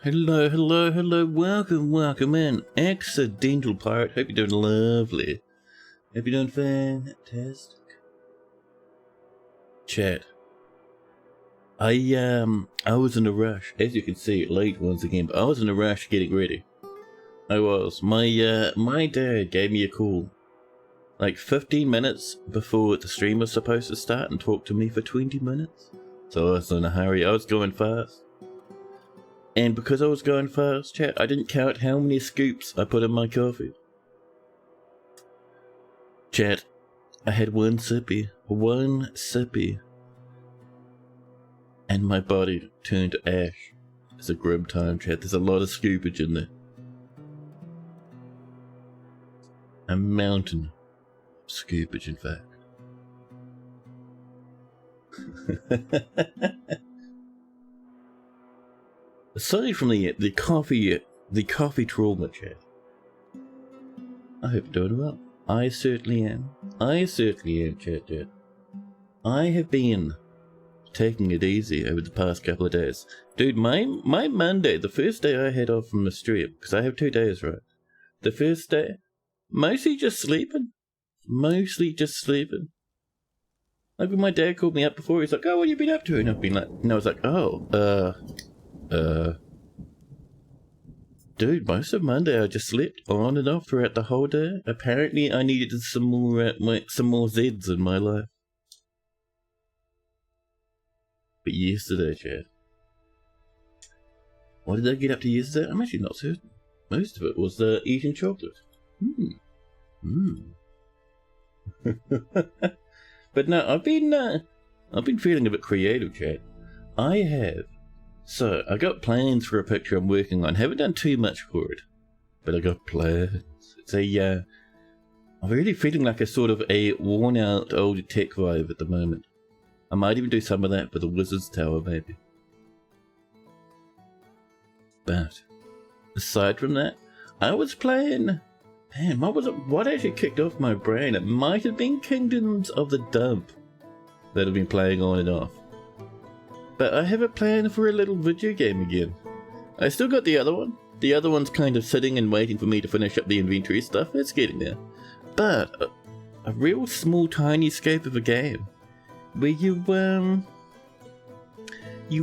Hello, hello, hello, welcome in. Accidental Pirate, hope you're doing lovely. Hope you're doing fantastic. Chat. I was in a rush, as you can see, late once again, but I was in a rush getting ready. I was. My dad gave me a call like 15 minutes before the stream was supposed to start and talked to me for 20 minutes. So I was in a hurry, I was going fast. And because I was going fast, chat, I didn't count how many scoops I put in my coffee. Chat, I had one sippy. And my body turned to ash. It's a grim time, chat. There's a lot of scoopage in there. A mountain of scoopage, in fact. Aside from the coffee trauma, chat, I hope you're doing well. I certainly am. Chat. I have been taking it easy over the past couple of days. Dude, my Monday, the first day I had off from the stream, because I have 2 days, right? The first day, mostly just sleeping. Like when my dad called me up before, he's like, oh, what have you been up to? And I've been like, and I was like, dude, most of Monday I just slept on and off throughout the whole day. Apparently I needed some more Zeds in my life. But yesterday, Chad, what did I get up to yesterday? I'm actually not certain. Most of it was eating chocolate. But no, I've been feeling a bit creative, Chad. So, I got plans for a picture I'm working on. Haven't done too much for it, but I got plans. It's I'm really feeling like a sort of a worn-out old tech vibe at the moment. I might even do some of that for the Wizard's Tower, maybe. But, aside from that, I was playing... Man, what was it? What actually kicked off my brain? It might have been Kingdoms of the Dump that I've been playing on and off. But I have a plan for a little video game again. I still got the other one. The other one's kind of sitting and waiting for me to finish up the inventory stuff. It's getting there. But a real small tiny scope of a game where you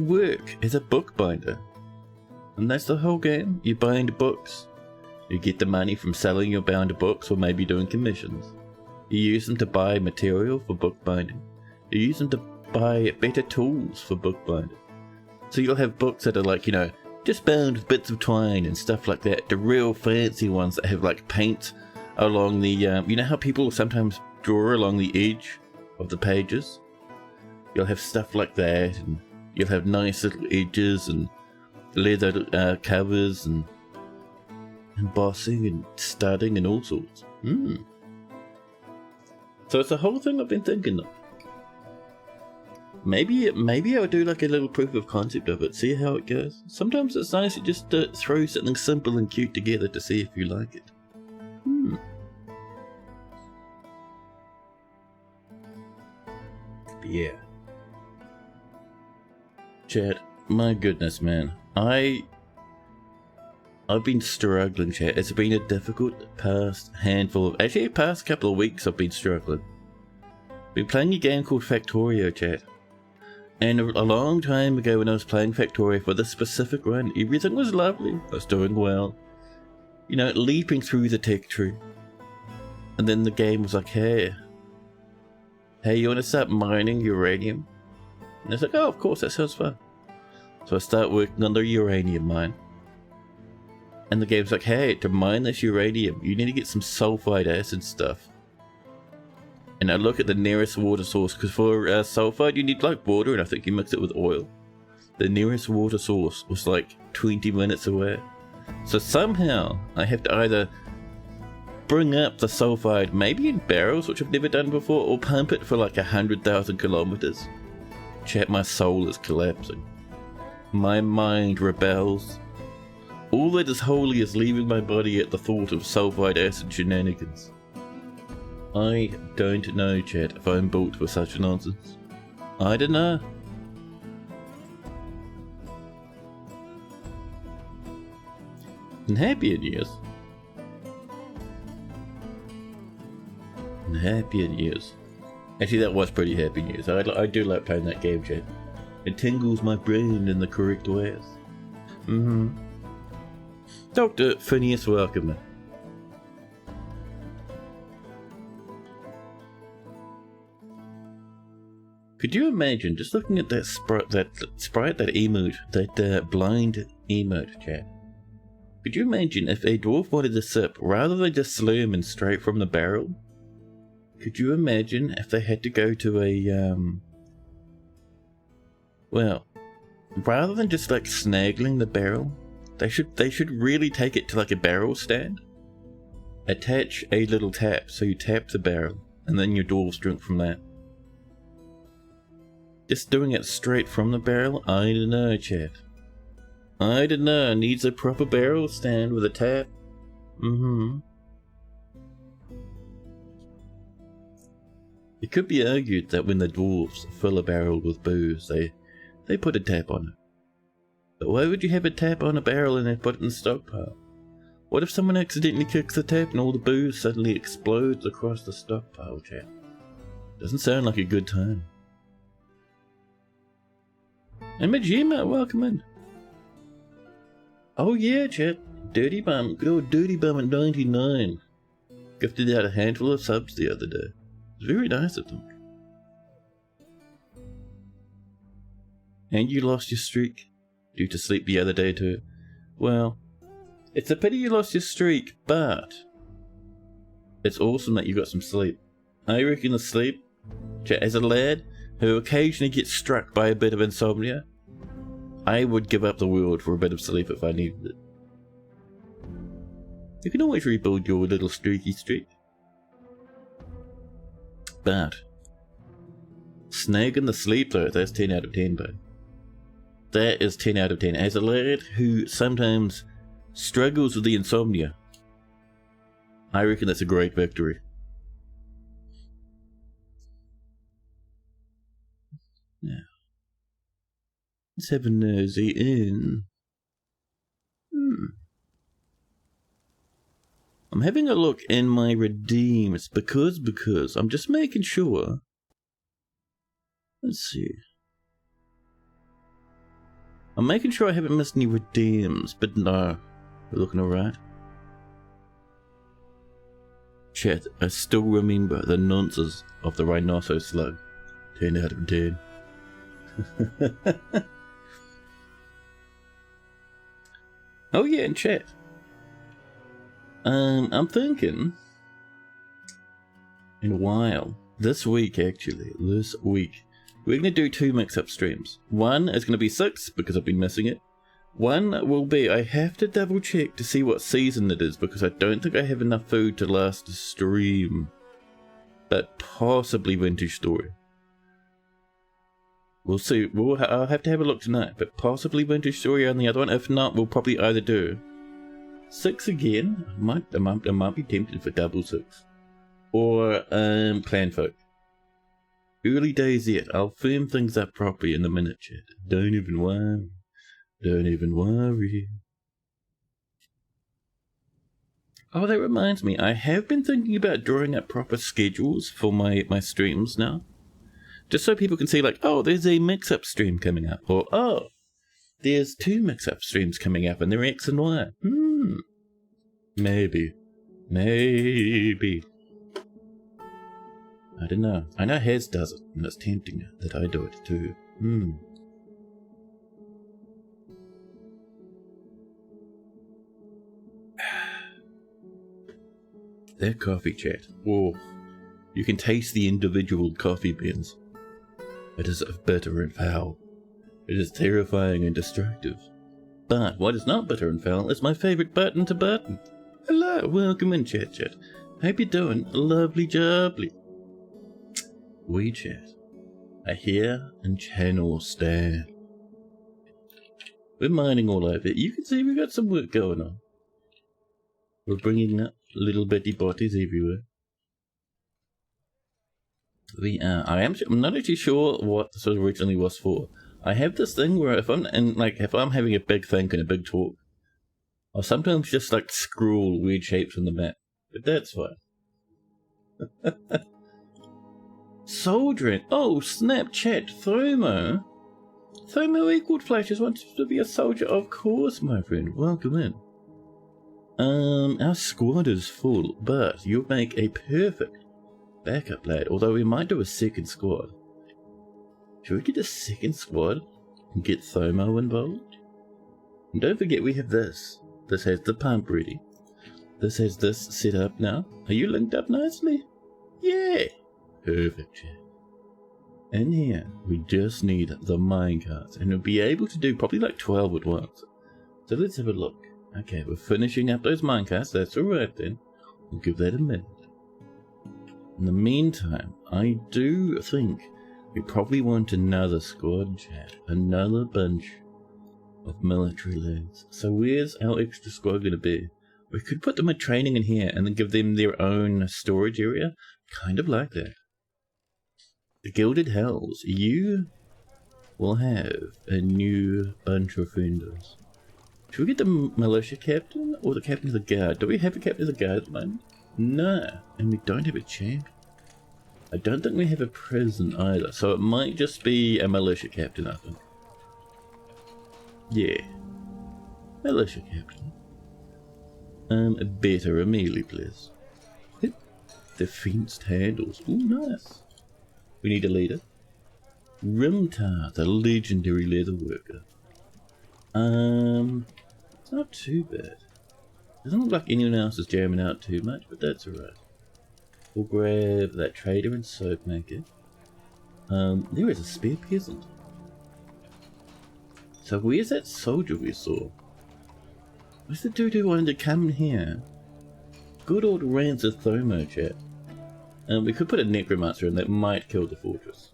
work as a bookbinder. And that's the whole game. You bind books. You get the money from selling your bound books or maybe doing commissions. You use them to buy material for bookbinding. You use them to buy better tools for bookbinding. So you'll have books that are like, just bound with bits of twine and stuff like that. The real fancy ones that have like paint along the, you know how people sometimes draw along the edge of the pages? You'll have stuff like that, and you'll have nice little edges and leather covers and embossing and studding and all sorts. So it's a whole thing I've been thinking of. Maybe I would do like a little proof of concept of it, see how it goes. Sometimes it's nice to just throw something simple and cute together to see if you like it. But yeah. Chat, my goodness, man. I've been struggling, chat. It's been a difficult past couple of weeks I've been struggling. Been playing a game called Factorio, chat. And a long time ago when I was playing Factorio for this specific run, everything was lovely. I was doing well. Leaping through the tech tree. And then the game was like, hey, you want to start mining uranium? And I was like, oh, of course, that sounds fun. So I start working on the uranium mine. And the game's like, hey, to mine this uranium, you need to get some sulfide acid stuff. And I look at the nearest water source, because for sulfide you need like water, and I think you mix it with oil. The nearest water source was like 20 minutes away. So somehow I have to either bring up the sulfide, maybe in barrels, which I've never done before, or pump it for like 100,000 kilometers. Chat, my soul is collapsing. My mind rebels. All that is holy is leaving my body at the thought of sulfide acid shenanigans. I don't know, chat, if I'm built for such nonsense. I don't know. And happier news. And happier news. Actually, that was pretty happy news. I do like playing that game, chat. It tingles my brain in the correct ways. Dr. Phineas, welcome. Could you imagine just looking at that sprite, that emote, that blind emote, chat? Could you imagine if a dwarf wanted a sip, rather than just slurming straight from the barrel? Could you imagine if they had to go to a, well, rather than just like snaggling the barrel, they should really take it to like a barrel stand. Attach a little tap, so you tap the barrel, and then your dwarves drink from that. Just doing it straight from the barrel? I don't know, chat. I don't know. Needs a proper barrel stand with a tap. It could be argued that when the dwarves fill a barrel with booze, they put a tap on it. But why would you have a tap on a barrel and then put it in the stockpile? What if someone accidentally kicks the tap and all the booze suddenly explodes across the stockpile, chat? Doesn't sound like a good time. And Majima, welcome in. Oh yeah, chat. Dirty Bum, good old Dirty Bum at 99. Gifted out a handful of subs the other day. It was very nice of them. And you lost your streak due to sleep the other day too. Well, it's a pity you lost your streak, but it's awesome that you got some sleep. I reckon the sleep, as a lad who occasionally gets struck by a bit of insomnia, I would give up the world for a bit of sleep if I needed it. You can always rebuild your little streaky streak. But snagging the sleep though, that's 10 out of 10, bud. That is 10 out of 10. As a lad who sometimes struggles with the insomnia, I reckon that's a great victory. Now, let's have a nosy in. I'm having a look in my redeems because I'm just making sure. Let's see. I'm making sure I haven't missed any redeems, but no, we're looking alright. Chat, I still remember the nonsense of the rhinoceros slug. 10 out of 10. Oh yeah, and chat. I'm thinking in a while, this week, we're going to do 2 mix-up streams. One is going to be 6, because I've been missing it. One will be, I have to double check to see what season it is, because I don't think I have enough food to last a stream. But possibly Vintage Story. We'll see. I'll have to have a look tonight, but possibly Vintage Story on the other one. If not, we'll probably either do 6 again. I might be tempted for double 6. Or Clan Folk. Early days yet. I'll firm things up properly in a minute, chat. Don't even worry. Don't even worry. Oh, that reminds me. I have been thinking about drawing up proper schedules for my streams now. Just so people can see, like, oh, there's a mix-up stream coming up. Or, oh, there's 2 mix-up streams coming up and they're X and Y. Maybe. I don't know. I know Hez does it, and it's tempting that I do it too. That coffee, chat. Whoa. You can taste the individual coffee beans. It is bitter and foul. It is terrifying and destructive. But what is not bitter and foul is my favourite button to button. Hello, welcome in, chat. Hope you're doing lovely jubbly. We chat. I hear and Channelstand. We're mining all over. You can see we got some work going on. We're bringing up little bitty bodies everywhere. We are. I'm not actually sure what this originally was for. I have this thing where if I'm having a big think and a big talk, I'll sometimes just like scroll weird shapes on the map, but that's fine. Soldiering. Oh, snap, chat. Thomo. Thomo equaled flashes wants to be a soldier. Of course, my friend. Welcome in. Our squad is full, but you'll make a perfect backup lad. Although we might do a second squad. Should we get a second squad and get Thomo involved? And don't forget we have this. This has the pump ready. This has this set up now. Are you linked up nicely? Yeah. Perfect, chat. In here, we just need the minecarts, and we'll be able to do probably like 12 at once. So let's have a look. Okay, we're finishing up those minecarts. That's alright then. We'll give that a minute. In the meantime, I do think we probably want another squad, chat. Another bunch of military lads. So where's our extra squad going to be? We could put them in training in here and then give them their own storage area. Kind of like that. The Gilded Hells, you will have a new bunch of vendors. Should we get the militia captain or the captain of the guard? Do we have a captain of the guard at the moment? No, and we don't have a champion. I don't think we have a prison either, so it might just be a militia captain, I think. Yeah, militia captain. Better a melee, please. Defenced handles. Ooh, nice. We need a leader. Rimtar, the legendary leather worker. It's not too bad. Doesn't look like anyone else is jamming out too much, but that's alright. We'll grab that trader and soap maker. There is a spare peasant. So where's that soldier we saw? Where's the dude who wanted to come in here? Good old Rancer Thomo, chat. We could put a necromancer in that might kill the fortress.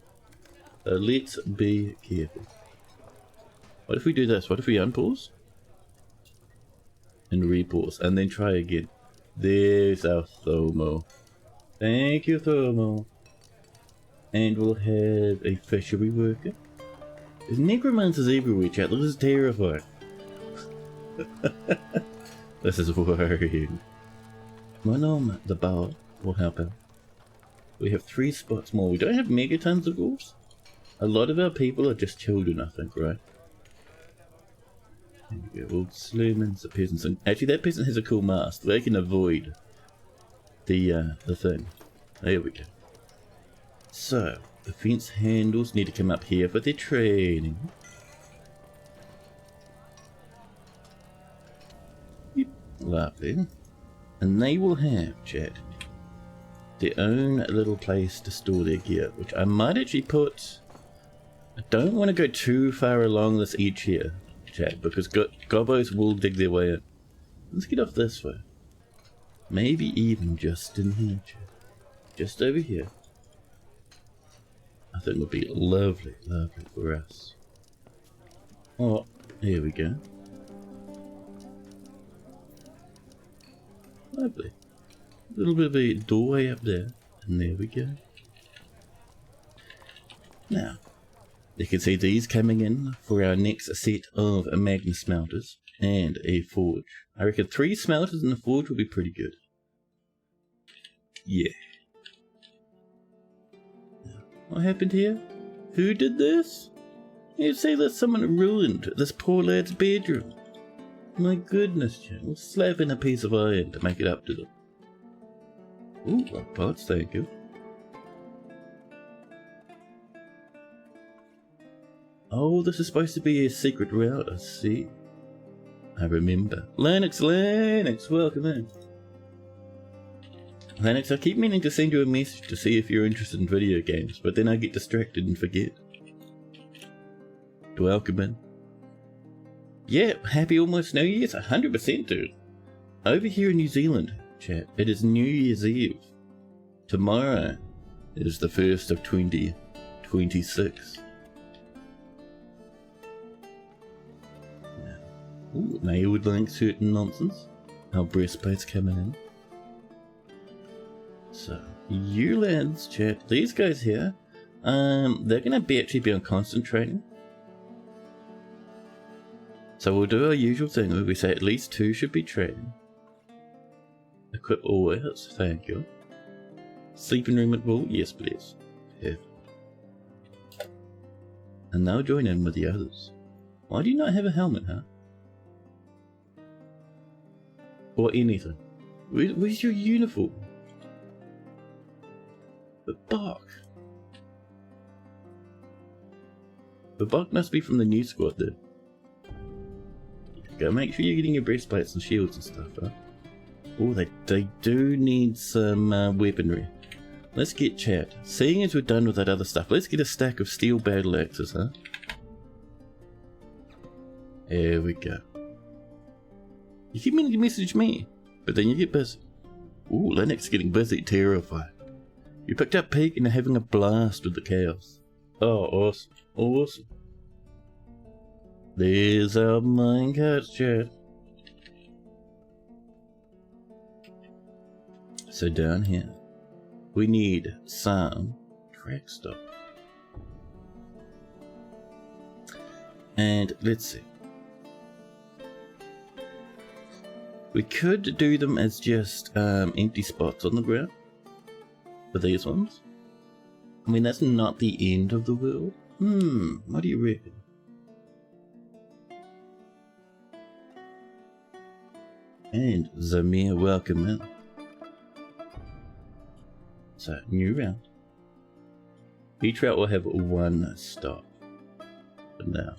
So let's be careful. What if we do this? What if we unpause? And repause, and then try again. There's our Thomo. Thank you, Thomo. And we'll have a fishery worker. There's necromancers everywhere, chat. This is terrifying. This is worrying. One on the bar will help out. We have 3 spots more. We don't have megatons of wolves. A lot of our people are just children, I think, right? There we go. Old slowmans, the peasants. And actually, that peasant has a cool mask. They can avoid the thing. There we go. So, the fence handles need to come up here for their training. Yep, lovely. And they will have, chat, their own little place to store their gear, which I might actually put... I don't want to go too far along this edge here, chat, because gobbos will dig their way in. Let's get off this way. Maybe even just in here, chat. Just over here. I think would be lovely, lovely for us. Oh, here we go. Lovely. A little bit of a doorway up there, and there we go. Now, you can see these coming in for our next set of magma smelters and a forge. I reckon 3 smelters and a forge will be pretty good. Yeah. What happened here? Who did this? You say that someone ruined this poor lad's bedroom. My goodness, chat. We'll slap in a piece of iron to make it up to them. Ooh, rock parts, thank you. Oh, this is supposed to be a secret route, I see. I remember. Lennox, welcome in. Lennox, I keep meaning to send you a message to see if you're interested in video games, but then I get distracted and forget. Welcome in. Yep, happy almost New Year's, 100% dude. Over here in New Zealand, chat, it is New Year's Eve. Tomorrow is the 1st of 2026. Ooh, they would like certain nonsense. Our breastplate's coming in. So, you lads, chat, these guys here, they're gonna actually be on constant training. So we'll do our usual thing where we say at least 2 should be trained. Equip always, thank you. Sleeping room at pool, yes please. Perfect. And now join in with the others. Why do you not have a helmet, huh? Or anything? Where's your uniform? The Bach. The Bach must be from the new squad then. Go make sure you're getting your breastplates and shields and stuff, huh? Oh, they do need some weaponry. Let's get chat. Seeing as we're done with that other stuff, let's get a stack of steel battle axes, huh? There we go. You keep meaning to message me, but then you get busy. Ooh, Lennox getting busy, terrified. You picked up Peak and are having a blast with the chaos. Oh, awesome. Awesome. There's our minecart chat. So down here, we need some track stock. And let's see. We could do them as just empty spots on the ground. For these ones. I mean, that's not the end of the world. What do you reckon? And Zamir, welcome in. So, new round. Each route will have one stop. For now.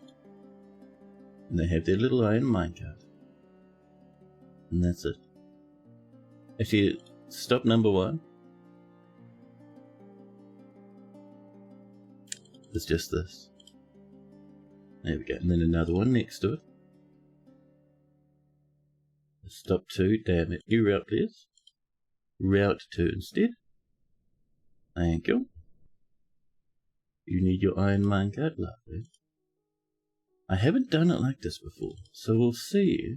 And they have their little iron minecart. And that's it. Actually, stop number 1. It's just this. There we go. And then another one next to it. Stop 2. Damn it. New route, please. Route 2 instead. Thank you. You need your iron minecart. Lovely. I haven't done it like this before, so we'll see.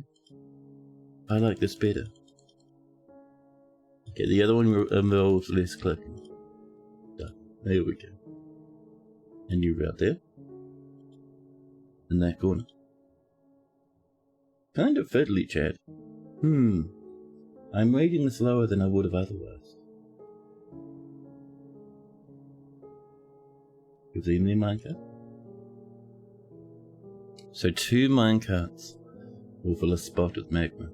I like this better. Okay, the other one involves less clicking. Done. There we go. A new route there. In that corner. Kind of fiddly, chat. I'm rating this lower than I would have otherwise. Give them their minecart. So 2 minecarts will fill a spot with magma.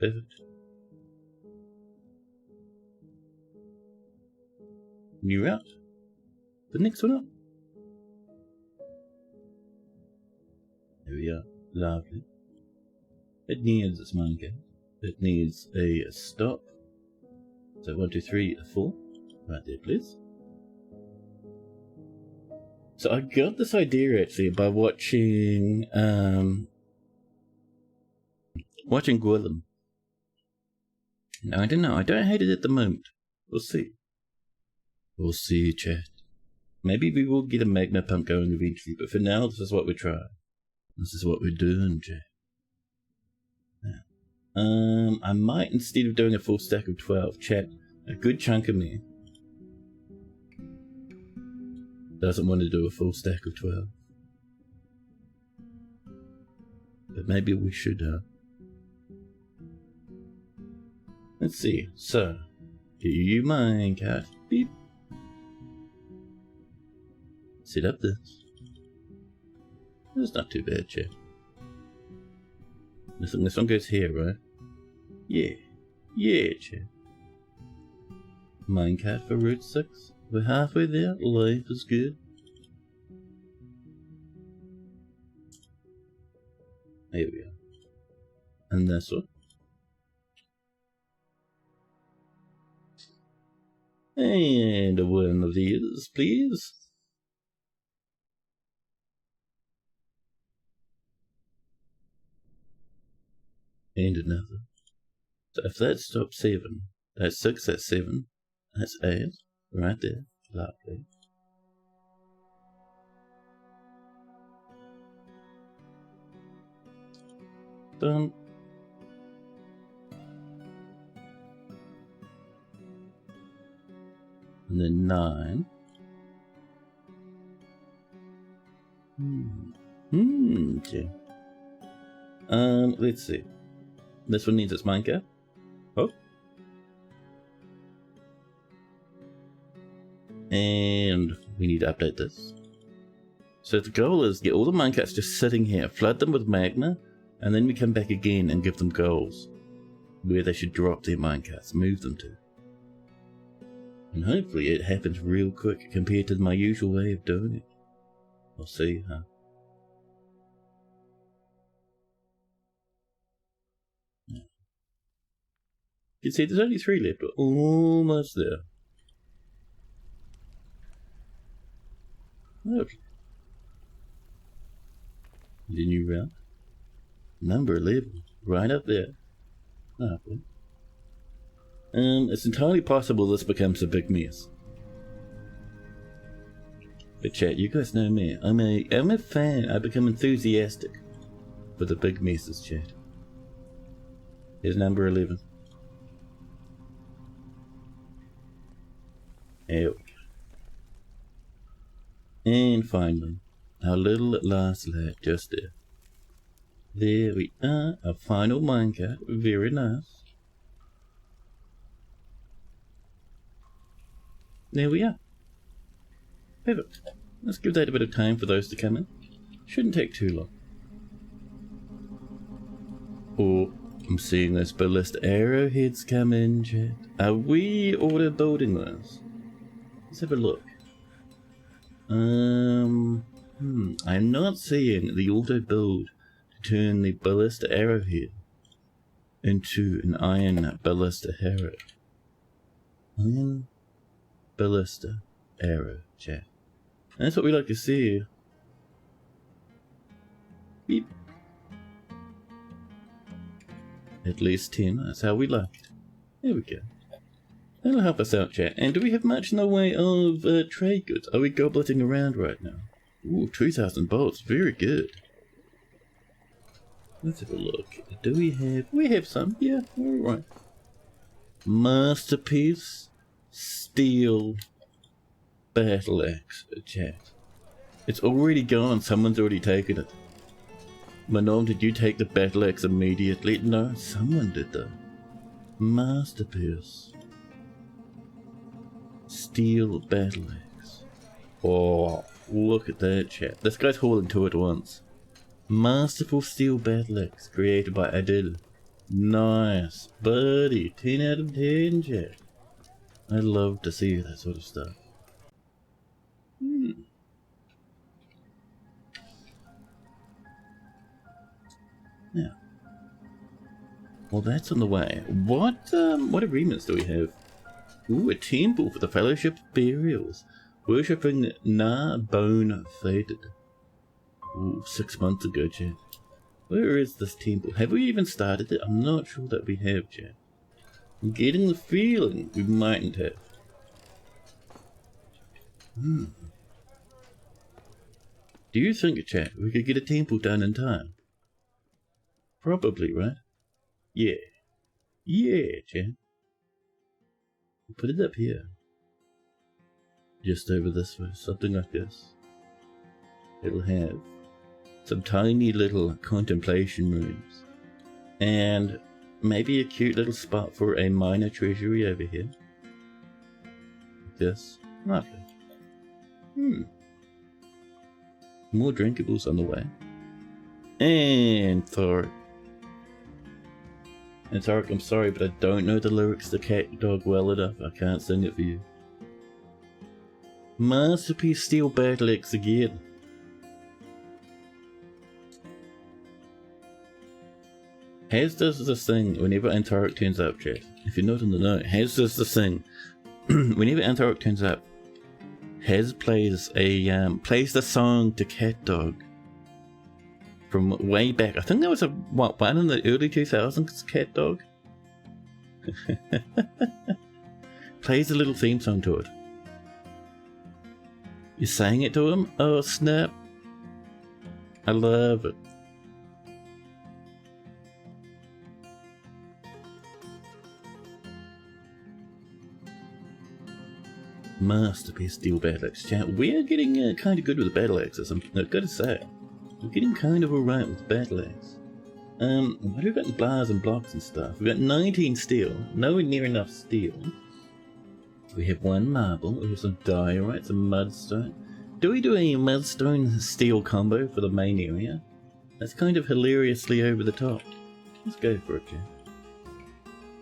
Perfect. New route. The next one up. There we are. Lovely. It needs its minecart. It needs a stop. So 1, 2, 3, 4. Right there, please. So I got this idea actually by watching Gwillem. No, I don't know. I don't hate it at the moment. We'll see. We'll see, chat. Maybe we will get a magma pump going eventually, but for now, this is what we're trying. This is what we're doing, chat. Yeah. I might, instead of doing a full stack of 12, chat, a good chunk of me doesn't want to do a full stack of 12. But maybe we should, Let's see. So, get you minecart. Beep. Set up this. That's not too bad, chat. This one goes here, right? Yeah. Yeah, chat. Minecart for Route 6. We're halfway there. Life is good. There we are. And this one. And one of these, please. And another. So if that's stop 7, that's 6, that's 7, that's 8, right there. Lovely. Done. And then 9. Okay. Let's see. This one needs its minecart. Oh. And we need to update this. So the goal is get all the minecarts just sitting here, flood them with magma, and then we come back again and give them goals where they should drop their minecarts, move them to. And hopefully it happens real quick compared to my usual way of doing it. We'll see, huh? Yeah. You can see there's only 3 left, but almost there. Okay. The new route. Number 11. Right up there. Okay. It's entirely possible this becomes a big mess. But chat, you guys know me. I'm a fan. I become enthusiastic for the big messes, chat. Here's number 11. There we go. And finally, our little last lap just there. There we are, a final minecart. Very nice. There we are. Perfect. Let's give that a bit of time for those to come in. Shouldn't take too long. Oh, I'm seeing those ballista arrowheads come in, chat. Are we auto building those? Let's have a look. I'm not seeing the auto build to turn the ballista arrowhead into an iron ballista arrow. Iron ballista arrow, chat. And that's what we like to see. Beep. At least 10, that's how we like it. There we go. That'll help us out, chat. And do we have much in the way of trade goods? Are we gobletting around right now? Ooh, 2,000 bolts. Very good. Let's have a look. Do we have... We have some. Yeah, alright. Masterpiece. Steel. Battle axe, chat. It's already gone. Someone's already taken it. Manon, did you take the battle axe immediately? No, someone did though. Masterpiece. Steel battle axe. Oh, look at that, chat. This guy's hauling 2 at once. Masterful steel battle axe created by Adil. Nice, buddy. 10 out of 10, chat. I love to see that sort of stuff. Yeah. Well, that's on the way. What agreements do we have? Ooh, a temple for the Fellowship of Burials. Worshipping Na Bone Faded. Ooh, 6 months ago, chat. Where is this temple? Have we even started it? I'm not sure that we have, chat. I'm getting the feeling we mightn't have. Do you think, chat, we could get a temple done in time? Probably, right? Yeah. Yeah, chat. Put it up here. Just over this way, something like this. It'll have some tiny little contemplation rooms. And maybe a cute little spot for a minor treasury over here. Like this. Lovely. More drinkables on the way. And Thor. And Tarek, I'm sorry, but I don't know the lyrics to Cat Dog well enough. I can't sing it for you. Masterpiece Steel Battle Axe again. Has does this thing whenever Antarctic turns up, chat. If you're not in the know, Has does this thing whenever Antarctic turns up. Has plays the song to Cat Dog from way back. I think there was one in the early 2000s. Cat Dog plays a little theme song to it. You sang it to him? Oh snap! I love it. Masterpiece steel battle axe. Chat, we're getting kind of good with the battle axes, I've got to say. We're getting kind of alright with the battle axe. What have we got in bars and blocks and stuff? We've got 19 steel, nowhere near enough steel. We have 1 marble, we have some diorite, some mudstone. Do we do a mudstone steel combo for the main area? That's kind of hilariously over the top. Let's go for it, Chat.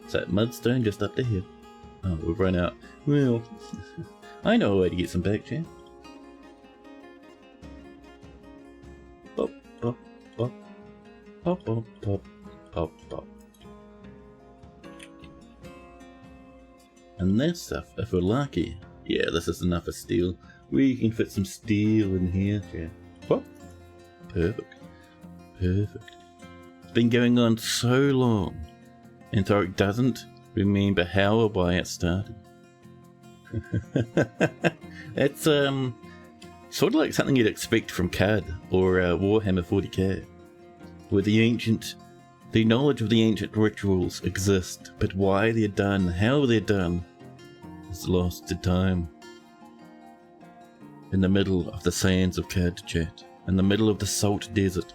So, mudstone just up the hill. Oh, we've run out. Well, I know a way to get some back, Chat. Pop, pop, pop. Pop, pop, pop, pop, pop. And that stuff, if we're lucky, yeah, this is enough of steel. We can fit some steel in here, yeah. Pop. Perfect. Perfect. It's been going on so long, and Thoric doesn't remember how or why it started. It's sort of like something you'd expect from CAD or Warhammer 40k. Where the knowledge of the ancient rituals exist, but why they're done, how they're done, is lost to time. In the middle of the sands of Cad, Chat, in the middle of the salt desert,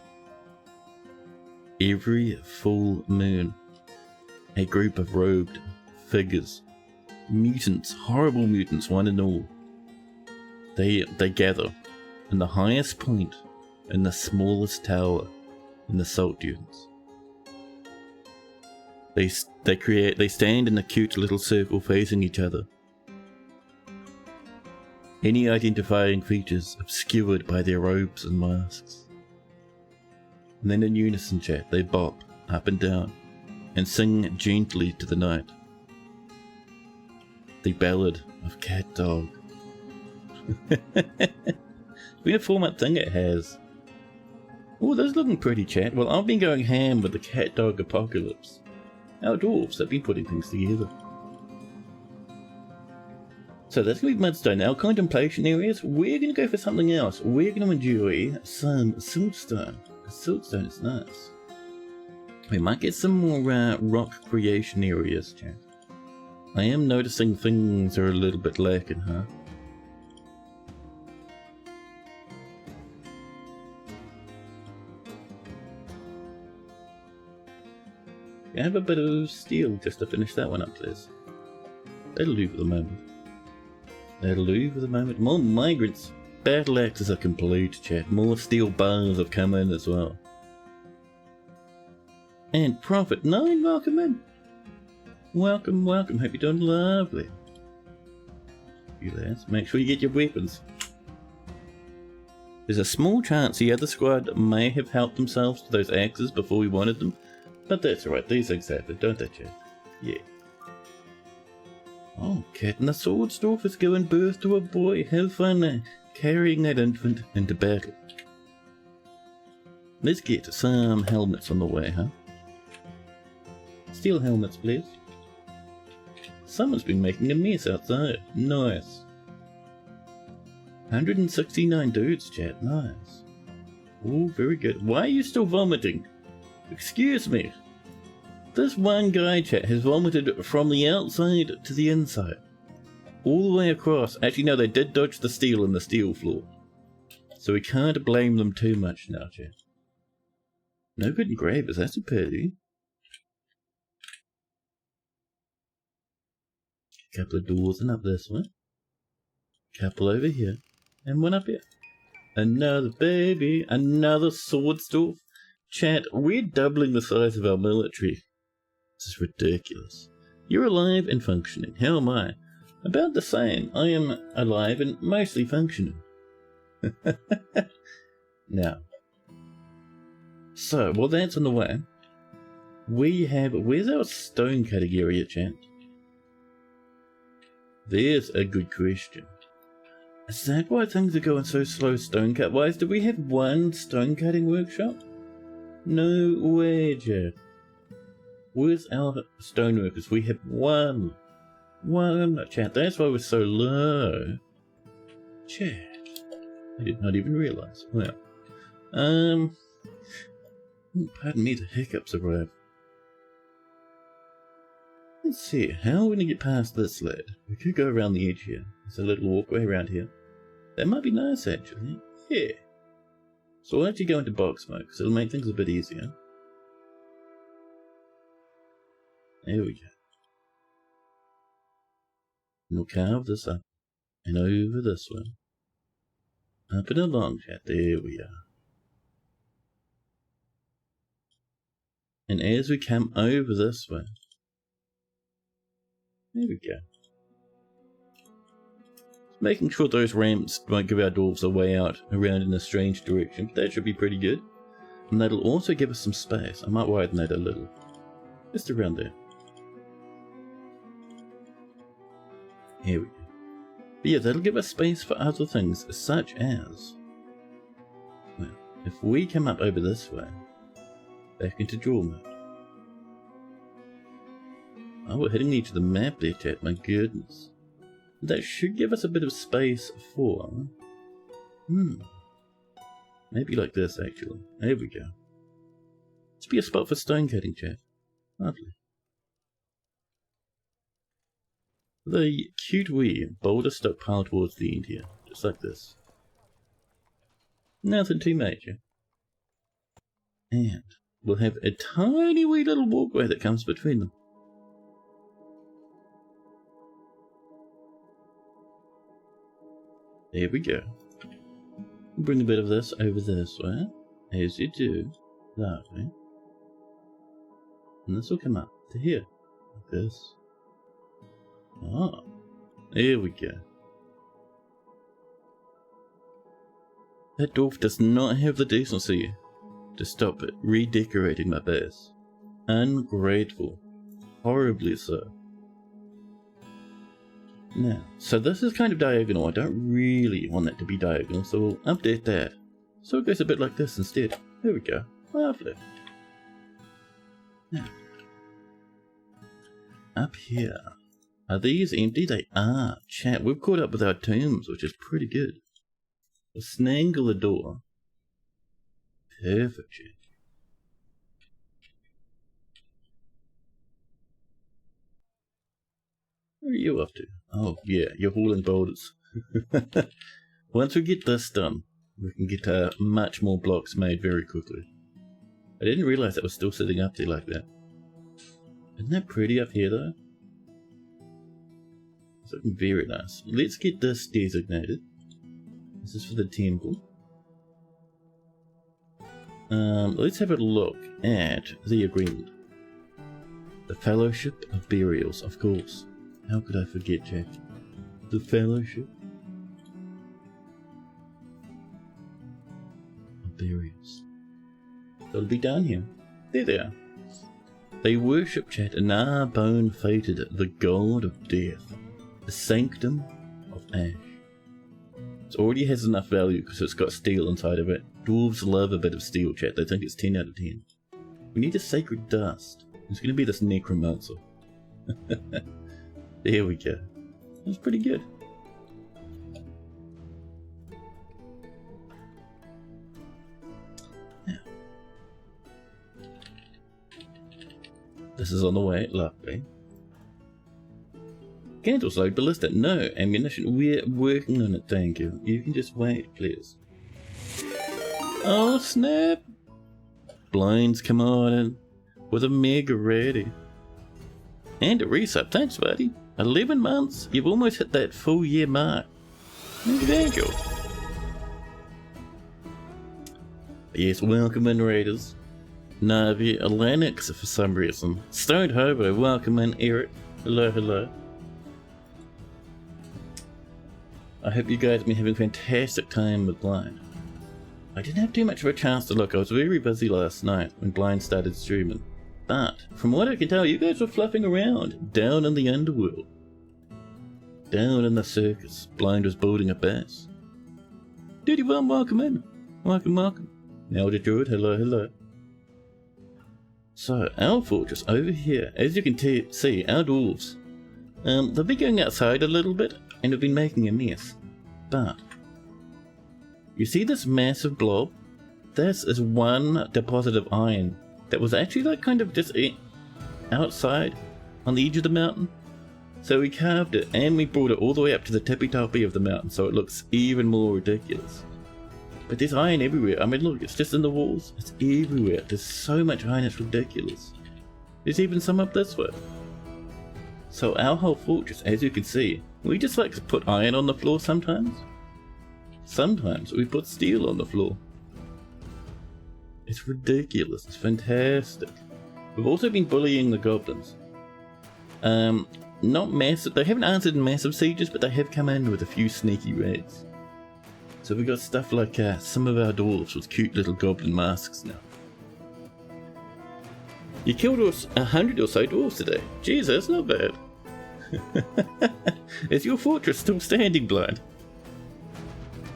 every full moon, a group of robed figures, mutants, horrible mutants, one and all, they gather in the highest point, in the smallest tower, in the salt dunes. They stand in a cute little circle facing each other. Any identifying features obscured by their robes and masks. And then in unison, Chat, they bop up and down and sing gently to the night. The Ballad of Cat Dog. It's been a 4-month thing it has. Oh, this is looking pretty, Chat. Well, I've been going ham with the cat dog apocalypse. Our dwarves have been putting things together. So that's going to be Mudstone. Our contemplation areas, we're going to go for something else. We're going to enjoy some siltstone. Siltstone is nice. We might get some more rock creation areas, Chat. I am noticing things are a little bit lacking, huh? I have a bit of steel just to finish that one up, please. That'll do for the moment. That'll do for the moment. More migrants. Battle axes are complete, Chat. More steel bars have come in as well. And Prophet 9, welcome in. Welcome, welcome. Hope you're doing lovely. You lads, make sure you get your weapons. There's a small chance the other squad may have helped themselves to those axes before we wanted them. But that's alright, these things happen, don't they, Chat? Yeah. Oh, Cat and the Swordsdorf is giving birth to a boy. Have fun carrying that infant into battle. Let's get some helmets on the way, huh? Steel helmets, please. Someone's been making a mess outside. Nice. 169 dudes, Chat. Nice. Oh, very good. Why are you still vomiting? Excuse me. This one guy, Chat, has vomited from the outside to the inside. All the way across. Actually, no, they did dodge the steel in the steel floor. So we can't blame them too much now, Chat. No good engravers, that's a pity. Couple of doors and up this way. Couple over here. And one up here. Another baby. Another Swordsdorf. Chat, we're doubling the size of our military. This is ridiculous. You're alive and functioning. How am I? About the same. I am alive and mostly functioning. Now. So, while that's on the way, we have... Where's our stone cutting area, Chat? There's a good question. Is that why things are going so slow stone cut wise? Do we have one stone cutting workshop? No way, Chat. Where's our stoneworkers? We have one. One, Chat. That's why we're so low. Chat. I did not even realize. Well. Pardon me, the hiccups arrive. Let's see, how are we going to get past this lad? We could go around the edge here. There's a little walkway around here. That might be nice, actually. Yeah. So we'll actually go into box mode, because it'll make things a bit easier. There we go. And we'll carve this up. And over this one. Up and along, chat. There we are. And as we come over this way. There we go. Making sure those ramps won't give our dwarves a way out around in a strange direction. That should be pretty good. And that'll also give us some space. I might widen that a little. Just around there. Here we go. But yeah, that'll give us space for other things, such as... well, if we come up over this way, back into draw mode. Oh, we're hitting the edge of the map there, chat, my goodness. That should give us a bit of space for... maybe like this, actually. There we go. This be a spot for stone cutting, chat. Lovely. The cute wee boulder stockpile towards the end here, just like this. Nothing too major. And we'll have a tiny wee little walkway that comes between them. There we go. Bring a bit of this over this way, as you do. Lovely. And this will come up to here, like this. Ah, there we go. That dwarf does not have the decency to stop it redecorating my base. Ungrateful. Horribly so. Now, so this is kind of diagonal. I don't really want that to be diagonal, so we'll update that. So it goes a bit like this instead. There we go. Lovely. Now, up here. Are these empty? They are. Chat, we've caught up with our tombs, which is pretty good. We'll snangle the door. Perfect, chat. Where are you off to? Oh, yeah, you're hauling boulders. Once we get this done, we can get much more blocks made very quickly. I didn't realize that was still sitting up there like that. Isn't that pretty up here, though? It's looking very nice. Let's get this designated. This is for the temple. Let's have a look at the agreement. The Fellowship of Burials, of course. How could I forget, Jack? The Fellowship of Burials. So it'll be down here. There they are. They worship, chat, and are bone-fated the god of death. The sanctum of ash. It already has enough value because it's got steel inside of it. Dwarves love a bit of steel, chat. They think it's 10 out of 10. We need a sacred dust. It's going to be this necromancer. There we go. That's pretty good. Now, this is on the way. Lovely. Candles load ballista. No ammunition. We're working on it, thank you. You can just wait, please. Oh, snap! Blinds come on in with a mega ready. And a resub. Thanks, buddy. 11 months. You've almost hit that full year mark. Thank you. Yes, welcome in, Raiders. Navi, Lennox for some reason. Stoned Hobo, welcome in, Eric. Hello, hello. I hope you guys have been having a fantastic time with Blind. I didn't have too much of a chance to look. I was very busy last night when Blind started streaming. But, from what I can tell, you guys were fluffing around, down in the underworld. Down in the circus, Blind was building a base. Duty One, welcome in. Welcome, welcome. Elder Druid, hello, hello. So, our fortress over here, as you can see, our dwarves. They've been going outside a little bit, and have been making a mess. But, you see this massive blob? This is one deposit of iron that was actually like kind of just outside on the edge of the mountain. So we carved it and we brought it all the way up to the tippy-toppy of the mountain so it looks even more ridiculous. But there's iron everywhere. I mean, look, it's just in the walls. It's everywhere. There's so much iron, it's ridiculous. There's even some up this way. So our whole fortress, as you can see, we just like to put iron on the floor sometimes. Sometimes we put steel on the floor. It's ridiculous. It's fantastic. We've also been bullying the goblins. Not massive. They haven't answered in massive sieges, but they have come in with a few sneaky raids. So we got stuff like some of our dwarves with cute little goblin masks now. You killed 100 or so dwarves today. Jeez, that's not bad. Is your fortress still standing, Blind?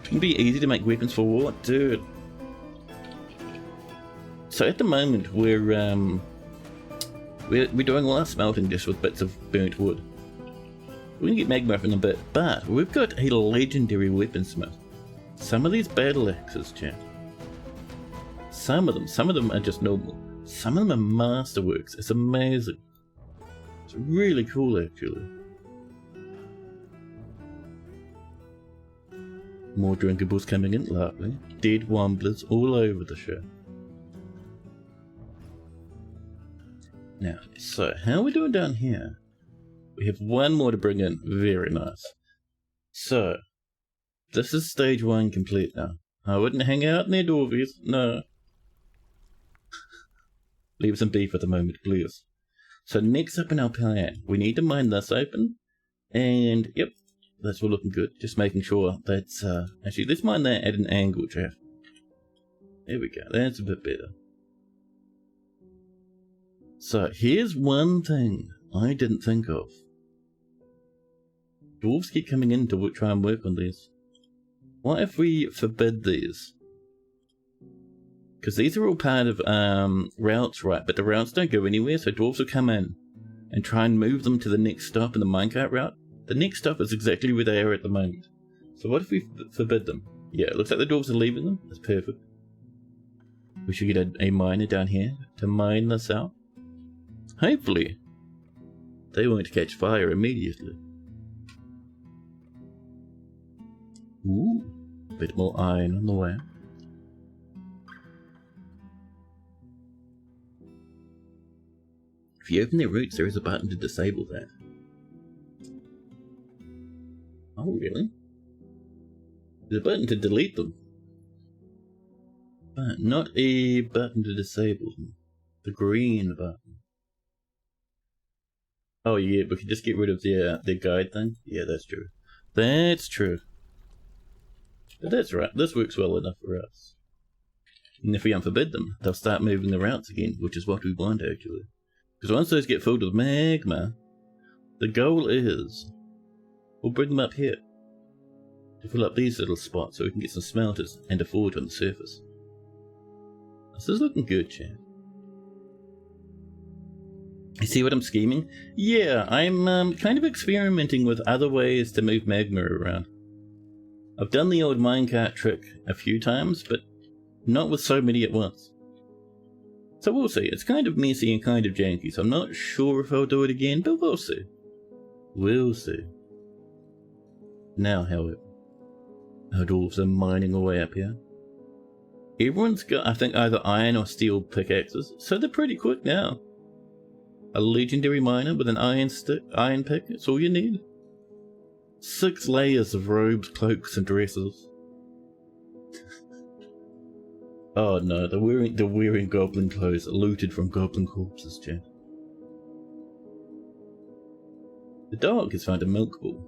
It'd be easy to make weapons for war, dude. So at the moment we're doing all our smelting just with bits of burnt wood. We're gonna get magma up in a bit, but we've got a legendary weaponsmith. Some of these battle axes, chat. Some of them are just normal. Some of them are masterworks. It's amazing. It's really cool, actually. More drinkables coming in, lovely. Dead womblers all over the show. Now, so how are we doing down here? We have one more to bring in. Very nice. So, this is stage 1 complete now. I wouldn't hang out in their dwarvies, no. Leave some beef at the moment, please. So next up in our plan, we need to mine this open. And, yep, that's all looking good. Just making sure that's, actually, let's mine that at an angle, Jeff. There we go, that's a bit better. So, here's one thing I didn't think of. Dwarves keep coming in to try and work on these. What if we forbid these? Because these are all part of routes, right? But the routes don't go anywhere, so dwarves will come in and try and move them to the next stop in the minecart route. The next stop is exactly where they are at the moment. So what if we forbid them? Yeah, it looks like the dwarves are leaving them. That's perfect. We should get a miner down here to mine this out. Hopefully, they won't catch fire immediately. Ooh, a bit more iron on the way. If you open their routes, there is a button to disable that. Oh, really? There's a button to delete them. But not a button to disable them. The green button. Oh yeah, we can just get rid of their guide thing. Yeah, that's true. That's true. But that's right, this works well enough for us. And if we unforbid them, they'll start moving the routes again, which is what we want actually. Because once those get filled with magma, the goal is, we'll bring them up here. To fill up these little spots so we can get some smelters and a forge on the surface. This is looking good, chat. You see what I'm scheming? Yeah, I'm kind of experimenting with other ways to move magma around. I've done the old minecart trick a few times, but not with so many at once. So we'll see. It's kind of messy and kind of janky, so I'm not sure if I'll do it again, but we'll see. We'll see. Now, however, our dwarves are mining away up here. Everyone's got, I think, either iron or steel pickaxes, so they're pretty quick now. A legendary miner with an iron pick, it's all you need. 6 layers of robes, cloaks, and dresses. Oh no, they're wearing goblin clothes, looted from goblin corpses, chat. The dog has found a milk ball.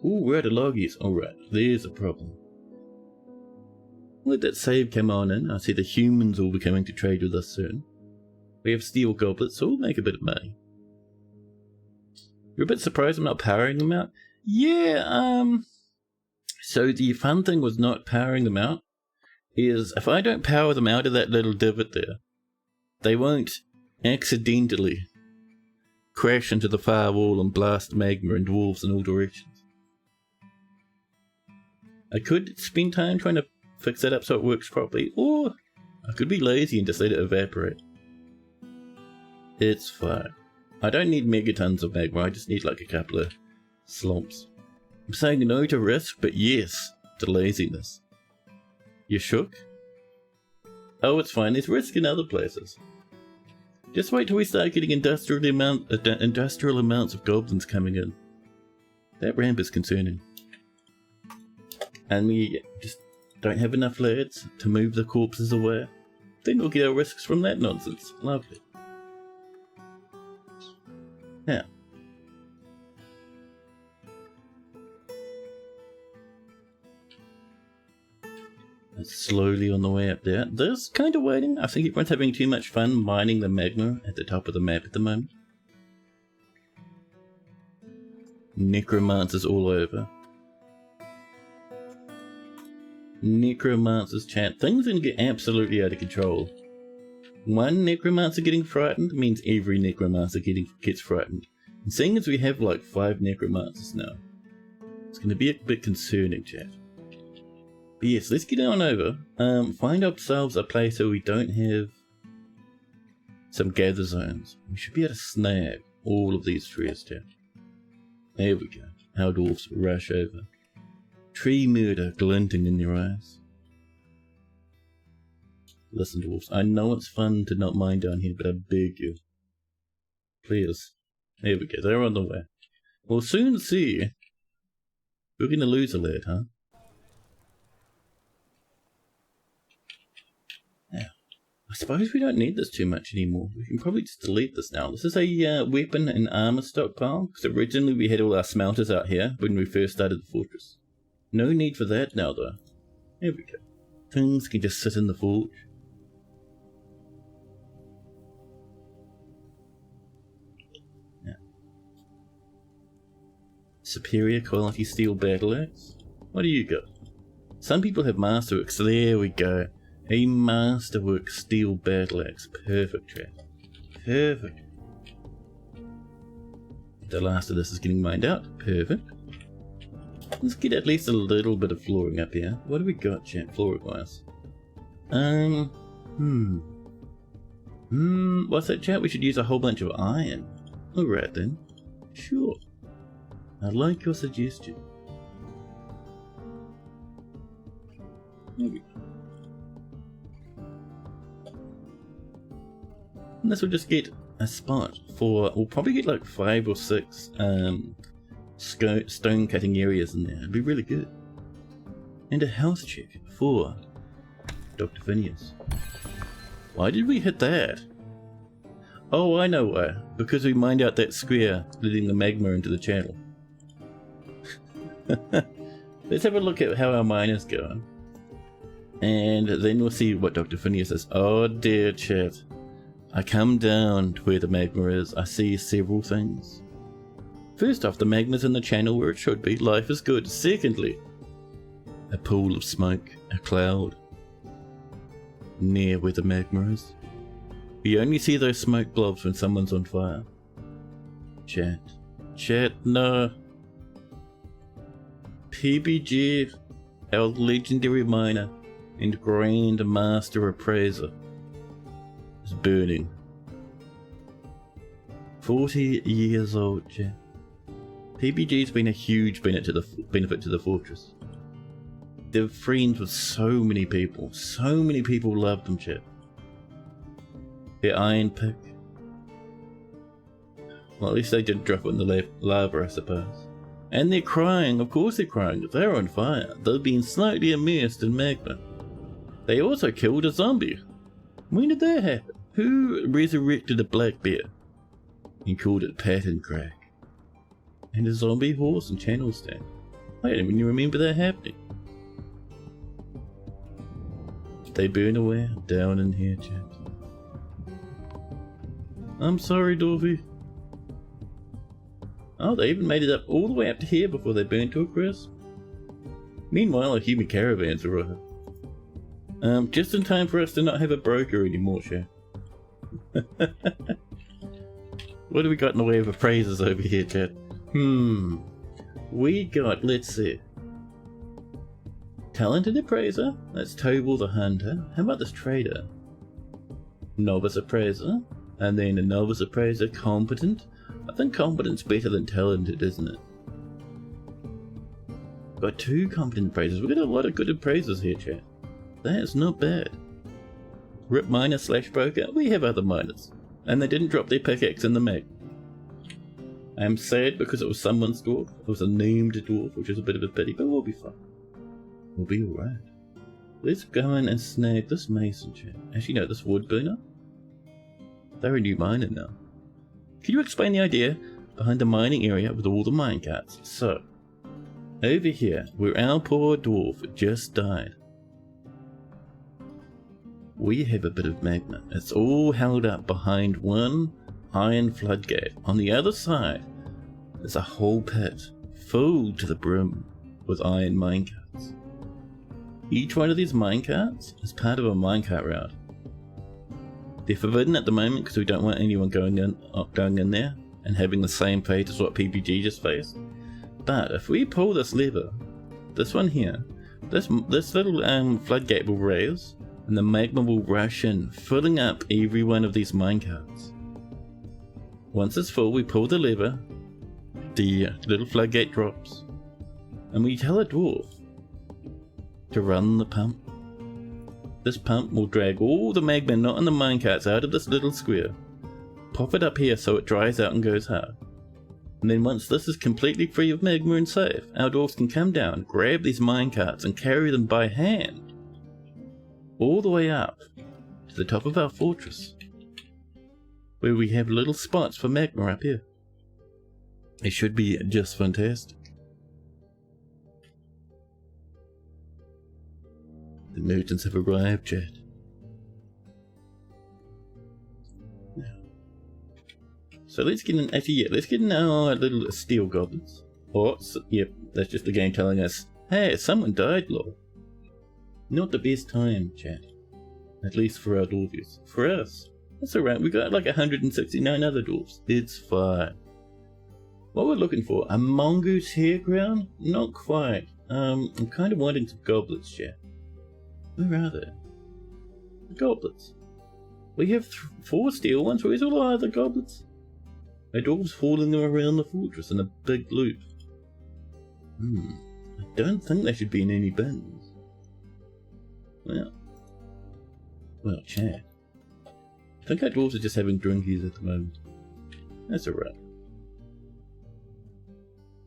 Ooh, we're out of loggies. Alright, there's a problem. Let that save come on in. I see the humans will be coming to trade with us soon. We have steel goblets, so we'll make a bit of money. You're a bit surprised I'm not powering them out? Yeah, so the fun thing with not powering them out is if I don't power them out of that little divot there, they won't accidentally crash into the firewall and blast magma and dwarves in all directions. I could spend time trying to fix that up so it works properly, or I could be lazy and just let it evaporate. It's fine. I don't need megatons of magma, I just need like a couple of slumps. I'm saying no to risk, but yes to laziness. You shook? Oh, it's fine, there's risk in other places. Just wait till we start getting industrial amounts of goblins coming in. That ramp is concerning. And we just don't have enough lads to move the corpses away. Then we'll get our risks from that nonsense. Lovely. Now. It's slowly on the way up there. There's kind of waiting. I think everyone's having too much fun mining the magma at the top of the map at the moment. Necromancers all over. Necromancers chat. Things are going to get absolutely out of control. One necromancer getting frightened means every necromancer gets frightened. And seeing as we have like 5 necromancers now, it's going to be a bit concerning, chat. But yes, let's get on over. Find ourselves a place where we don't have some gather zones. We should be able to snag all of these trees, chat. There we go. Our dwarfs rush over. Tree murder glinting in their eyes. Listen, dwarfs, I know it's fun to not mine down here, but I beg you. Please. There we go, they're on the way. We'll soon see. We're gonna lose a lad, huh? Now, I suppose we don't need this too much anymore. We can probably just delete this now. This is a weapon and armor stockpile, because originally we had all our smelters out here when we first started the fortress. No need for that now, though. There we go. Things can just sit in the forge. Yeah. Superior quality steel battle axe. What do you got? Some people have masterworks. There we go. A masterwork steel battle axe. Perfect, chat. Perfect. The last of this is getting mined out. Perfect. Let's get at least a little bit of flooring up here. What do we got, chat, flooring wise? What's that, chat? We should use a whole bunch of iron. Alright then. Sure. I like your suggestion. There we go. And this will just get a spot for, we'll probably get like 5 or 6 stone cutting areas in there. It'd be really good. And a health check for Dr. Phineas. Why did we hit that? Oh, I know why. Because we mined out that square, letting the magma into the channel. Let's have a look at how our mine is going. And then we'll see what Dr. Phineas says. Oh dear, chat. I come down to where the magma is. I see several things. First off, the magma's in the channel where it should be. Life is good. Secondly, a pool of smoke, a cloud, near where the magma is. We only see those smoke blobs when someone's on fire. Chat. Chat, no. PBG, our legendary miner and grand master appraiser, is burning. 40 years old, chat. PBG's been a huge benefit to the fortress. They're friends with so many people. So many people love them, chat. Their iron pick. Well, at least they didn't drop it in the lava, I suppose. And they're crying. Of course they're crying. They're on fire. They've been slightly immersed in magma. They also killed a zombie. When did that happen? Who resurrected a black bear and called it Pattern Crack? And a zombie horse and Channelstand. I don't even remember that happening. They burn away down in here, chat. I'm sorry, Dorothy. Oh, they even made it up all the way up to here before they burned to a crisp. Meanwhile, our human caravans arrive. Just in time for us to not have a broker anymore, chat. What do we got in the way of appraisers over here, chat? We got, let's see. Talented appraiser, that's Tobal the Hunter. How about this trader? Novice appraiser, And then a novice appraiser, competent. I think competent's better than talented, isn't it? Got 2 competent appraisers. We've got a lot of good appraisers here, chat. That's not bad. Rip miner / broker. We have other miners. And they didn't drop their pickaxe in the mag. I am sad because it was someone's dwarf. It was a named dwarf, which is a bit of a pity, but we'll be fine. We'll be alright. Let's go in and snag this mason, chat. Actually, no, this wood burner. They're a new miner now. Can you explain the idea behind the mining area with all the minecarts? So, over here, where our poor dwarf just died, we have a bit of magma. It's all held up behind one iron floodgate. On the other side, there's a whole pit full to the brim with iron minecarts. Each one of these minecarts is part of a minecart route. They're forbidden at the moment because we don't want anyone going in there and having the same fate as what PPG just faced. But if we pull this lever, this one here, this little floodgate will raise and the magma will rush in, filling up every one of these minecarts. Once it's full, we pull the lever, the little floodgate drops, and we tell a dwarf to run the pump. This pump will drag all the magma not in the minecarts out of this little square, pop it up here so it dries out and goes hard. And then once this is completely free of magma and safe, our dwarves can come down, grab these minecarts and carry them by hand all the way up to the top of our fortress, where we have little spots for magma up here. It should be just fantastic. The mutants have arrived, chat. So let's get in, actually, yeah, let's get in our little steel goblins. Oh, so, yep, that's just the game telling us, hey, someone died, lol. Not the best time, chat. At least for our dwarvies. For us, that's alright, we got like 169 other dwarves. It's fine. What we're looking for, a mongoose hair crown? Not quite. I'm kind of wanting some goblets, chat. Where are they? The goblets. We have 4 steel ones, where's all our other goblets? My dwarves hauling them around the fortress in a big loop. I don't think they should be in any bins. Well, chat. I think our dwarves are just having drinkies at the moment. That's alright.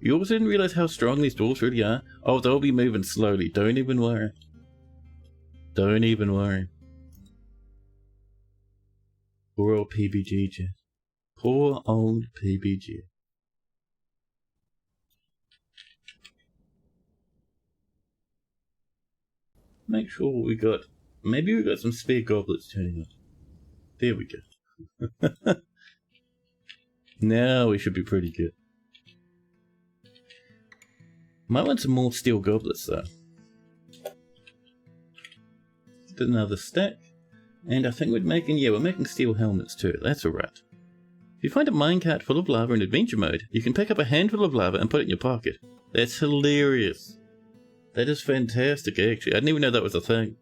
You also didn't realise how strong these dwarves really are? Oh, they'll be moving slowly, don't even worry. Don't even worry. Poor old PBG, chat. Poor old PBG. Make sure we got... Maybe we got some spare goblets turning up. There we go. Now we should be pretty good. Might want some more steel goblets though. Did another stack. And I think we're making steel helmets too. That's alright. If you find a minecart full of lava in adventure mode, you can pick up a handful of lava and put it in your pocket. That's hilarious. That is fantastic, actually. I didn't even know that was a thing.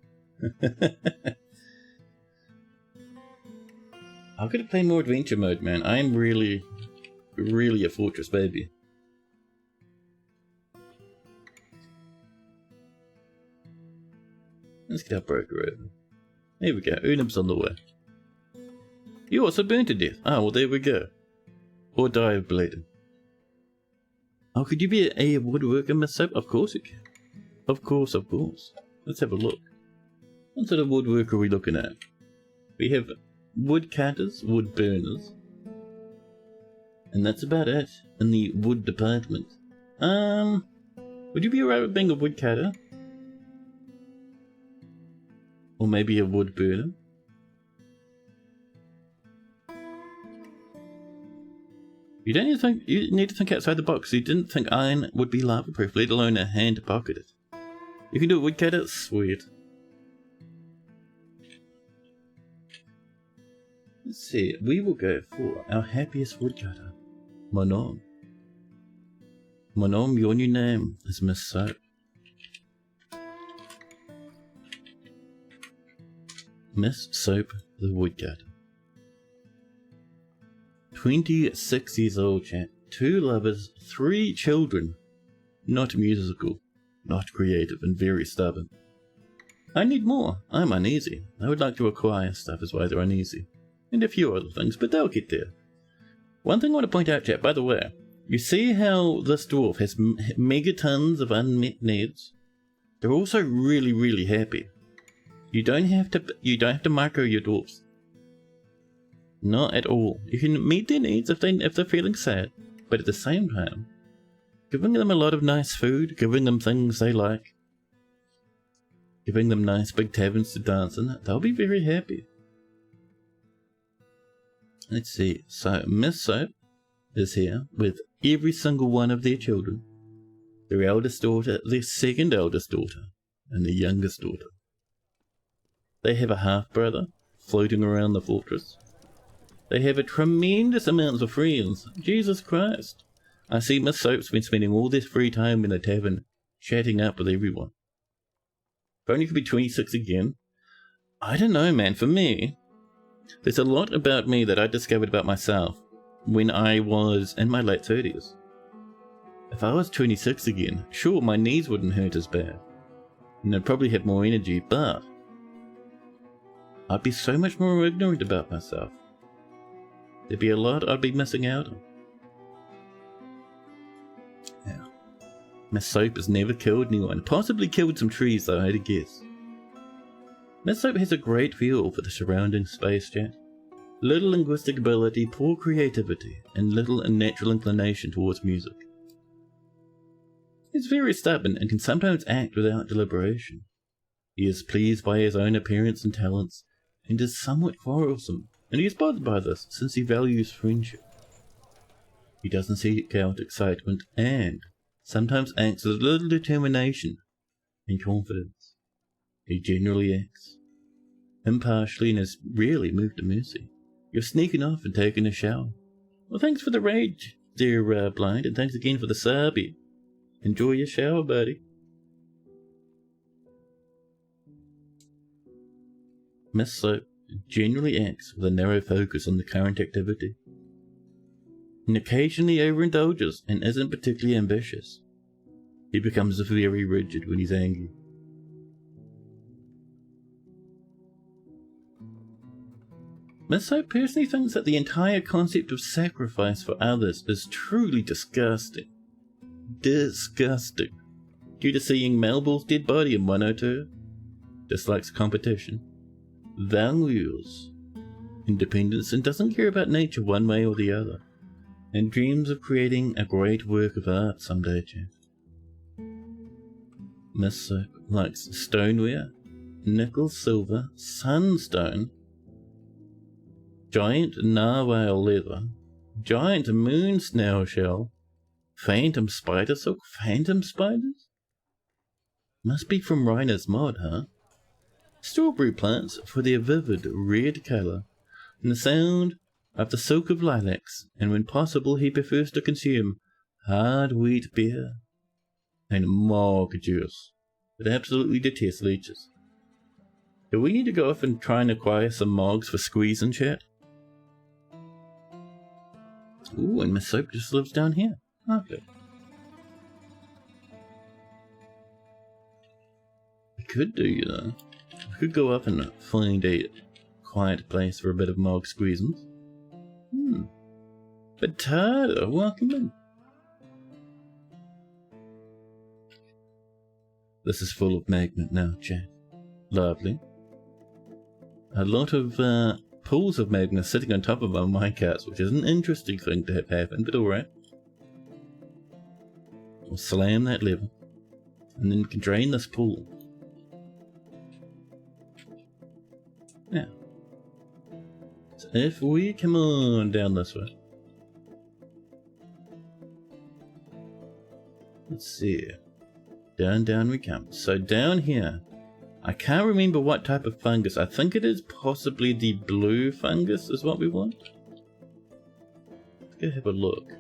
I've got to play more adventure mode, man. I'm really a fortress baby. Let's get our broker over. There we go. Unib's on the way. You also burned to death. Ah, well, there we go. Or die of bleeding. Oh, could you be a woodworker, Miss Soap? Of course you can. Of course, of course. Let's have a look. What sort of woodworker are we looking at? We have wood cutters, wood burners. And that's about it in the wood department. Would you be alright with being a woodcutter? Or maybe a wood burner? You need to think outside the box. You didn't think iron would be lava proof, let alone a hand to pocket it. You can do a woodcutter? Sweet. Let's see, we will go for our happiest woodcutter. Monom. Monom, your new name is Miss Soap. Miss Soap the woodcutter. 26 years old, chat. 2 lovers, 3 children. Not musical, not creative, and very stubborn. I need more. I'm uneasy. I would like to acquire stuff as well, they're uneasy. And a few other things, but they'll get there. One thing I want to point out, chat, by the way, you see how this dwarf has megatons of unmet needs? They're also really, really happy. You don't have to micro your dwarfs. Not at all. You can meet their needs if they're feeling sad, but at the same time, giving them a lot of nice food, giving them things they like, giving them nice big taverns to dance in, they'll be very happy. Let's see. So Miss Soap is here with every single one of their children. Their eldest daughter, their second eldest daughter, and their youngest daughter. They have a half-brother floating around the fortress. They have a tremendous amount of friends. Jesus Christ. I see Miss Soap's been spending all this free time in the tavern, chatting up with everyone. If only could be 26 again. I don't know, man. For me, there's a lot about me that I discovered about myself when I was in my late 30s. If I was 26 again, sure, my knees wouldn't hurt as bad. And I'd probably have more energy, but I'd be so much more ignorant about myself. There'd be a lot I'd be missing out on. Yeah. Miss Soap has never killed anyone. Possibly killed some trees though, I'd guess. Miss Soap has a great feel for the surrounding space, chat. Little linguistic ability, poor creativity, and little unnatural inclination towards music. He's very stubborn and can sometimes act without deliberation. He is pleased by his own appearance and talents, and is somewhat quarrelsome, and he is bothered by this since he values friendship. He doesn't seek out excitement and sometimes acts with little determination and confidence. He generally acts impartially and is rarely moved to mercy. You're sneaking off and taking a shower. Well, thanks for the raid, dear Blind, and thanks again for the subby. Enjoy your shower, buddy. Miss Soap generally acts with a narrow focus on the current activity, and occasionally overindulges and isn't particularly ambitious. He becomes very rigid when he's angry. Miss Soap personally thinks that the entire concept of sacrifice for others is truly disgusting. Disgusting. Due to seeing Melville's dead body in 102, dislikes competition, values independence and doesn't care about nature one way or the other, and dreams of creating a great work of art someday, Jeff. Miss Soap likes stoneware, nickel, silver, sunstone, giant narwhal leather, giant moon snail shell, phantom spider silk. Phantom spiders? Must be from Reiner's mod, huh? Strawberry plants for their vivid red colour, and the sound of the silk of lilacs, and when possible he prefers to consume hard wheat beer and mog juice, but absolutely detests leeches. Do we need to go off and try and acquire some mogs for squeezing, chat? Ooh, and Miss Soap just lives down here. Okay. We could do, you know. We could go up and find a quiet place for a bit of mog squeezing. Potato, welcome in. This is full of magnet now, chat. Lovely. A lot of pools of magma sitting on top of our minecarts, which is an interesting thing to have happen, but alright. We'll slam that lever, and then we can drain this pool. Now, so if we come on down this way. Let's see. Down we come. So down here, I can't remember what type of fungus. I think it is possibly the blue fungus is what we want. Let's go have a look.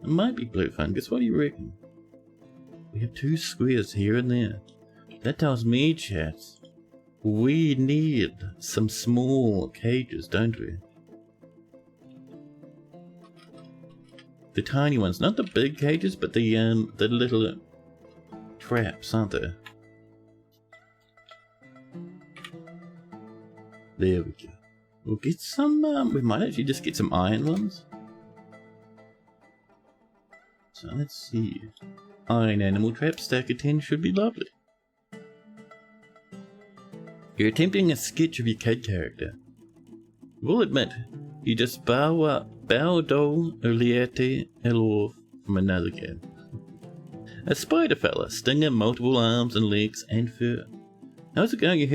It might be blue fungus. What do you reckon? We have 2 squares here and there. That tells me, chat, we need some small cages, don't we? The tiny ones, not the big cages, but the little traps, aren't there? There we go. We'll get some, we might actually just get some iron ones. So let's see. Iron animal trap, stack of 10 should be lovely. You're attempting a sketch of your kid character. We'll admit, you just bow do uliete elor from another game. A spider fella, stinger, multiple arms and legs and fur. How's it going? You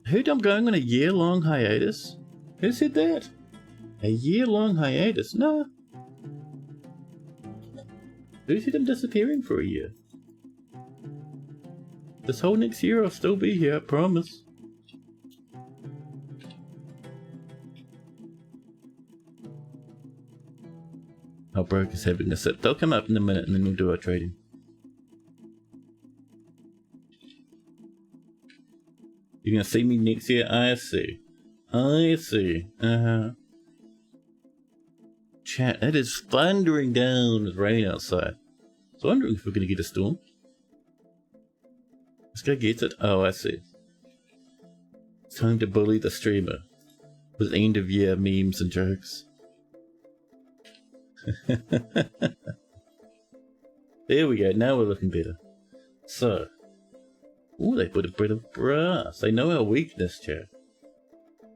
heard I'm going on a year-long hiatus? Who said that? A year-long hiatus? No. Who said I'm disappearing for a year? This whole next year I'll still be here, I promise. Our broker's having a sip. They'll come up in a minute and then we'll do our trading. You're gonna see me next year? I see. I see. Chat, it is thundering down with rain outside. So I'm wondering if we're gonna get a storm. This guy gets it? Oh, I see. It's time to bully the streamer with end of year memes and jokes. There we go, now we're looking better. So, ooh, they put a bit of brass. They know our weakness, chat.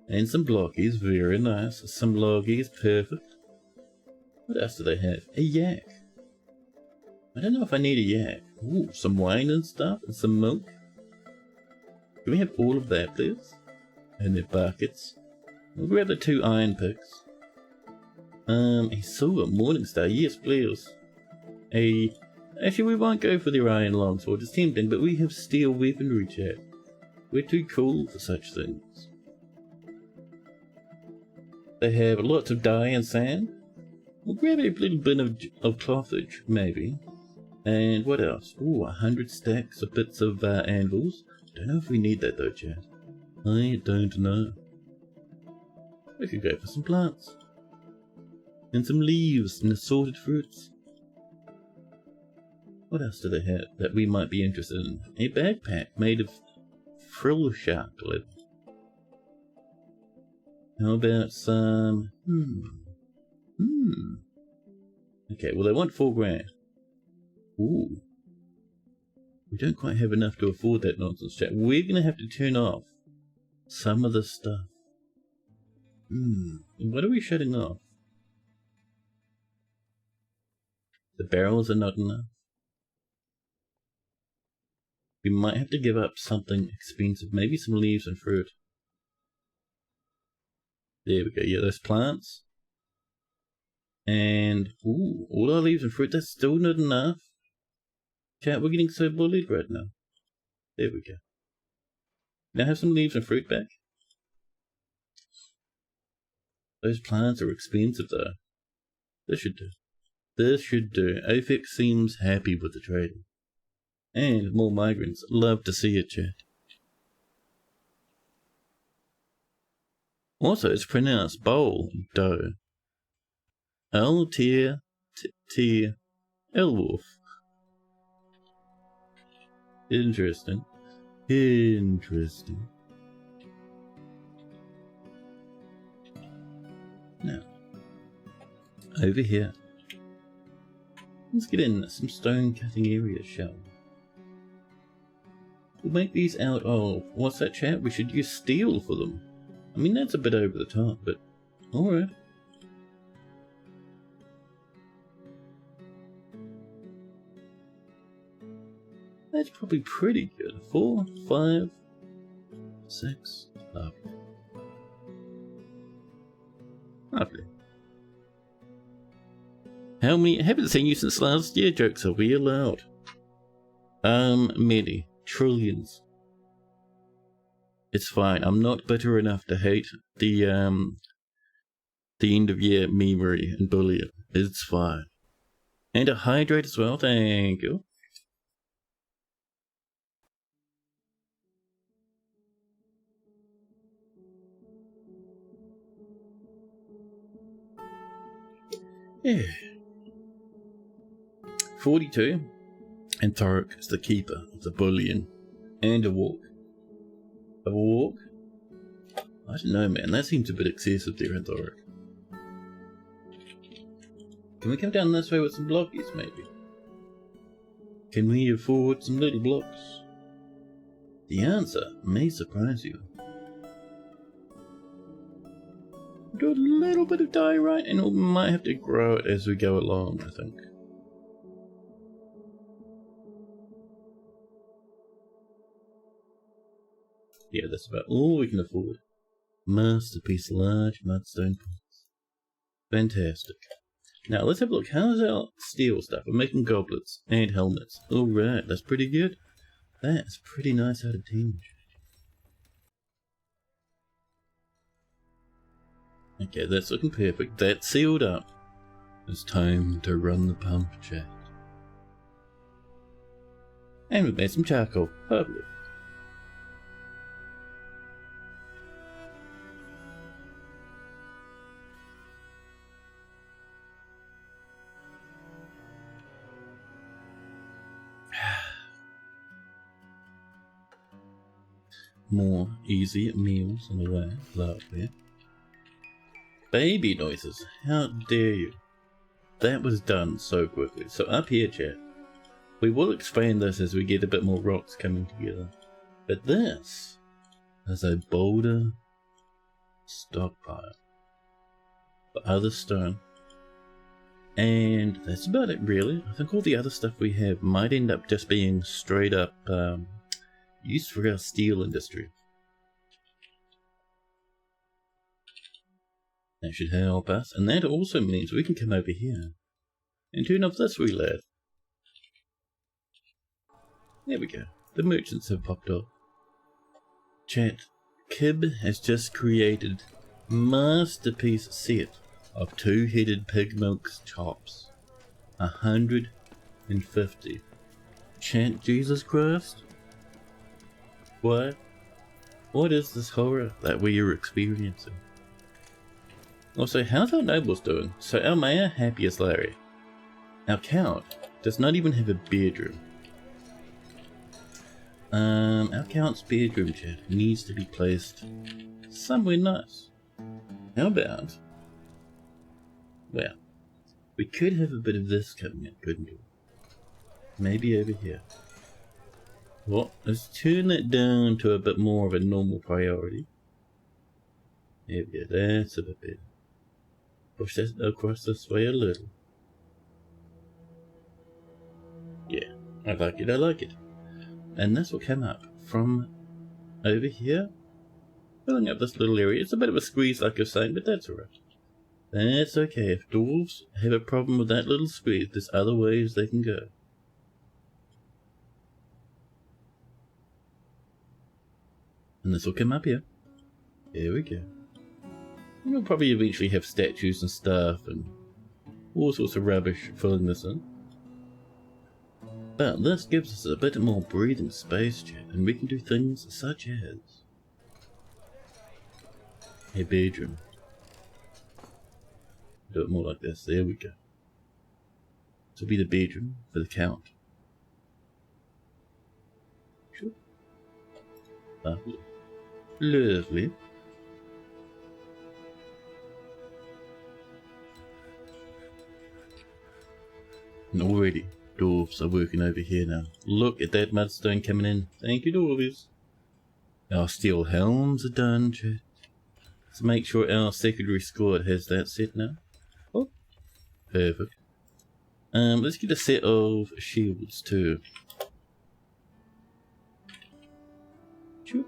And some blockies, very nice. Some loggies, perfect. What else do they have? A yak. I don't know if I need a yak. Ooh, some wine and stuff, and some milk. Can we have all of that, please? And their buckets. We'll grab the 2 iron picks. A silver morning star, yes please. Actually we won't go for the iron longsword, it's tempting, but we have steel weaponry, chat. We're too cool for such things. They have lots of dye and sand. We'll grab a little bit of clothage, maybe. And what else? Ooh, 100 stacks of bits of anvils. Don't know if we need that though, chat. I don't know. We could go for some plants. And some leaves and assorted fruits. What else do they have that we might be interested in? A backpack made of frill shark leather. How about some... Okay, well they want 4 grand. Ooh. We don't quite have enough to afford that nonsense, chat. We're gonna have to turn off some of the stuff. What are we shutting off? The barrels are not enough. We might have to give up something expensive. Maybe some leaves and fruit. There we go. Yeah, those plants. And, ooh, all our leaves and fruit. That's still not enough. Chat, we're getting so bullied right now. There we go. Now have some leaves and fruit back. Those plants are expensive though. This should do. This should do. OFX seems happy with the trading. And more migrants. Love to see it, chat. Also, it's pronounced bowl, dough. L-tier, tier, L-wolf. Interesting. Interesting. Now, over here. Let's get in some stone cutting areas, shall we? We'll make these out of, what's that, chat? We should use steel for them. I mean, that's a bit over the top, but alright. That's probably pretty good. 4, 5, 6. Lovely. Lovely. How many? I haven't seen you since last year. Jokes are we allowed? Many. Trillions. It's fine. I'm not bitter enough to hate the end of year memory and bullying. It's fine. And a hydrate as well. Thank you. Yeah. 42. And Thoric is the keeper of the bullion. And a walk. A walk? I don't know, man. That seems a bit excessive there in Thoric. Can we come down this way with some blockies, maybe? Can we afford some little blocks? The answer may surprise you. Do a little bit of diorite and we might have to grow it as we go along, I think. Yeah, that's about all we can afford. Masterpiece large mudstone pots. Fantastic. Now let's have a look. How's our steel stuff? We're making goblets and helmets. Alright, that's pretty good. That's pretty nice out of 10. Okay, that's looking perfect. That's sealed up. It's time to run the pump, chat. And we've made some charcoal. Lovely. More easy meals on the way. Lovely. Baby noises. How dare you? That was done so quickly. So up here, chat. We will expand this as we get a bit more rocks coming together. But this is a boulder stockpile for other stone. And that's about it, really. I think all the other stuff we have might end up just being straight up used for our steel industry. That should help us, and that also means we can come over here and turn off this wee lad. There we go. The merchants have popped off. Chat, Kib has just created masterpiece set of two-headed pig milk's chops. 150. Chat, Jesus Christ. What? What is this horror that we are experiencing? Also, how's our nobles doing? So our mayor, happy as Larry. Our count does not even have a bedroom. Our count's bedroom, chat, needs to be placed somewhere nice. How about... Well, we could have a bit of this coming in, couldn't we? Maybe over here. Well, let's turn that down to a bit more of a normal priority. There we go, that's a bit better. Push that across this way a little. Yeah, I like it, I like it. And this will come up from over here, filling up this little area. It's a bit of a squeeze, like you're saying, but that's alright. That's okay. If dwarves have a problem with that little squeeze, there's other ways they can go. And this will come up here. There we go. And we'll probably eventually have statues and stuff and all sorts of rubbish filling this in. But this gives us a bit more breathing space, chat, and we can do things such as a bedroom. Do it more like this. There we go. This will be the bedroom for the count. Sure. Lovely. Lovely. And already, dwarves are working over here now. Look at that mudstone coming in. Thank you, dwarves. Our steel helms are done, chat. Let's make sure our secondary squad has that set now. Oh, perfect. Let's get a set of shields too. Sure.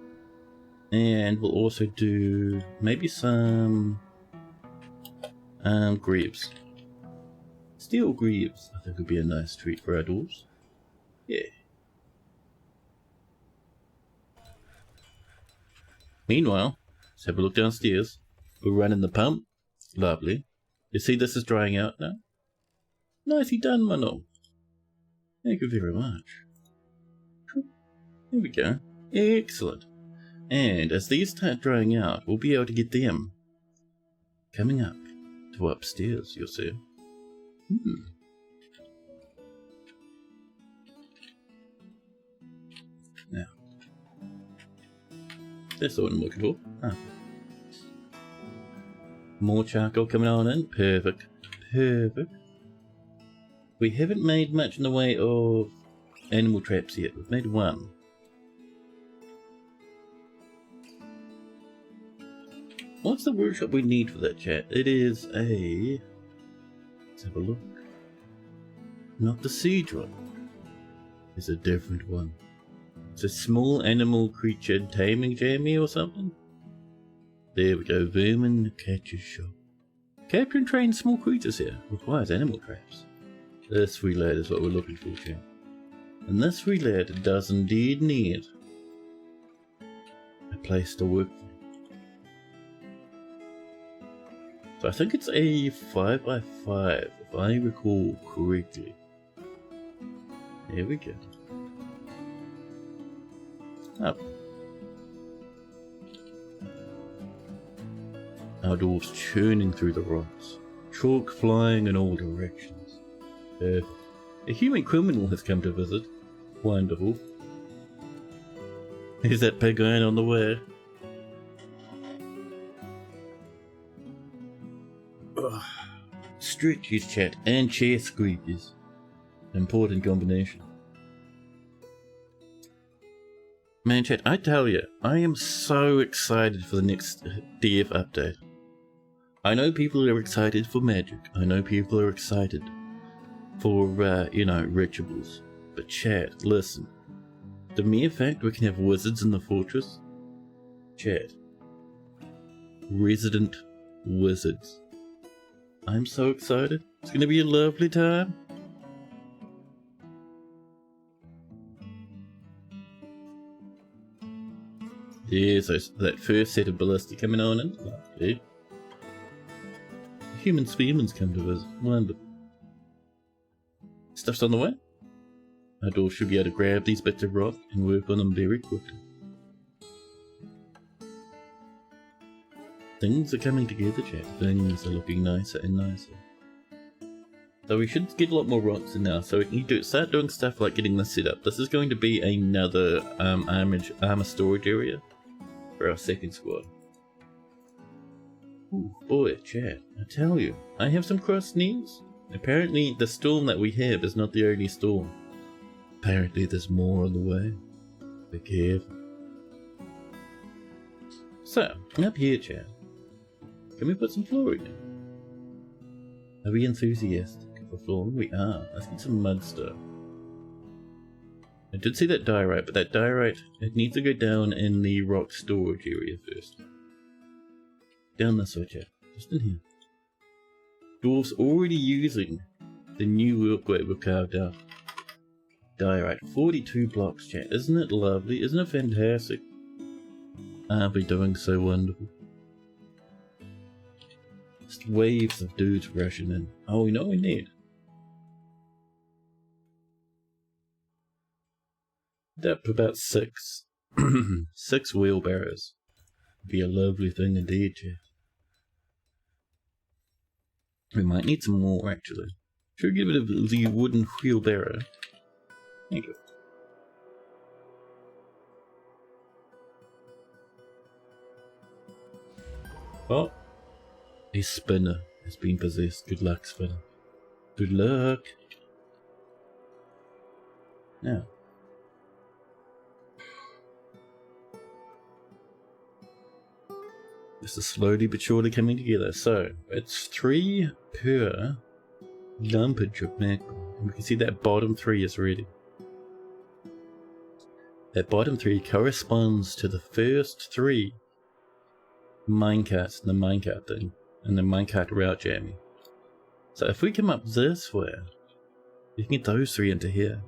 And we'll also do maybe some greaves. Steel greaves, I think would be a nice treat for our dwarves. Yeah. Meanwhile, let's have a look downstairs. We're running the pump. Lovely. You see this is drying out now? Nicely done, Mano. Thank you very much. There we go. Excellent. And as these start drying out, we'll be able to get them coming up to upstairs, you'll see. Now, that's the one I'm looking for. Ah. More charcoal coming on in. Perfect. Perfect. We haven't made much in the way of animal traps yet. We've made one. What's the workshop we need for that, chat? It is a... Let's have a look. Not the siege one. It's a different one. It's a small animal creature taming jammy or something. There we go. Vermin catcher shop. Capture and train small creatures here. Requires animal traps. This wee lad is what we're looking for, chat. And this wee lad does indeed need a place to work for. So I think it's a 5x5, if I recall correctly. There we go. Up. Our dwarves churning through the rocks, chalk flying in all directions. A human criminal has come to visit. Wonderful. Is that pig iron on the way? Stretches, chat, and chair squeakers. Important combination. Man, chat, I tell you, I am so excited for the next DF update. I know people are excited for magic. I know people are excited for, rituals. But chat, listen. The mere fact we can have wizards in the fortress. Chat. Resident wizards. I'm so excited. It's going to be a lovely time. Yeah, so that first set of ballista coming on in. Lovely. Human spearmen's come to visit. Wonderful. Stuff's on the way. Our dwarf should be able to grab these bits of rock and work on them very quickly. Things are coming together, chat. Things are looking nicer and nicer. So we should get a lot more rocks in now. So we need to start doing stuff like getting this set up. This is going to be another armor storage area for our second squad. Ooh, boy, chat. I tell you, I have some crossed news. Apparently, the storm that we have is not the only storm. Apparently, there's more on the way. Be careful. So, up here, chat. Can we put some flooring in? Are we enthusiastic for flooring? We are. Let's get some mud stuff. I did see that diorite, but that diorite, it needs to go down in the rock storage area first. Down this way, chat. Just in here. Dwarves already using the new walkway we've carved out. Diorite. 42 blocks, chat. Isn't it lovely? Isn't it fantastic? Aren't we doing so wonderful? Just waves of dudes rushing in. Oh, we know what we need. Up to about 6. 6 wheelbarrows. Be a lovely thing indeed, chat. We might need some more, actually. Should we give it the wooden wheelbarrow? Thank you. Oh, a spinner has been possessed. Good luck, spinner. Good luck. Now. This is slowly but surely coming together. So, it's 3 per lumpage of magma. And we can see that bottom 3 is ready. That bottom 3 corresponds to the first 3 minecarts in the minecart thing, and the minecart route jammy. So if we come up this way, we can get those 3 into here.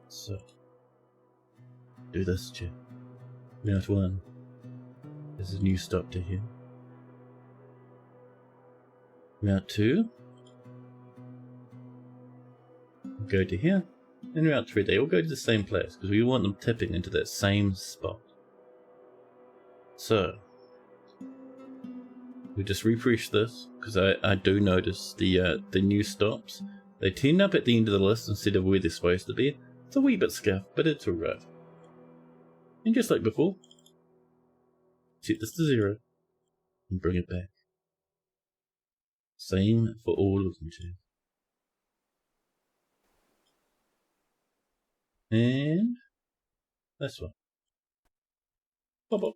So, do this, chat. Route 1. There's a new stop to here. Route 2. Go to here. And Route 3, they all go to the same place, because we want them tipping into that same spot. So, We'll just refresh this, because I do notice the new stops. They tend up at the end of the list instead of where they're supposed to be. It's a wee bit scuffed, but it's alright. And just like before, set this to 0 and bring it back. Same for all of them too. And this one. Pop up.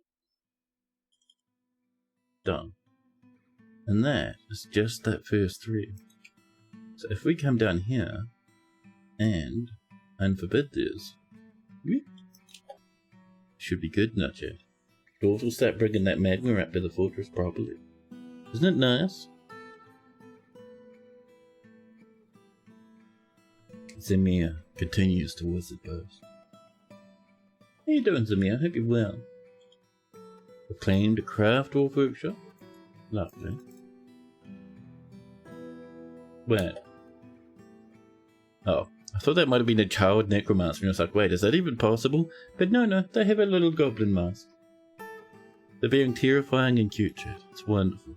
Done. And that is just that first thread. So if we come down here and unforbid this, should be good, not yet. Dwarves will start bringing that magma up to the fortress properly. Isn't it nice? Zemir continues to wizard post. How you doing, Zemir? Hope you're well. Acclaimed craft dwarf workshop? Lovely. Where? Oh, I thought that might have been a child necromancer, and I was like, wait, is that even possible? But no, they have a little goblin mask. They're being terrifying and cute, chat. It's wonderful.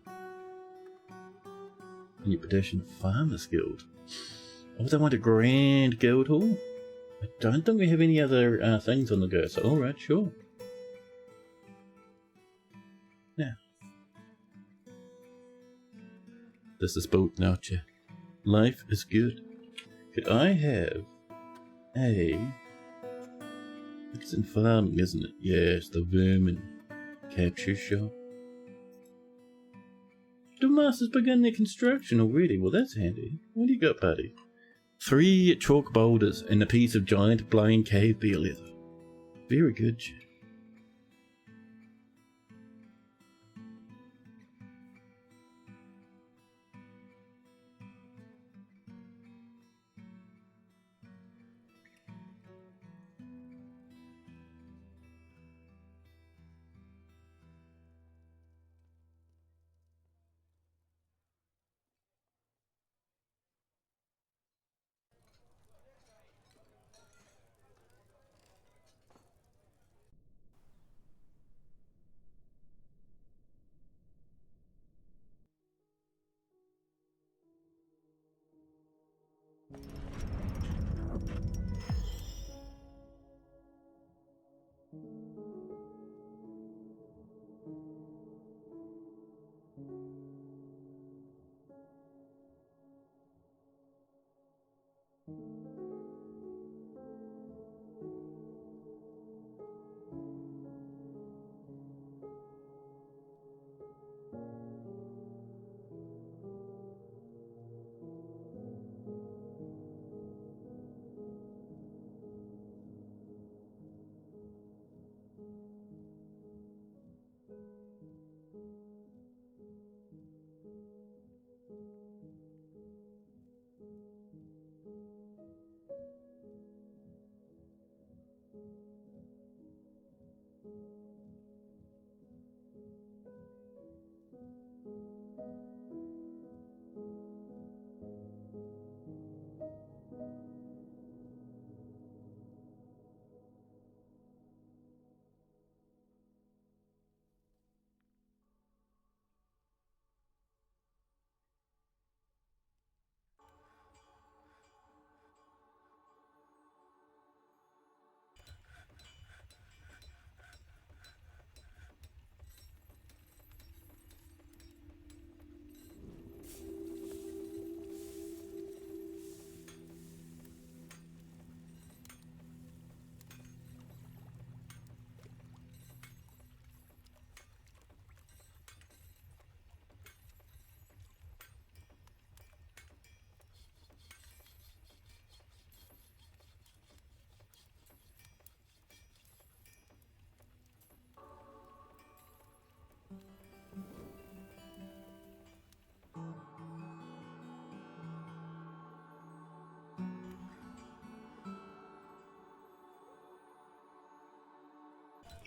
New petition Farmers Guild. Oh, they want a grand guild hall? I don't think we have any other things on the go, so alright, sure. Now. This is built now, chat. Life is good. Could I have a... It's in farming, isn't it? Yes, the vermin capture shop. The masters begun their construction already. Well, that's handy. What do you got, buddy? 3 chalk boulders and a piece of giant blind cave beer leather. Very good, chat.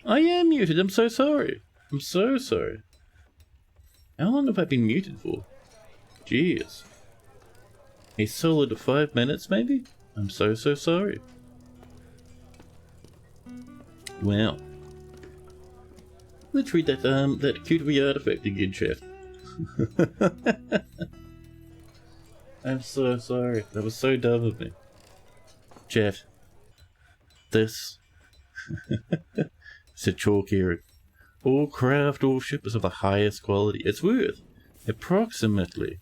I am muted, I'm so sorry. I'm so sorry. How long have I been muted for? Jeez. A solid 5 minutes, maybe? I'm so sorry. Well. Let's read that cute wee artifact again, chat. I'm so sorry. That was so dumb of me. Chat. This is a chalk area. All craft, all ship is of the highest quality. It's worth approximately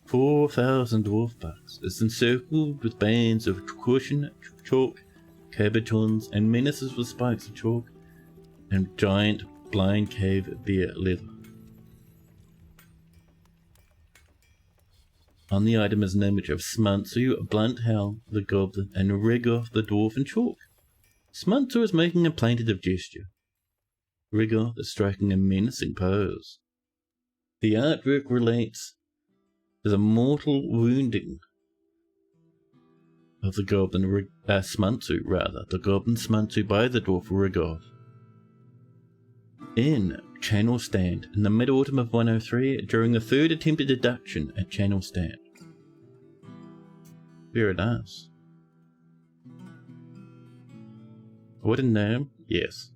4,000 dwarf bucks. It's encircled with bands of cushion chalk, cabochons, and menaces with spikes of chalk, and giant blind cave bear leather. On the item is an image of Smuntsu, Blunthowl, the goblin, and Rigoth, the dwarf in chalk. Smuntsu is making a plaintive gesture. Rigoth is striking a menacing pose. The artwork relates to the mortal wounding of the goblin Smuntsu, the goblin Smuntsu by the dwarf Rigoth. In Channelstand, in the mid-autumn of 103, during the third attempted abduction at Channelstand. Very nice. What a name? Yes.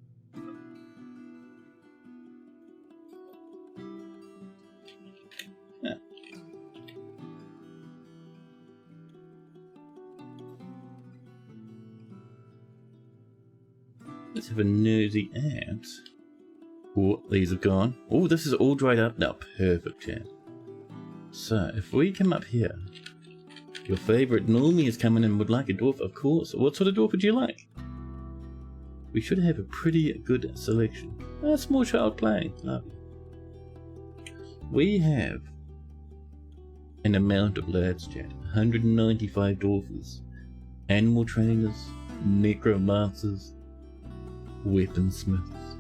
Let's have a nosy at. Oh, these have gone. Oh, this is all dried up now. Perfect, chat. So, if we come up here, your favourite normie is coming in and would like a dwarf, of course. What sort of dwarf would you like? We should have a pretty good selection. A small child playing. Lovely. We have an amount of lads, chat. 195 dwarfers, animal trainers, necromancers, weaponsmiths,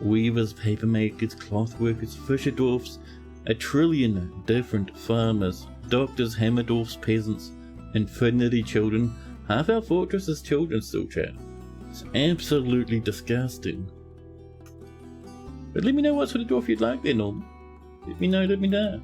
weavers, paper makers, cloth workers, fisher dwarfs, a trillion different farmers, doctors, hammer dwarfs, peasants, infinity children. Half our fortress is children still, chat. It's absolutely disgusting. But let me know what sort of dwarf you'd like there, Norm. Let me know.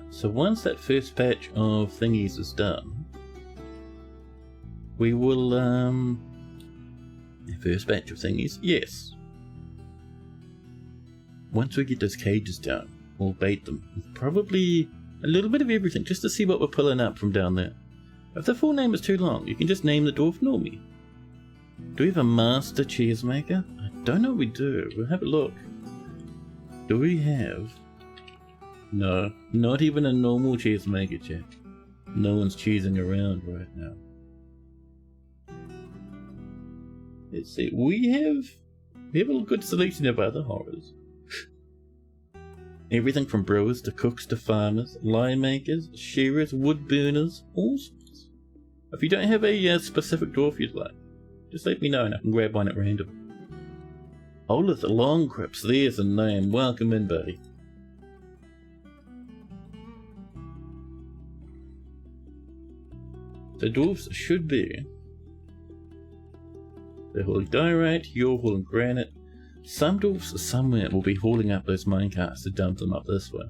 So once that first batch of thingies is done, we will, the first batch of thingies, yes. Once we get those cages down, we'll bait them. Probably a little bit of everything, just to see what we're pulling up from down there. If the full name is too long, you can just name the dwarf Normie. Do we have a master cheesemaker? I don't know if we do. We'll have a look. Do we have... No, not even a normal cheesemaker, chat. No one's cheesing around right now. Let's see, we have a good selection of other horrors. Everything from brewers to cooks to farmers, lime makers, shearers, wood burners, all sorts. If you don't have a specific dwarf you'd like, just let me know and I can grab one at random. Olith Longcrypts, there's a name. Welcome in, buddy. The dwarfs should be... They're hauling diorite, you're hauling granite. Some dwarfs somewhere will be hauling up those minecarts to dump them up this way.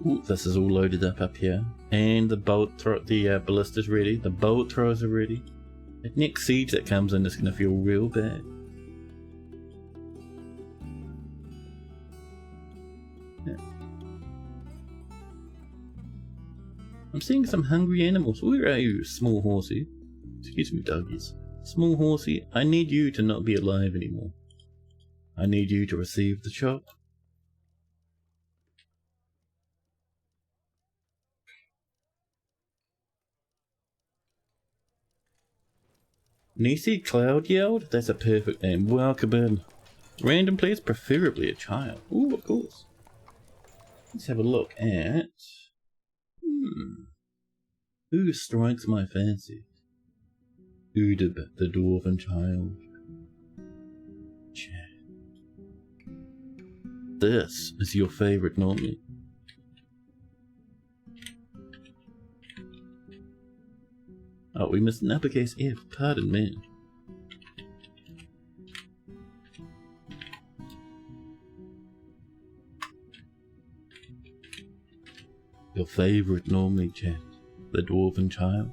Ooh, this is all loaded up here. And the ballista's ready. The bolt throwers are ready. The next siege that comes in is going to feel real bad. I'm seeing some hungry animals. Where are you, small horsey? Excuse me, doggies. Small horsey, I need you to not be alive anymore. I need you to receive the chop. Nisi Cloud yelled? That's a perfect name. Welcome in. Random please, preferably a child. Ooh, of course. Let's have a look at... Who strikes my fancy? Udib, the dwarven child. This is your favorite Normie. Oh, we missed an uppercase F, pardon me. Your favourite normally, chat. The Dwarven Child.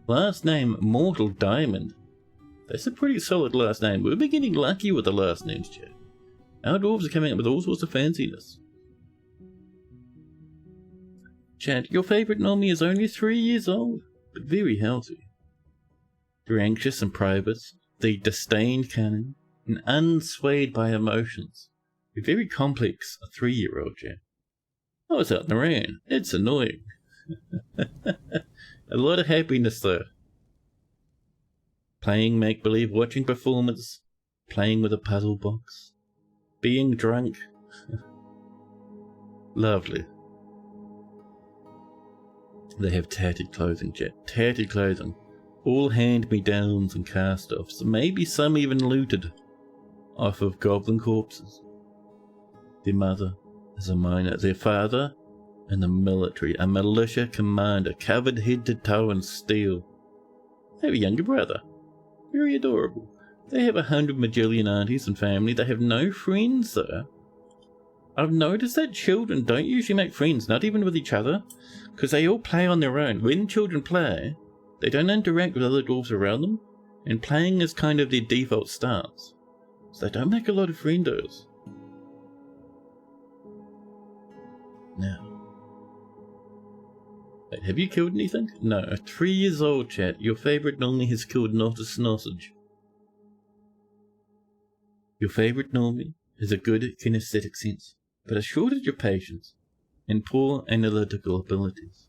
Last name, Mortal Diamond. That's a pretty solid last name. We've been getting lucky with the last names, chat. Our dwarves are coming up with all sorts of fanciness. Chat, your favourite normie is only 3 years old, but very healthy. They're anxious and private, they disdain cunning, and unswayed by emotions. They're very complex, a 3-year-old, chat. I was out in the rain. It's annoying. A lot of happiness though. Playing make-believe, watching performance, playing with a puzzle box, being drunk. Lovely. They have tattered clothing, chat. Tattered clothing. All hand-me-downs and cast-offs. Maybe some even looted off of goblin corpses. Their mother is a miner. Their father in the military. A militia commander, covered head to toe in steel. They have a younger brother. Very adorable. They have 100 majillion aunties and family. They have no friends though. I've noticed that children don't usually make friends, not even with each other, because they all play on their own. When children play, they don't interact with other dwarves around them, and playing is kind of their default stance. So they don't make a lot of friendos. Now. Wait, have you killed anything? No. 3 years old, chat. Your favourite normie has killed not a sausage. Your favourite normie has a good kinesthetic sense, but a shortage of patience and poor analytical abilities.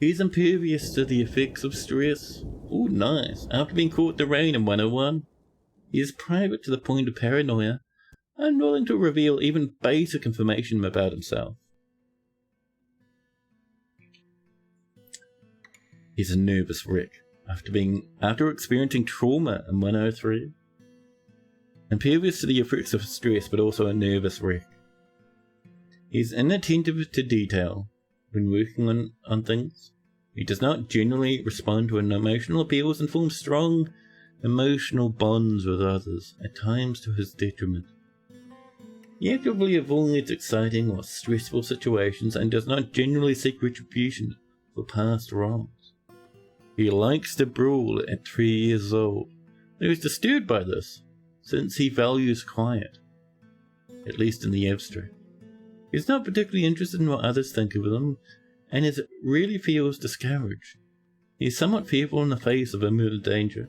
He's impervious to the effects of stress. Ooh, nice. After being caught in the rain in 101, he is private to the point of paranoia, unwilling to reveal even basic information about himself. He's a nervous wreck after experiencing trauma in 103. Impervious to the effects of stress, but also a nervous wreck. He's inattentive to detail when working on things. He does not generally respond to emotional appeals and form strong emotional bonds with others, at times to his detriment. He actively avoids exciting or stressful situations and does not generally seek retribution for past wrongs. He likes to brawl at 3 years old. He was disturbed by this, since he values quiet, at least in the abstract. He's not particularly interested in what others think of him, and really feels discouraged. He is somewhat fearful in the face of imminent danger,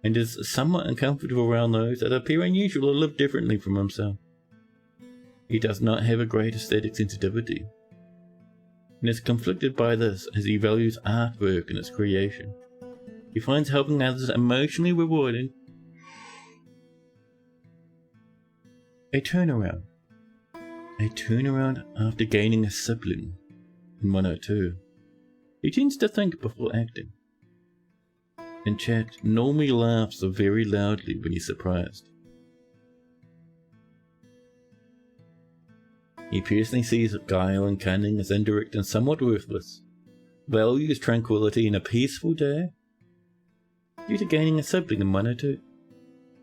and is somewhat uncomfortable around those that appear unusual or live differently from himself. He does not have a great aesthetic sensitivity, and is conflicted by this as he values artwork and its creation. He finds helping others emotionally rewarding. A turnaround after gaining a sibling in 102. He tends to think before acting. In chat, normally laughs very loudly when he's surprised. He personally sees guile and cunning as indirect and somewhat worthless. Values tranquility and a peaceful day due to gaining a sibling in 102.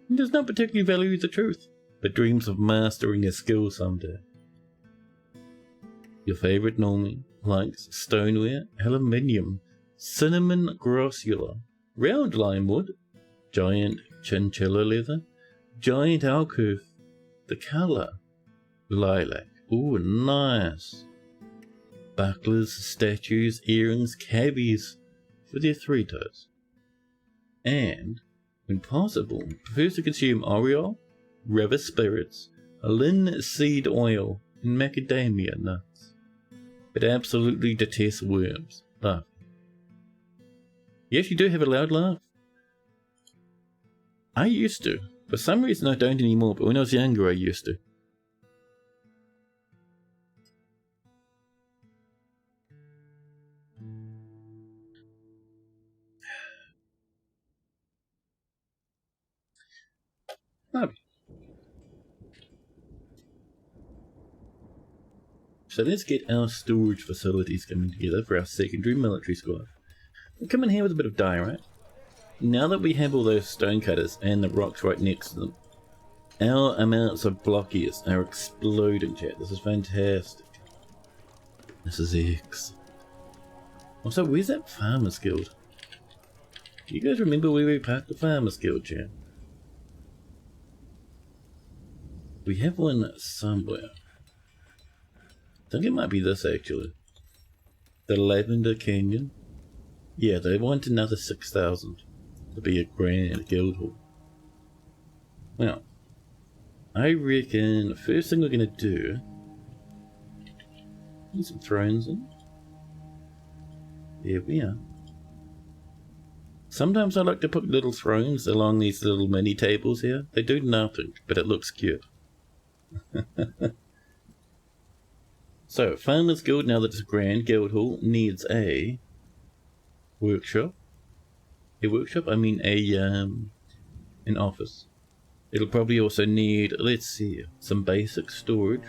He does not particularly value the truth, but dreams of mastering his skills someday. Your favourite normie likes stoneware, aluminium, cinnamon grossula, round lime wood, giant chinchilla leather, giant alcove, the colour lilac. Ooh, nice. Bucklers, statues, earrings, cabbies for their 3 toes. And, when possible, prefers to consume Oriole, river spirits, linseed oil, and macadamia nuts. But absolutely detests worms. Laugh. Yes, you do have a loud laugh. I used to. For some reason I don't anymore, but when I was younger I used to. So let's get our storage facilities coming together for our secondary military squad. We'll come in here with a bit of diorite. Now that we have all those stone cutters and the rocks right next to them, our amounts of blockiers are exploding, chat. This is fantastic. This is X. Also, where's that Farmer's Guild? Do you guys remember where we parked the Farmer's Guild, chat? We have one somewhere. I think it might be this, actually. The Lavender Canyon. Yeah, they want another 6,000 to be a grand guild hall. Well, I reckon the first thing we're going to do... Put some thrones in. There we are. Sometimes I like to put little thrones along these little mini tables here. They do nothing, but it looks cute. So, Farmer's Guild, now that it's a grand guild hall, needs a workshop. A workshop? I mean an office. It'll probably also need, let's see, some basic storage.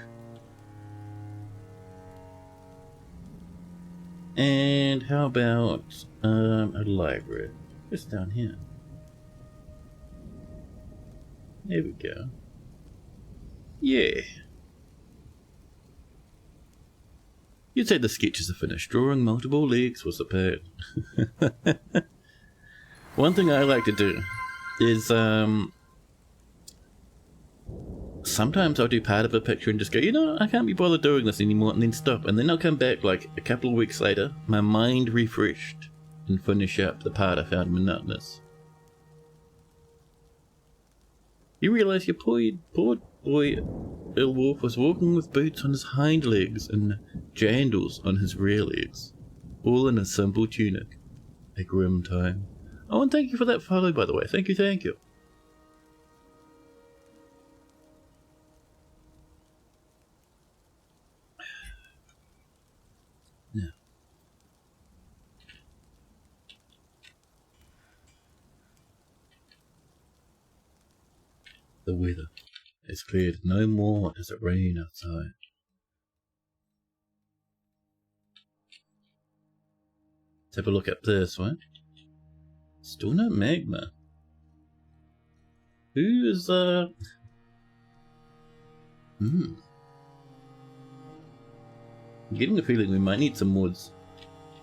And how about a library? Just down here. There we go. Yeah. You'd say the sketches are finished. Drawing multiple legs was the part. One thing I like to do is sometimes I'll do part of a picture and just go, you know, I can't be bothered doing this anymore, and then stop, and then I'll come back like a couple of weeks later, my mind refreshed, and finish up the part I found monotonous. You realise your poor boy Ilwolf was walking with boots on his hind legs and jandals on his rear legs, all in a simple tunic. A grim time. Oh, and thank you for that follow, by the way. Thank you, thank you. Now, the weather has cleared no more as it rain outside. Let's have a look at this one. Still no magma. Who's I'm getting a feeling we might need some woods.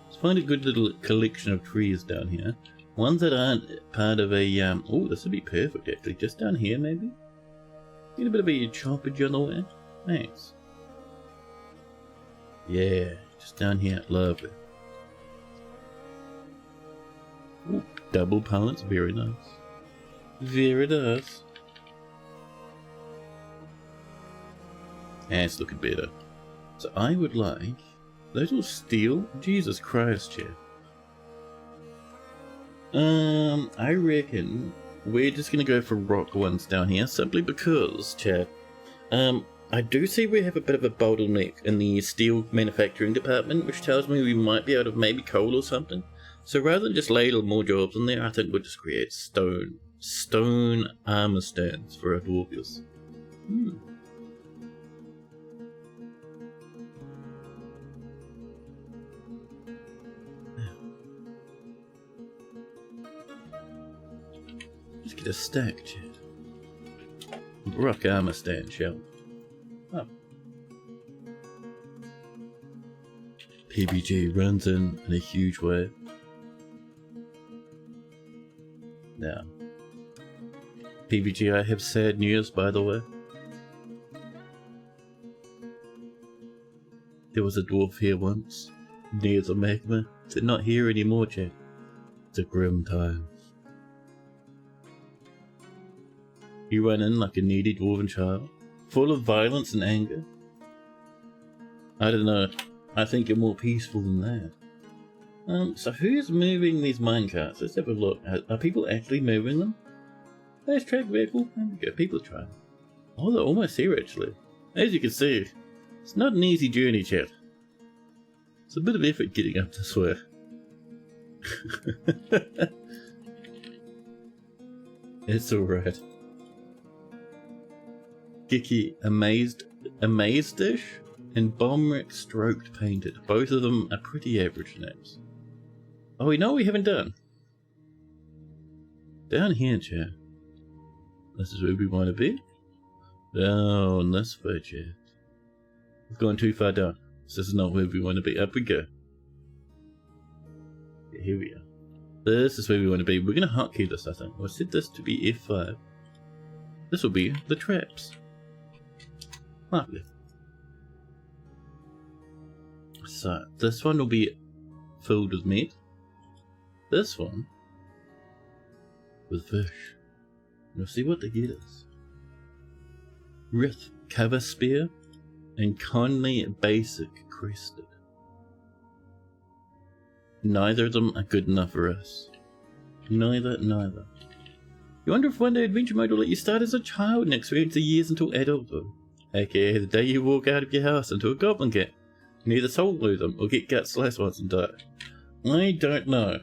Let's find a good little collection of trees down here. Ones that aren't part of a oh, this would be perfect actually. Just down here maybe? Get a bit of a choppage on the way. Thanks. Yeah, just down here. Lovely. Ooh, double pallets. Very nice. Very nice. And it's looking better. So I would like... Those all steel? Jesus Christ, chat. I reckon we're just gonna go for rock ones down here, simply because, chat, I do see we have a bit of a bottleneck in the steel manufacturing department, which tells me we might be out of maybe coal or something. So rather than just ladle more jobs in there, I think we'll just create stone armor stands for our dwarves. Let's get a stack, chat. Rock armor stand, shall we? Oh. PBG runs in a huge way. Now, PBG, I have sad news, by the way. There was a dwarf here once, near the magma. They're not here anymore, chat. It's a grim time. You run in like a needy dwarven child, full of violence and anger. I don't know, I think you're more peaceful than that. So who's moving these minecarts? Let's have a look. Are people actually moving them? Nice track vehicle. There we go, people are trying. Oh, they're almost here actually. As you can see, it's not an easy journey, chat. It's a bit of effort getting up this way. It's alright. Giki Amazed-ish and Bomrick Stroked Painted. Both of them are pretty average names. Oh, we know what we haven't done. Down here, chat. This is where we want to be. Down this way, chat. We've gone too far down. This is not where we want to be. Up we go. Yeah, here we are. This is where we want to be. We're going to hotkey this, I think. We'll set this to be F5. This will be the traps. Lovely. So, this one will be filled with meat. This one with fish. We'll see what they get us. Rith, cover spear, and kindly basic crested. Neither of them are good enough for us. Neither. You wonder if one day adventure mode will let you start as a child and experience the years until adulthood. aka the day you walk out of your house into a goblin cat. You either soul lose them or get gut sliced once and die. I don't know.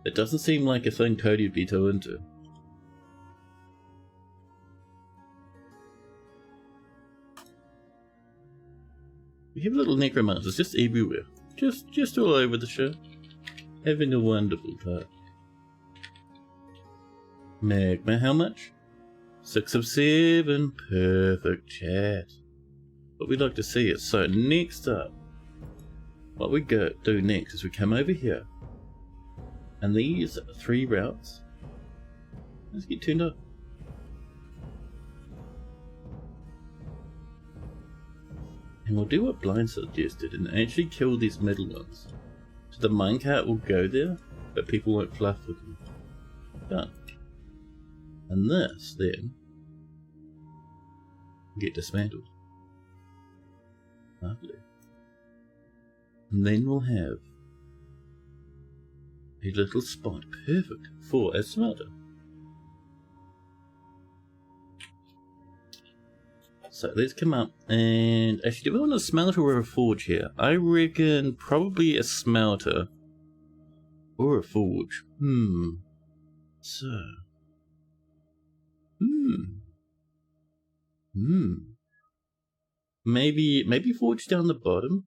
It doesn't seem like a thing Cody would be too into. We have little necromancers just everywhere. Just all over the show. Having a wonderful time. Magma, how much? 6 of 7. Perfect chat. What we'd like to see is, so next up, what we do next is we come over here. And these 3 routes, let's get turned up. And we'll do what Blind suggested and actually kill these middle ones. So the minecart will go there, but people won't fluff with them. Done. And this, then, get dismantled. Lovely. And then we'll have a little spot perfect for a smelter. So let's come up and actually, do we want a smelter or a forge here? I reckon probably a smelter or a forge. So. Maybe forge down the bottom.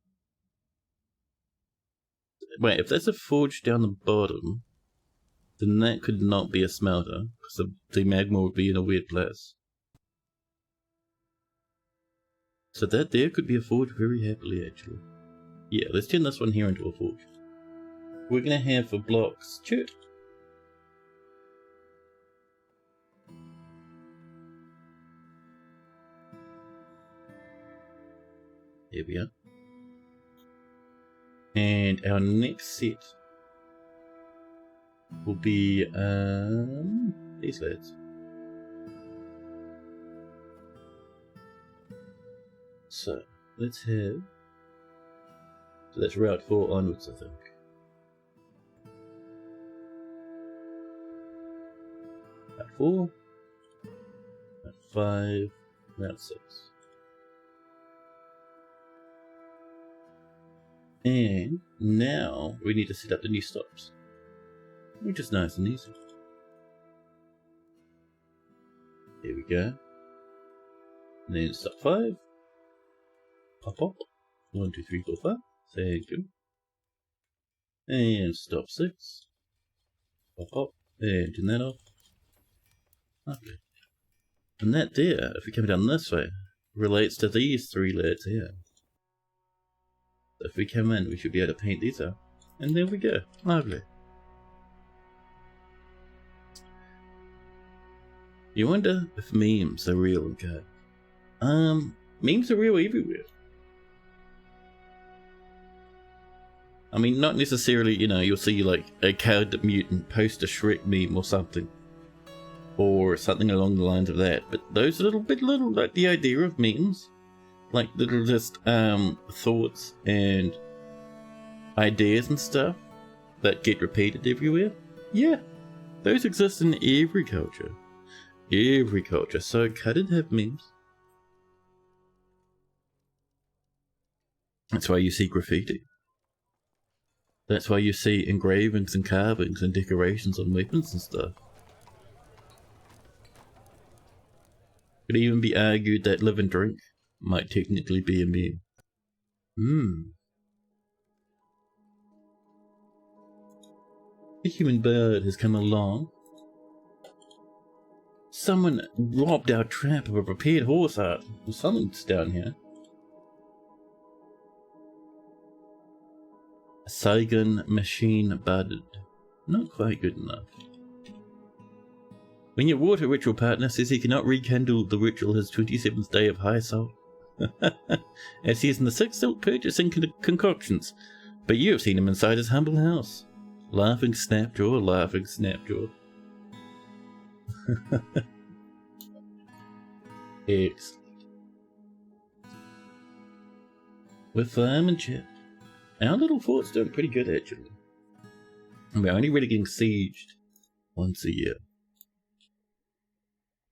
Wait, if there's a forge down the bottom, then that could not be a smelter, because the magma would be in a weird place. So that there could be a forge very happily, actually. Yeah, let's turn this one here into a forge. We're gonna have for blocks, church. Here we are. And our next set will be these lads. So let's have, so that's route 4 onwards, I think. Route 4, route 5, route 6. And now we need to set up the new stops, which is nice and easy. Here we go. And then stop 5. Pop. 1, 2, 3, 4, 5. Thank you. And stop 6. Pop. And turn that off. Lovely. And that there, if we come down this way, relates to these 3 lads here. If we come in, we should be able to paint these up. And there we go. Lovely. You wonder if memes are real and good. Memes are real everywhere. I mean, not necessarily, you know, you'll see like a cowed mutant post a Shrek meme or something. Or something along the lines of that. But those little, like the idea of memes. Like little just thoughts and ideas and stuff that get repeated everywhere. Yeah, those exist in every culture. Every culture. So couldn't have memes. That's why you see graffiti. That's why you see engravings and carvings and decorations on weapons and stuff. Could even be argued that live and drink might technically be a meme. A human bird has come along. Someone robbed our trap of a prepared horse art. Well, something's down here. Saigon machine budded. Not quite good enough. When your water ritual partner says he cannot rekindle the ritual his 27th day of high salt, as he is in the 6th silk purchasing concoctions, but you have seen him inside his humble house. Laughing snapjaw, laughing snapjaw. Excellent. We're farming, chat. Our little fort's doing pretty good, actually. We're only really getting sieged once a year.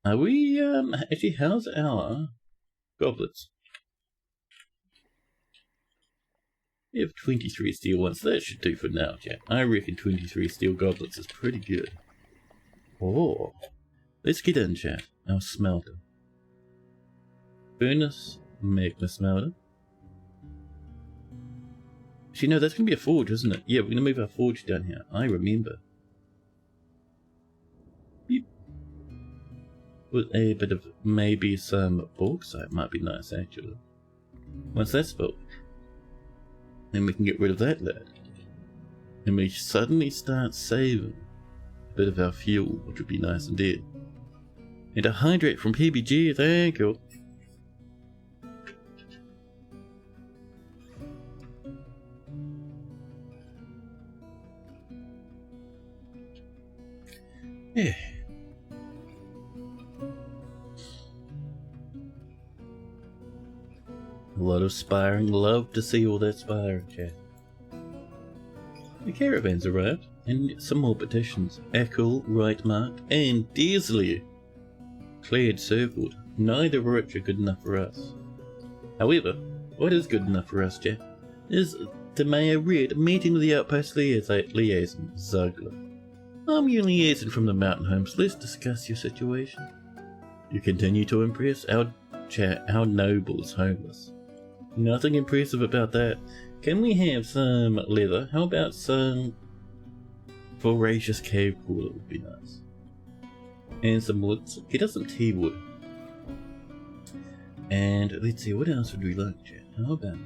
Are we, actually, how's our goblets? We have 23 steel ones. That should do for now, chat. I reckon 23 steel goblets is pretty good. Oh, let's get in, chat. Our smelter. Furnace, magma smelter. Actually, no, that's going to be a forge, isn't it? Yeah, we're going to move our forge down here. I remember. Beep. With a bit of maybe some bauxite might be nice, actually. Once that's built, then we can get rid of that lad. And we suddenly start saving a bit of our fuel, which would be nice indeed. And a hydrate from PBG, thank you. Yeah. A lot of spiring. Love to see all that spiring, chat. The caravans arrived, and some more petitions. Eccles, Rightmark, and Dearsley cleared circled. Neither of which are good enough for us. However, what is good enough for us, chat, is the Mayor Red meeting with the outpost liaison, Zugler. I'm your liaison from the mountain homes. Let's discuss your situation. You continue to impress our chat. Our nobles homeless. Nothing impressive about that. Can we have some leather? How about some voracious cave cooler would be nice. And some wood. Get us some tea wood. And let's see, what else would we like, chat? How about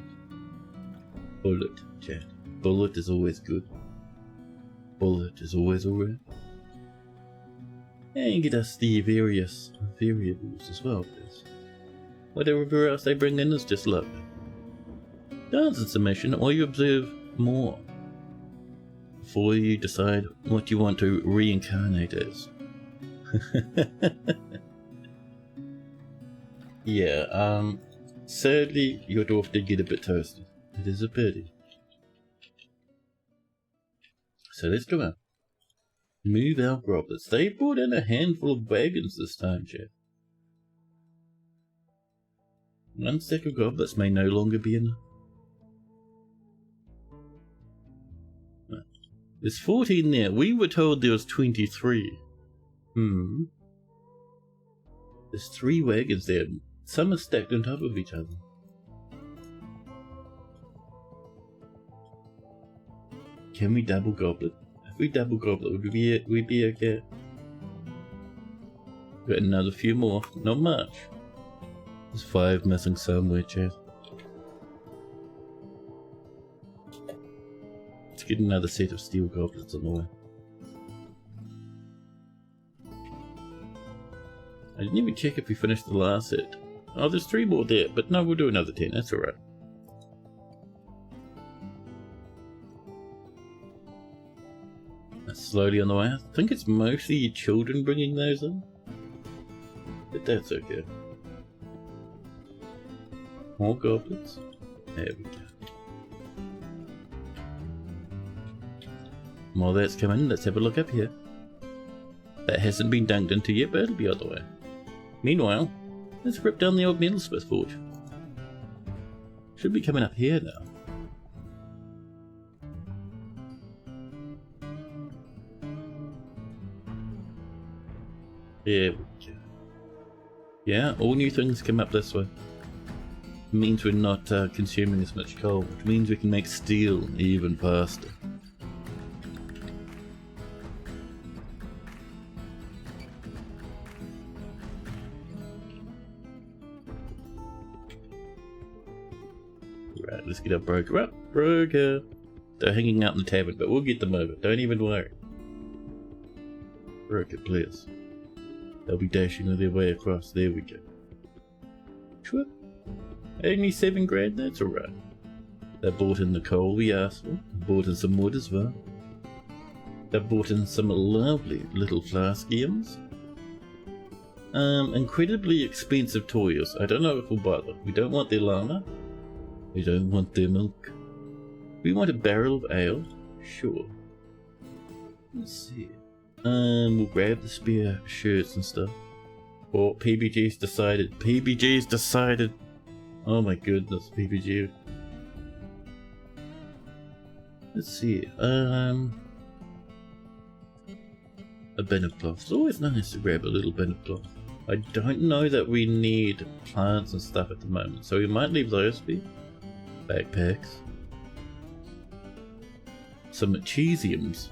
bullet, chat? Bullet is always good. Bullet is always alright. And get us the various variables as well, please. Whatever else they bring in is just lovely. Dance and submission, or you observe more before you decide what you want to reincarnate as. Yeah, sadly, your dwarf did get a bit toasted. It is a pity. So let's go out. Move our goblets. They brought in a handful of wagons this time, chat. One stack of goblets may no longer be enough. Right. There's 14 there. We were told there was 23. There's 3 wagons there. Some are stacked on top of each other. Can we double goblet? If we double goblet, would we'd be okay? Got another few more. Not much. There's 5 missing somewhere, chat. Let's get another set of steel goblets on the way. I didn't even check if we finished the last set. Oh, there's 3 more there, but no, we'll do another 10. That's alright. Slowly on the way. I think it's mostly children bringing those in, but that's okay. More goblets. There we go. While that's coming, let's have a look up here. That hasn't been dunked into yet, but it'll be on the way. Meanwhile, let's rip down the old metalsmith forge. Should be coming up here now. There we go. Yeah, all new things come up this way. It means we're not consuming as much coal, which means we can make steel even faster. Right, let's get our broker up. Broker! They're hanging out in the tavern, but we'll get them over. Don't even worry. Rocket players. They'll be dashing their way across. There we go. Sure. Only 7 grand, that's alright. They bought in the coal we asked for. Bought in some wood as well. They bought in some lovely little flaskiums. Incredibly expensive toys. I don't know if we'll buy them. We don't want their llama. We don't want their milk. We want a barrel of ale. Sure. Let's see. We'll grab the spare shirts and stuff. Well, PBG's decided. PBG's decided. Oh my goodness, PBG. Let's see. A bin of cloth. It's always nice to grab a little bin of cloth. I don't know that we need plants and stuff at the moment, so we might leave those be. Backpacks. Some cheesiums.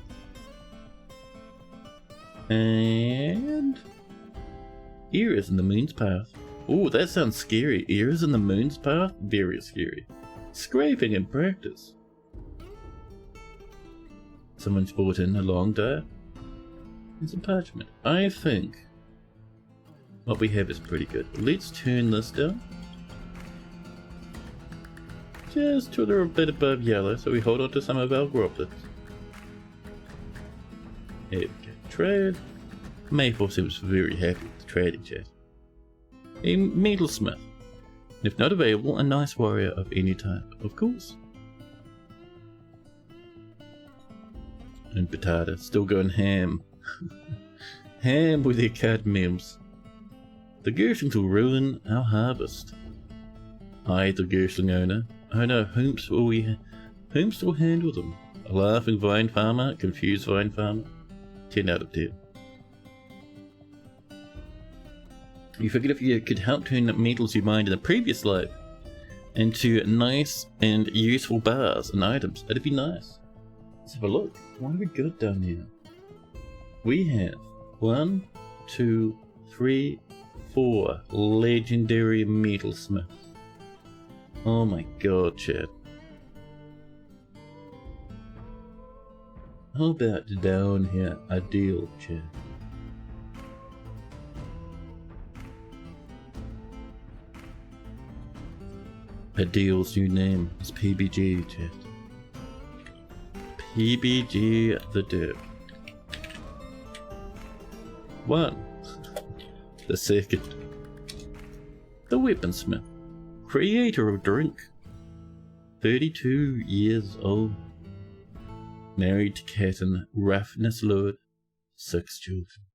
And ears in the moon's path. Oh, that sounds scary. Ears in the moon's path? Very scary. Scraping in practice. Someone's brought in a long dart and some parchment. I think what we have is pretty good. Let's turn this down. Just till they're a bit above yellow, so we hold on to some of our groblets. There we go. Trade. Maple seems very happy with the trading chat. A metalsmith. If not available, a nice warrior of any type, of course. And Potato, still going ham. Ham with their cadmiums. The Gershings will ruin our harvest. I, the Gershling owner. Oh no, whomst will handle them? A laughing vine farmer, a confused vine farmer. 10 out of 10. You figured if you could help turn the metals you mined in a previous life into nice and useful bars and items, that'd be nice. Let's have a look. What have we got down here? We have 1, 2, 3, 4 legendary metalsmiths. Oh my god, Chad. How about down here a deal, Chad? Adil's new name is PBG, Chad. PBG the Dirt. 1. The second. The Weaponsmith. Creator of drink. 32 years old. Married to Catan, roughness lord, 6 children.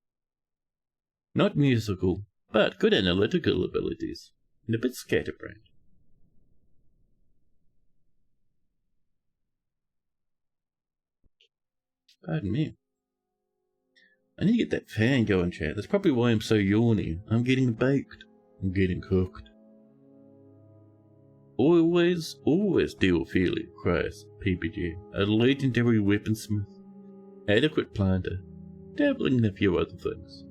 Not musical, but good analytical abilities, and a bit scatterbrained. Pardon me. I need to get that fan going, chat. That's probably why I'm so yawny. I'm getting baked. I'm getting cooked. Always deal fairly, cries PPG, a legendary weaponsmith, adequate planter, dabbling in a few other things.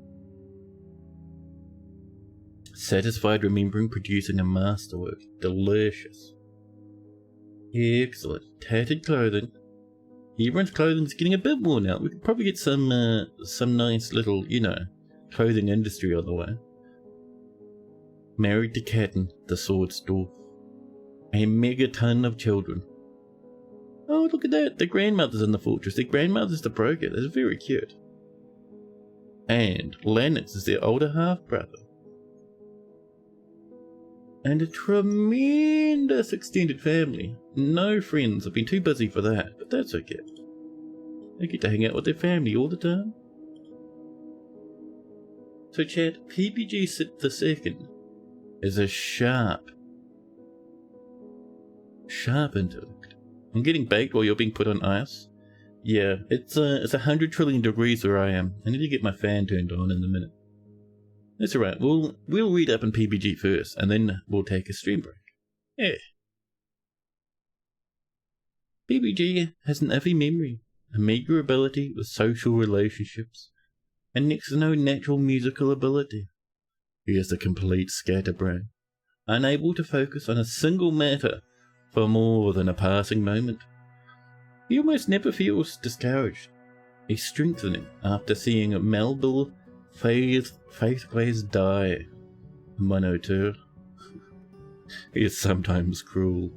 Satisfied remembering producing a masterwork. Delicious. Excellent. Tattered clothing. Everyone's clothing's getting a bit worn out. We could probably get some nice little, clothing industry on the way. Married to Catan, the sword dwarf. A megaton of children. Oh, look at that. The grandmother's in the fortress. The grandmother's the broker. That's very cute. And Lennox is their older half-brother. And a tremendous extended family. No friends. I've been too busy for that, but that's okay. They get to hang out with their family all the time. So chat, PPG the second is a sharp intellect. I'm getting baked while you're being put on ice. Yeah, it's 100 trillion degrees where I am. I need to get my fan turned on in a minute. That's alright, we'll read up in PBG first, and then we'll take a stream break. Yeah. PBG has an iffy memory, a meager ability with social relationships, and next to no natural musical ability. He is a complete scatterbrain, unable to focus on a single matter for more than a passing moment. He almost never feels discouraged. He's strengthening after seeing Melville Faithways die. 102. He is sometimes cruel.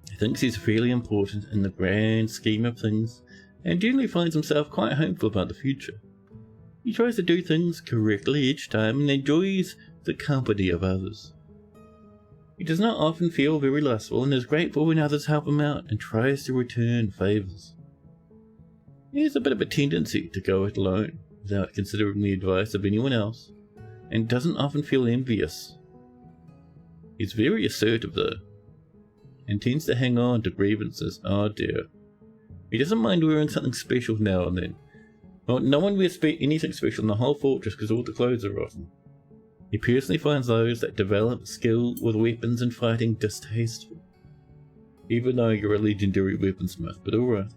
He thinks he's fairly important in the grand scheme of things, and generally finds himself quite hopeful about the future. He tries to do things correctly each time and enjoys the company of others. He does not often feel very lustful and is grateful when others help him out and tries to return favours. He has a bit of a tendency to go it alone without considering the advice of anyone else, and doesn't often feel envious. He's very assertive though, and tends to hang on to grievances. Oh dear. He doesn't mind wearing something special now and then. Well, no one wears anything special in the whole fortress because all the clothes are rotten. He personally finds those that develop skill with weapons and fighting distasteful. Even though you're a legendary weaponsmith, but alright.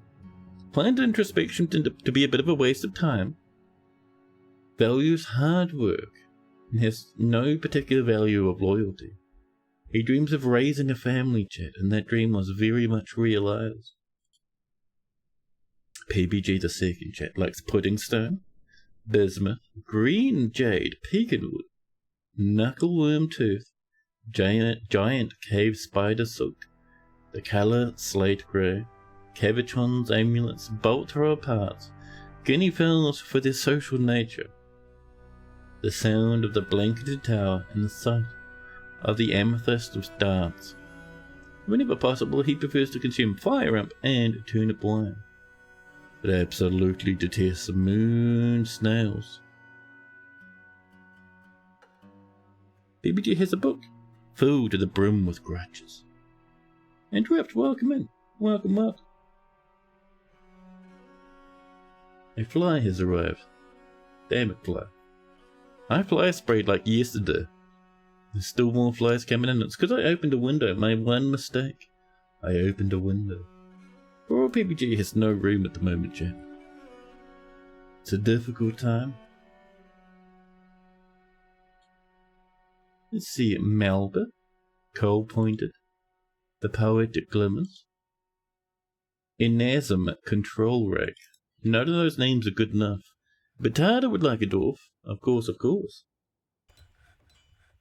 Planned introspection to be a bit of a waste of time. Values hard work and has no particular value of loyalty. He dreams of raising a family, chat, and that dream was very much realised. PBG the second, chat, likes puddingstone, bismuth, green jade, pecanwood, knuckleworm tooth, giant cave spider silk, the colour slate grey, cabochons, amulets, bolt thrower parts, guinea fowls for their social nature, the sound of the blanketed tower and the sight of the amethyst of dance. Whenever possible, he prefers to consume fire imp and turnip wine, but absolutely detests moon snails. BBG has a book filled to the brim with grudges. And Drift, welcome in. Welcome. A fly has arrived. Damn it, fly. I fly sprayed like yesterday. There's still more flies coming in. It's because I opened a window. My one mistake. I opened a window. Poor PBG has no room at the moment, Jack. It's a difficult time. Let's see, Melba, coal-pointed, the poetic glimmers, Inazim control rack. None of those names are good enough. Batada would like a dwarf, of course.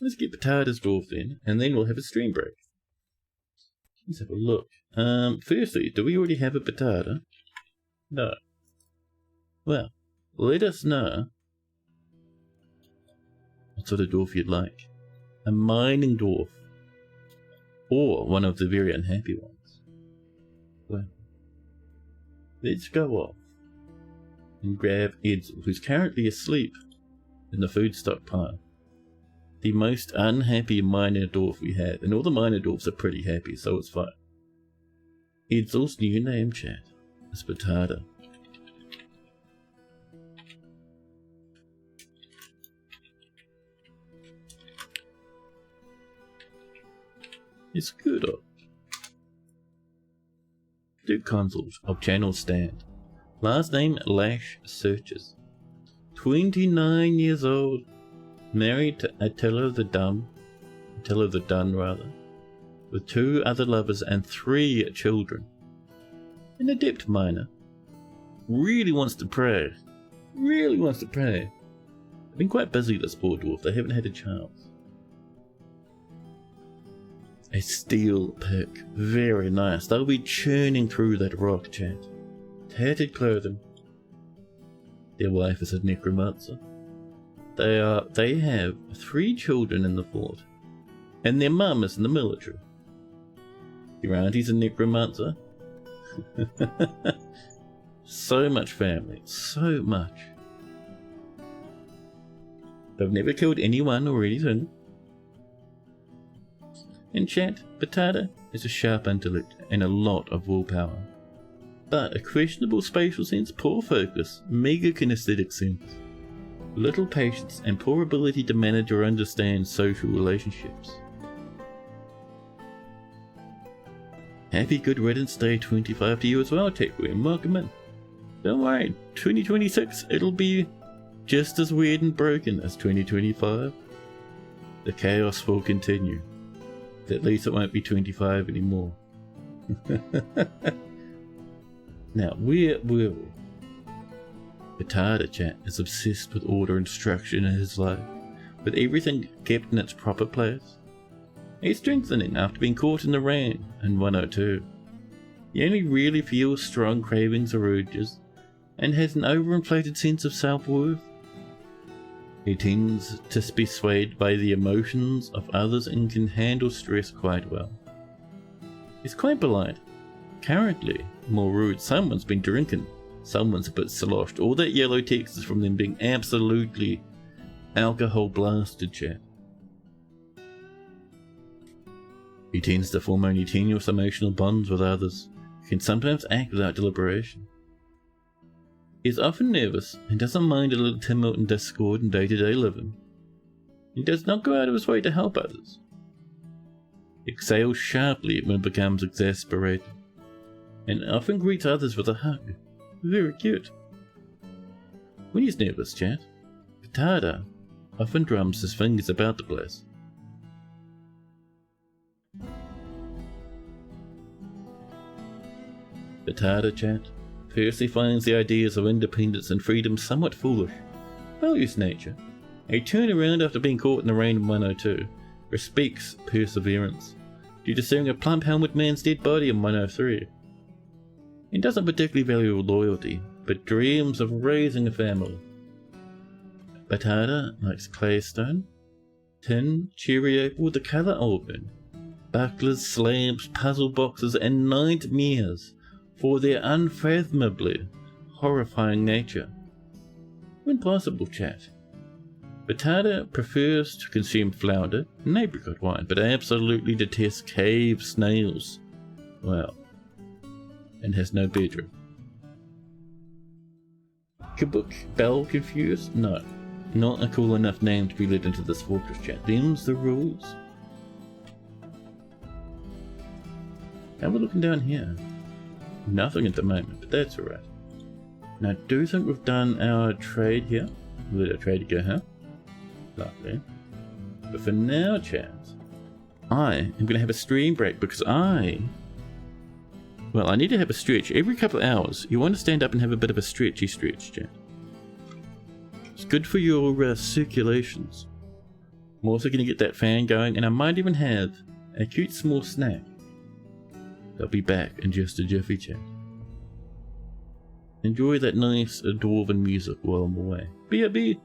Let's get Batada's dwarf then, and then we'll have a stream break. Let's have a look. Firstly, do we already have a Batada? No. Well, let us know what sort of dwarf you'd like. A mining dwarf, or one of the very unhappy ones. Well, let's go off and grab Edsel, who's currently asleep in the food stockpile. The most unhappy miner dwarf we have, and all the miner dwarfs are pretty happy, so it's fine. Edsel's new name, chat, is Batada. It's good. Duke Consult of Channelstand. Last name Lash Searches. 29 years old. Married to Attila the Dun, with 2 other lovers and 3 children. An adept miner. Really wants to pray. I've been quite busy, this poor dwarf. They haven't had a chance. A steel pick. Very nice. They'll be churning through that rock, chat. Tattered clothing. Their wife is a necromancer. They have 3 children in the fort, and their mum is in the military. Your auntie's a necromancer. So much family, so much. They've never killed anyone or anything. In chat, Batada has a sharp intellect and a lot of willpower, but a questionable spatial sense, poor focus, meager kinesthetic sense, little patience, and poor ability to manage or understand social relationships. Happy Good Riddance Day 25 to you as well, TechWin. Welcome in. Don't worry, 2026, it'll be just as weird and broken as 2025. The chaos will continue. At least it won't be 25 anymore. Now, where were we? Potato Chat is obsessed with order and structure in his life, with everything kept in its proper place. He's strengthening after being caught in the rain in 102. He only really feels strong cravings or urges, and has an overinflated sense of self-worth. He tends to be swayed by the emotions of others and can handle stress quite well. He's quite polite. Currently, more rude, someone's been drinking, someone's a bit sloshed. All that yellow text is from them being absolutely alcohol blasted, chat. He tends to form only tenuous emotional bonds with others, who can sometimes act without deliberation. He is often nervous and doesn't mind a little tumult and discord in day-to-day living. He does not go out of his way to help others. He exhales sharply when it becomes exasperated, and often greets others with a hug. Very cute. When he's nervous, chat, Potato often drums his fingers about the place. Potato Chat personally finds the ideas of independence and freedom somewhat foolish. Values nature. A turnaround after being caught in the rain in 102. Respects perseverance, due to seeing a plump helmet man's dead body in 103. He doesn't particularly value loyalty, but dreams of raising a family. Potato likes claystone, tin, cherry apple, the colour auburn, bucklers, slabs, puzzle boxes, and nightmares for their unfathomably horrifying nature. When possible, chat. Potato prefers to consume flounder and apricot wine, but absolutely detests cave snails. Well, and has no bedroom. Kabuk Bell confused? No. Not a cool enough name to be let into this fortress, chat. Them's the rules. How we're looking down here? Nothing at the moment, but that's alright. Now, I do think we've done our trade here. We'll let our trade go, huh? Lovely. But for now, chat, I am going to have a stream break because I need to have a stretch. Every couple of hours, you want to stand up and have a bit of a stretchy stretch, chat. It's good for your circulations. I'm also going to get that fan going, and I might even have a cute small snack. I'll be back in just a jiffy, chat. Enjoy that nice dwarven music while I'm away. B.A.B.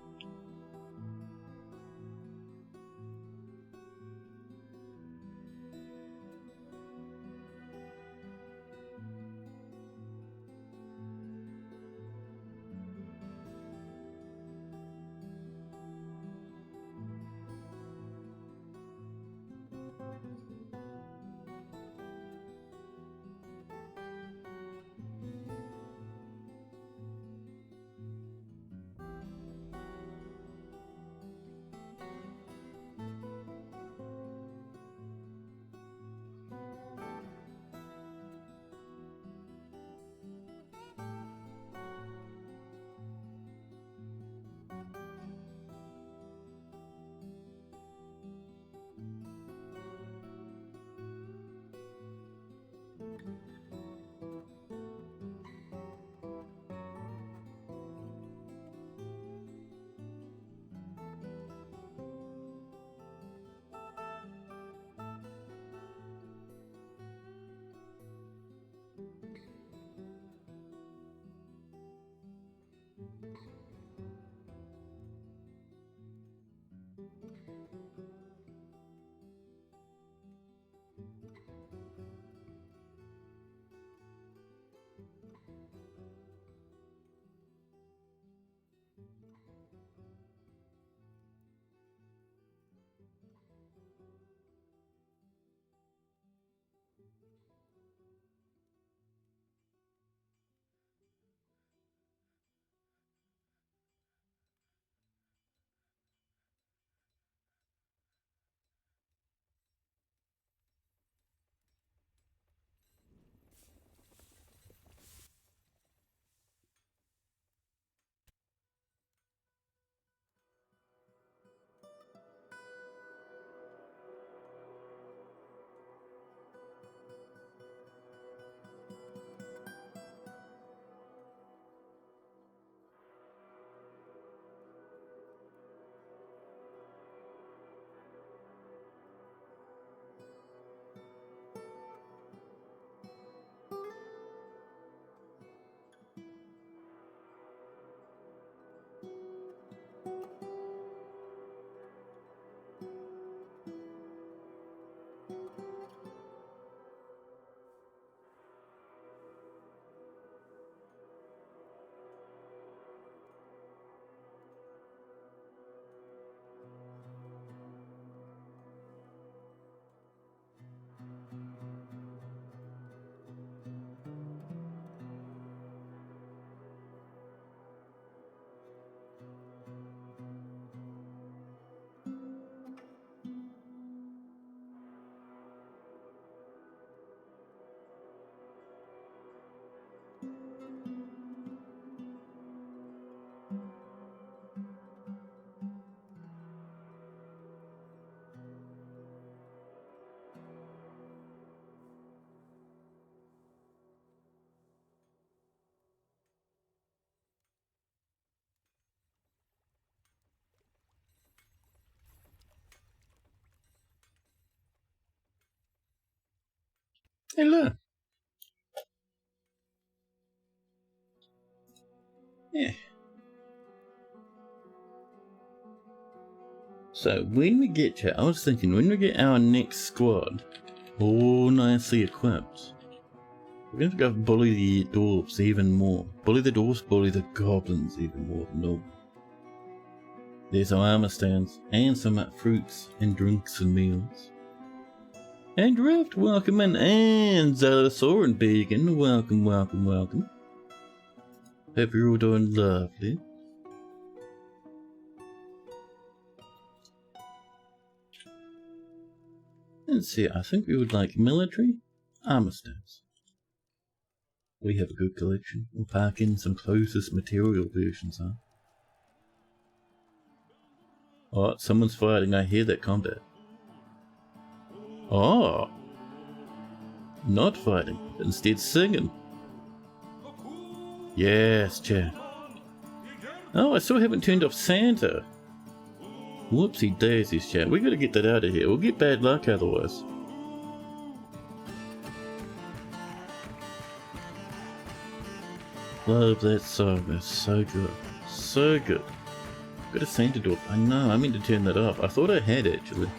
Hello. Yeah. So when we get to, I was thinking when we get our next squad all nicely equipped, we're going to go bully the dwarves even more. Bully the dwarves, bully the goblins even more than normal. There's our armor stands and some fruits and drinks and meals. And Drift, welcome in, and Zalasaur and Beacon, welcome, welcome, welcome. Hope you're all doing lovely. Let's see, I think we would like military armor stands. We have a good collection. We'll pack in some closest material versions, huh? Oh, someone's fighting. I hear that combat. Oh! Not fighting, instead singing. Yes, chat. Oh, I still haven't turned off Santa. Whoopsie daisies, chat. We gotta get that out of here. We'll get bad luck otherwise. Love that song. That's so good. So good. Got a Santa door. I know, I meant to turn that off. I thought I had actually.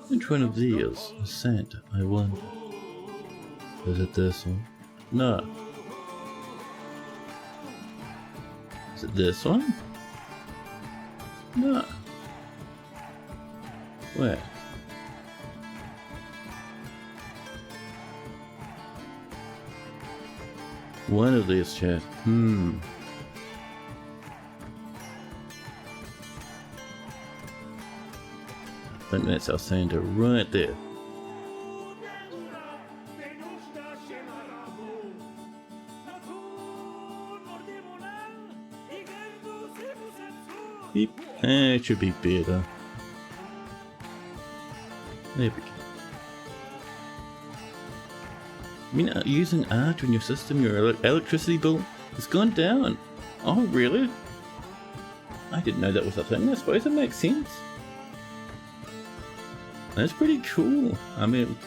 Which one of these is Santa, I wonder? Is it this one? No. Is it this one? No. Where? One of these, chat. I think that's our Santa right there. Beep. It should be better. There we go. I mean, using art in your system, your electricity bill has gone down. Oh, really? I didn't know that was a thing. I suppose it makes sense. That's pretty cool. I mean,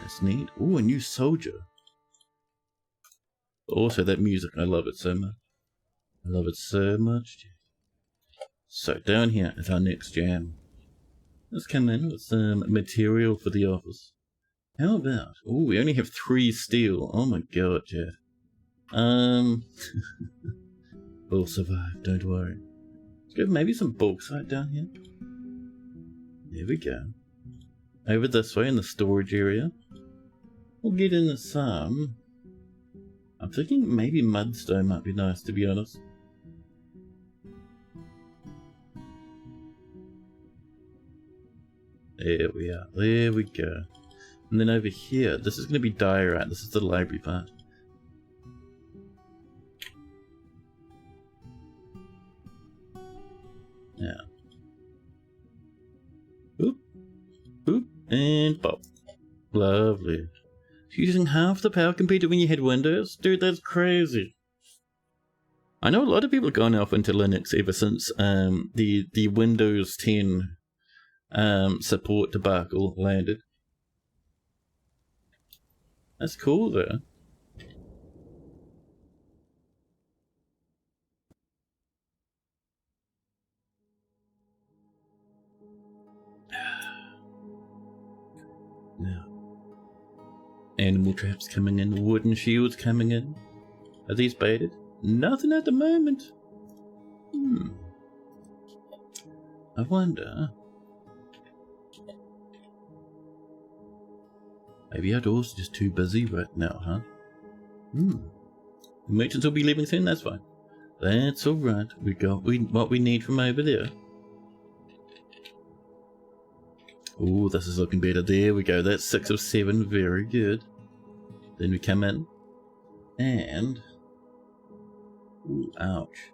that's neat. Oh, a new soldier. Also, that music, I love it so much. I love it so much. So, down here is our next jam. Let's come in with some material for the office. How about... Oh, we only have 3 steel. Oh my god, Chad. We'll survive, don't worry. Let's go maybe some bauxite down here. There we go. Over this way in the storage area. We'll get in some... I'm thinking maybe mudstone might be nice, to be honest. There we are. There we go. And then over here, this is going to be diorite. This is the library part. Yeah. Oop. Oop. And pop. Lovely. Using half the power computer when you had Windows? Dude, that's crazy. I know a lot of people have gone off into Linux ever since the Windows 10 support debacle landed. That's cool though. Now, animal traps coming in, wooden shields coming in. Are these baited? Nothing at the moment. I wonder. Maybe our doors are just too busy right now, huh? The merchants will be leaving soon, that's fine. That's alright. We got what we need from over there. Oh, this is looking better. There we go. That's 6 of 7. Very good. Then we come in. And Ooh, ouch.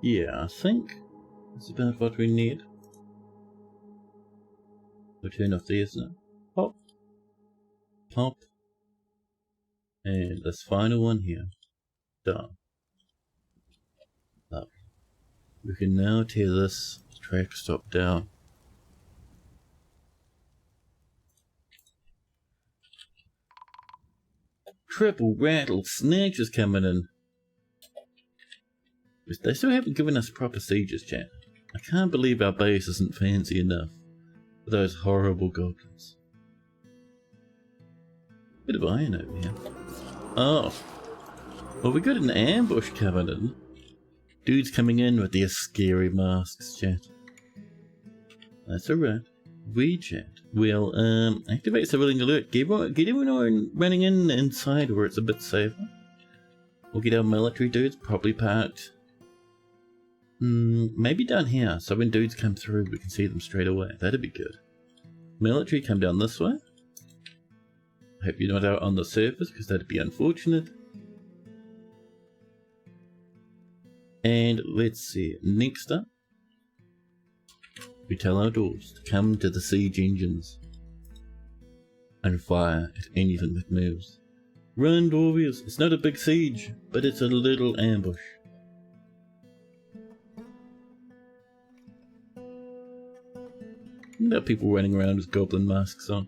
Yeah, I think that's about what we need. We'll turn off these now. Pop. Pop. And this final one here. Done. Lovely. We can now tear this track stop down. Triple rattle snatches coming in. They still haven't given us proper sieges, chat. I can't believe our base isn't fancy enough for those horrible goblins. Bit of iron over here. Oh. Well, we got an ambush coming in. Dudes coming in with their scary masks, chat. That's alright. We, chat, will activate civilian alert. Get everyone running inside where it's a bit safer. We'll get our military dudes probably parked. Maybe down here, so when dudes come through we can see them straight away. That'd be good. Military come down this way. Hope you're not out on the surface, because that'd be unfortunate. And let's see, next up, we tell our dwarves to come to the siege engines and fire at anything that moves. Run, dwarvies, it's not a big siege, but it's a little ambush. There are people running around with goblin masks on.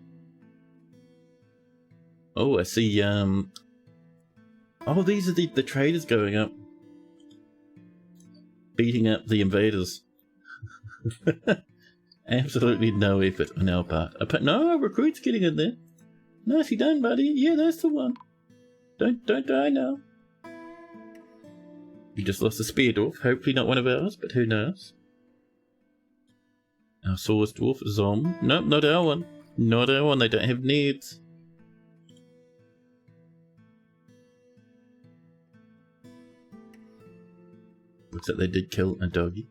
Oh, I see, oh, these are the traders going up. Beating up the invaders. Absolutely no effort on our part. No, our recruit's getting in there. Nicely done, buddy. Yeah, that's the one. Don't die now. We just lost a spear dwarf. Hopefully not one of ours, but who knows. Our swords dwarf, Zom. Nope, not our one. Not our one, they don't have needs. Looks like they did kill a doggy.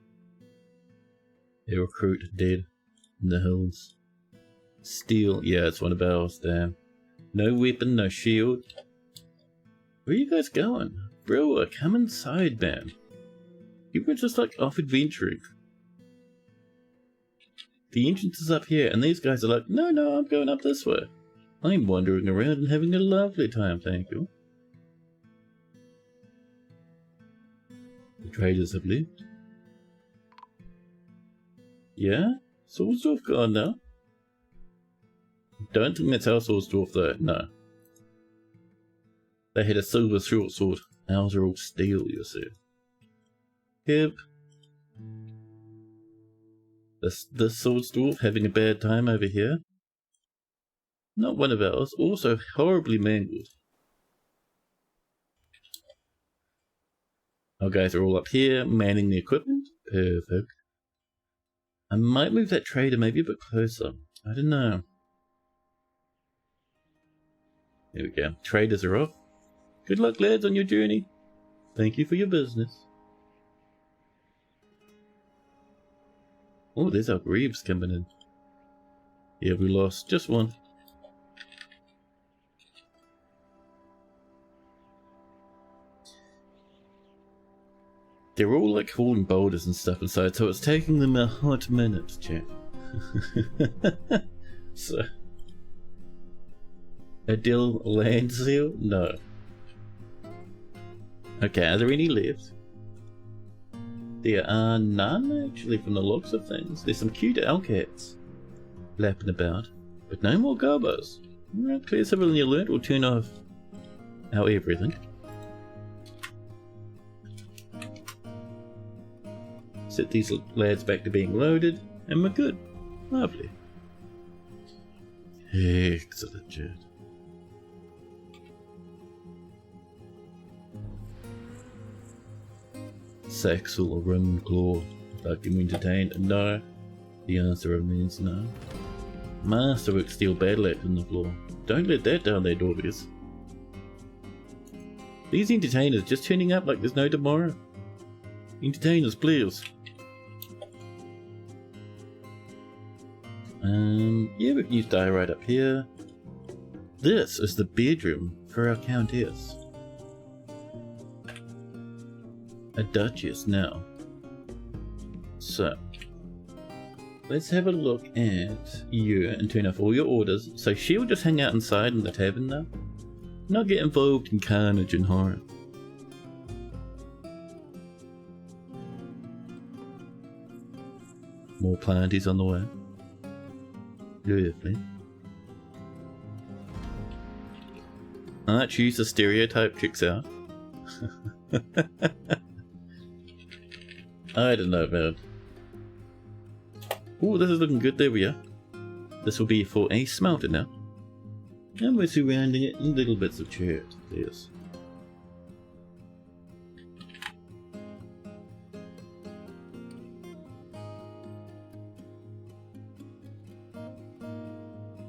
A recruit dead in the hills. Steel, yeah, it's one of ours, damn. No weapon, no shield. Where are you guys going? Bro, come inside, man. You were just like off adventuring. The entrance is up here, and these guys are like, no, I'm going up this way. I'm wandering around and having a lovely time, thank you. The traders have left. Yeah? Swordsdorf gone now? Don't think that's our Swordsdorf though, no. They had a silver short sword. Ours are all steel, you see. Yep. This Swordsdorf having a bad time over here. Not one of ours, also horribly mangled. Our guys are all up here, manning the equipment. Perfect. I might move that trader maybe a bit closer. I don't know. There we go. Traders are off. Good luck, lads, on your journey. Thank you for your business. Oh, there's our Greaves coming in. Yeah, we lost just one. They're all like hauling boulders and stuff inside, so it's taking them a hot minute, chat. So, a dill land seal? No. Okay, are there any left? There are none, actually, from the looks of things. There's some cute owlcats lapping about, but no more gobos. Alright, clear civilian alert. We'll turn off our everything. Set these lads back to being loaded, and we're good. Lovely. Excellent, chat. Saxel or Roman Claw. Like him entertained? No. The answer remains no. Masterwork Steel Battle Axe in the floor. Don't let that down there, dwarvies. These entertainers just turning up like there's no tomorrow. Entertainers, please. Yeah, we can use dye right up here. This is the bedroom for our countess. A duchess now. So, let's have a look at you and turn off all your orders. So she'll just hang out inside in the tavern now. Not get involved in carnage and horror. More planties on the way. Lovely. Choose the stereotype checks out. I don't know, man. Oh, this is looking good. There we are. This will be for a smelter now. And we're surrounding it in little bits of chairs. Yes.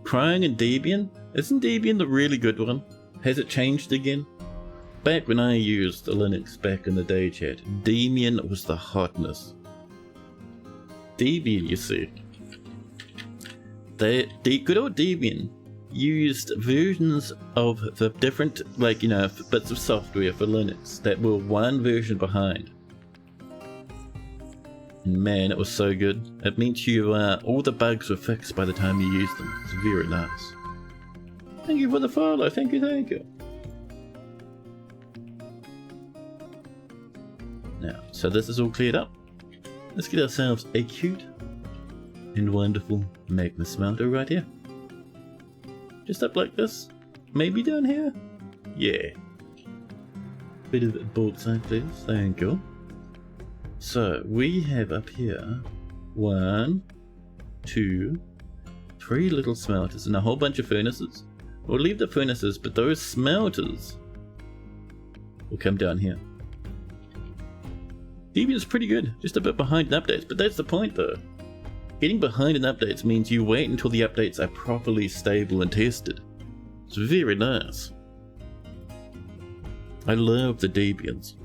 Crying and Debian? Isn't Debian the really good one? Has it changed again? Back when I used Linux back in the day, chat, Debian was the hotness. Debian, you see. The good old Debian used versions of the different, like, you know, bits of software for Linux that were one version behind. And man, it was so good. It meant you, all the bugs were fixed by the time you used them. It's very nice. Thank you for the follow. Thank you, thank you. Now, so this is all cleared up. Let's get ourselves a cute and wonderful magma smelter right here. Just up like this. Maybe down here. Yeah. Bit of bauxite, please. Thank you. So we have up here 1, 2, 3 little smelters and a whole bunch of furnaces. We'll leave the furnaces, but those smelters will come down here. Debian's pretty good, just a bit behind in updates, but that's the point though. Getting behind in updates means you wait until the updates are properly stable and tested. It's very nice. I love the Debians.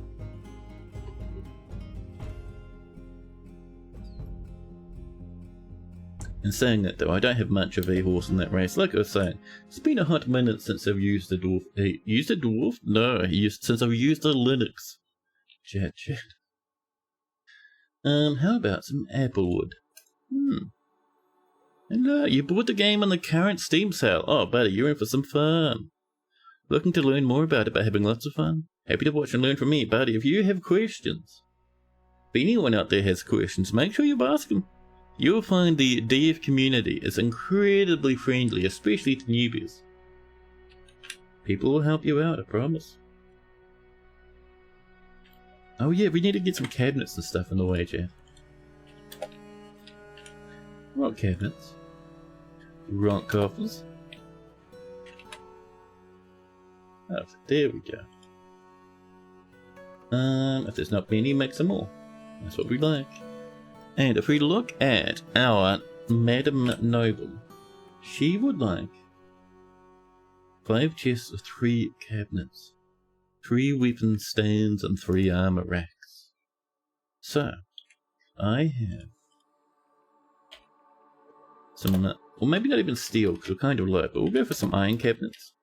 In saying that though, I don't have much of a horse in that race. Like I was saying, it's been a hot minute since I've used the dwarf. Used a dwarf? No, since I've used the Linux. Chat. How about some applewood? Hello, you bought the game on the current Steam sale. Oh, buddy, you're in for some fun. Looking to learn more about it by having lots of fun? Happy to watch and learn from me, buddy. If you have questions, if anyone out there has questions, make sure you ask them. You'll find the DF community is incredibly friendly, especially to newbies. People will help you out, I promise. Oh yeah, we need to get some cabinets and stuff in the way, Jeff. Rock cabinets. Rock coffers. Oh, there we go. If there's not many, make some more. That's what we like. And if we look at our Madam Noble, she would like 5 chests of 3 cabinets, 3 weapon stands, and 3 armor racks. So, I have some, well, maybe not even steel because we're kind of low, but we'll go for some iron cabinets.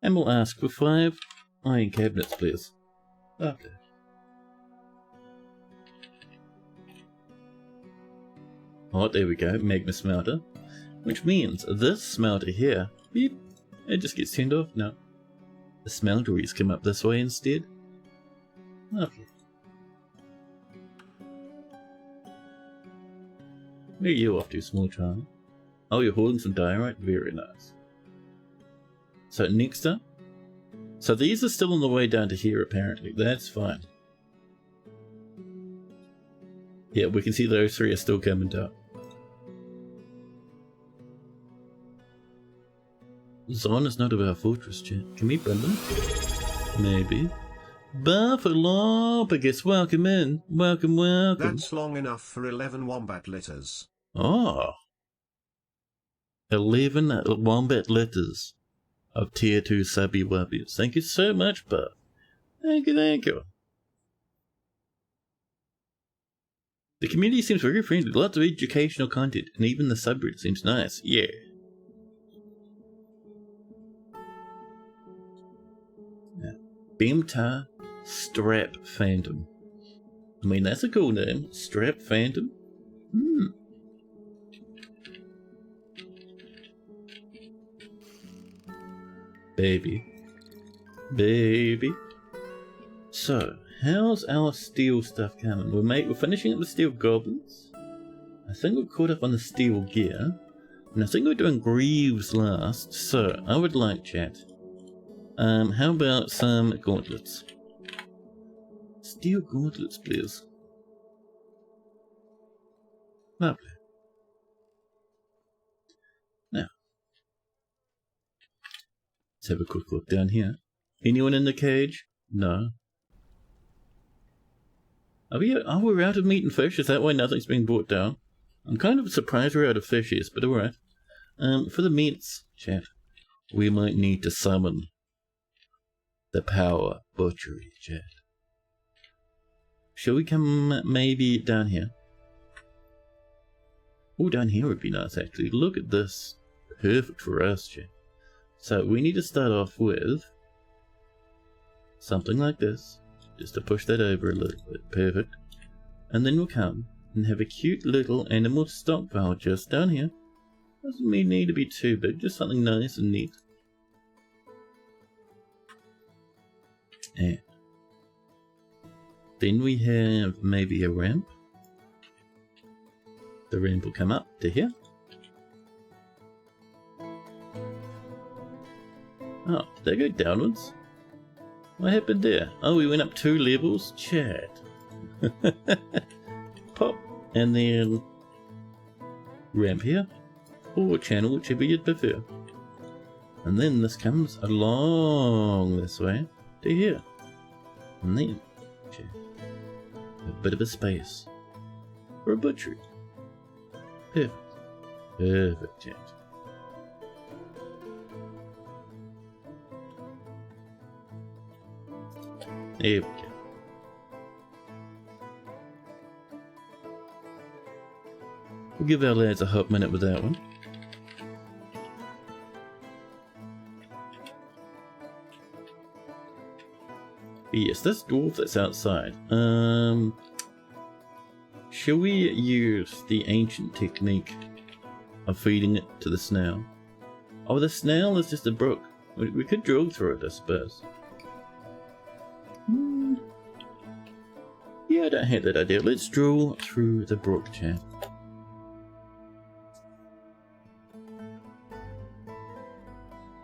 And we'll ask for 5 iron cabinets, please. Okay. Oh, there we go, magma smelter. Which means this smelter here, beep, it just gets turned off now. The smelteries come up this way instead. Lovely. Where are you off to, small child? Oh, you're holding some diorite? Very nice. So next up. So these are still on the way down to here apparently. That's fine. Yeah, we can see those 3 are still coming down. Zon is not of our fortress, chat. Can we bring them? Maybe. Buffalo, I guess welcome in. Welcome. That's long enough for 11 wombat litters. Oh. 11 wombat litters of tier 2 subby wubbies. Thank you so much, Buff. Thank you. The community seems very friendly, lots of educational content, and even the subreddit seems nice. Yeah. Beamtar Strap Phantom. I mean, that's a cool name. Strap Phantom? Baby. So, how's our steel stuff coming? We're finishing up the steel goblins. I think we're caught up on the steel gear. And I think we're doing greaves last. So, I would like, chat. How about some gauntlets? Steel gauntlets, please. Lovely. Now, let's have a quick look down here. Anyone in the cage? No. We're out of meat and fish. Is that why nothing's being brought down? I'm kind of surprised we're out of fishes, but alright. For the meats, chat, we might need to summon the power butchery, chat. Shall we come maybe down here? Oh, down here would be nice actually. Look at this. Perfect for us, chat. So we need to start off with something like this. Just to push that over a little bit. Perfect. And then we'll come and have a cute little animal stockpile just down here. Doesn't need to be too big, just something nice and neat. And then we have maybe a ramp. The ramp will come up to here. Oh, did they go downwards? What happened there? Oh, we went up 2 levels? Chat. Pop. And then ramp here. Or channel, whichever you'd prefer. And then this comes along this way to here. And then, chat, a bit of a space for a butchery. Perfect. Perfect, chat. There we go. We'll give our lads a hot minute with that one. But yes, this dwarf that's outside. Shall we use the ancient technique of feeding it to the snail? Oh, the snail is just a brook. We could drill through it, I suppose. Yeah, I don't hate that idea. Let's drill through the brook, chat.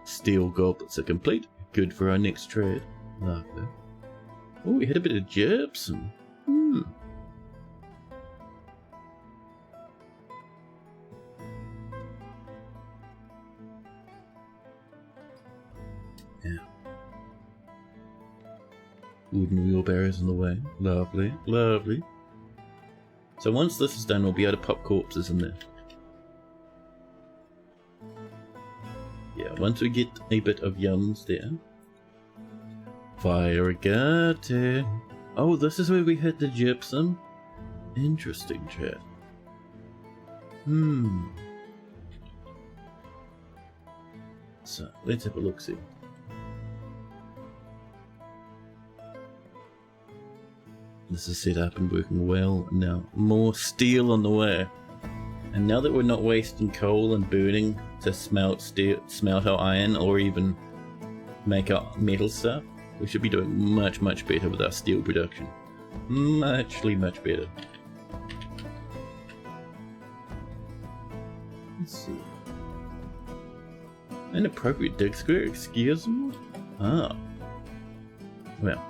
Steel goblets are complete. Good for our next trade. Lovely. Oh, we had a bit of gypsum. Yeah. Wooden wheelbarrows in the way. Lovely, lovely. So once this is done, we'll be able to pop corpses in there. Yeah, once we get a bit of yums there. Fire-gate. Oh, this is where we hit the gypsum? Interesting, chat. So, let's have a look-see. This is set up and working well now. More steel on the way. And now that we're not wasting coal and burning to smelt our iron or even make our metal stuff, we should be doing much better with our steel production. Much better. Let's see. Inappropriate dig square, excuse me? Ah. Well,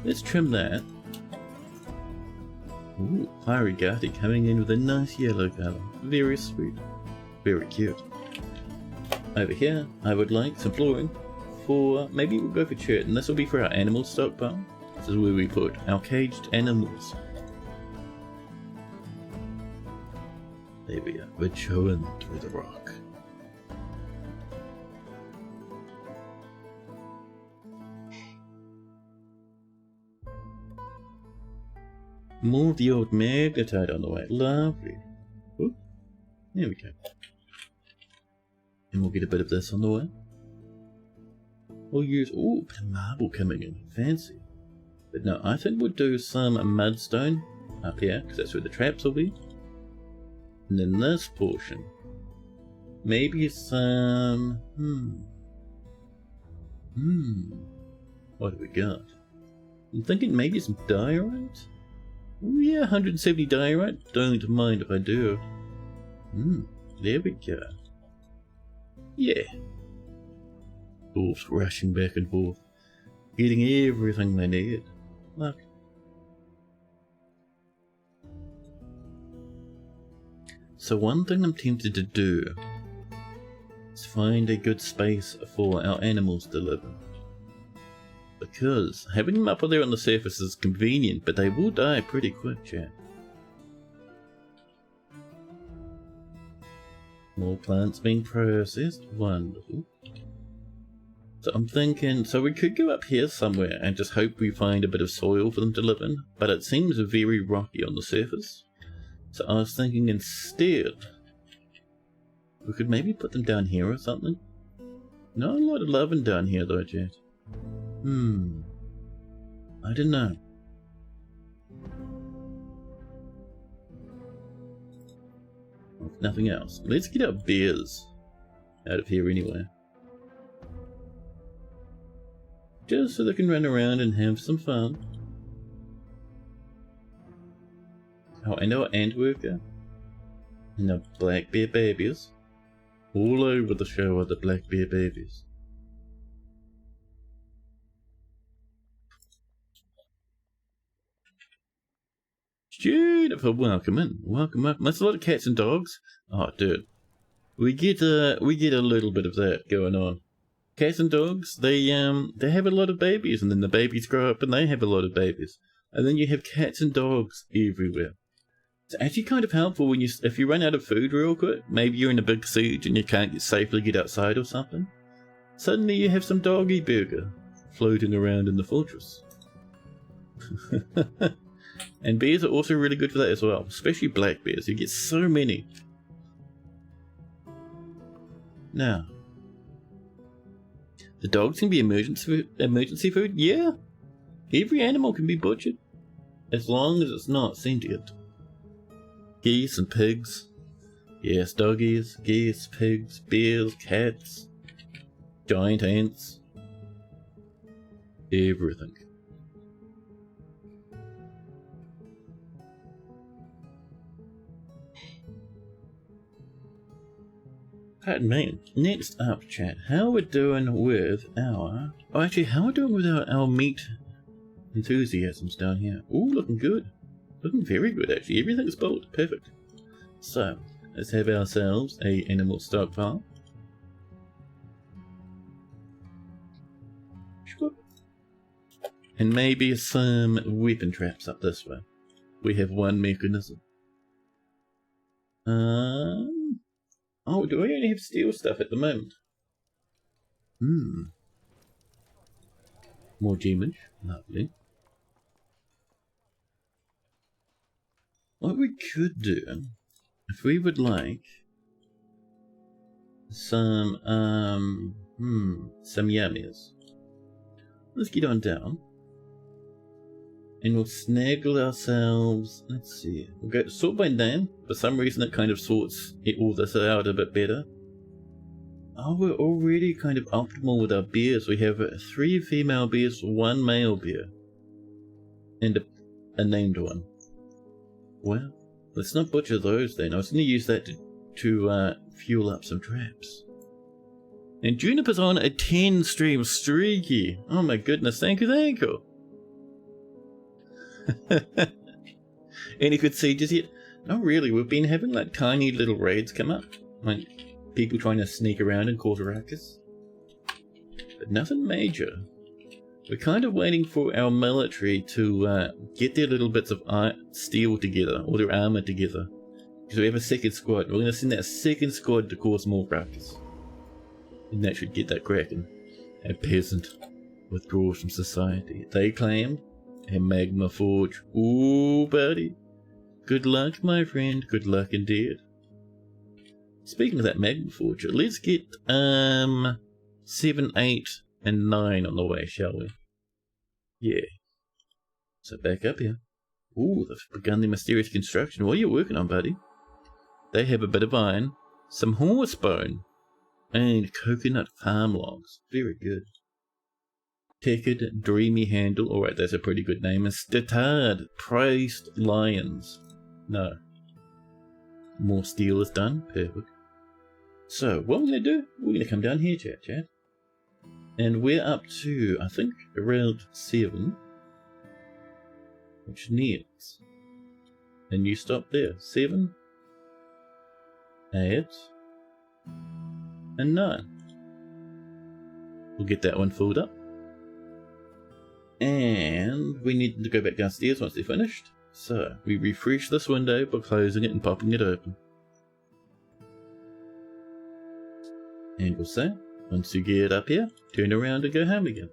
let's trim that. Ooh, Fire-gate coming in with a nice yellow colour. Very sweet. Very cute. Over here, I would like some flooring for, maybe we'll go for chert, and this will be for our animal stockpile. This is where we put our caged animals. There we are, we're chewing through the rock. More of the old magnetite on the way. Lovely. Ooh, there we go. And we'll get a bit of this on the way. We'll use, ooh, a bit of marble coming in. Fancy. But no, I think we'll do some mudstone up here, because that's where the traps will be. And then this portion. Maybe some, what have we got? I'm thinking maybe some diorite? Oh yeah, 170 diorite. Don't mind if I do. There we go. Yeah. Dwarfs rushing back and forth, getting everything they need. Look. So one thing I'm tempted to do is find a good space for our animals to live in. Because having them up there on the surface is convenient, but they will die pretty quick, chat. More plants being processed. Wonderful. So I'm thinking, so we could go up here somewhere and just hope we find a bit of soil for them to live in, but it seems very rocky on the surface. So I was thinking instead, we could maybe put them down here or something. Not a lot of loving down here though, chat. I don't know. Nothing else. Let's get our bears out of here anyway. Just so they can run around and have some fun. Oh, and our ant worker. And our black bear babies. All over the show are the black bear babies. Jennifer, welcome in. Welcome up. That's a lot of cats and dogs. Oh, dude. We get a little bit of that going on. Cats and dogs, they have a lot of babies, and then the babies grow up and they have a lot of babies. And then you have cats and dogs everywhere. It's actually kind of helpful when if you run out of food real quick, maybe you're in a big siege and you can't safely get outside or something. Suddenly you have some doggy burger floating around in the fortress. And bears are also really good for that as well, especially black bears. You get so many. Now, the dogs can be emergency food? Yeah. Every animal can be butchered, as long as it's not sentient. Geese and pigs. Yes, doggies, geese, pigs, bears, cats, giant ants. Everything. Pardon me. Next up, chat. How we're doing with our... Oh, actually, how we're doing with our meat enthusiasms down here. Ooh, looking good. Looking very good, actually. Everything's built. Perfect. So, let's have ourselves a animal stockpile. And maybe some weapon traps up this way. We have one mechanism. Oh, do we only have steel stuff at the moment? More gemage. Lovely. What we could do, if we would like some yummies. Let's get on down. And we'll snaggle ourselves, let's see, we'll go sort by name. For some reason it kind of sorts all this out a bit better. Oh, we're already kind of optimal with our bears. We have 3 female bears, 1 male bear. And a named one. Well, let's not butcher those then. I was going to use that to fuel up some traps. And Juniper's on a 10 stream streaky. Oh my goodness, thank you. Any good sieges yet? Not really. We've been having like tiny little raids come up, like people trying to sneak around and cause a ruckus, but nothing major. We're kind of waiting for our military to get their little bits of steel together, or their armor together, because we have a second squad. We're going to send that second squad to cause more ruckus, and that should get that cracking. A peasant withdraws from society. They claim A magma forge. Ooh, buddy. Good luck, my friend. Good luck indeed. Speaking of that magma forge, let's get 7, 8, and 9 on the way, shall we? Yeah. So back up here. Ooh, they've begun the mysterious construction. What are you working on, buddy? They have a bit of iron, some horse bone, and coconut farm logs. Very good. Checkered, dreamy handle. Alright, that's a pretty good name. And Statard, praised lions. No. More steel is done. Perfect. So, what we're going to do, we're going to come down here, chat. And we're up to, I think, around 7. Which needs a new stop there. 7, 8, and 9. We'll get that one filled up. And we need to go back downstairs once they're finished. So, we refresh this window by closing it and popping it open. And we'll say, once you get up here, turn around and go home again.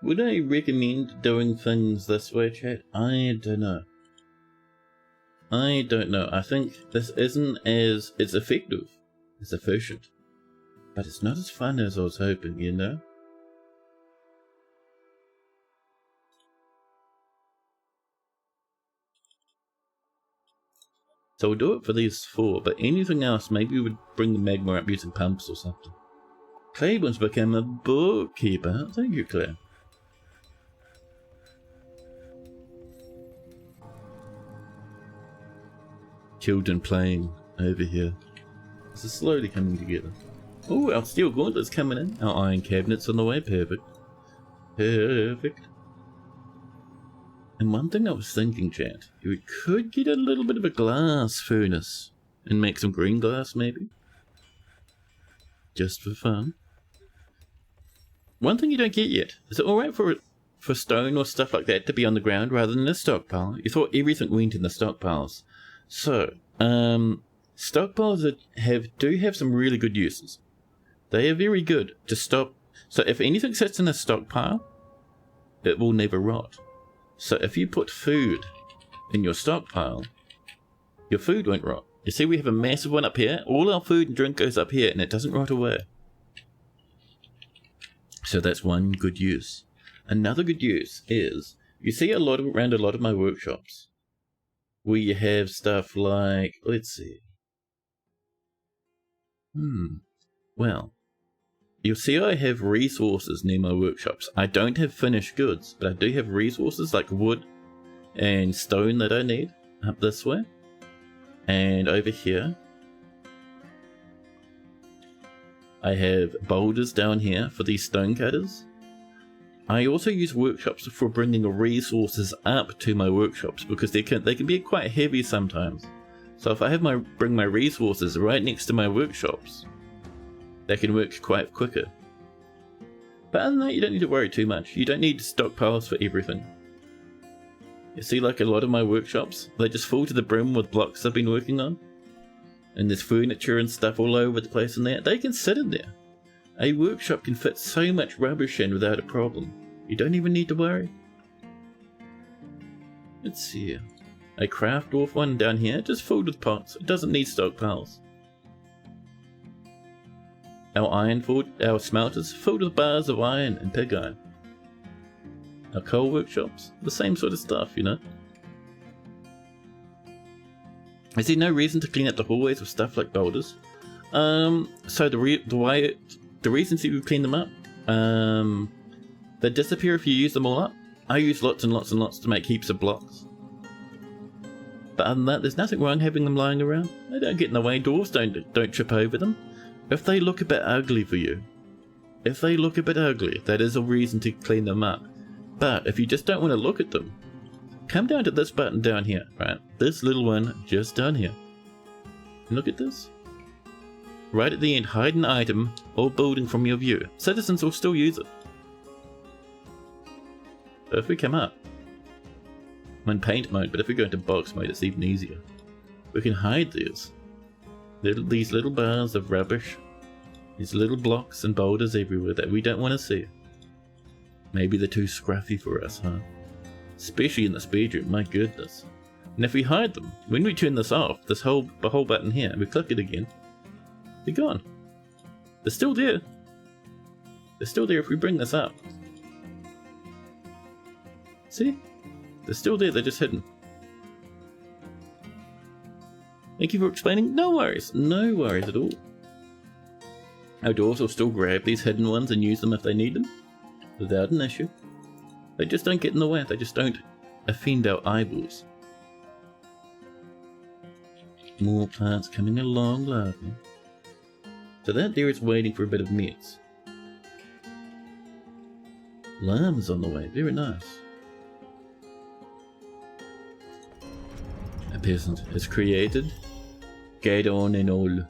Would I recommend doing things this way, chat? I don't know. I think this isn't as effective, as efficient. But it's not as fun as I was hoping, you know? So we'll do it for these 4, but anything else, maybe we would bring the magma up using pumps or something. Claiborne's become a bookkeeper. Thank you, Claire. Children playing over here. This is slowly coming together. Oh, our steel gauntlet's coming in. Our iron cabinet's on the way. Perfect. Perfect. And one thing I was thinking, chat, we could get a little bit of a glass furnace and make some green glass, maybe. Just for fun. One thing you don't get yet. Is it alright for stone or stuff like that to be on the ground rather than a stockpile? You thought everything went in the stockpiles. So, stockpiles do have some really good uses. They are very good to stop. So if anything sits in a stockpile, it will never rot. So if you put food in your stockpile, your food won't rot. You see we have a massive one up here. All our food and drink goes up here and it doesn't rot away. So that's one good use. Another good use is, you see around a lot of my workshops, where you have stuff like, let's see. Well, you'll see I have resources near my workshops. I don't have finished goods, but I do have resources like wood and stone that I need up this way. And over here, I have boulders down here for these stone cutters. I also use workshops for bringing resources up to my workshops because they can be quite heavy sometimes. So if I have bring my resources right next to my workshops, they can work quite quicker. But other than that, you don't need to worry too much. You don't need stockpiles for everything. You see, like a lot of my workshops, they just full to the brim with blocks I've been working on. And there's furniture and stuff all over the place in there. They can sit in there. A workshop can fit so much rubbish in without a problem. You don't even need to worry. Let's see. A craft dwarf one down here, just filled with pots. It doesn't need stockpiles. Our smelters filled with bars of iron and pig iron. Our coal workshops, the same sort of stuff, you know. I see no reason to clean up the hallways with stuff like boulders. So the reasons that we clean them up, they disappear if you use them all up. I use lots and lots and lots to make heaps of blocks. But other than that, there's nothing wrong having them lying around. They don't get in the way. Dwarves don't trip over them. If they look a bit ugly for you, that is a reason to clean them up. But if you just don't want to look at them, come down to this button down here, right? This little one just down here. And look at this. Right at the end, hide an item or building from your view. Citizens will still use it. But if we come up, I'm in paint mode, but if we go into box mode, it's even easier. We can hide these little bars of rubbish, these little blocks and boulders everywhere that we don't want to see. Maybe they're too scruffy for us, huh? Especially in this bedroom, my goodness. And if we hide them, when we turn this off, the whole button here, we click it again, they're gone. They're still there. They're still there if we bring this up. See? They're still there, they're just hidden. Thank you for explaining. No worries. No worries at all. Our dwarves will still grab these hidden ones and use them if they need them, without an issue. They just don't get in the way. They just don't offend our eyeballs. More plants coming along, lovely. So that there is waiting for a bit of meds. Llama's on the way. Very nice. A peasant is created. Gadon and all.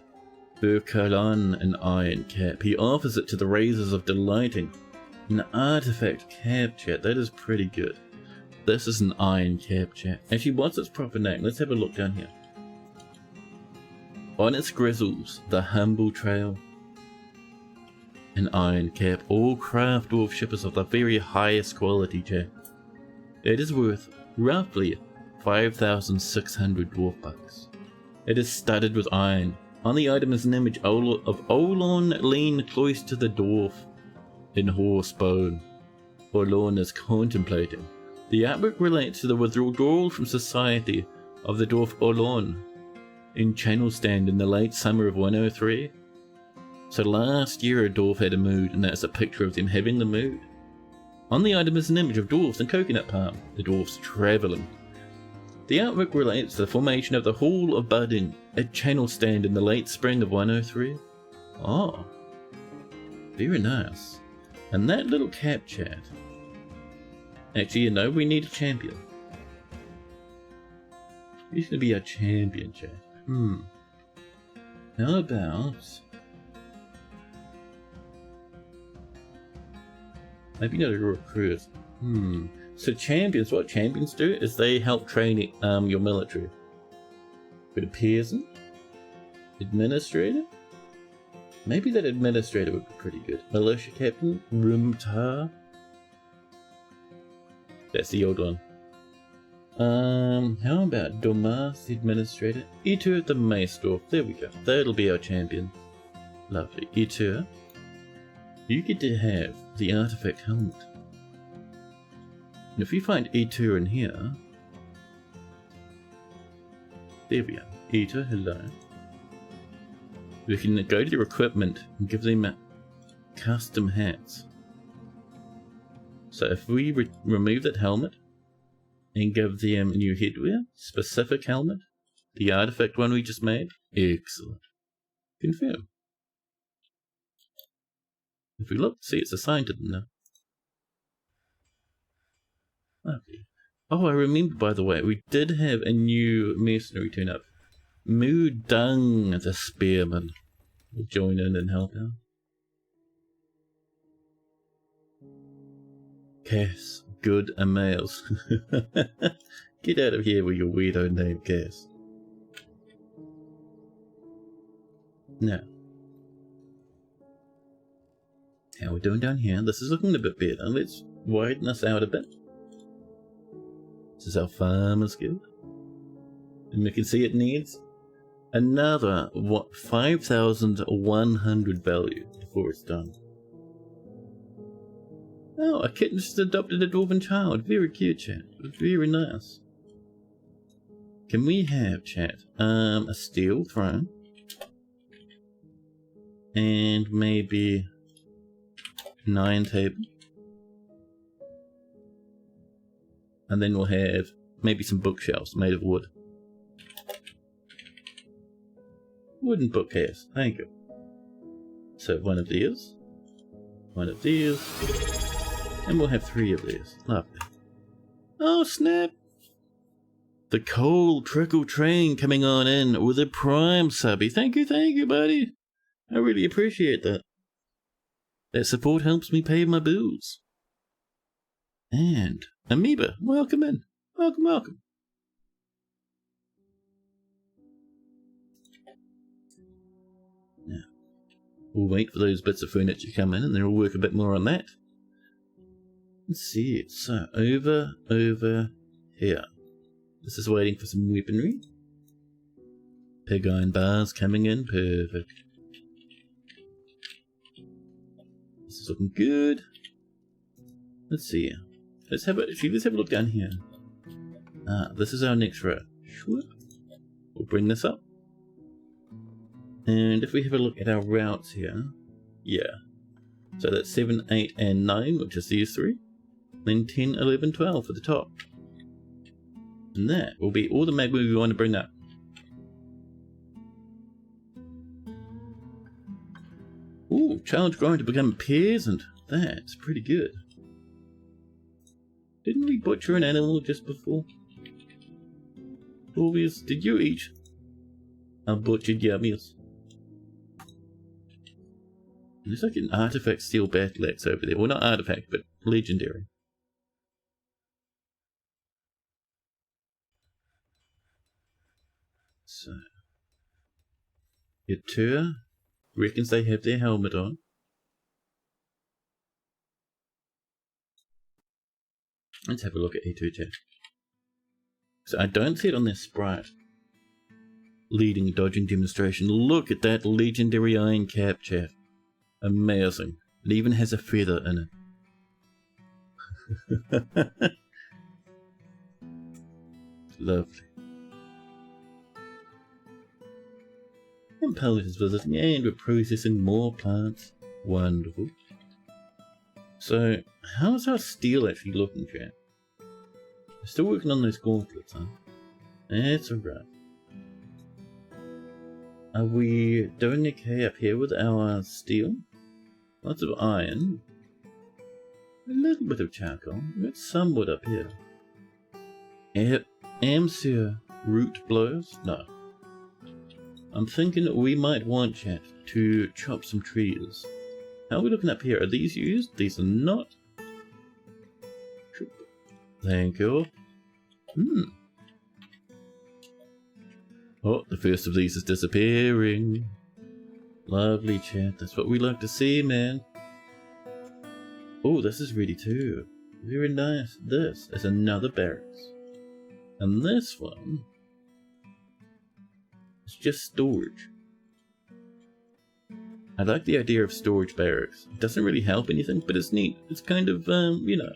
Burkalan an iron cap. He offers it to the raisers of delighting. An artifact cap, chat. That is pretty good. This is an iron cap, chat. Actually, what's its proper name? Let's have a look down here. On its grizzles, the humble trail. An iron cap. All craft dwarf shippers of the very highest quality, chat. It is worth roughly 5,600 dwarf bucks. It is studded with iron. On the item is an image of Olon lean close to the dwarf in horse bone. Olon is contemplating. The artwork relates to the withdrawal from society of the dwarf Olon in Channelstand in the late summer of 103. So last year a dwarf had a mood, and that's a picture of them having the mood. On the item is an image of dwarfs and coconut palm. The dwarfs travelling. The artwork relates to the formation of the Hall of Budding at Channelstand in the late spring of 103. Oh, very nice. And that little cap, chat. Actually, you know, we need a champion. He's going to be our champion, chat. How about... maybe not a recruit. So champions, what champions do is they help train your military. But a peasant? Administrator? Maybe that administrator would be pretty good. Militia captain? Rumtar? That's the old one. How about Domas, the administrator? Etur the Maestor. There we go. That'll be our champion. Lovely. Etur. You get to have the artifact helmet. And if we find E2 in here, there we are. E2, hello. We can go to their equipment and give them custom hats. So if we remove that helmet and give them new headwear, specific helmet, the artifact one we just made, excellent. Confirm. If we look, see it's assigned to them now. Okay. Oh, I remember, by the way, we did have a new mercenary turn up. Moo Dung, the spearman, will join in and help out. Cass, good and males. Get out of here with your weirdo name, Cass. Now, how are we doing down here? This is looking a bit better. Let's widen this out a bit. This is our farmer's guild. And we can see it needs another, 5,100 value before it's done. Oh, a kitten just adopted a dwarven child. Very cute, chat. Very nice. Can we have, chat, a steel throne? And maybe 9 table. And then we'll have maybe some bookshelves made of wood. Wooden bookcase, thank you. So one of these, and we'll have 3 of these. Lovely. Oh snap! The coal trickle train coming on in with a prime subby. Thank you, buddy. I really appreciate that. That support helps me pay my bills. And Amoeba, welcome in. Welcome. Now, we'll wait for those bits of furniture to come in and then we'll work a bit more on that. Let's see. So, over here. This is waiting for some weaponry. Pig iron bars coming in. Perfect. This is looking good. Let's see. Let's have a look down here. This is our next row. We'll bring this up. And if we have a look at our routes here, yeah. So that's 7, 8, and 9, which is these three. Then 10, 11, 12 for the top. And that will be all the magma we want to bring up. Ooh, challenge growing to become a peasant. That's pretty good. Didn't we butcher an animal just before? Orvius, did you eat a butchered yummies? There's like an artifact steel battle axe over there. Well, not artifact, but legendary. So, Yatur reckons they have their helmet on. Let's have a look at E2 chat. So I don't see it on their sprite. Leading dodging demonstration. Look at that legendary iron cap, chat. Amazing. It even has a feather in it. Lovely. Impellers is visiting and we're processing more plants. Wonderful. So, how's our steel actually looking, chat? We're still working on those gauntlets, huh? That's alright. Are we doing okay up here with our steel? Lots of iron. A little bit of charcoal. We've got some wood up here. Amsir root blows? No. I'm thinking that we might want, chat, to chop some trees. How are we looking up here? Are these used? These are not. Thank you. Oh, the first of these is disappearing. Lovely, chat. That's what we like to see, man. Oh, this is ready too. Very nice. This is another barracks. And this one is just storage. I like the idea of storage barracks. It doesn't really help anything, but it's neat. It's kind of, you know.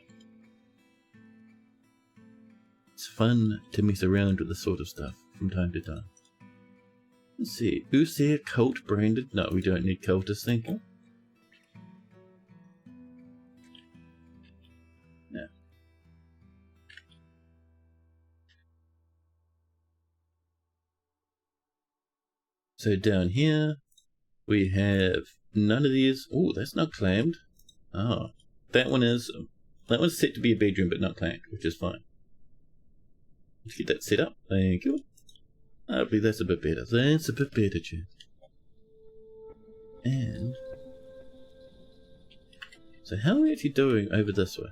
It's fun to mess around with this sort of stuff from time to time. Let's see. Usir cult branded? No, we don't need cultists, thank you. No. So down here, we have none of these. Oh, that's not claimed. Oh, that one's set to be a bedroom, but not claimed, which is fine. Let's get that set up. Thank you. I believe that's a bit better. That's a bit better, chat. And so how are we actually doing over this way?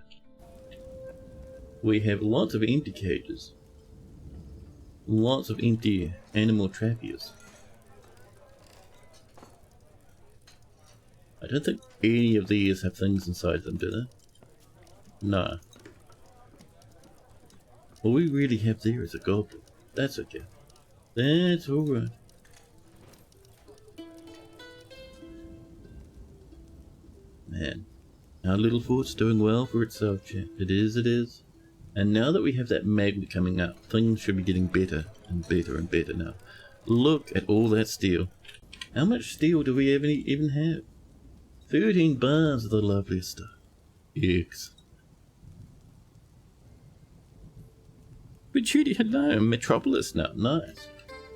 We have lots of empty cages. Lots of empty animal trappies. I don't think any of these have things inside them, do they? No. All we really have there is a goblin. That's okay. That's alright. Man, our little fort's doing well for itself, chat. It is, it is. And now that we have that magma coming up, things should be getting better and better and better now. Look at all that steel. How much steel do we even have? 13 bars of the loveliest stuff. Excellent. But Judy, hello, Metropolis now. Nice.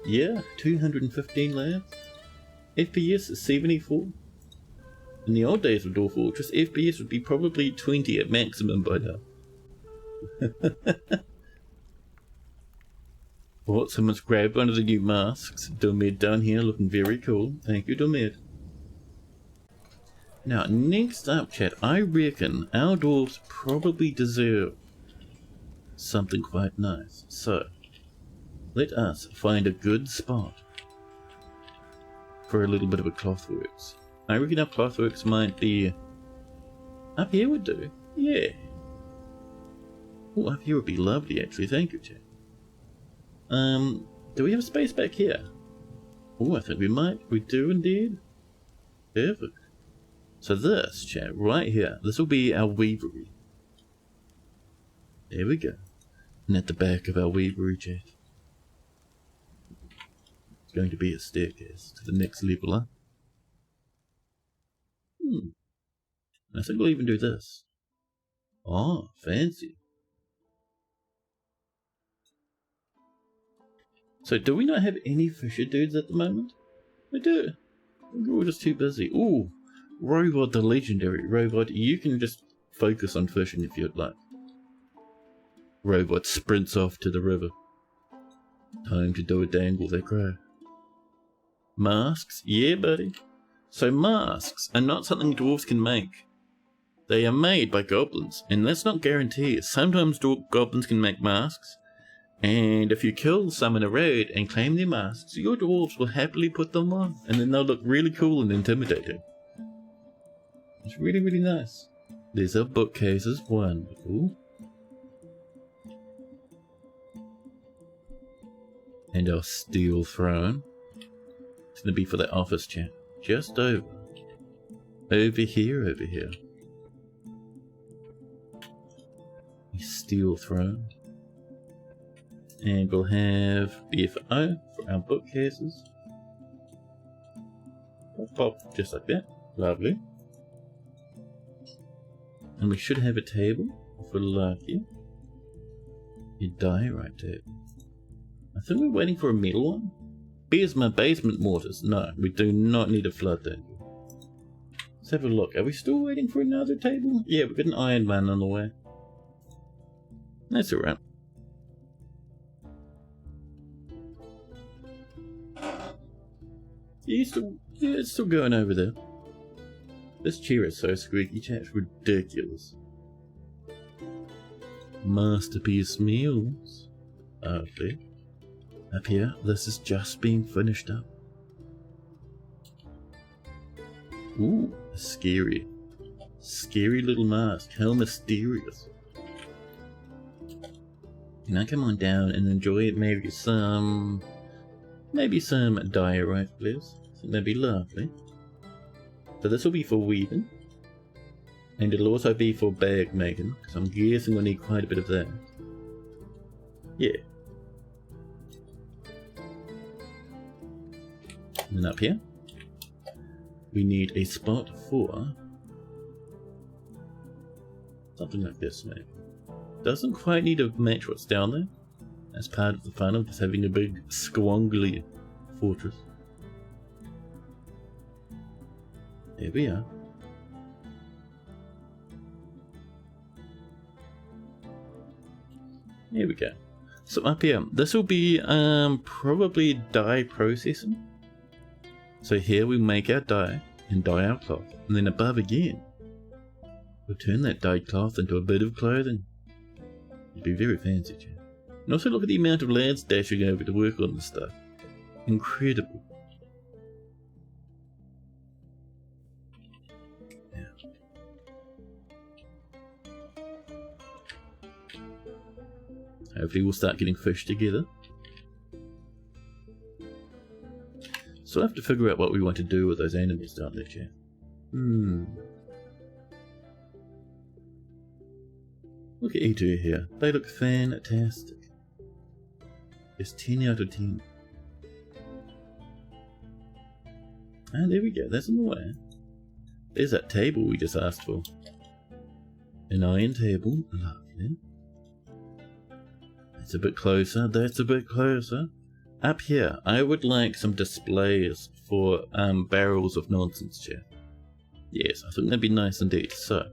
Yeah, 215 layers. FPS is 74. In the old days of Dwarf Fortress, FPS would be probably 20 at maximum by now. Oh, someone's grabbed one of the new masks. Domed down here looking very cool. Thank you, Domed. Now, next up, chat, I reckon our dwarves probably deserve something quite nice. So, let us find a good spot for a little bit of a clothworks. I reckon our clothworks might be up here would do. Yeah. Oh, up here would be lovely, actually. Thank you, chat. Do we have space back here? Oh, I think we might. We do indeed. Perfect. So this, chat, right here, this will be our weavery. There we go. And at the back of our weavery, chat, it's going to be a staircase to the next level, huh? I think we'll even do this. Oh, fancy. So do we not have any fisher dudes at the moment? We do. We're just too busy. Ooh, Robot the legendary. Robot, you can just focus on fishing if you'd like. Robot sprints off to the river. Time to do a dangle that crow. Masks? Yeah, buddy. So masks are not something dwarves can make. They are made by goblins, and that's not guaranteed. Sometimes goblins can make masks, and if you kill some in a raid and claim their masks, your dwarves will happily put them on, and then they'll look really cool and intimidating. It's really, really nice. There's our bookcases, wonderful. And our steel throne. It's going to be for the office chat. Just over. Over here, over here. A steel throne. And we'll have BFO for our bookcases. Pop, pop, just like that. Lovely. And we should have a table for lucky. A diorite table. I think we're waiting for a metal one. Here's my basement mortars. No, we do not need a flood table. Let's have a look. Are we still waiting for another table? Yeah, we've got an iron one on the way. That's alright. Yeah, it's still going over there. This chair is so squeaky, chat's ridiculous. Masterpiece meals. Okay. Up here, this is just being finished up. Ooh, scary. Scary little mask. How mysterious. Can I come on down and enjoy it? Maybe some diorite, please. I think that'd be lovely. So this will be for weaving. And it'll also be for bag making, because I'm guessing we'll need quite a bit of that. Yeah. And then up here, we need a spot for something like this, maybe. Doesn't quite need to match what's down there. That's part of the fun of just having a big squangly fortress. There we are. There we go. So up here, this will be probably dye processing. So here we make our dye and dye our cloth, and then above again, we'll turn that dyed cloth into a bit of clothing. It'd be very fancy, chat. And also look at the amount of lads dashing over to work on this stuff. Incredible. Yeah. Hopefully we'll start getting fish together. So we'll have to figure out what we want to do with those enemies down there, chat. Look at E2 here. They look fantastic. It's 10 out of 10. And there we go. That's on the way. There's that table we just asked for. An iron table. Lovely. That's a bit closer. That's a bit closer. Up here, I would like some displays for barrels of nonsense, chat. Yes, I think that'd be nice indeed. So,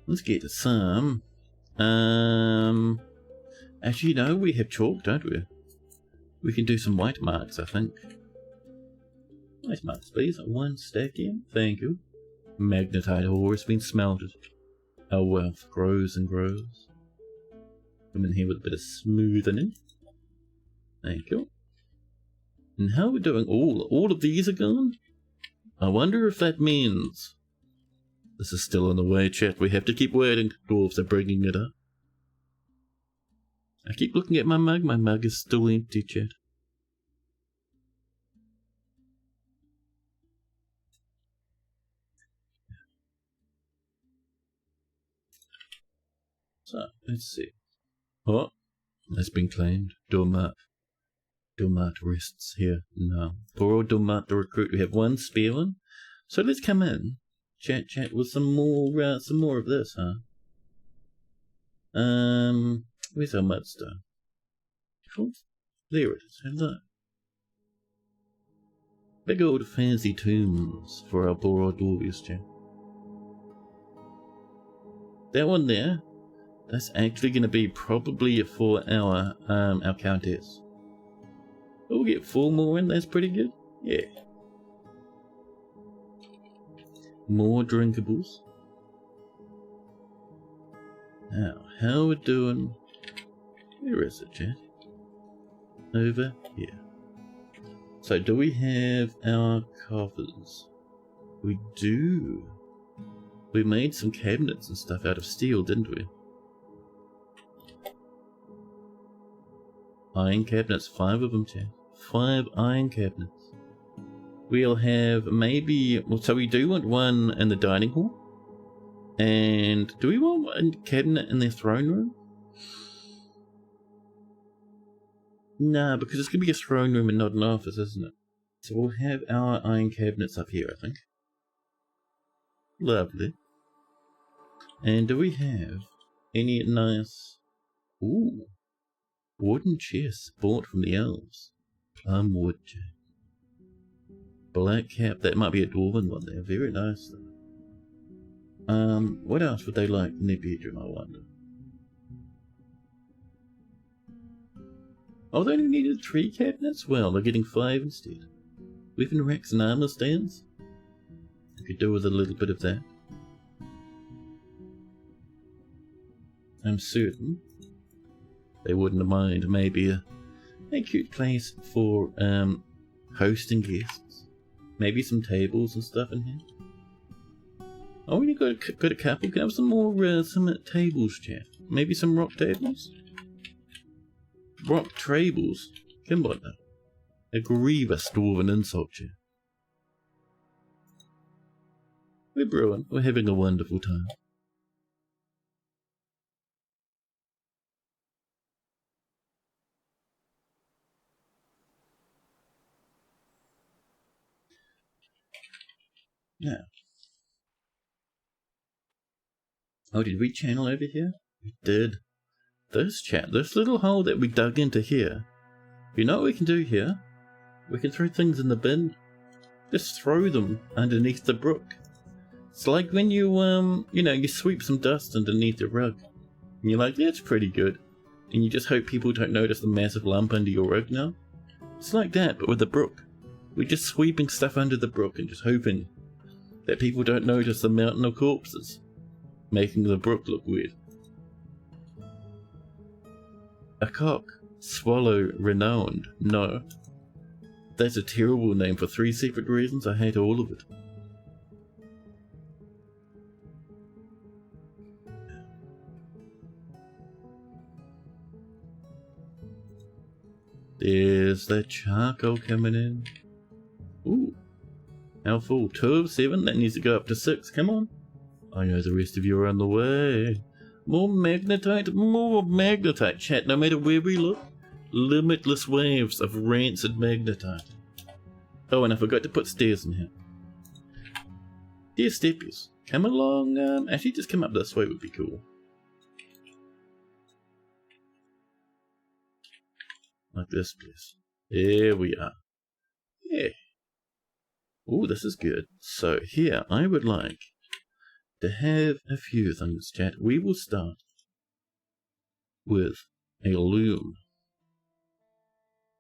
let's get to some. Actually, no, we have chalk, don't we? We can do some white marks, I think. White marks, please. One stack in. Thank you. Magnetite ore has been smelted. Our wealth grows and grows. Come in here with a bit of smoothening. Thank you. And how are we doing? All of these are gone? I wonder if that means... This is still on the way, chat. We have to keep waiting. Dwarves are bringing it up. I keep looking at my mug. My mug is still empty, chat. So, let's see. Oh, that's been claimed. Dormat. Dormat rests here. No. Poor old Dormat the recruit. We have one spare one. So let's come in. Chat with some more of this, huh? Where's our mudstone? Cool. There it is. Hello. Big old fancy tombs for our poor old dwarves, chat. That one there, that's actually going to be probably for our countess. We'll get 4 more in, that's pretty good. Yeah. More drinkables. Now, how we're doing... Where is it, chat? Over here. So, do we have our coffers? We do. We made some cabinets and stuff out of steel, didn't we? Iron cabinets, 5 of them, chat. 5 iron cabinets. We'll have maybe... Well, so we do want one in the dining hall. And do we want a cabinet in the throne room? Nah, because it's going to be a throne room and not an office, isn't it? So we'll have our iron cabinets up here, I think. Lovely. And do we have any nice... Ooh. Wooden chests bought from the elves. Plum wood check. Black cap, that might be a dwarven one there. Very nice though. What else would they like in their bedroom, I wonder? Oh, they only needed 3 cabinets? Well, they're getting 5 instead. Weapon racks and armor stands? I could do with a little bit of that. I'm certain they wouldn't mind maybe a cute place for hosting guests. Maybe some tables and stuff in here. Oh, we got a couple. Can I have some more tables, chat? Maybe some rock tables? Rock tables? Come on now. A grievous dwarven insult, chat. We're brewing. We're having a wonderful time. Now. Oh, did we channel over here? We did. This little hole that we dug into here. You know what we can do here? We can throw things in the bin. Just throw them underneath the brook. It's like when you, you sweep some dust underneath your rug. And you're like, that's pretty good. And you just hope people don't notice the massive lump under your rug now. It's like that, but with the brook. We're just sweeping stuff under the brook and just hoping that people don't notice the mountain of corpses, making the brook look weird. A cock, swallow, renowned. No. That's a terrible name for 3 separate reasons. I hate all of it. There's that charcoal coming in. Ooh. How full? 2 of 7? That needs to go up to 6. Come on. I know the rest of you are on the way. More magnetite, more magnetite. Chat, no matter where we look, limitless waves of rancid magnetite. Oh, and I forgot to put stairs in here. Dear steppies, come along. Actually, just come up this way would be cool. Like this, please. There we are. Yeah. Oh, this is good. So here, I would like to have a few things, chat. We will start with a loom.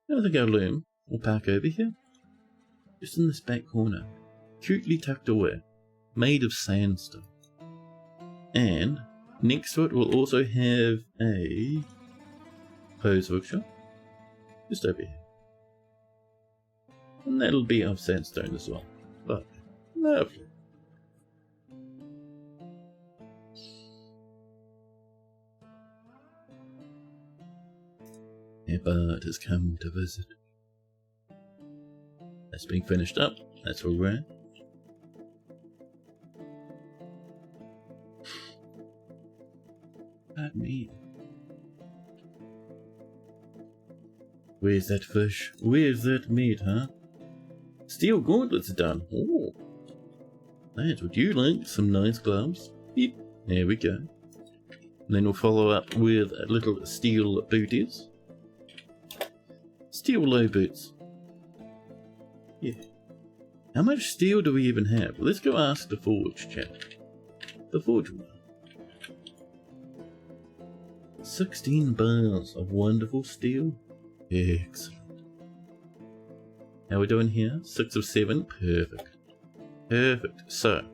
I think our loom will park over here. Just in this back corner. Cutely tucked away. Made of sandstone. And next to it we'll also have a hose workshop. Just over here. And that'll be of sandstone as well. Lovely. Lovely. A bird has come to visit. That's being finished up. That's where we're at. Pardon me. Where's that fish? Where's that meat, huh? Steel gauntlets done. Oh, that's what you like. Some nice gloves. Yep. There we go. And then we'll follow up with little steel booties. Steel low boots. Yeah. How much steel do we even have? Let's go ask the forge chap. The forge one. 16 bars of wonderful steel. Excellent. How are we doing here? 6 of 7. Perfect. Perfect. So,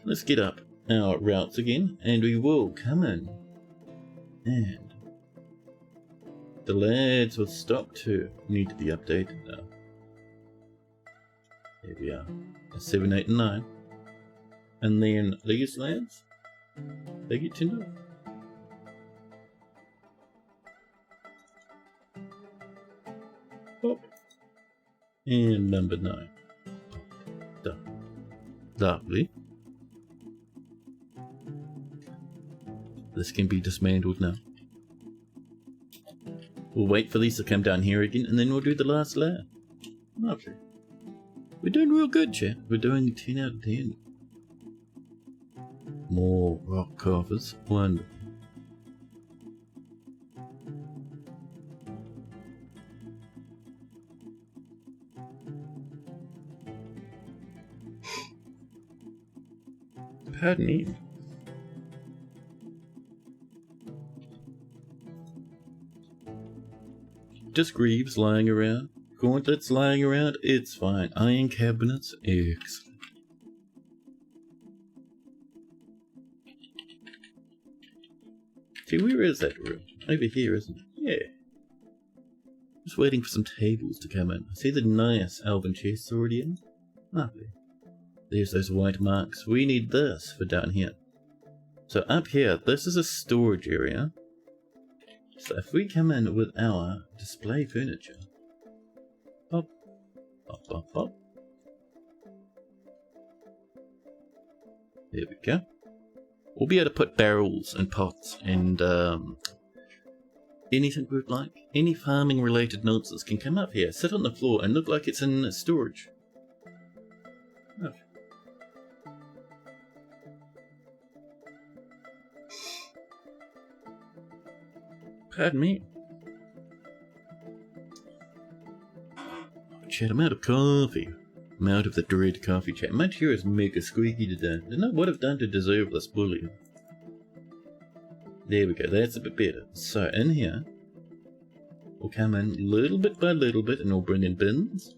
let's get up our routes again, and we will come in. And the lads with stock 2 need to be updated now. There we are. 7, 8, and 9. And then these lads, they get 10 off. Pop. And number 9. Done. Lovely. This can be dismantled now. We'll wait for these to come down here again, and then we'll do the last layer. Lovely. We're doing real good, chat. We're doing 10 out of 10. More rock coffers. Wonderful. Pardon me. Just greaves lying around. Gauntlets lying around. It's fine. Iron cabinets. Excellent. See, where is that room? Over here, isn't it? Yeah. Just waiting for some tables to come in. I see the nice elven chests already in. Lovely. There's those white marks. We need this for down here. So up here, this is a storage area. So if we come in with our display furniture, pop, pop, pop, pop. There we go. We'll be able to put barrels and pots and anything we'd like. Any farming related nonsense can come up here, sit on the floor and look like it's in storage. Oh. Pardon me. Chat, I'm out of coffee. I'm out of the dread coffee chat. My chair is mega squeaky today. I don't know what I've done to deserve this bullying. There we go, that's a bit better. So in here, we'll come in little bit by little bit and we'll bring in bins.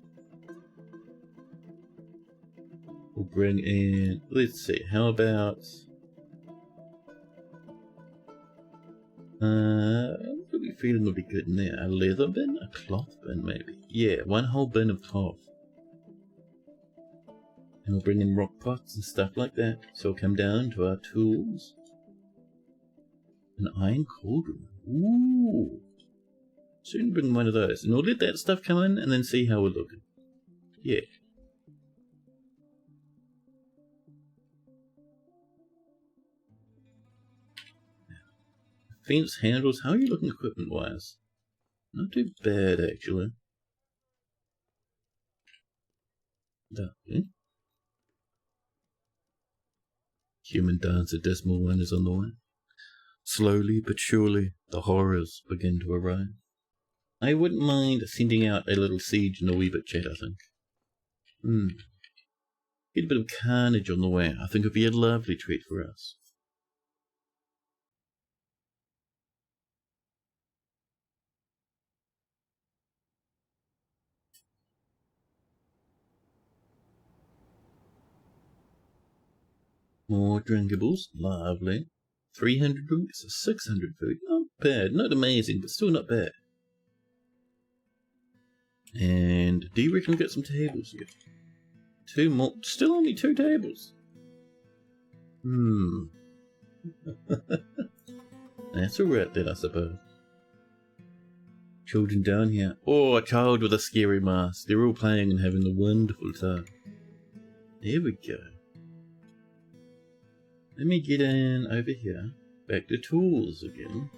We'll bring in, let's see, how about... what are we feeling would be good in there? A leather bin? A cloth bin maybe? Yeah, one whole bin of cloth. And we'll bring in rock pots and stuff like that. So we'll come down to our tools. An iron cauldron. Ooh. Soon bring one of those. And we'll let that stuff come in and then see how we're looking. Yeah. Fence handles. How are you looking equipment wise? Not too bad actually. Lovely. Human dance, a dismal one is on the way. Slowly but surely, the horrors begin to arrive. I wouldn't mind sending out a little siege in the wee bit chat, I think. Get a bit of carnage on the way. I think it would be a lovely treat for us. More drinkables, lovely. 300 drinks, 600 food, not bad, not amazing, but still not bad. And do you reckon we get some tables here? 2 more, still only 2 tables. That's alright then, I suppose. Children down here. Oh, a child with a scary mask. They're all playing and having a wonderful time. There we go. Let me get in over here. Back to tools again.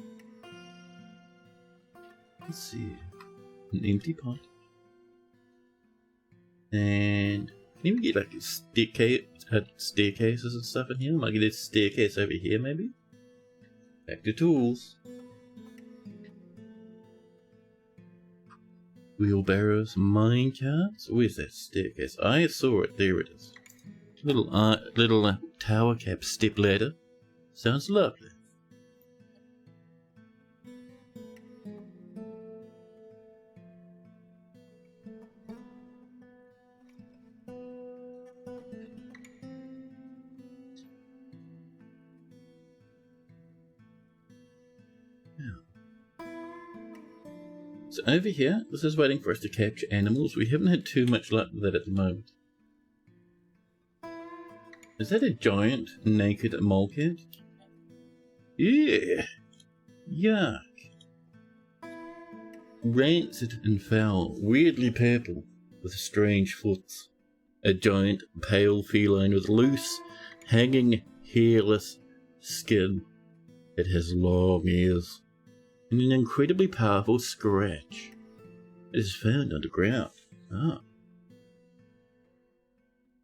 Let's see. An empty pot. And can we get like a staircases and stuff in here? Might get a staircase over here maybe? Back to tools. Wheelbarrows, minecarts. Where's that staircase? I saw it. There it is. Little tower cap step ladder. Sounds lovely. So over here, this is waiting for us to capture animals. We haven't had too much luck with that at the moment. Is that a giant naked mole cat? Yeah. Yuck. Rancid and foul, weirdly purple, with strange foots. A giant pale feline with loose, hanging, hairless skin. It has long ears and an incredibly powerful scratch. It is found underground. Ah.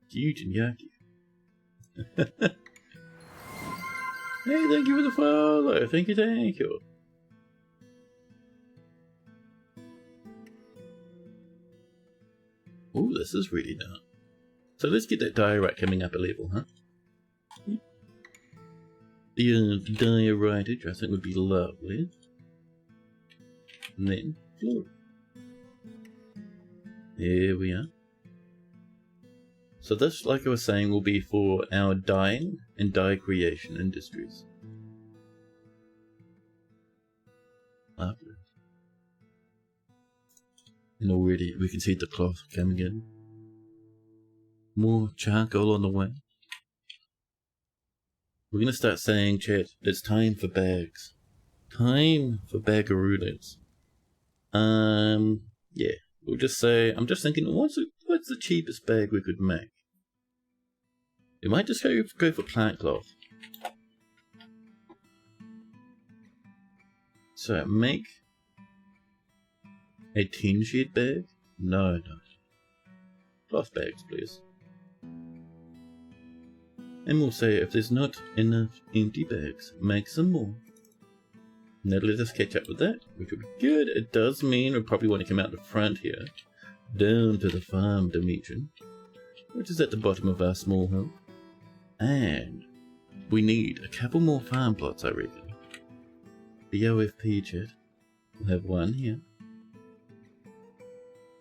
Huge and yucky. Hey, thank you for the follow. Thank you. Oh, this is really nice. So let's get that diorite coming up a level, huh? The dioritage, I think, would be lovely. And then floor. There we are. So this, like I was saying, will be for our dyeing and dye creation industries. Lovely. And already we can see the cloth coming in. More charcoal on the way. We're going to start saying, chat, it's time for bags. Time for bagaroonies. Yeah. We'll just say, I'm just thinking, what's the cheapest bag we could make? We might just go for plant cloth. So, make a 10 shed bag? No. Cloth bags, please. And we'll say, if there's not enough empty bags, make some more. And that'll let us catch up with that, which will be good. It does mean we probably want to come out the front here, down to the farm dimension, which is at the bottom of our small hill. And we need a couple more farm plots, I reckon. BOFP chat. We'll have one here.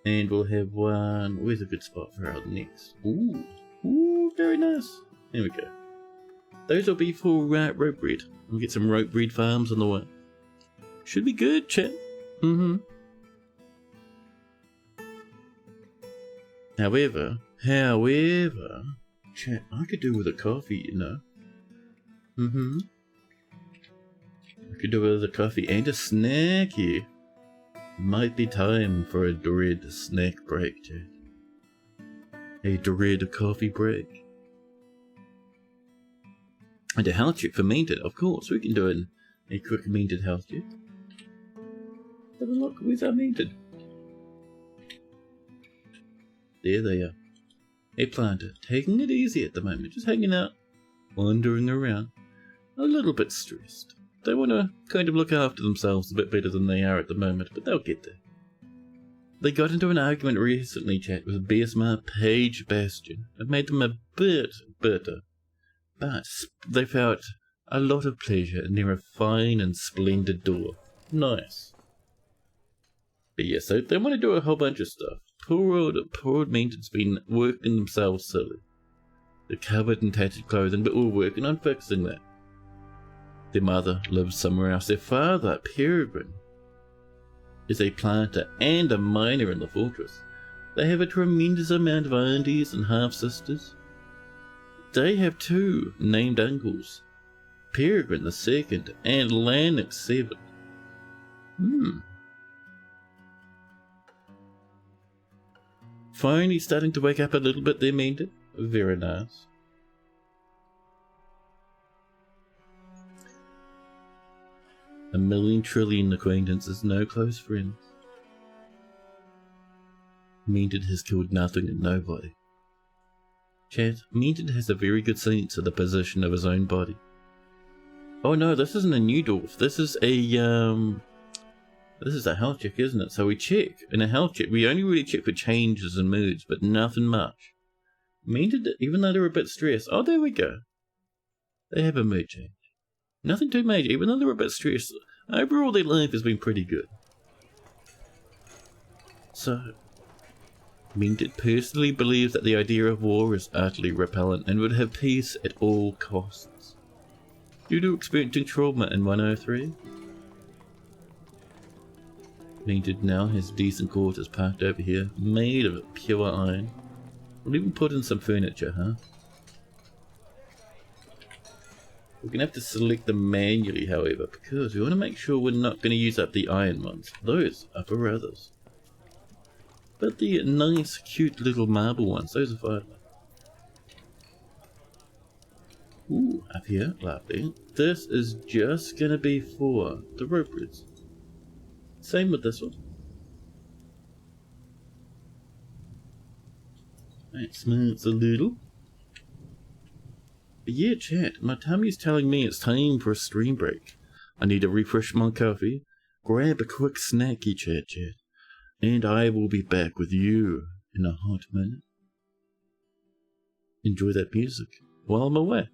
And we'll have one... Where's a good spot for our next? Ooh, very nice. There we go. Those will be for rope breed. We'll get some rope breed farms on the way. Should be good, chat. However, chat, I could do with a coffee, you know. I could do with a coffee and a snack here. Might be time for a dread snack break, chat. A dread coffee break. And a health check for Minted, of course. We can do a quick Minted health check. Have a look, where's our Minted? There they are. A planter, taking it easy at the moment, just hanging out, wandering around, a little bit stressed. They want to kind of look after themselves a bit better than they are at the moment, but they'll get there. They got into an argument recently, chat, with BSMR Page Bastion. It made them a bit bitter, but they felt a lot of pleasure in their fine and splendid door. Nice. But yeah, so they want to do a whole bunch of stuff. Poor old Maintenance been working themselves silly. They're covered in tattered clothing, but we're working on fixing that. Their mother lives somewhere else. Their father, Peregrine, is a planter and a miner in the fortress. They have a tremendous amount of aunties and half-sisters. They have 2 named uncles, Peregrine the Second and Lanix 7. Finally starting to wake up a little bit there, Mended. Very nice. A million trillion acquaintances, no close friends. Mended has killed nothing and nobody. Chat, Mended has a very good sense of the position of his own body. Oh no, this isn't a new dwarf. This is a health check, isn't it? So we check. In a health check, we only really check for changes and moods, but nothing much. Mended, even though they're a bit stressed. Oh, there we go. They have a mood change. Nothing too major, even though they're a bit stressed. Overall, their life has been pretty good. So, Mended personally believes that the idea of war is utterly repellent and would have peace at all costs. Due to experiencing trauma in 103, Mended now has decent quarters parked over here, made of pure iron. We'll even put in some furniture, huh? We're going to have to select them manually, however, because we want to make sure we're not going to use up the iron ones. Those are for others. But the nice, cute little marble ones, those are fine. Ooh, up here, lovely. This is just going to be for the rope bridges. Same with this one. That smells a little. But yeah, chat, my tummy's telling me it's time for a stream break. I need to refresh my coffee, grab a quick snacky chat, and I will be back with you in a hot minute. Enjoy that music while I'm away.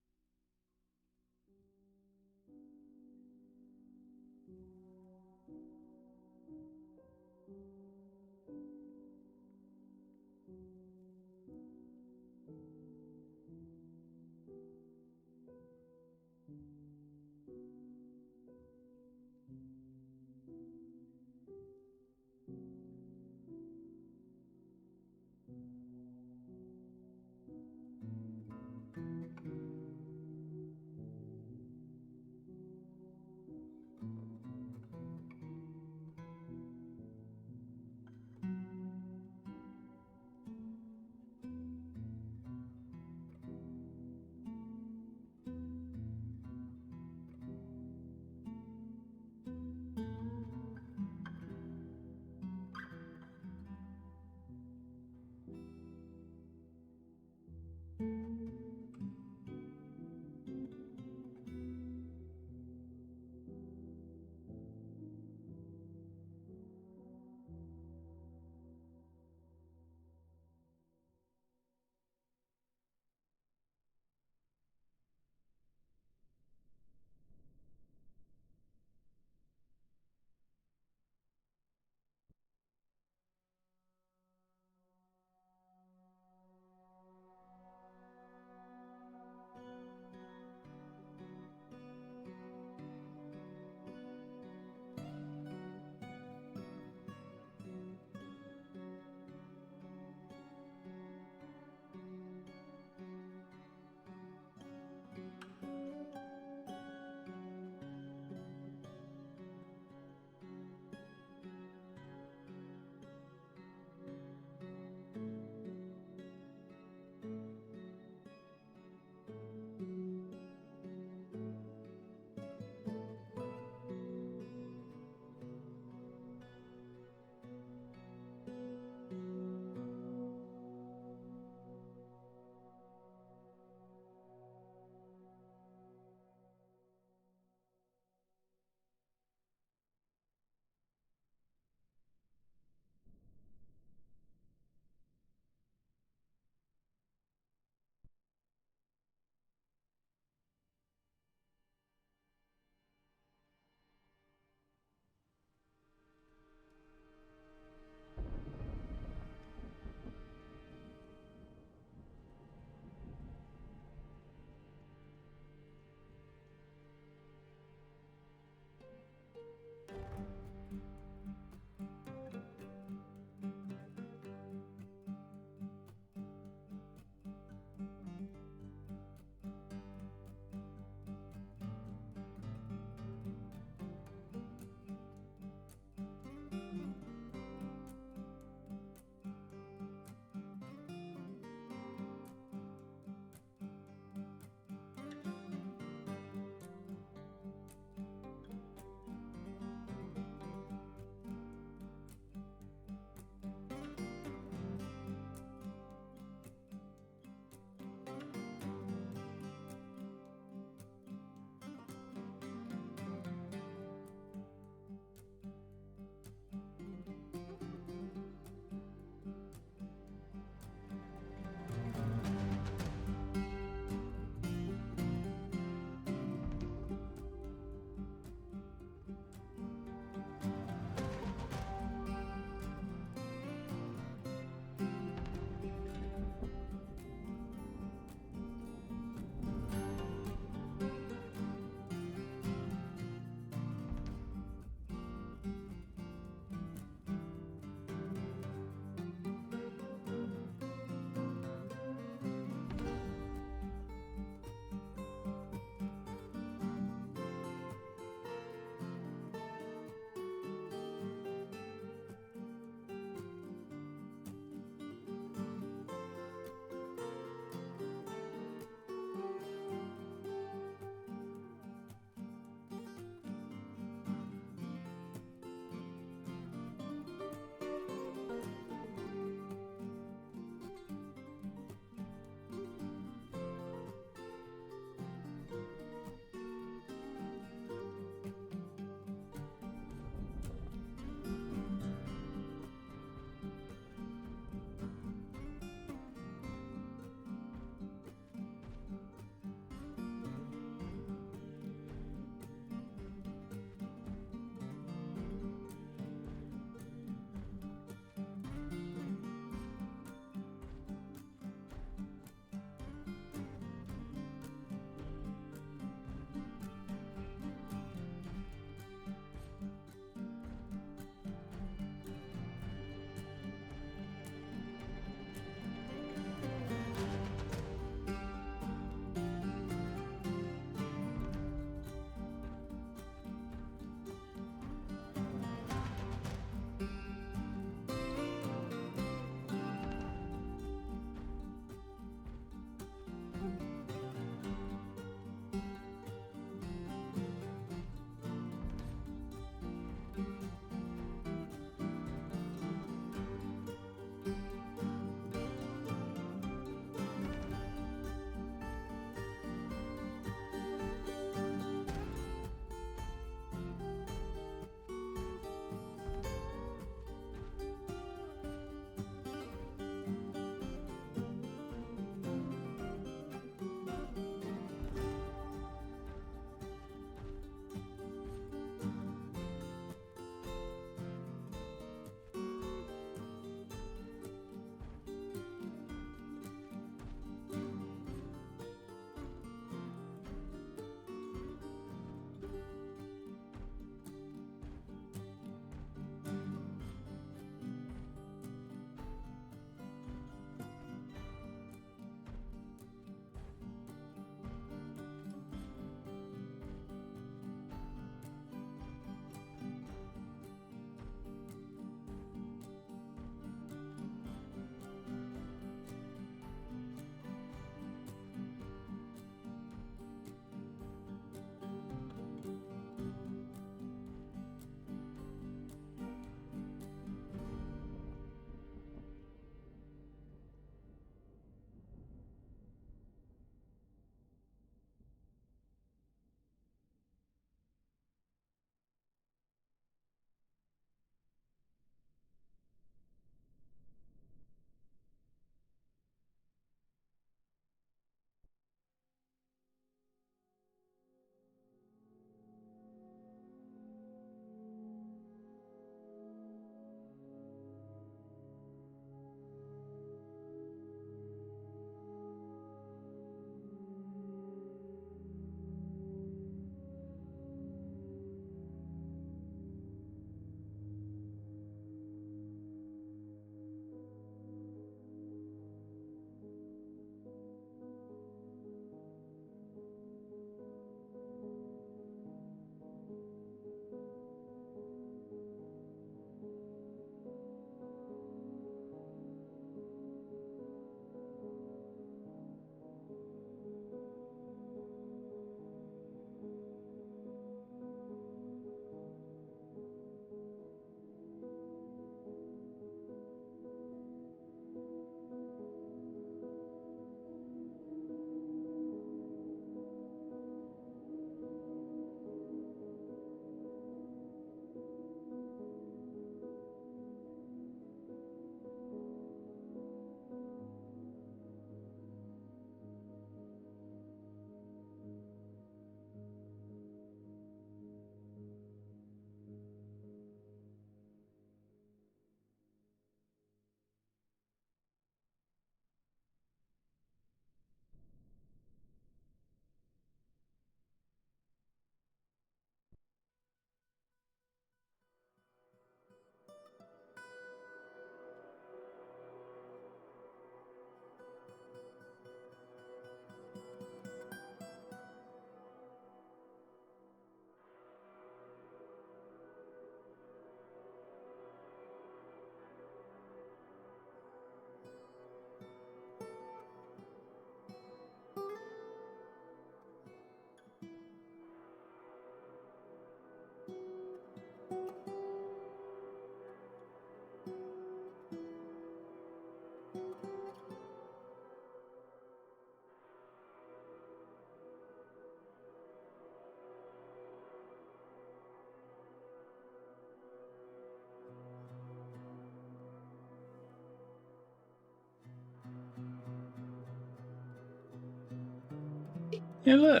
Hello.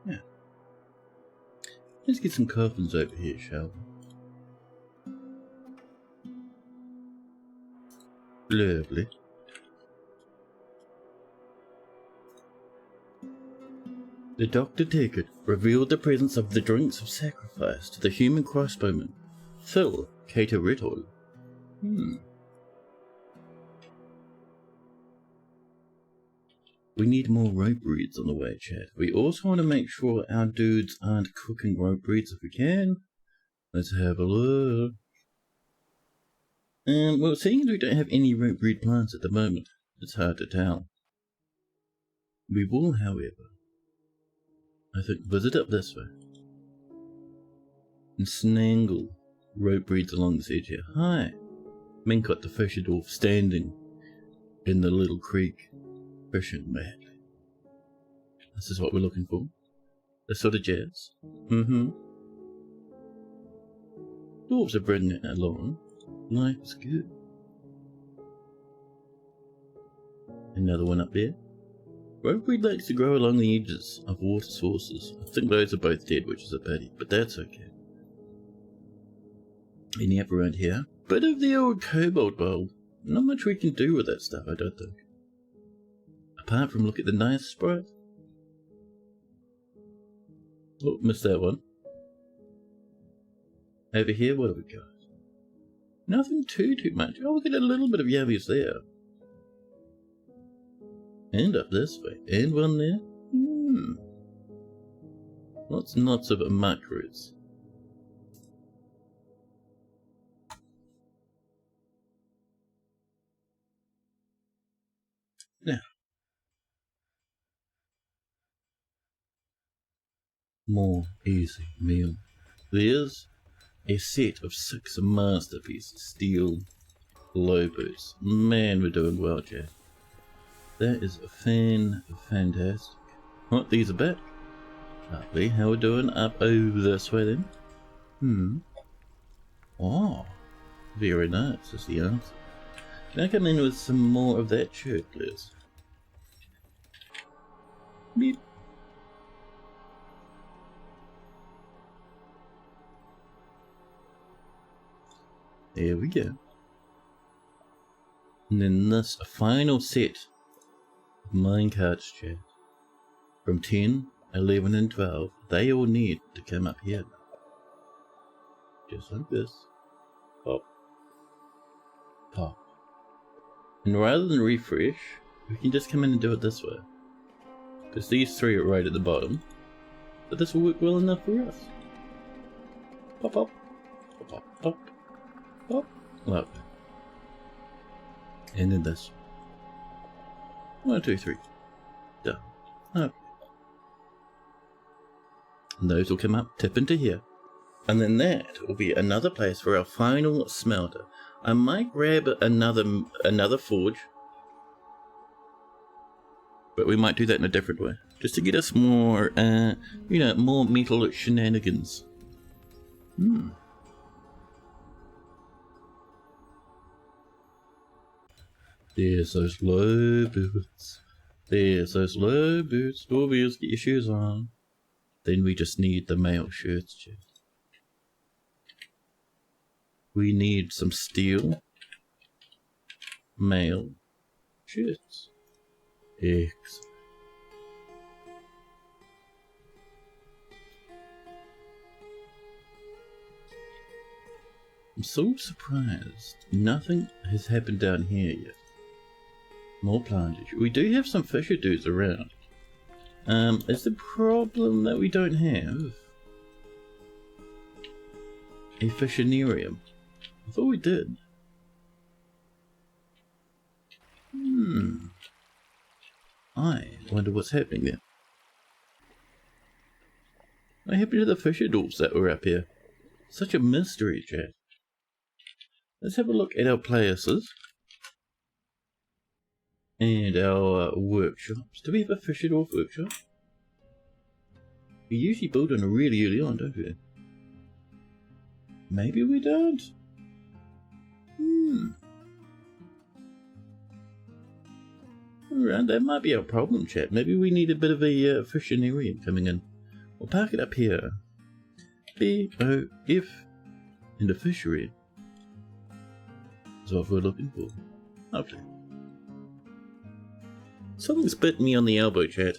Yeah. Let's get some coffins over here, shall we? Lovely. The doctor ticket revealed the presence of the drinks of sacrifice to the human crossbowman, Phil Cateritol. We need more rope reeds on the way, chat. We also want to make sure our dudes aren't cooking rope reeds if we can. Let's have a look. Well, seeing as we don't have any rope reed plants at the moment, it's hard to tell. We will, however, I think, visit up this way and snangle rope reeds along this edge here. Hi! Minkot the fisher dwarf standing in the little creek fishing madly. This is what we're looking for. This sort of jazz. Dwarves are bringing it along. Life is good. Another one up there. Ropeweed likes to grow along the edges of water sources. I think those are both dead, which is a pity, but that's okay. Any up around here? Bit of the old cobalt bulb. Not much we can do with that stuff, I don't think. Apart from look at the nice sprite. Oh, missed that one. Over here, what have we got? Nothing too much. Oh, we got a little bit of yabbies there. And up this way. And one there. Lots and lots of muck roots. Now. More easy meal. There's a set of 6 masterpiece steel lobos. Man, we're doing well, Jack. That is fantastic. Oh, these are back. Lovely. How we doing? Up over this way then. Oh, very nice is the answer. Can I come in with some more of that shirt, please? Beep. There we go. And then this final set of minecarts, chat. From 10, 11 and 12, they all need to come up here. Just like this. Pop. Pop. And rather than refresh, we can just come in and do it this way. Because these 3 are right at the bottom. But this will work well enough for us. Pop, pop. Pop, pop, pop. Pop. Lovely. And then this. 1, 2, 3. Done. Okay. And those will come up, tip into here. And then that will be another place for our final smelter. I might grab another forge. But we might do that in a different way. Just to get us more, more metal shenanigans. There's those low boots. There's those low boots. Dwarvies, get your shoes on. Then we just need the male shirts, Jeff. We need some steel male shirts. Excellent. I'm so surprised nothing has happened down here yet. More plantage. We do have some fisher dudes around. Is the problem that we don't have a fishinarium? I thought we did. I wonder what's happening there. What happened to the fisher dwarfs that were up here? Such a mystery, chat. Let's have a look at our places. And our workshops. Do we have a fisher dwarf workshop? We usually build one really early on, don't we? Maybe we don't. Alright, that might be our problem, chat. Maybe we need a bit of a fissionarium coming in. We'll park it up here. B-O-F in the fishery is what we're looking for. Lovely. Something's bit me on the elbow, chat.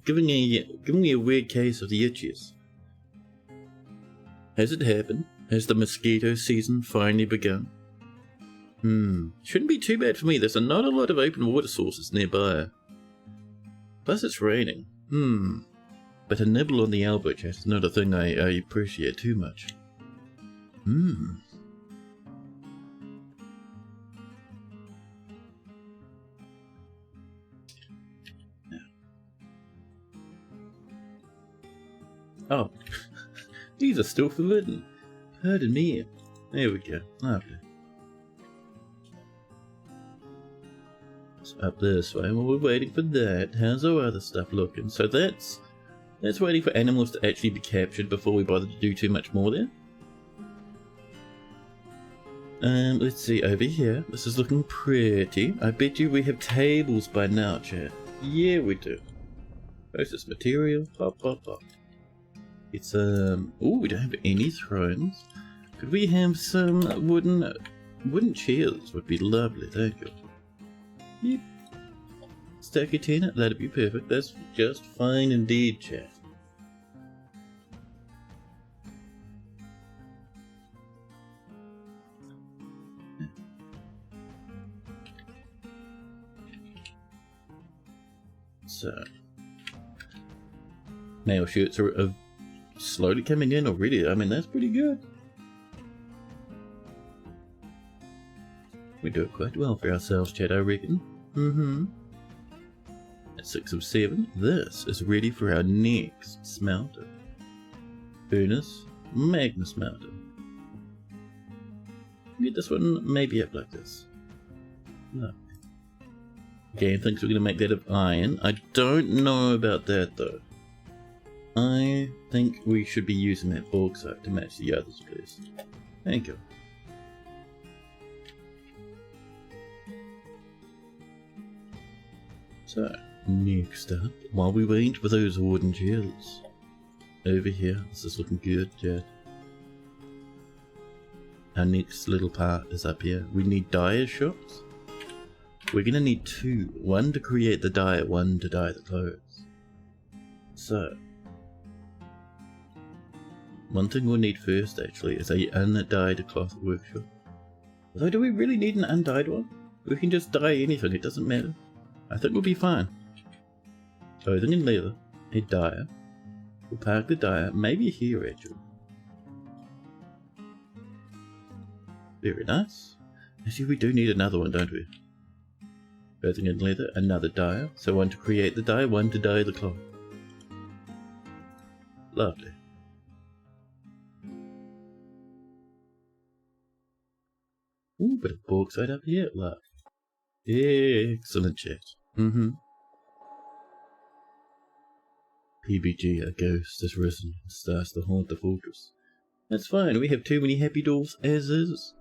Giving me a weird case of the itchies. Has it happened? Has the mosquito season finally begun? Shouldn't be too bad for me. There's not a lot of open water sources nearby. Plus it's raining. But a nibble on the elbow, chat, is not a thing I appreciate too much. Oh, these are still forbidden. Pardon me. There we go. Lovely. So up this way, while we're waiting for that, how's our other stuff looking? So that's waiting for animals to actually be captured before we bother to do too much more there. Let's see, over here, this is looking pretty. I bet you we have tables by now, chat. Yeah, we do. Process material, pop, pop, pop. It's, ooh, we don't have any thrones. Could we have some wooden chairs? Would be lovely, thank you. Yep. Stack of 10, that'd be perfect. That's just fine indeed, chat. So, mail shirts are slowly coming in already. I mean, that's pretty good. We do it quite well for ourselves, chat, I reckon. At 6 of 7, this is ready for our next smelter. Furnace, magma smelter. Get this one maybe up like this. No. Game thinks we're going to make that of iron. I don't know about that though. I think we should be using that bauxite to match the others, please. Thank you. So, next up, while we wait for those wooden chairs, over here, this is looking good, Jed. Our next little part is up here. We need dye shops. We're gonna need 2. One to create the dye, one to dye the clothes. So, one thing we'll need first, actually, is a undyed cloth workshop. Although, do we really need an undyed one? We can just dye anything, it doesn't matter. I think we'll be fine. Clothing and leather, a dyer. We'll park the dyer, maybe here, actually. Very nice. Actually, we do need another one, don't we? Clothing and leather, another dyer. So one to create the dye, one to dye the cloth. Lovely. Ooh, bit of bauxite up here, look. Excellent chat. PBG, a ghost has risen and starts to haunt the fortress. That's fine, we have too many happy dwarfs as is.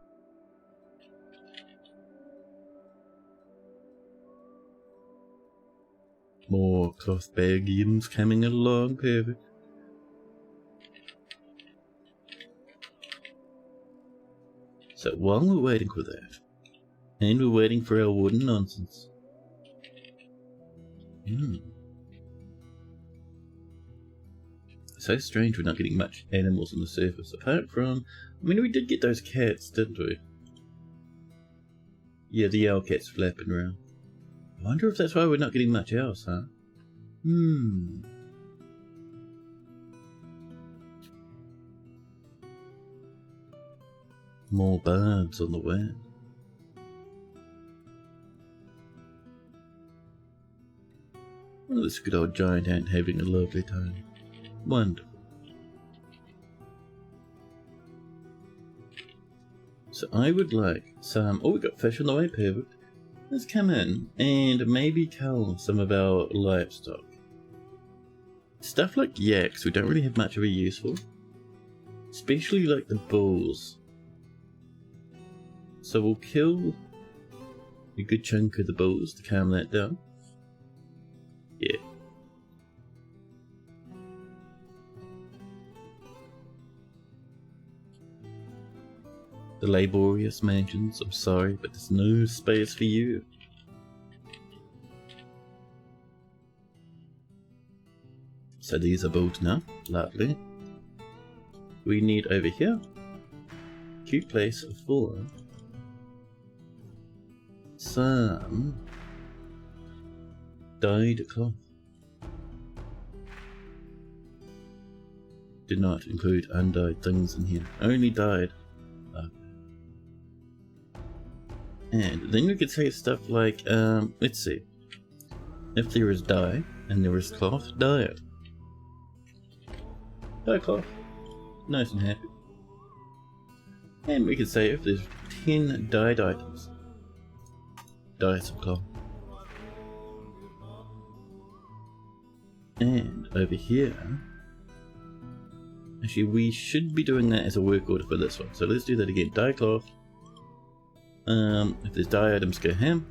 More cloth bagians coming along, perfect. So while we're waiting for that, and we're waiting for our wooden nonsense. So strange we're not getting much animals on the surface, apart from, I mean, we did get those cats, didn't we? Yeah, the owl cat's flapping around. I wonder if that's why we're not getting much else, huh? More birds on the way. Well, this good old giant ant having a lovely time. Wonderful. So I would like some... Oh, we got fish on the way, perfect. Let's come in and maybe cull some of our livestock. Stuff like yaks we don't really have much of a use for. Especially like the bulls. So we'll kill a good chunk of the balls to calm that down. Yeah. The laborious mansions, I'm sorry, but there's no space for you. So these are built now. Lovely. We need over here cute place for some dyed cloth. Did not include undyed things in here, only dyed. And then we could say stuff like, let's see, if there is dye and there is cloth, dye it. Dye cloth, nice and happy. And we could say if there's 10 dyed items, dye some cloth. And over here, actually we should be doing that as a work order for this one. So let's do that again, dye cloth. If there's dye items, go ham.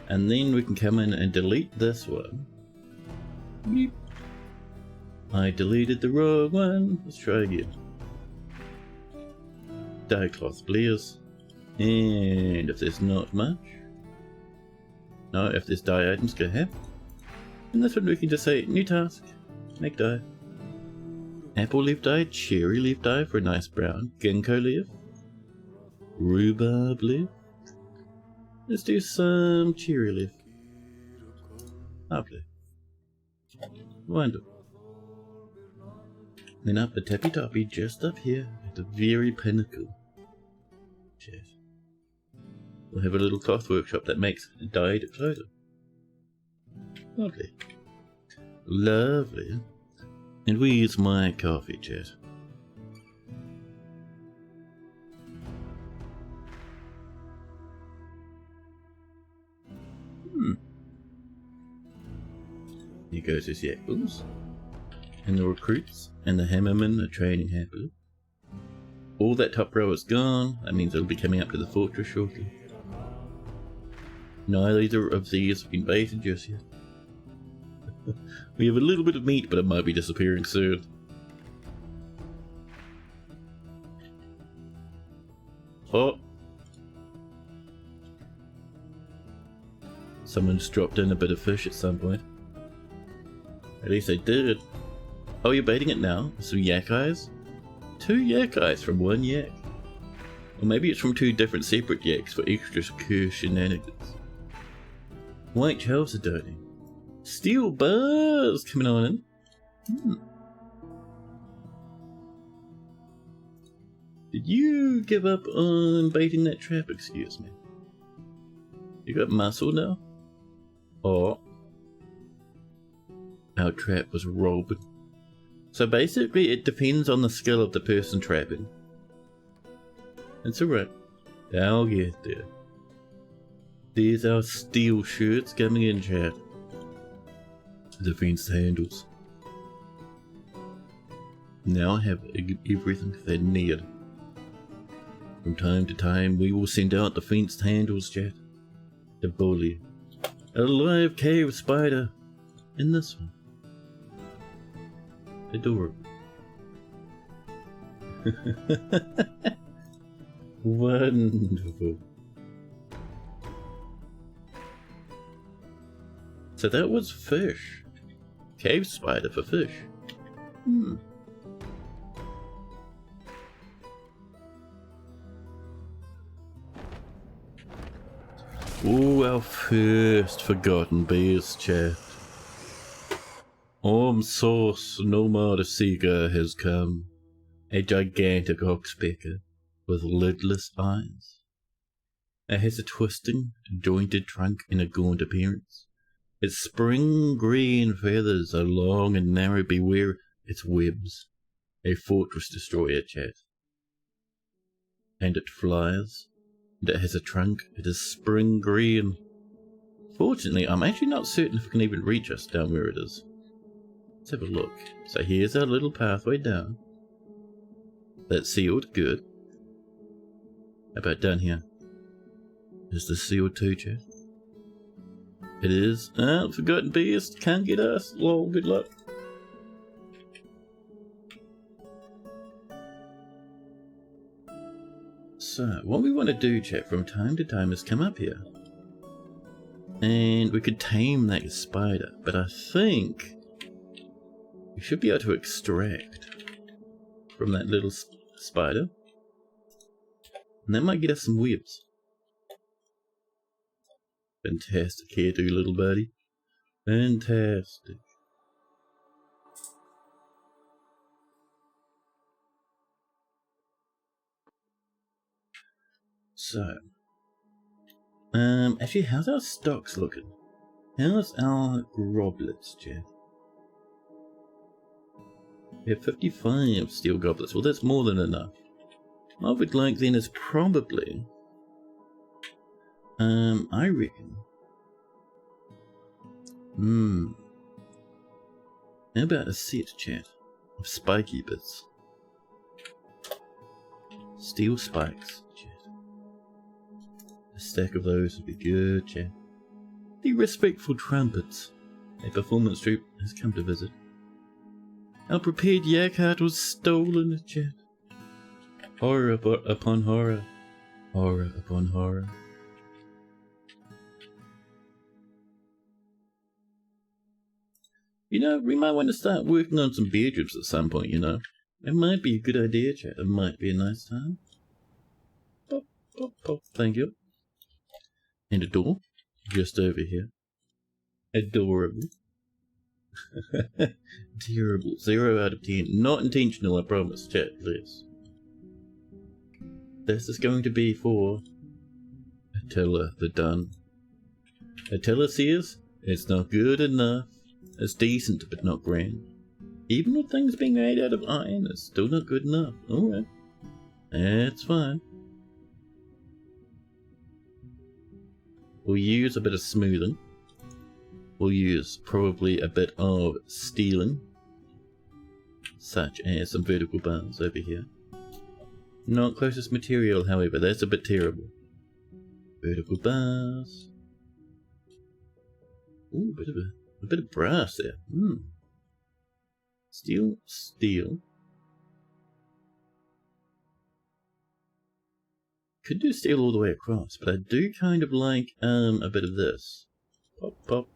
And then we can come in and delete this one. Beep. I deleted the wrong one. Let's try again. Dye cloth, please. And if there's not much. No, if there's dye items, go ham. And this one we can just say, new task, make dye. Apple leaf dye, cherry leaf dye for a nice brown, ginkgo leaf, rhubarb leaf. Let's do some cherry leaf. Lovely. Wonderful. Then up the tippy toppy, just up here at the very pinnacle. Cheers. We'll have a little cloth workshop that makes dyed clothing. Lovely. Lovely. And where's my coffee, chat? Here goes his yakos. And the recruits and the hammermen are training happily. All that top row is gone. That means they'll be coming up to the fortress shortly. Neither of these have been baited just yet. We have a little bit of meat, but it might be disappearing soon. Oh! Someone's dropped in a bit of fish at some point. At least they did. Oh, you're baiting it now? Some yak eyes? 2 yak eyes from 1 yak. Or maybe it's from 2 different separate yaks for extra secure shenanigans. White shelves are dirty. Steel bars coming on in. Did you give up on baiting that trap? Excuse me. You got muscle now? Or our trap was robbed. So basically it depends on the skill of the person trapping. It's alright. I'll get there. There's our steel shirts coming in, chat. The fenced handles. Now I have everything they need. From time to time we will send out the fenced handles, chat. The bully. A live cave spider. And this one. Adorable. Wonderful. So that was fish. Cave spider for fish. Ooh, our first forgotten beast, chat. Sauce Nomad Seeger has come. A gigantic oxpecker with lidless eyes. It has a twisting, jointed trunk and a gaunt appearance. Its spring green feathers are long and narrow. Beware its webs. A fortress destroyer, chat. And it flies. And it has a trunk. It is spring green. Fortunately, I'm actually not certain if we can even reach us down where it is. Let's have a look. So here's our little pathway down. That's sealed. Good. How about down here? Is the CO2 chat? It is. Forgotten Beast can't get us. Lol, good luck. So, what we want to do, chat, from time to time is come up here. And we could tame that spider, but I think we should be able to extract from that little spider. And that might get us some webs. Fantastic hairdo, little buddy. Fantastic. So, actually, how's our stocks looking? How's our groblets, Jeff? We have 55 steel goblets. Well, that's more than enough. What I would like then is probably, I reckon. How about a set, chat, of spiky bits? Steel spikes, chat. A stack of those would be good, chat. The respectful trumpets. A performance troupe has come to visit. Our prepared yak heart was stolen, chat. Horror upon horror. Horror upon horror. You know, we might want to start working on some beer drips at some point, you know. It might be a good idea, chat. It might be a nice time. Pop, pop, pop. Thank you. And a door. Just over here. Adorable. Terrible. 0 out of 10. Not intentional, I promise, chat, please. This is going to be for Attila the Dun. Attila says it's not good enough. It's decent, but not grand. Even with things being made out of iron, it's still not good enough. Alright. That's fine. We'll use a bit of smoothing. We'll use probably a bit of steeling, such as some vertical bars over here. Not closest material, however, that's a bit terrible. Vertical bars. Ooh, a bit of brass there. Steel, steel. Could do steel all the way across, but I do kind of like a bit of this. Pop, pop.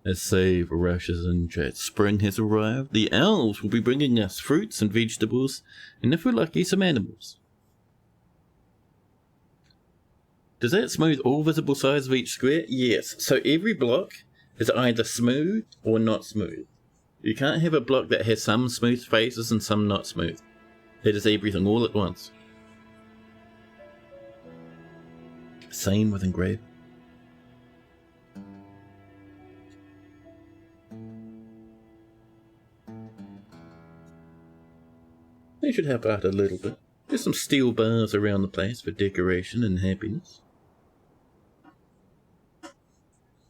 Let's save rushes and chat. Spring has arrived. The elves will be bringing us fruits and vegetables, and if we're lucky, some animals. Does that smooth all visible sides of each square? Yes. So every block is either smooth or not smooth. You can't have a block that has some smooth faces and some not smooth. It is everything all at once. Same with engraving. They should help out a little bit. There's some steel bars around the place for decoration and happiness.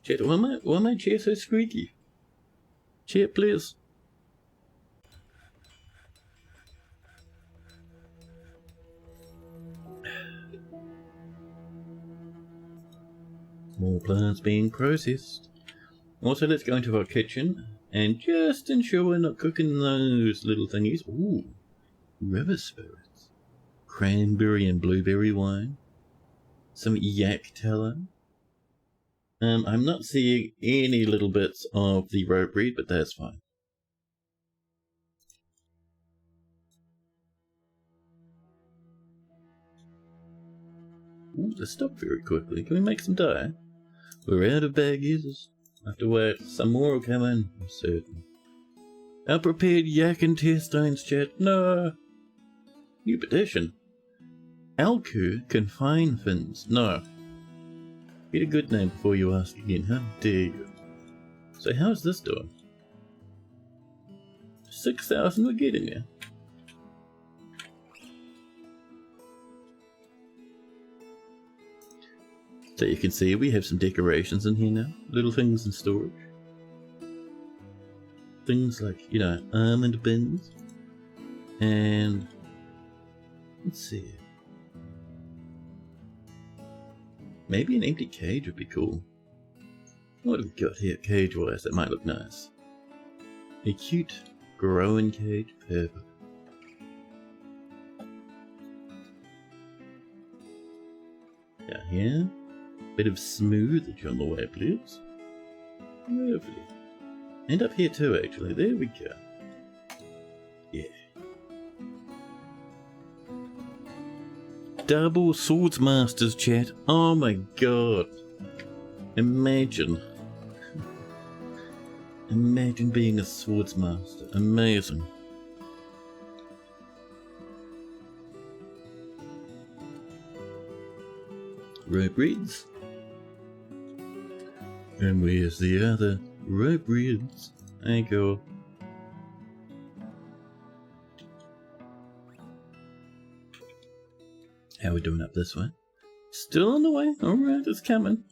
Chat, why my chair so squeaky? Chair, please. More plants being processed. Also, let's go into our kitchen and just ensure we're not cooking those little thingies. Ooh, river spirits. Cranberry and blueberry wine. Some yak tallow. I'm not seeing any little bits of the rope breed, but that's fine. Ooh, let's stop very quickly. Can we make some dye? We're out of baggies. I have to wait. Some more will come in, I'm certain. Our prepared yak intestines, chat. No. New petition. Alku confine fins. No. Get a good name before you ask again. How dare you? So how's this doing? 6,000, we're getting there. So you can see we have some decorations in here now. Little things in storage. Things like, you know, almond bins. And let's see. Maybe an empty cage would be cool. What have we got here cage-wise that might look nice? A cute growing cage, perfect. Down here, bit of smoothage on the way, please. Lovely. And up here too, actually. There we go. Yeah. Double Swordsmasters, chat. Oh my god. Imagine. Imagine being a Swordsmaster. Amazing. Rope reeds. And where's the other rope reeds? There you go. How are we doing up this way? Still on the way? Alright, it's coming.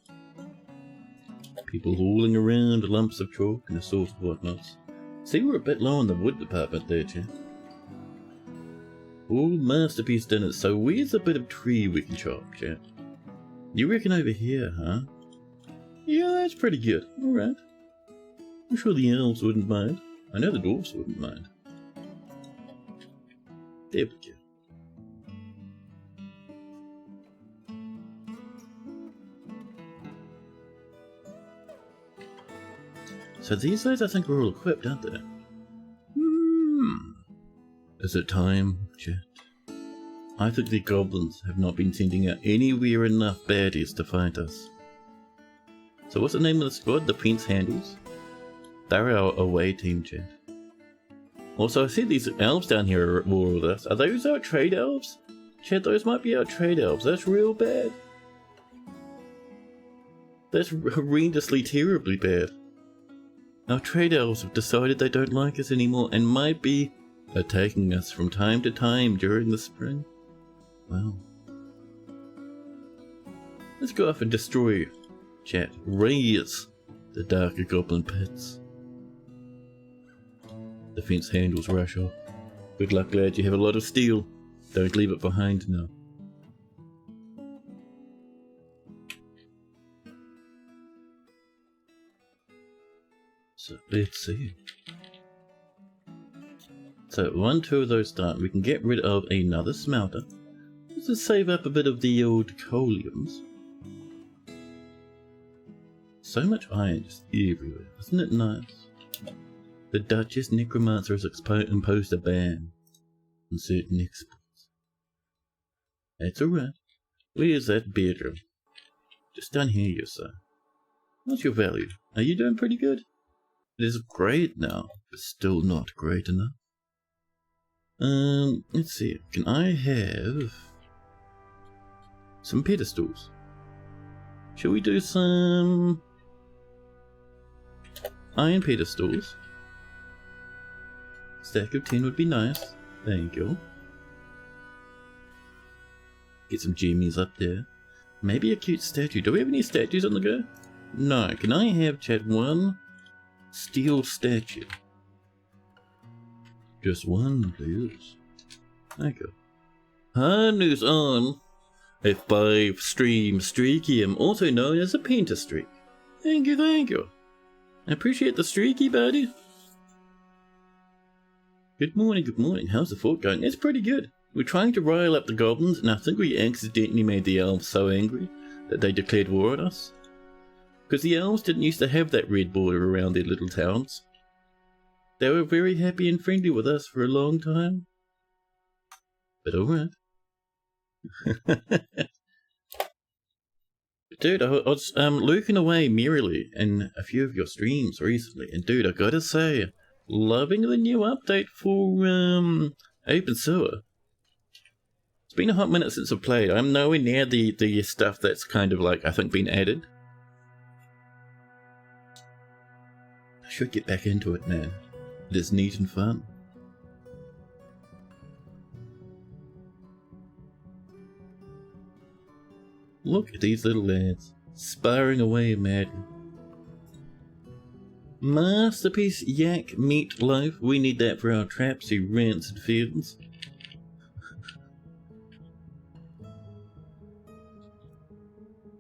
People hauling around lumps of chalk and assorted whatnots. See, we're a bit low on the wood department there, chat. All masterpiece dinners, so where's a bit of tree we can chop, chat? You reckon over here, huh? Yeah, that's pretty good. Alright. I'm sure the elves wouldn't mind. I know the dwarves wouldn't mind. There we go. So these guys I think are all equipped, aren't they? Is it time, chat? I think the goblins have not been sending out anywhere enough baddies to fight us. So what's the name of the squad? The Prince Handles? They're our away team, chat. Also, I see these elves down here are at war with us. Are those our trade elves? Chat, those might be our trade elves. That's real bad. That's horrendously, terribly bad. Our trade elves have decided they don't like us anymore and might be attacking us from time to time during the spring. Wow. Let's go off and destroy, chat, raise the darker goblin pits. Defense handles rush off. Good luck, lad, you have a lot of steel. Don't leave it behind now. So let's see. So 1, 2 of those done. We can get rid of another smelter. Let's just save up a bit of the old coaliums. So much iron just everywhere. Isn't it nice? The Duchess Necromancer has imposed a ban on certain exports. That's alright. Where's that bedroom? Just down here, you sir. What's your value? Are you doing pretty good? It is great now, but still not great enough. Let's see. Can I have some pedestals? Shall we do some iron pedestals? Stack of 10 would be nice. Thank you. Get some jimmies up there. Maybe a cute statue. Do we have any statues on the go? No. Can I have, chat, one steel statue? Just one, please. Thank you. Harness on a 5-stream streakium, also known as a pentastreak. Thank you, thank you. I appreciate the streaky, buddy. Good morning, good morning. How's the fort going? It's pretty good. We're trying to rile up the goblins, and I think we accidentally made the elves so angry that they declared war on us. Because the elves didn't used to have that red border around their little towns. They were very happy and friendly with us for a long time. But alright. Dude, I was lurking away merrily in a few of your streams recently, and dude, I gotta say, loving the new update for Open Sewer. It's been a hot minute since I've played. I'm nowhere near the stuff that's kind of like, I think, been added. I should get back into it, man. It is neat and fun. Look at these little lads, sparring away madly. Masterpiece yak meat loaf. We need that for our trapsy rancid fields.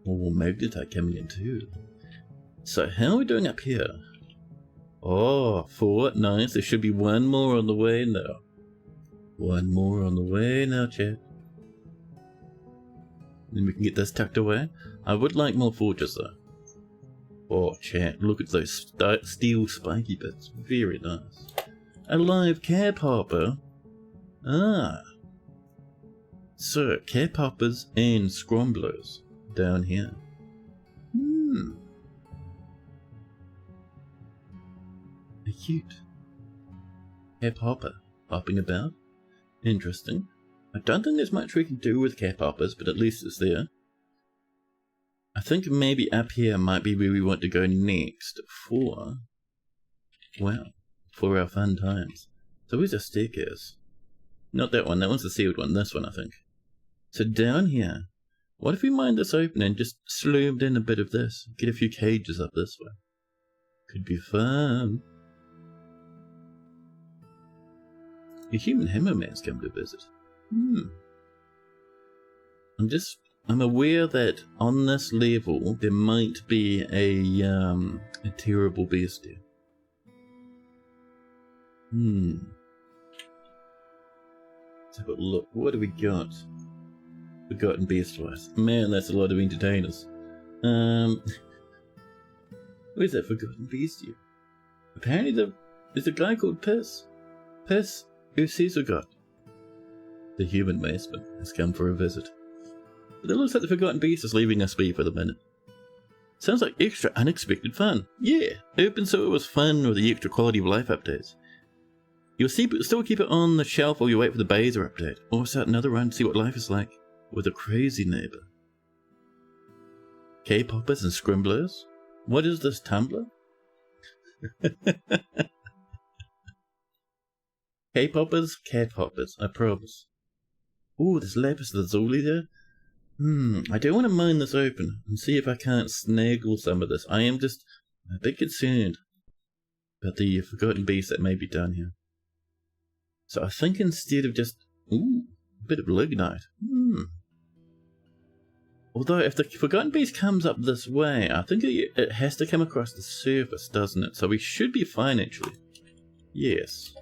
Oh, magnetite coming in too. So how are we doing up here? Oh, 4, nice. There should be one more on the way now. One more on the way now, chat. Then we can get this tucked away. I would like more forges though. Oh, chat, look at those steel spiky bits. Very nice. A live cap hopper. Ah. So, cap hoppers and scramblers down here. A cute cap hopper hopping about. Interesting. I don't think there's much we can do with cap hoppers, but at least it's there. I think maybe up here might be where we want to go next for, well, for our fun times. So where's our staircase? Not that one, that one's the sealed one, this one I think. So down here, what if we mine this open and just slurmed in a bit of this? Get a few cages up this way. Could be fun. A human hammerman's come to visit. I'm aware that on this level there might be a terrible beast here. Let's have a look. What do we got? Forgotten beast wise. Man, that's a lot of entertainers. Where's that forgotten beast here? Apparently there's a guy called Piss. Piss Usizugot. The human maceman has come for a visit. But it looks like the forgotten beast is leaving us be for the minute. Sounds like extra unexpected fun. Yeah, open source was fun with the extra quality of life updates. You'll still keep it on the shelf while you wait for the Baser update, or start another run to see what life is like with a crazy neighbor. K-poppers and scrimblers? What is this, Tumblr? K-poppers, cat hoppers, I promise. Ooh, there's lapis lazuli there. I do want to mine this open and see if I can't snaggle some of this. I am just a bit concerned about the forgotten beast that may be down here. So I think instead of just, a bit of lignite. Although if the forgotten beast comes up this way, I think it has to come across the surface, doesn't it? So we should be fine actually. Yes.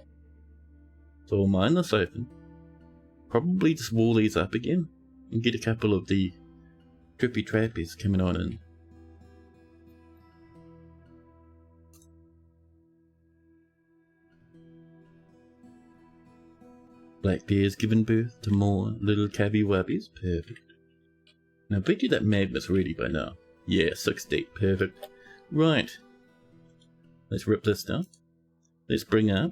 So we'll mine this open. Probably just wall these up again. And get a couple of the trippy trappies coming on in. Black bear's given birth to more little cabby wabbies. Perfect. Now I bet you that magma's ready by now. Yeah, 6 deep. Perfect. Right. Let's rip this down. Let's bring up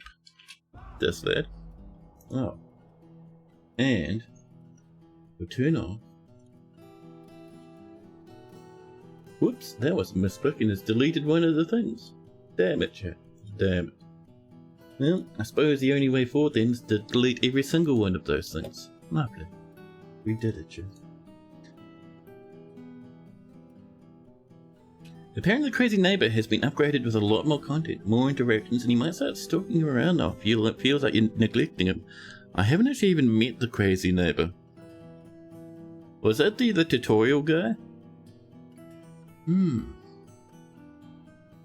this lad. Oh. And we'll turn off. Whoops, that was a misspoken. It's deleted one of the things. Damn it, chat. Damn it. Well, I suppose the only way forward then is to delete every single one of those things. Lovely. We did it, chat. Apparently the crazy neighbor has been upgraded with a lot more content, more interactions, and he might start stalking you around now if it feels like you're neglecting him. I haven't actually even met the crazy neighbor. Was that the tutorial guy? If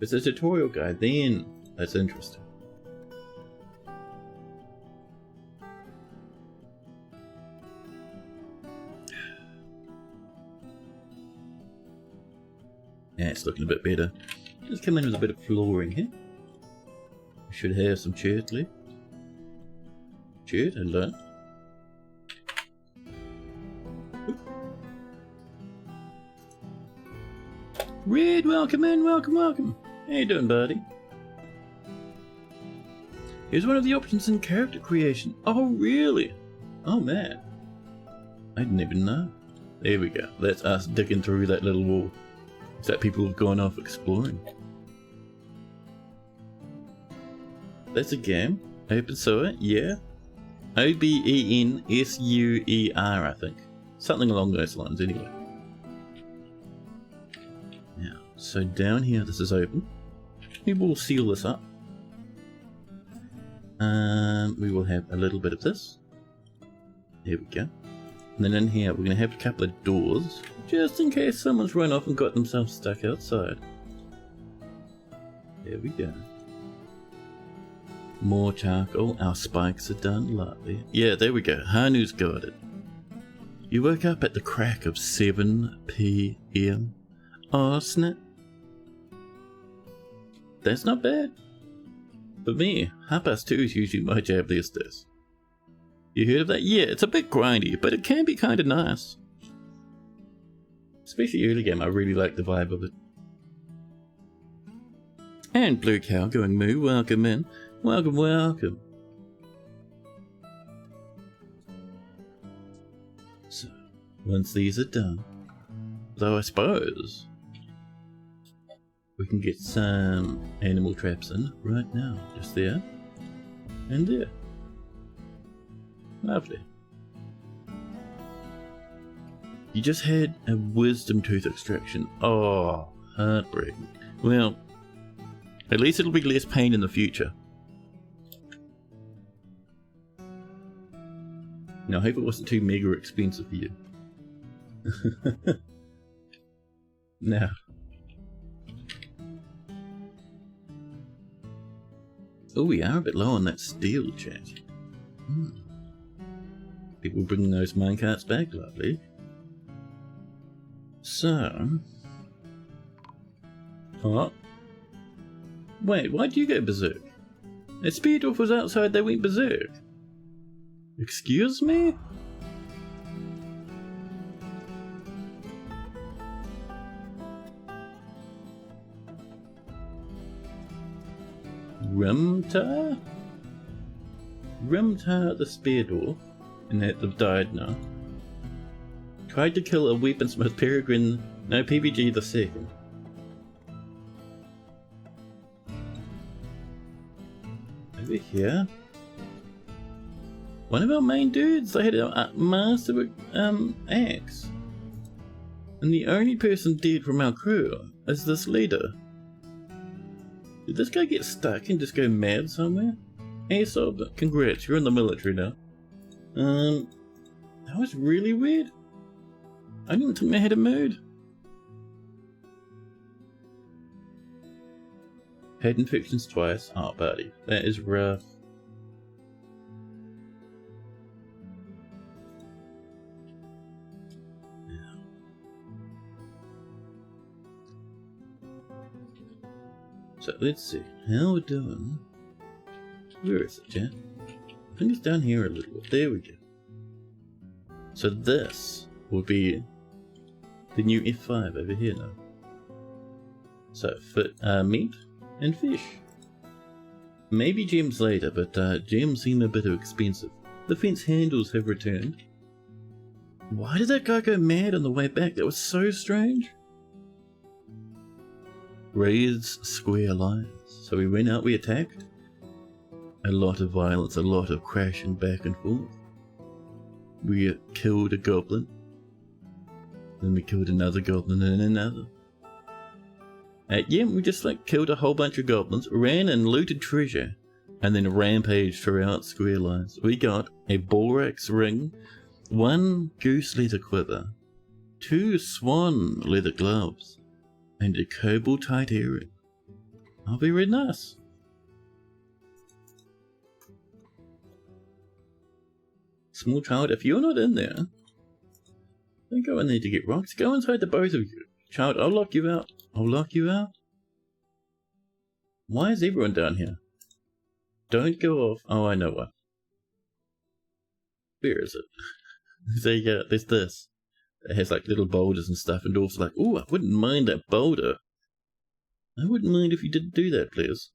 it's a tutorial guy, then that's interesting. Yeah, it's looking a bit better. Let's come in with a bit of flooring here. We should have some chairs left. Chairs, hello. Red, welcome in, welcome. How you doing, buddy? Here's one of the options in character creation. Oh, really? Oh, man. I didn't even know. There we go. That's us digging through that little wall. Is that people have gone off exploring? That's a game. Open source, yeah. OBENSUER, I think. Something along those lines, anyway. Now, so down here, this is open. We will seal this up. We will have a little bit of this. There we go. And then in here, we're going to have a couple of doors, just in case someone's run off and got themselves stuck outside. There we go. More charcoal. Our spikes are done. Lovely. Yeah, there we go. Hanu's got it. You woke up at the crack of 7 p.m. Oh, snap. That's not bad. For me, 2:30 is usually my job these days. You heard of that? Yeah, it's a bit grindy, but it can be kind of nice. Especially early game, I really like the vibe of it. And Blue Cow going moo, welcome in. Welcome, welcome. So, once these are done, though I suppose we can get some animal traps in right now. Just there and there. Lovely. You just had a wisdom tooth extraction. Oh, heartbreaking. Well, at least it'll be less pain in the future. Now, I hope it wasn't too mega expensive for you. Now. Oh, we are a bit low on that steel, chat. People bringing those minecarts back, lovely. So... Oh. Wait, why'd you go berserk? If Speardorf was outside, they went berserk. Excuse me? Rimtar? Rimtar the Speardorf, and that they've died now, tried to kill a weaponsmith Peregrine, no, PBG the second. Over here? One of our main dudes, they had a master axe. And the only person dead from our crew is this leader. Did this guy get stuck and just go mad somewhere? Aesop, congrats, you're in the military now. That was really weird. I didn't even think I had a mood. Had infections twice. Oh, buddy, that is rough. So let's see how we're doing. Where is it, chat? I think it's down here a little bit. There we go. So this will be the new F5 over here now. So meat and fish. Maybe gems later, but gems seem a bit expensive. The fence handles have returned. Why did that guy go mad on the way back? That was so strange. Raised square lines. So we went out, we attacked. A lot of violence, a lot of crashing back and forth. We killed a goblin. Then we killed another goblin and another. Yeah, we just killed a whole bunch of goblins, ran and looted treasure, and then rampaged throughout square lines. We got a borax ring, 1 goose leather quiver, 2 swan leather gloves, and a cobalt-tite earring. I'll be really nice. Small child, if you're not in there, don't go in there to get rocks. Go inside the both of you. Child, I'll lock you out. I'll lock you out. Why is everyone down here? Don't go off. Oh, I know what. Where is it? There's this. It has little boulders and stuff, and also ooh, I wouldn't mind that boulder. I wouldn't mind if you didn't do that, please.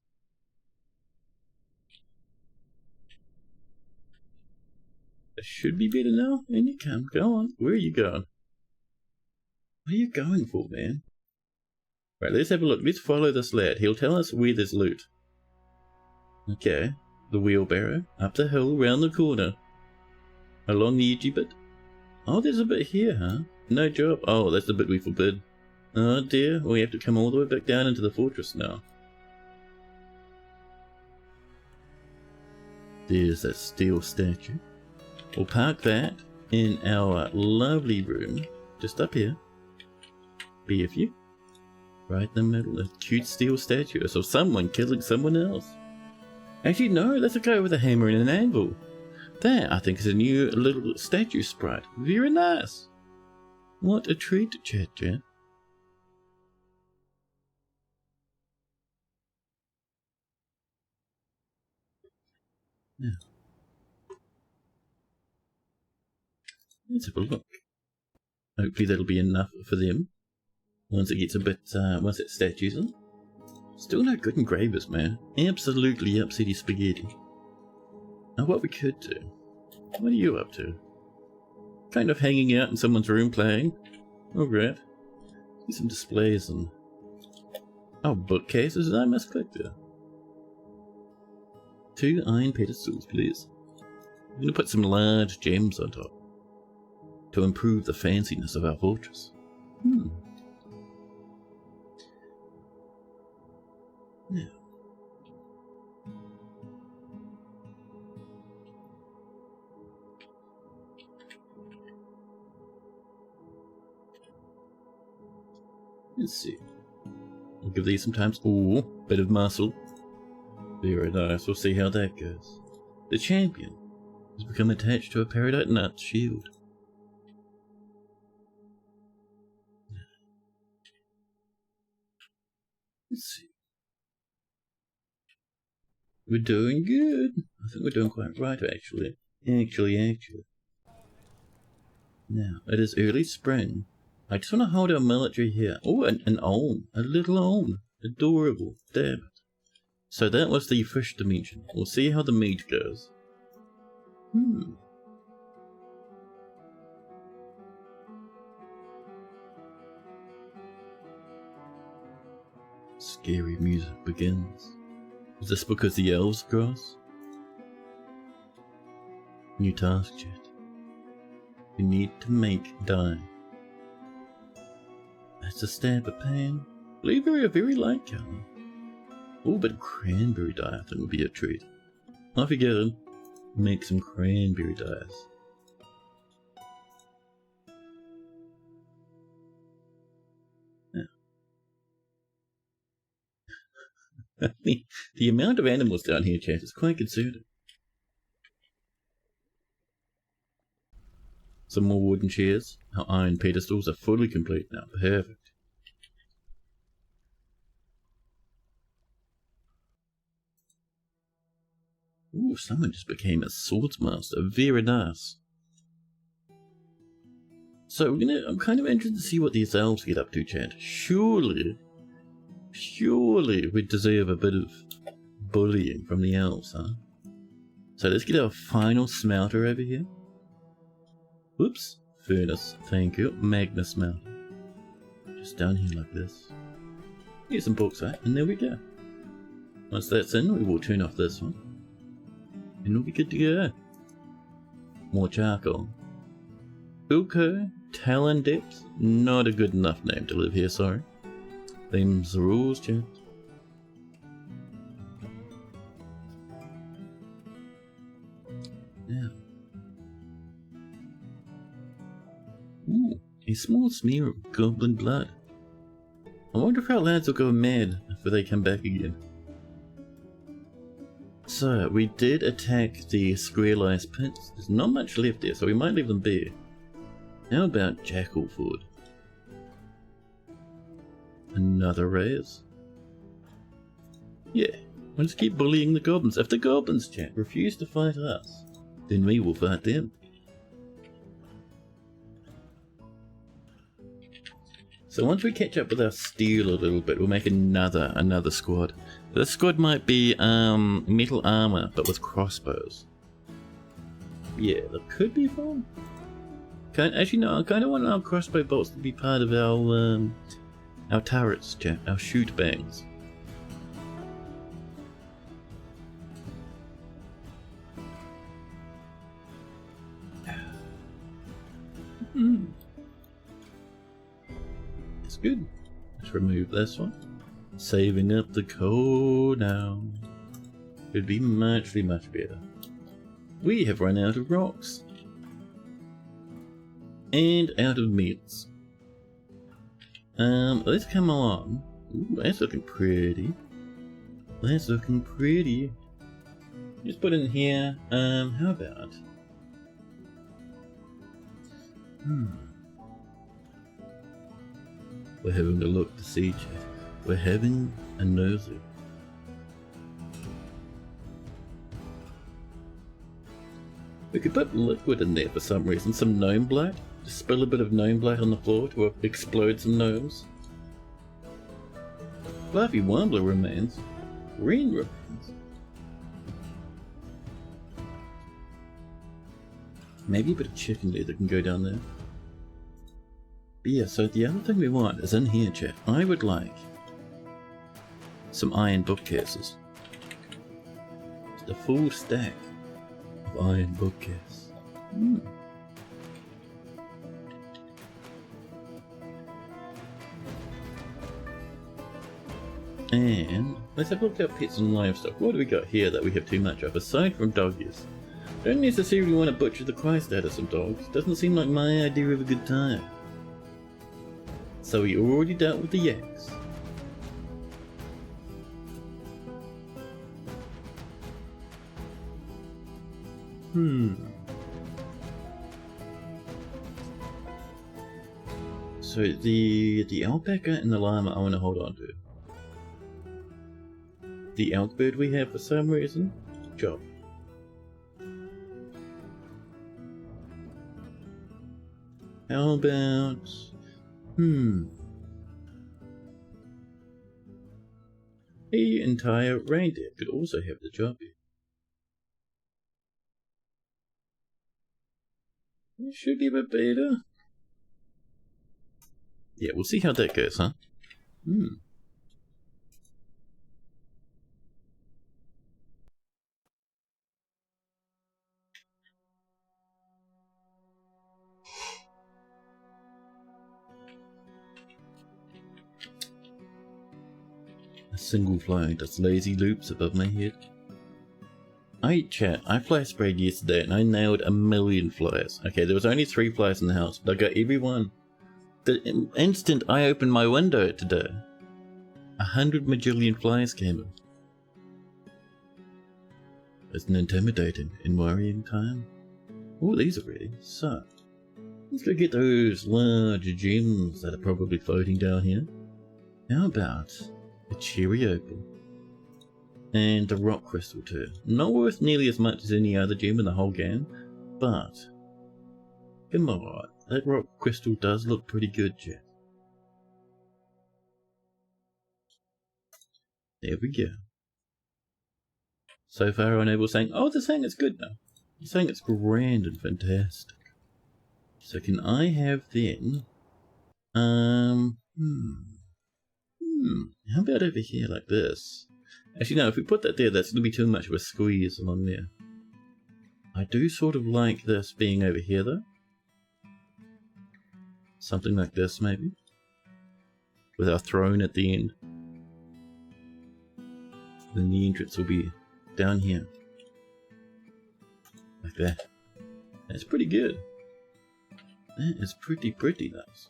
It should be better now. In you come. Go on. Where are you going? What are you going for, man? Right, let's have a look. Let's follow this lad. He'll tell us where there's loot. Okay. The wheelbarrow. Up the hill, round the corner. Along the edgy bit. Oh, there's a bit here, huh? No job. Oh, that's the bit we forbid. Oh dear. We have to come all the way back down into the fortress now. There's that steel statue. We'll park that. in our lovely room, just up here, be a few, right in the middle, a cute steel statue of someone killing someone else. Actually, no, that's a guy with a hammer and an anvil. That, I think, is a new little statue sprite. Very nice. What a treat, chat. Yeah. Let's have a look. Hopefully that'll be enough for them. Once it gets a bit, once that statue's in. Still no good engravers, man. Absolutely upsetty spaghetti. Now what we could do. What are you up to? Kind of hanging out in someone's room playing. Alright. See some displays and... oh, bookcases, and I must click there. 2 iron pedestals, please. I'm gonna put some large gems on top. To improve the fanciness of our fortress. Now. Let's see. We'll give these some time. Ooh, bit of muscle. Very nice. We'll see how that goes. The champion has become attached to a peridot nut shield. Let's see. We're doing good. I think we're doing quite right, actually. Actually. Now, it is early spring. I just want to hold our military here. Oh, an olm. A little olm. Adorable. Damn it. So that was the fish dimension. We'll see how the meat goes. Scary music begins. Is this because the elves cross? New task, chat. We need to make dye. That's a stab of pain. Blueberry, a very light colour. Oh, but cranberry dye I think would be a treat. Off you go. Make some cranberry dyes. The amount of animals down here, chat, is quite concerning. Some more wooden chairs. Our iron pedestals are fully complete now. Perfect. Ooh, someone just became a swordsmaster. Very nice. So I'm kind of interested to see what these elves get up to, chat. Surely we deserve a bit of bullying from the elves, huh? So let's get our final smelter over here. Whoops. Furnace. Thank you. Magma smelter. Just down here like this. Here's some bauxite, and there we go. Once that's in, we will turn off this one. And we'll be good to go. More charcoal. Okay. Talon Depths. Not a good enough name to live here, sorry. Them's the rules, chat. Now. Ooh, a small smear of goblin blood. I wonder if our lads will go mad if they come back again. So, we did attack the square-lice pits. There's not much left there, so we might leave them bare. How about Jackalford? Another raise. Yeah, we'll just keep bullying the goblins. If the goblins, chat, refuse to fight us, then we will fight them. So once we catch up with our steel a little bit, we'll make another squad. This squad might be metal armor, but with crossbows. Yeah, that could be fun. Actually, no, I kind of want our crossbow bolts to be part of our turrets, chat, our shoot bangs. It's good. Let's remove this one. Saving up the coal now. Could be much better. We have run out of rocks. And out of meats. Let's come along. Ooh, that's looking pretty. That's looking pretty. Just put in here, how about? We're having a look to see, chat. We're having a nosy. We could put liquid in there for some reason, some gnome black. Just spill a bit of gnome black on the floor to explode some gnomes. Fluffy Wambler remains. Green remains. Maybe a bit of chicken leather can go down there. But yeah, so the other thing we want is in here, chat. I would like some iron bookcases. Just a full stack of iron bookcases. And let's have a look at pets and livestock. What do we got here that we have too much of, aside from doggies? Don't necessarily want to butcher the Christ out of some dogs. Doesn't seem like my idea of a good time. So we already dealt with the yaks. So the alpaca and the llama I want to hold on to. The elk bird we have for some reason, job. How about the entire reindeer could also have the job here. It should be a bit better. Yeah, we'll see how that goes, huh? A single fly does lazy loops above my head. I fly sprayed yesterday and I nailed 1,000,000 flies. Okay, there was only 3 flies in the house, but I got every one. The instant I opened my window today, 100 majillion flies came in. It's an intimidating and worrying time. Oh, these are ready. So, let's go get those large gems that are probably floating down here. How about a cherry opal? And the rock crystal too. Not worth nearly as much as any other gem in the whole game, but come on, that rock crystal does look pretty good, Jet. There we go. So far unable saying, oh, they're saying it's good now. They're saying it's grand and fantastic. So can I have then, how about over here like this? Actually, no, if we put that there, that's going to be too much of a squeeze along there. I do sort of like this being over here, though. Something like this, maybe. With our throne at the end. Then the entrance will be down here. Like that. That's pretty good. That is pretty nice.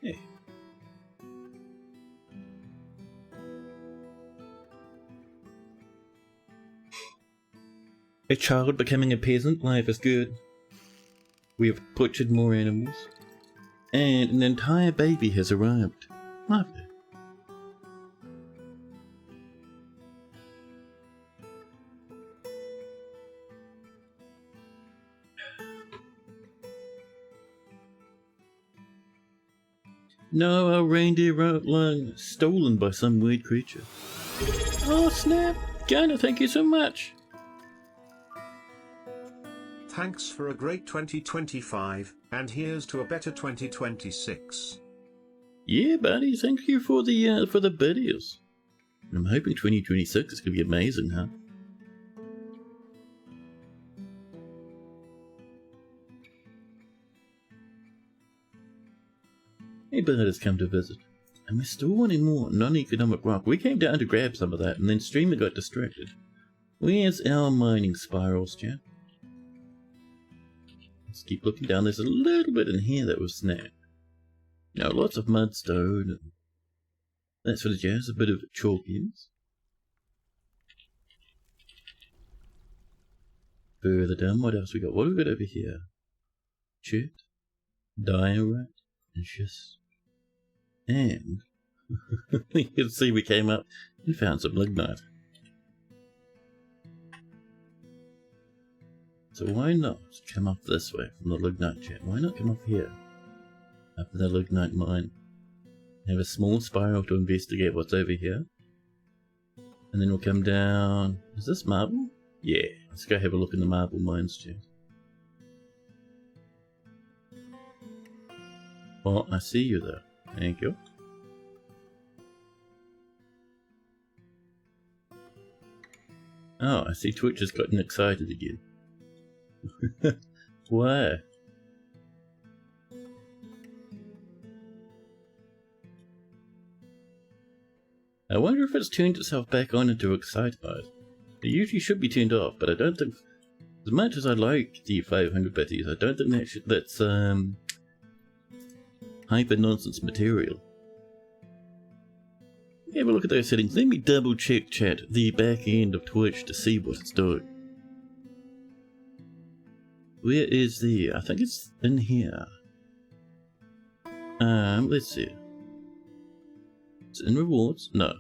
Hey. A child becoming a peasant, life is good. We have butchered more animals. And an entire baby has arrived. Lovely. No, our reindeer outlying, stolen by some weird creature. Oh snap! Ghana, thank you so much! Thanks for a great 2025, and here's to a better 2026. Yeah, buddy, thank you for the videos. And I'm hoping 2026 is gonna be amazing, huh? Hey, bird has come to visit, and we're still wanting more non-economic rock. We came down to grab some of that, and then Streamer got distracted. Where's our mining spirals, chap? Let's keep looking down. There's a little bit in here that was snapped. You know, lots of mudstone and that sort of jazz. A bit of chalkies. Further down, what else we got? What have we got over here? Chert, diorite, and schist. And you can see we came up and found some lignite. So why not come up this way from the lignite chat? Why not come up here? Up in the lignite mine. Have a small spiral to investigate what's over here. And then we'll come down. Is this marble? Yeah, let's go have a look in the marble mines chat. Oh, I see you there. Thank you. Oh, I see Twitch has gotten excited again. Why? I wonder if it's turned itself back on into excite mode. It usually should be turned off, but I don't think, as much as I like the 500 bitties, I don't think that's hyper nonsense material. Have a look at those settings. Let me double check chat the back end of Twitch to see what it's doing. Where is the? I think it's in here. Let's see. It's in rewards? No.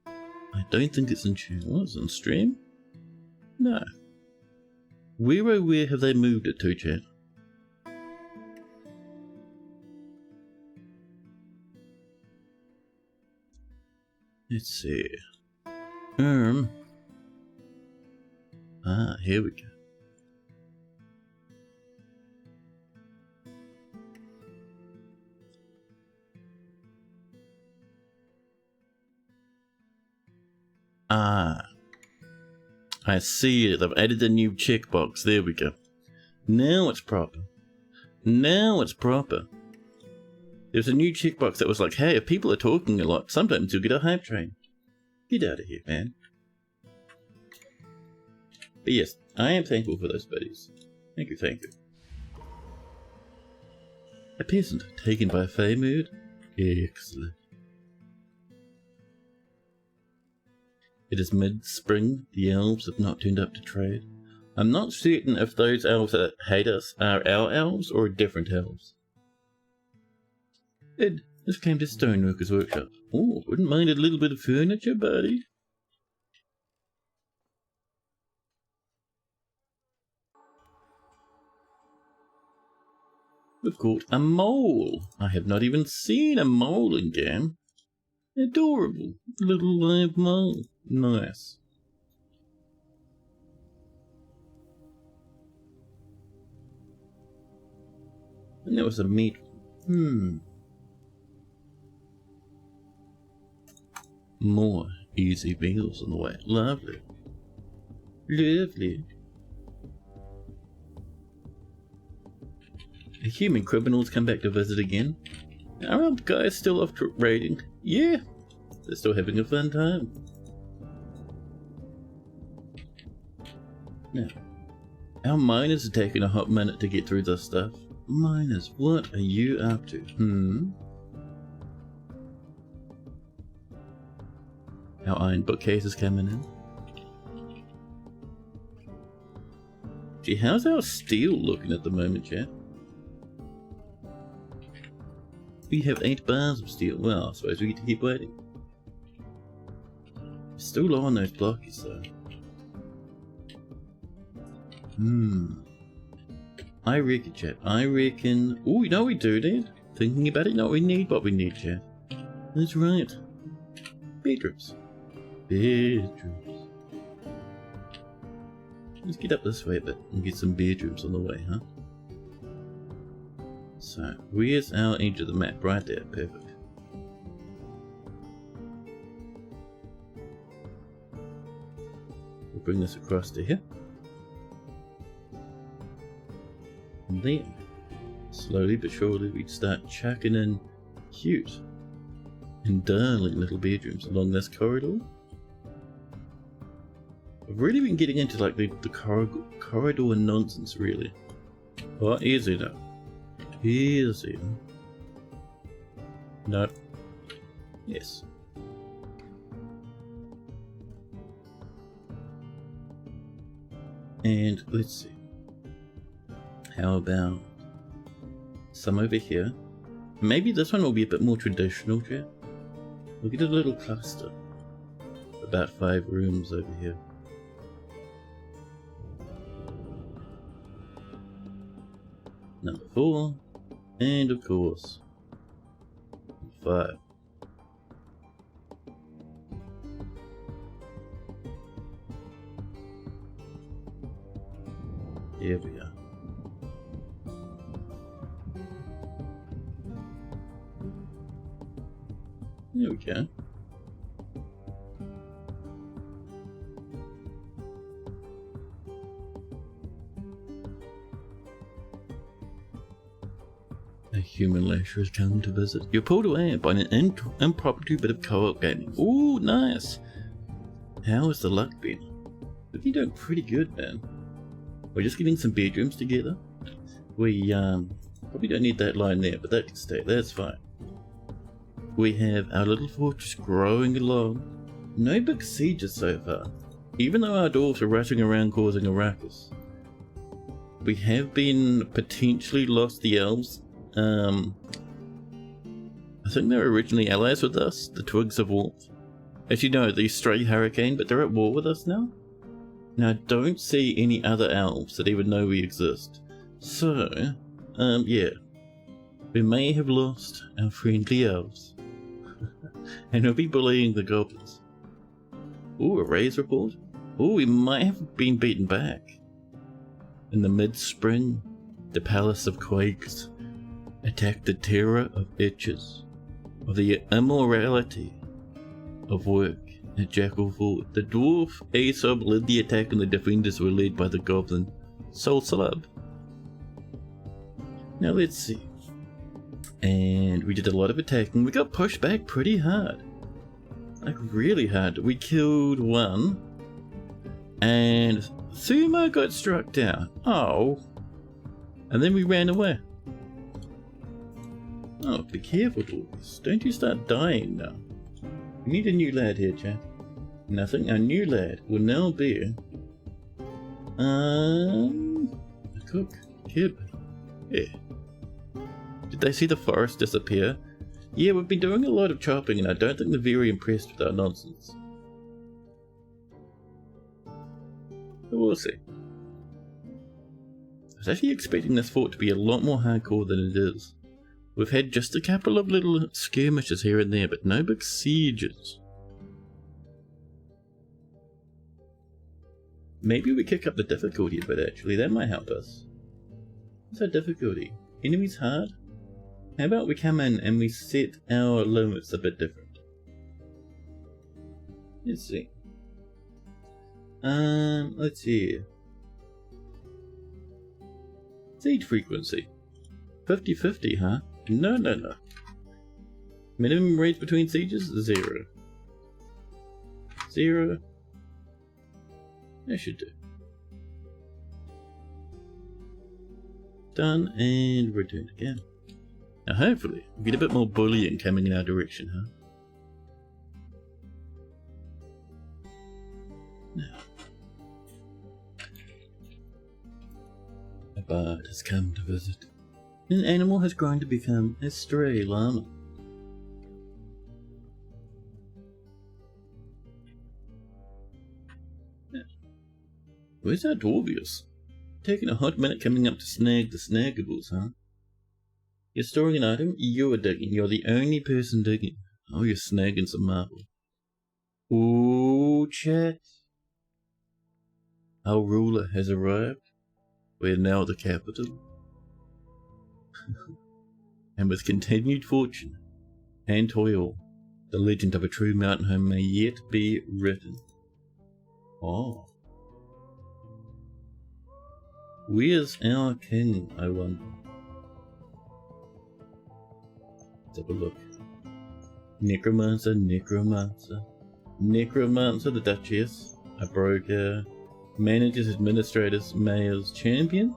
I don't think it's in channel. It's in stream? No. Where have they moved it to, chat? Let's see. Here we go. I see it. I've added a new checkbox. There we go. Now it's proper. Now it's proper. There's a new checkbox that was like, hey, if people are talking a lot, sometimes you'll get a hype train. Get out of here, man. But yes, I am thankful for those buddies. Thank you, thank you. A peasant taken by Fey mood? Excellent. It is mid-spring. The elves have not turned up to trade. I'm not certain if those elves that hate us are our elves or different elves. Ed, this came to Stoneworker's workshop. Oh, wouldn't mind a little bit of furniture, buddy. We've caught a mole. I have not even seen a mole in game. Adorable. Little live mole. Nice. And that was a meat. More easy meals on the way. Lovely. Lovely. The human criminals come back to visit again. Are our guys still off raiding? Yeah. They're still having a fun time. Now, our miners are taking a hot minute to get through this stuff. Miners, what are you up to? Our iron bookcase is coming in. Gee, how's our steel looking at the moment, chat? We have 8 bars of steel. Well, I suppose we get to keep waiting. Still low on those blockies though. I reckon, chat. I reckon. Oh, you know we do, Dad. Thinking about it, no, we need what we need, chat. That's right. Bedrooms. Bedrooms. Let's get up this way a bit and get some bedrooms on the way, huh? So, where's our edge of the map? Right there, perfect. We'll bring this across to here. And then, slowly but surely, we'd start chucking in cute and darling little bedrooms along this corridor. I've really been getting into like the corridor nonsense, really. Oh, easy now. Easy. Nope. Yes. And let's see. How about some over here? Maybe this one will be a bit more traditional, chat. We'll get a little cluster. About 5 rooms over here. Number 4. And of course, 5. Here we are. There we go. A human lasher has come to visit. You're pulled away by an impromptu bit of co-op gaming. Ooh, nice! How has the luck been? Looking doing pretty good, man. We're just getting some bedrooms together. We probably don't need that line there, but that can stay. That's fine. We have our little fortress growing along. No big sieges so far, even though our dwarves are rushing around causing a ruckus. We have been potentially lost the elves. I think they were originally allies with us, the Twigs of Warmth. As you know, the stray hurricane, but they're at war with us now. Now I don't see any other elves that even know we exist. So, yeah. We may have lost our friendly elves. And we'll be bullying the goblins. Ooh, a raise report? Ooh, we might have been beaten back. In the mid-spring, the Palace of Quakes attacked the terror of itches, of the immorality of work at Jackal Fort. The dwarf Aesop led the attack and the defenders were led by the goblin Soul Celeb. Now let's see. And we did a lot of attacking. We got pushed back pretty hard. Like really hard. We killed one. And Sumo got struck down. Oh. And then we ran away. Oh, be careful, dwarves. Don't you start dying now. We need a new lad here, chat. And I think our new lad will now be... a cook. Kid. Yeah. Did they see the forest disappear? Yeah, we've been doing a lot of chopping and I don't think they're very impressed with our nonsense. But we'll see. I was actually expecting this fort to be a lot more hardcore than it is. We've had just a couple of little skirmishes here and there, but no big sieges. Maybe we kick up the difficulty a bit actually, that might help us. What's our difficulty? Enemies hard? How about we come in and we set our limits a bit different? Let's see. Let's see. Siege frequency. 50-50, huh? No. Minimum range between sieges? 0. 0. That should do. Done, and return again. Now hopefully, we'll get a bit more bullying coming in our direction, huh? Now. A bard has come to visit. An animal has grown to become a stray llama. Yeah. Where's our Dwarvius? Taking a hot minute coming up to snag the snaggables, huh? You're storing an item? You're digging. You're the only person digging. Oh, you're snagging some marble. Ooh, chat. Our ruler has arrived. We're now the capital. And with continued fortune and toil, the legend of a true mountain home may yet be written. Oh. Where's our king, I wonder? Let's have a look. Necromancer, the Duchess. A broker. Managers, administrators, mayors, champions.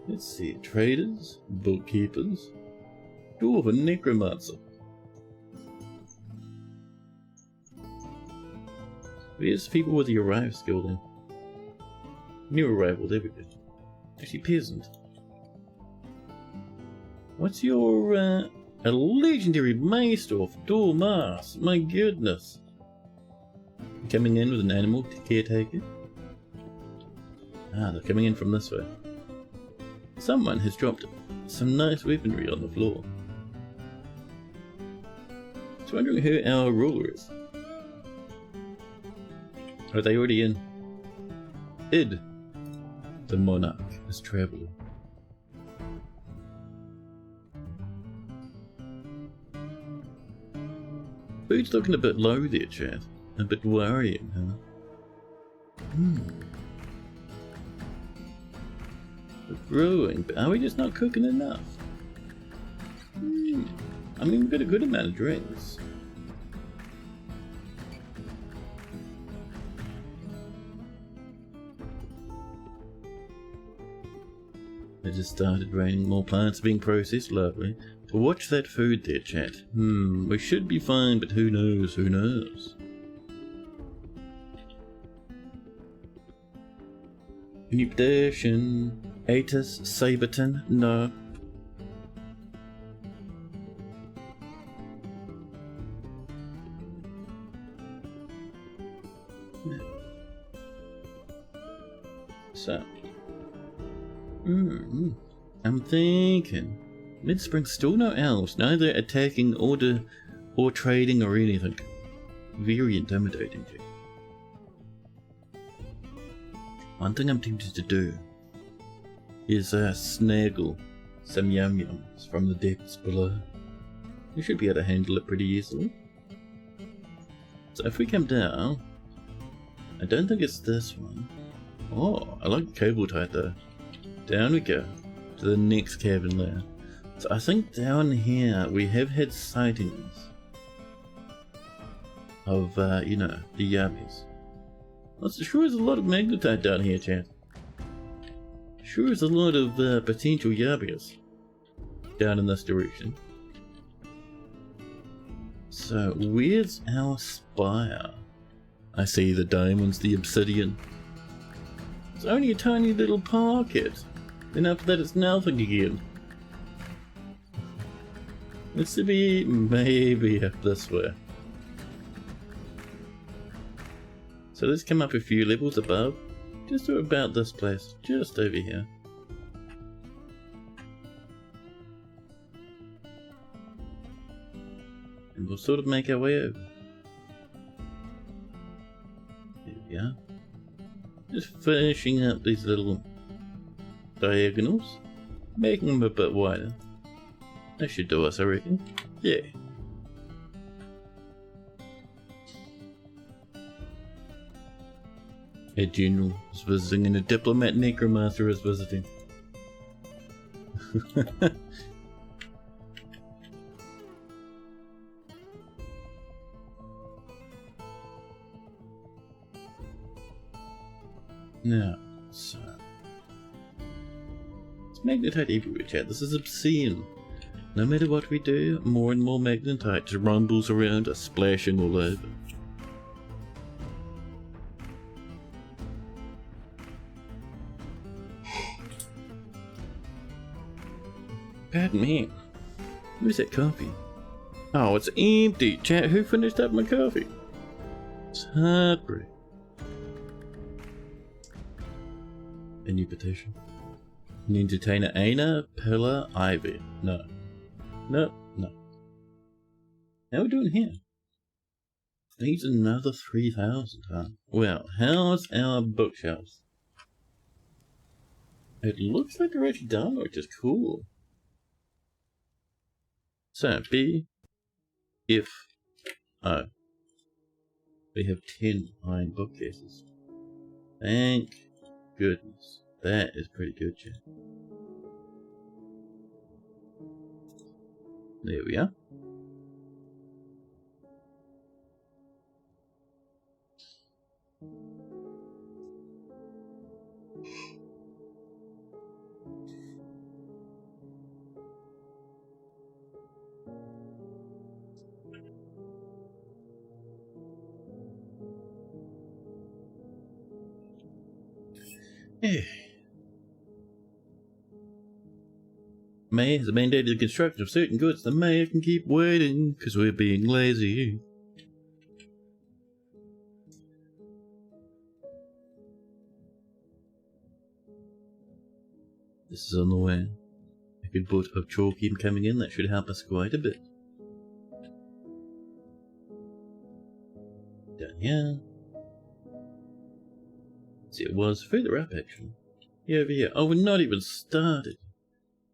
Let's see. Traders, bookkeepers, dwarf and necromancer. Where's people with the arrive skill then? New arrival, there we go. Actually, peasant. What's your, a legendary maester of dual mass? My goodness. Coming in with an animal caretaker. Ah, they're coming in from this way. Someone has dropped some nice weaponry on the floor. Just wondering who our ruler is. Are they already in? Id, the monarch, is traveling. Food's looking a bit low there, chat. A bit worrying, huh? We're growing, but are we just not cooking enough? I mean, we've got a good amount of drinks. It just started raining, more plants being processed, lovely. Watch that food there, chat. We should be fine, but who knows, who knows? Mutation, Atus, Saberton, no. So, I'm thinking, Mid-Spring still no elves, neither attacking or trading or anything. Very intimidating. One thing I'm tempted to do is snaggle some yum-yums from the depths below. We should be able to handle it pretty easily. So if we come down, I don't think it's this one. Oh, I like the cable tight though. Down we go to the next cabin layer. So I think down here we have had sightings of, you know, the yummies. Well, sure is a lot of magnetite down here, chat. Sure is a lot of potential yabbies down in this direction. So, where's our spire? I see the diamonds, the obsidian. It's only a tiny little pocket. Then after that it's nothing again. Let's be maybe up this way. So let's come up a few levels above, just to about this place, just over here. And we'll sort of make our way over. There we are. Just finishing up these little diagonals, making them a bit wider. That should do us, I reckon. Yeah. A general is visiting and a diplomat necromancer is visiting. Now, so it's magnetite everywhere, chat. This is obscene. No matter what we do, more and more magnetite just rumbles around us, splashing all over. Pardon me. Where's that coffee? Oh, it's empty. Chat, who finished up my coffee? It's heartbreak. A new petition. An entertainer, Aina, Pillar, Ivy. No. No, no. How are we doing here? Needs another 3,000, huh? Well, how's our bookshelves? It looks like they're actually done, which is cool. So, B, F, O. We have 10 iron bookcases. Thank goodness. That is pretty good, chat. There we are. Yeah. Mayor has mandated the construction of certain goods. The mayor can keep waiting because we're being lazy. This is on the way. A good boat of chalkium coming in, that should help us quite a bit. Down here. See, it was further up actually. Yeah, over here. Oh, we're not even started.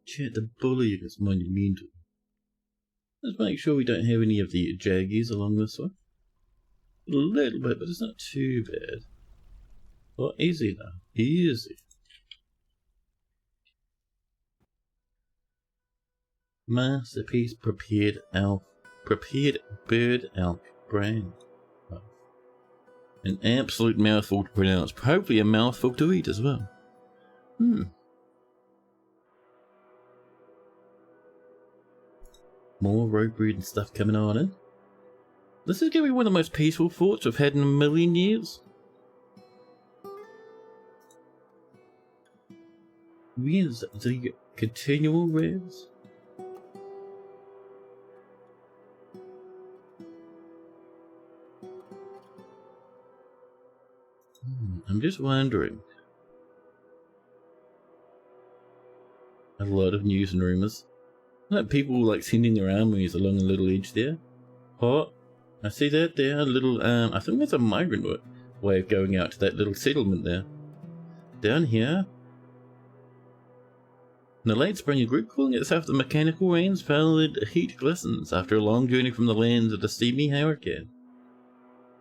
Chat, the bullying is monumental. Let's make sure we don't have any of the jaggies along this one. A little bit, but it's not too bad. Oh, easy though. Easy. Masterpiece prepared bird elk brain. Oh. An absolute mouthful to pronounce. Hopefully a mouthful to eat as well. More road breed and stuff coming on in. This is going to be one of the most peaceful forts we've had in a million years. Where's the continual revs? I'm just wondering. A lot of news and rumours. Like people like sending their armies along a little edge there. Oh, I see that there. A little, I think that's a migrant way of going out to that little settlement there. Down here. In the late spring, a group calling itself the Mechanical Rains followed heat glistens after a long journey from the lands of the steamy hurricane.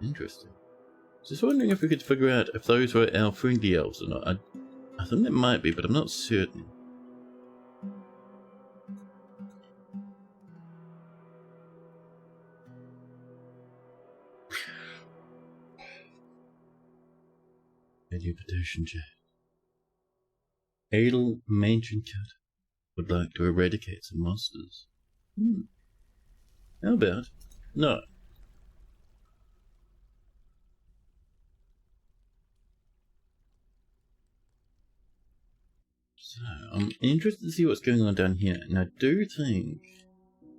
Interesting. Just wondering if we could figure out if those were our friendly elves or not. I think that might be, but I'm not certain. A new petition, Jack. Adel Mansioncut would like to eradicate some monsters. How about? No. So, I'm interested to see what's going on down here, and I do think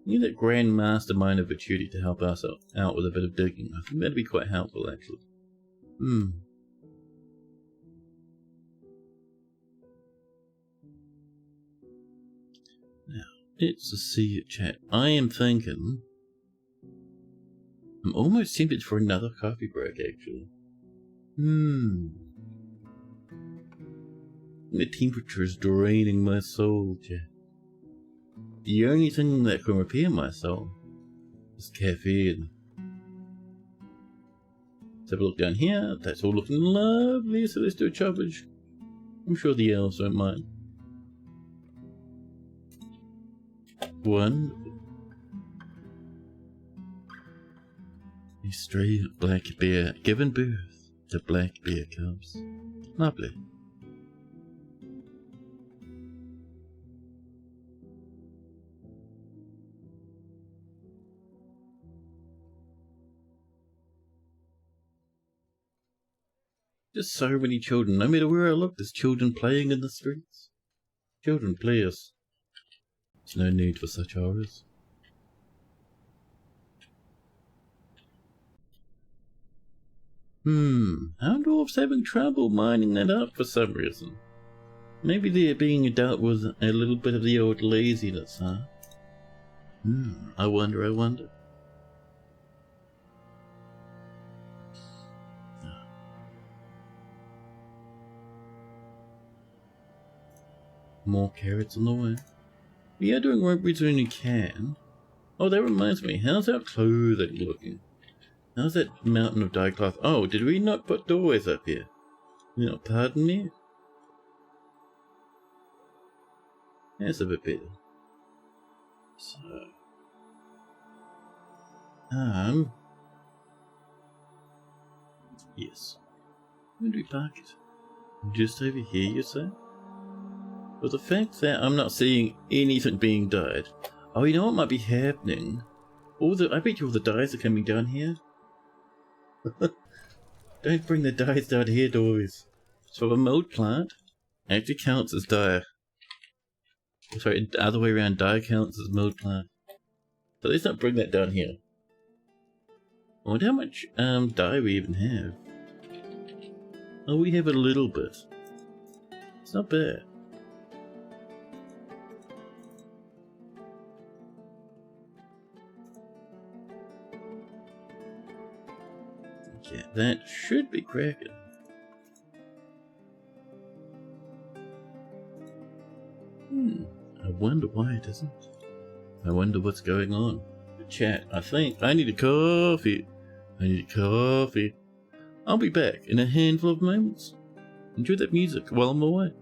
we need that Grand Mastermind of Virtuti to help us out with a bit of digging. I think that'd be quite helpful, actually. Now, let's see, chat. I am thinking... I'm almost tempted for another coffee break, actually. The temperature is draining my soul, Jack. The only thing that can repair my soul is caffeine. Let's have a look down here. That's all looking lovely, so let's do a choppage. I'm sure the elves won't mind. Wonderful. A stray black bear given birth to black bear cubs. Lovely. Just so many children. No matter where I look, there's children playing in the streets. Children, please. There's no need for such horrors. Our dwarves having trouble mining that up for some reason. Maybe they're being dealt with a little bit of the old laziness, huh? I wonder. More carrots on the way. We are doing what we only can. Oh, that reminds me. How's our clothing looking? How's that mountain of dye cloth? Oh, did we not put doorways up here? You know, pardon me? That's a bit better. So... yes. Where do we park it? Just over here, you say? But the fact that I'm not seeing anything being dyed... Oh, you know what might be happening? I bet you all the dyes are coming down here. Don't bring the dyes down here, boys. It's for a mold plant. actually counts as dye. Sorry, the other way around, dye counts as multiply. So let's not bring that down here. I wonder how much dye we even have. Oh, we have a little bit. It's not bad. Yeah, that should be cracking. I wonder why it isn't. I wonder what's going on. Chat, I think I need a coffee. I need a coffee. I'll be back in a handful of moments. Enjoy that music while I'm away.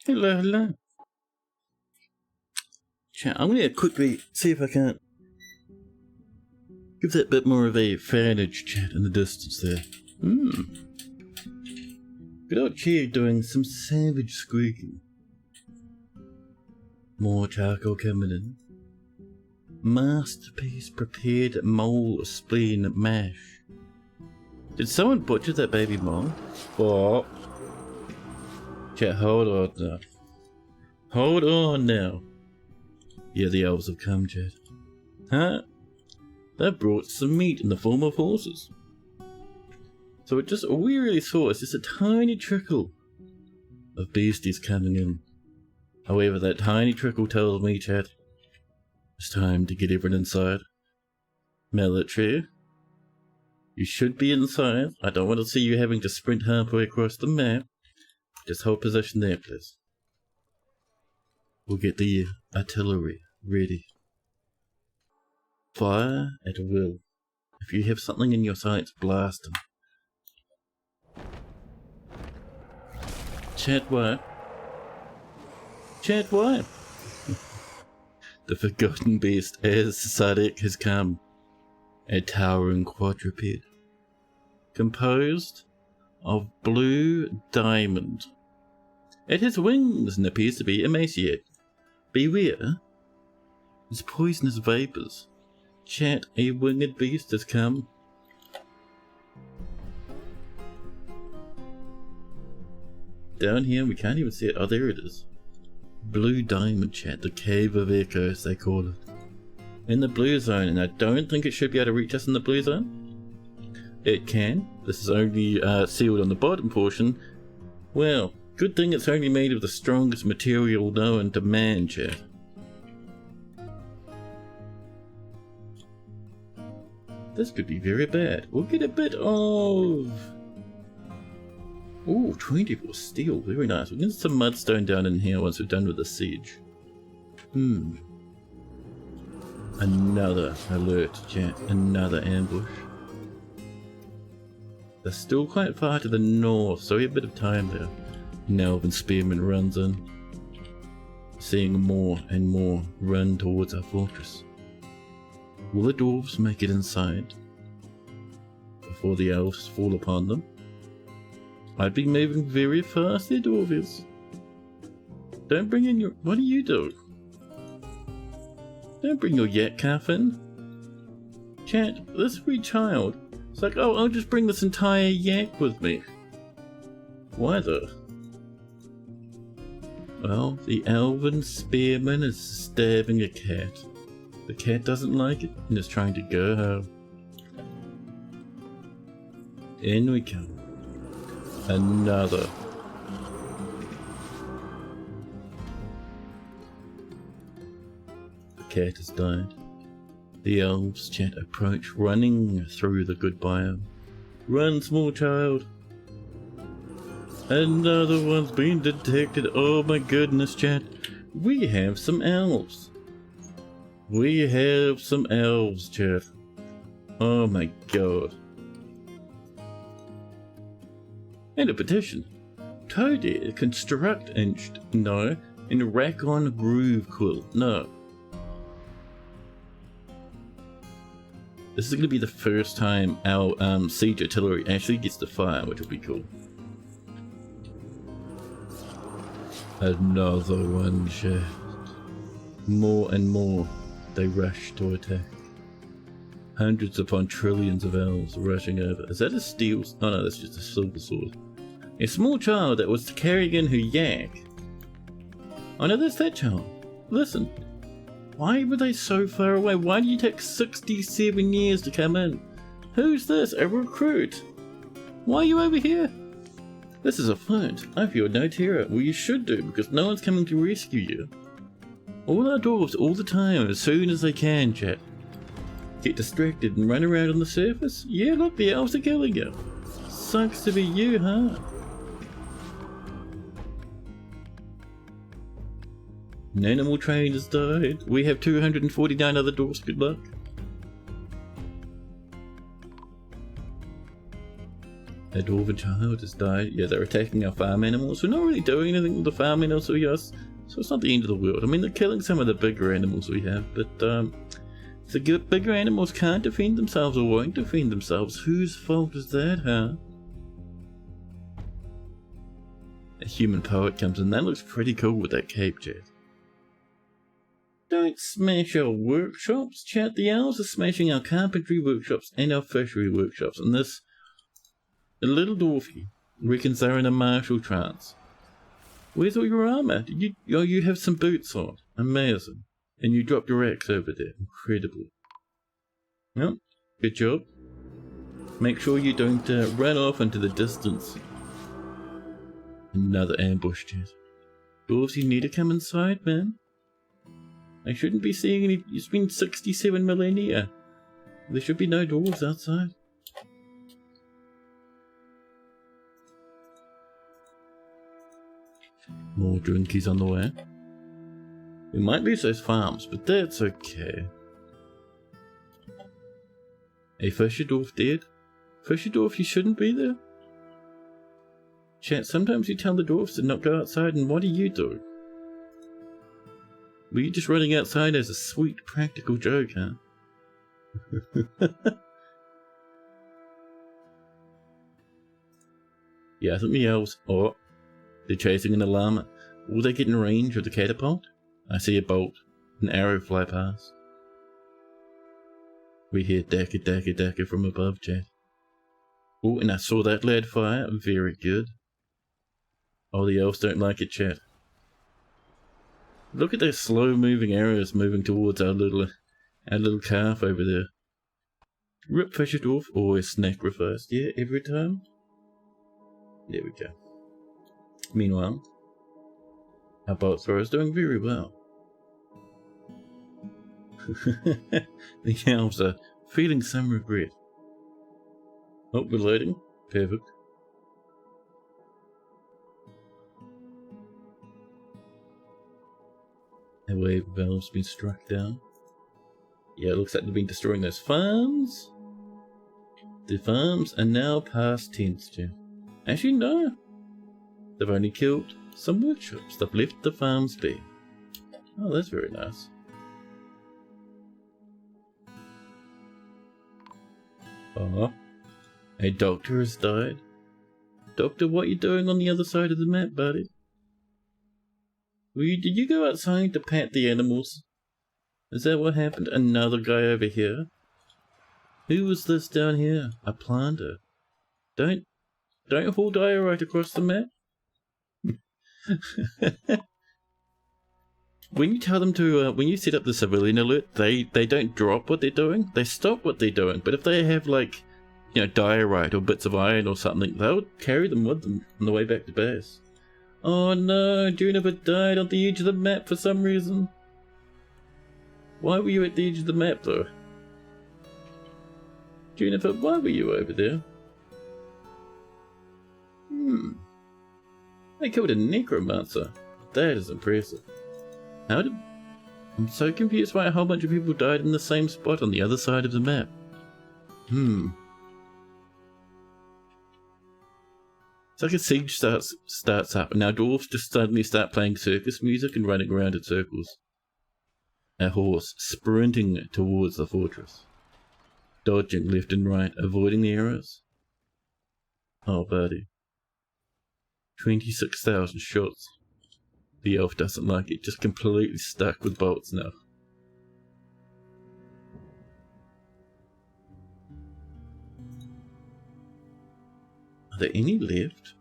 Hello, hello. Chat, I'm gonna quickly see if I can give that bit more of a fanage chat in the distance there. Good old Cheer doing some savage squeaking. More charcoal coming in. Masterpiece prepared mole spleen mash. Did someone butcher that baby mole? Oh. Chat, hold on now. Hold on now. Yeah, the elves have come, chat. Huh? They've brought some meat in the form of horses. So all we really saw is just a tiny trickle of beasties coming in. However, that tiny trickle tells me, chat, it's time to get everyone inside. Military, you should be inside. I don't want to see you having to sprint halfway across the map. Just hold position there, please. We'll get the artillery ready. Fire at will. If you have something in your sights, blast them. Chat what? Chat what? The forgotten beast, as Sadek has come. A towering quadruped. Composed of blue diamond. It has wings and appears to be emaciated. Beware. It's poisonous vapors. Chat, a winged beast has come. Down here, we can't even see it. Oh, there it is. Blue diamond, chat. The cave of echoes, they call it. In the blue zone, and I don't think it should be able to reach us in the blue zone. It can. This is only sealed on the bottom portion. Well, good thing it's only made of the strongest material known to man, chat. This could be very bad. We'll get a bit of... Ooh, 24 steel. Very nice. We'll get some mudstone down in here once we're done with the siege. Another alert, chat. Another ambush. They're still quite far to the north, so we have a bit of time there. Nelvin Spearman runs in. Seeing more and more run towards our fortress. Will the dwarves make it inside before the elves fall upon them? I'd be moving very fast there, dwarves. Don't bring in your... What are you doing? Don't bring your yak calf in. Chat, this wee child. It's like, oh, I'll just bring this entire yak with me. Why though? Well, the elven spearman is stabbing a cat. The cat doesn't like it and is trying to go home. In we come. Another. The cat has died. The elves, chat, approach, running through the good biome. Run, small child. Another one's been detected. Oh my goodness, chat. We have some elves. We have some elves, chat. Oh my god. And a petition. Toadie construct no. And rack on groove quill. No. This is going to be the first time our siege artillery actually gets to fire, which will be cool. Another one, chat. More and more they rush to attack. Hundreds upon trillions of elves rushing over. Is that a steel? Oh no, that's just a silver sword. A small child that was carrying in her yak. Oh no, that's that child. Listen. Why were they so far away? Why did you take 67 years to come in? Who's this? A recruit? Why are you over here? This is a fight. I feel no terror. Well, you should do, because no one's coming to rescue you. All our dwarves, all the time, as soon as they can, chat. Get distracted and run around on the surface? Yeah, look, the elves are killing you. Sucks to be you, huh? An animal train has died. We have 249 other dwarves. Good luck. A dwarven child has died. Yeah, they're attacking our farm animals. We're not really doing anything with the farm animals we got, so it's not the end of the world. I mean, they're killing some of the bigger animals we have, but the bigger animals can't defend themselves or won't defend themselves. Whose fault is that, huh? A human poet comes in. That looks pretty cool with that cape, chat. Don't smash our workshops, chat. The owls are smashing our carpentry workshops and our fishery workshops, and this little dwarfy reckons they're in a martial trance. Where's all your armor? You have some boots on. Amazing. And you dropped your axe over there. Incredible. Well, good job. Make sure you don't run off into the distance. Another ambush, chat. Dwarves, you need to come inside, man. I shouldn't be seeing any. It's been 67 millennia. There should be no dwarves outside. More drinkies on the way. We might lose those farms, but that's okay. Hey, Fisher Dwarf dead? Fisher Dwarf, you shouldn't be there. Chat, sometimes you tell the dwarfs to not go outside, and what do you do? Were you just running outside as a sweet practical joke, huh? Yeah, I think the elves... Oh, they're chasing an llama. Will they get in range of the catapult? I see a bolt, an arrow fly past. We hear daka daka daka from above, chat. Oh, and I saw that lad fire. Very good. Oh, the elves don't like it, chat. Look at those slow-moving arrows moving towards our little calf over there. Rip Fisher Dwarf, always sacrificed. Yeah, every time. There we go. Meanwhile, our bolt thrower is doing very well. The elves are feeling some regret. Oh, we're loading. Perfect. A wave of elves been struck down. Yeah, it looks like they've been destroying those farms. The farms are now past tense, Jeff. Actually, no. They've only killed some workshops. They've left the farms be. Oh, that's very nice. Oh, a doctor has died. Doctor, what are you doing on the other side of the map, buddy? Did you go outside to pat the animals? Is that what happened? Another guy over here? Who was this down here? A planter. Don't haul diorite across the map? When you tell them to, when you set up the civilian alert, they don't drop what they're doing. They stop what they're doing. But if they have, like, you know, diorite or bits of iron or something, they'll carry them with them on the way back to base. Oh no, Juniper died on the edge of the map for some reason. Why were you at the edge of the map though? Juniper, why were you over there? They killed a necromancer. That is impressive. How did... I'm so confused why a whole bunch of people died in the same spot on the other side of the map. It's like a siege starts up, and now dwarves just suddenly start playing circus music and running around in circles. A horse sprinting towards the fortress. Dodging left and right, avoiding the arrows. Oh, buddy. 26,000 shots. The elf doesn't like it, just completely stuck with bolts now. Are there any left?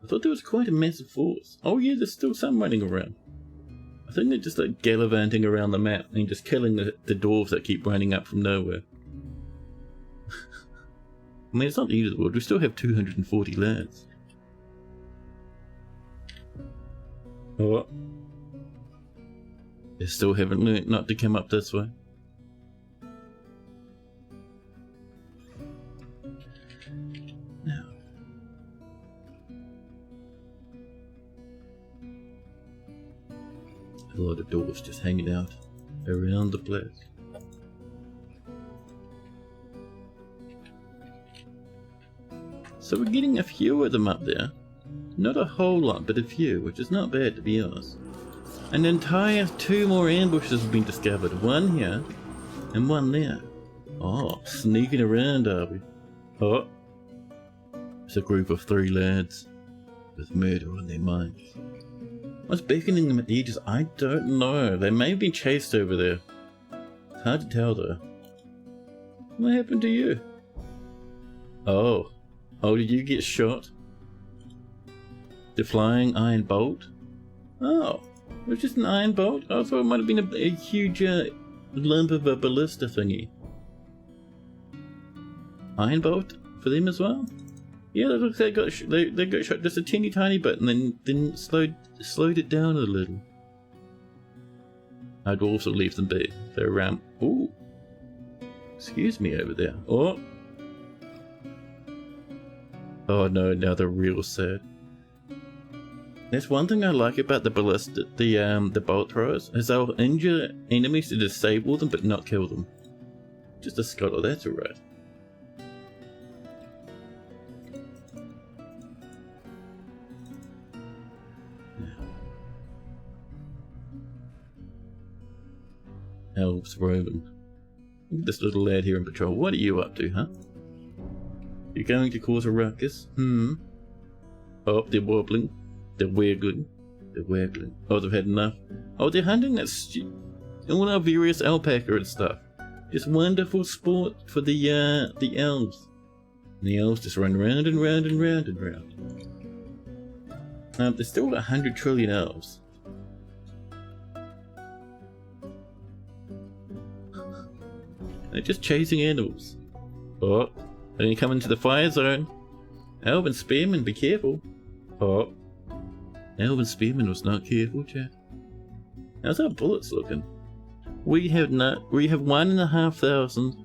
I thought there was quite a massive force. Oh yeah, there's still some running around. I think they're just like gallivanting around the map and just killing the dwarves that keep running up from nowhere. I mean, it's not the end of the world, we still have 240 lads. Oh. They still haven't learnt not to come up this way. Now. A lot of dwarves just hanging out around the place. So we're getting a few of them up there. Not a whole lot, but a few, which is not bad to be honest. An entire 2 more ambushes have been discovered. One here, and one there. Oh, sneaking around are we? Oh. It's a group of 3 lads with murder on their minds. What's beckoning them at the edges? I don't know. They may have been chased over there. It's hard to tell though. What happened to you? Oh. Oh, did you get shot? The flying iron bolt? Oh. It was just an iron bolt? I thought it might have been a huge lump of a ballista thingy. Iron bolt for them as well? Yeah, it looks like they got shot just a teeny tiny bit and then slowed it down a little. I'd also leave them be. They're around. Ooh. Excuse me over there. Oh. Oh no, now they're real sad. That's one thing I like about the ballistic, the bolt throwers, is they'll injure enemies to disable them but not kill them. Just a scuttle, that's alright. Elves roving. Look at this little lad here in patrol. What are you up to, huh? You're going to cause a ruckus? Oh, they're wobbling. They're wiggling. They're waggling. Oh, they've had enough. Oh, they're hunting that all our various alpaca and stuff. Just wonderful sport for the elves. And the elves just run round and round and round and round. There's still 100 trillion elves. They're just chasing animals. Oh, then you come into the fire zone. Elven spearman, be careful. Oh. Elven spearman was not careful, chat. How's our bullets looking? We have 1,500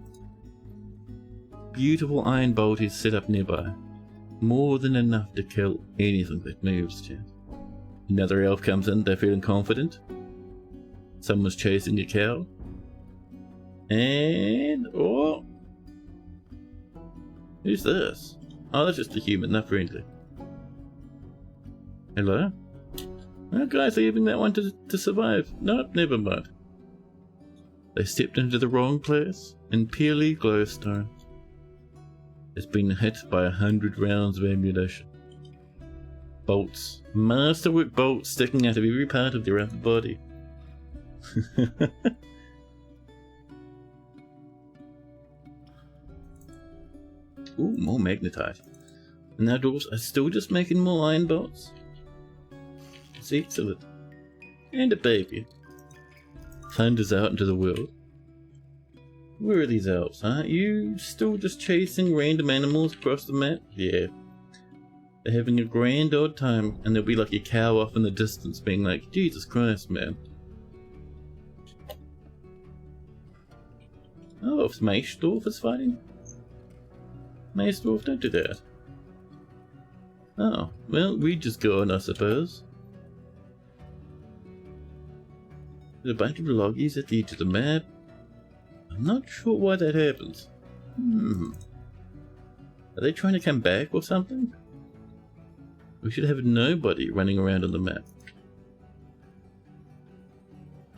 beautiful iron bolters set up nearby. More than enough to kill anything that moves, chat. Another elf comes in, they're feeling confident. Someone's chasing a cow. And oh, who's this? Oh, that's just a human, not friendly. Hello? Oh, guys, leaving that one to survive. Nope, never mind. They stepped into the wrong place, and Peely Glowstone has been hit by 100 rounds of ammunition. Bolts. Masterwork bolts sticking out of every part of their upper body. Ooh, more magnetite. And our dwarves are still just making more iron bolts. It's excellent. And a baby. Thunders out into the world. Where are these elves, huh? You still just chasing random animals across the map? Yeah. They're having a grand old time, and there'll be like a cow off in the distance being like, Jesus Christ, man. Oh, if Maestorf is fighting? Maestorf, don't do that. Oh, well, we just go on, I suppose. There's a bunch of loggies at the edge of the map. I'm not sure why that happens. Are they trying to come back or something? We should have nobody running around on the map.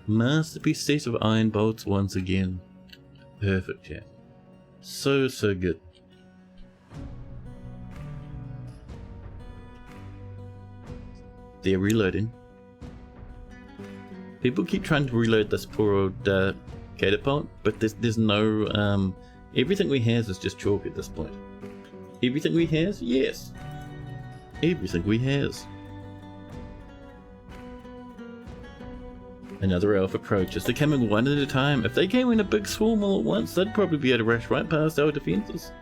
Masterpiece set of iron bolts once again. Perfect, chat. So good. They're reloading. People keep trying to reload this poor old catapult, but there's no everything we have is just chalk at this point. Everything we have? Yes. Everything we have. Another elf approaches. They're coming one at a time. If they came in a big swarm all at once, they'd probably be able to rush right past our defences.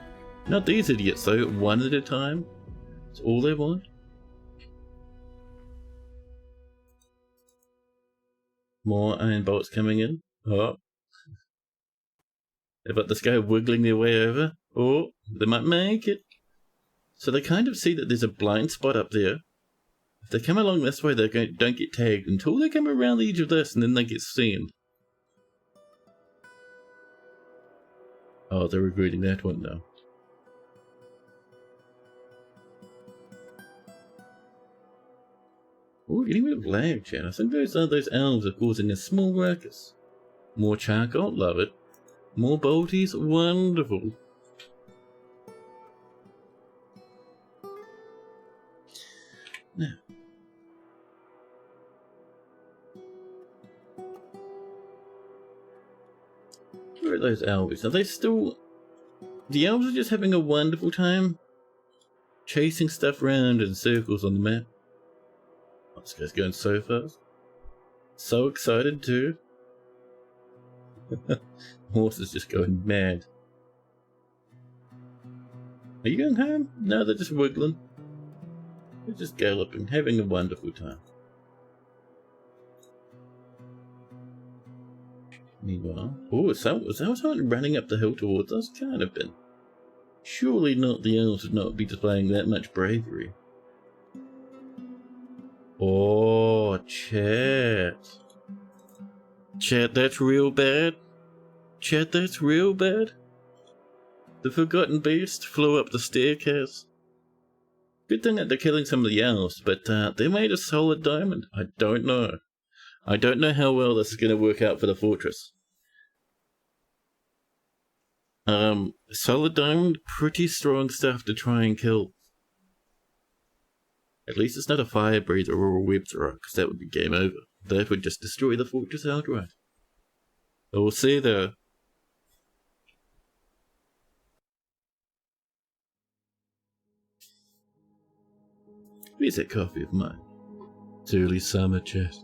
Not these idiots though, one at a time. That's all they want. More iron bolts coming in. Oh. How about this guy wiggling their way over? Oh, they might make it. So they kind of see that there's a blind spot up there. If they come along this way, they don't get tagged until they come around the edge of this, and then they get seen. Oh, they're regretting that one now. Ooh, getting rid of lag, chat. I think those elves are causing a small ruckus. More charcoal, love it. More bolties, wonderful. Now. Where are those elves? Are they still... The elves are just having a wonderful time chasing stuff around in circles on the map. Oh, this guy's going so fast. So excited too. Horse is just going mad. Are you going home? No, they're just wiggling. They're just galloping, having a wonderful time. Meanwhile, oh, is that someone running up the hill towards us? Can't have been. Surely not, the elves would not be displaying that much bravery. Oh, chat. Chat, that's real bad. Chat, that's real bad. The Forgotten Beast flew up the staircase. Good thing that they're killing some of the elves, but they made a solid diamond. I don't know. I don't know how well this is going to work out for the fortress. Solid diamond, pretty strong stuff to try and kill. At least it's not a fire breather or a web thrower, because that would be game over. That would just destroy the fortress outright. But we'll see though. Where's that coffee of mine? It's early summer, chat.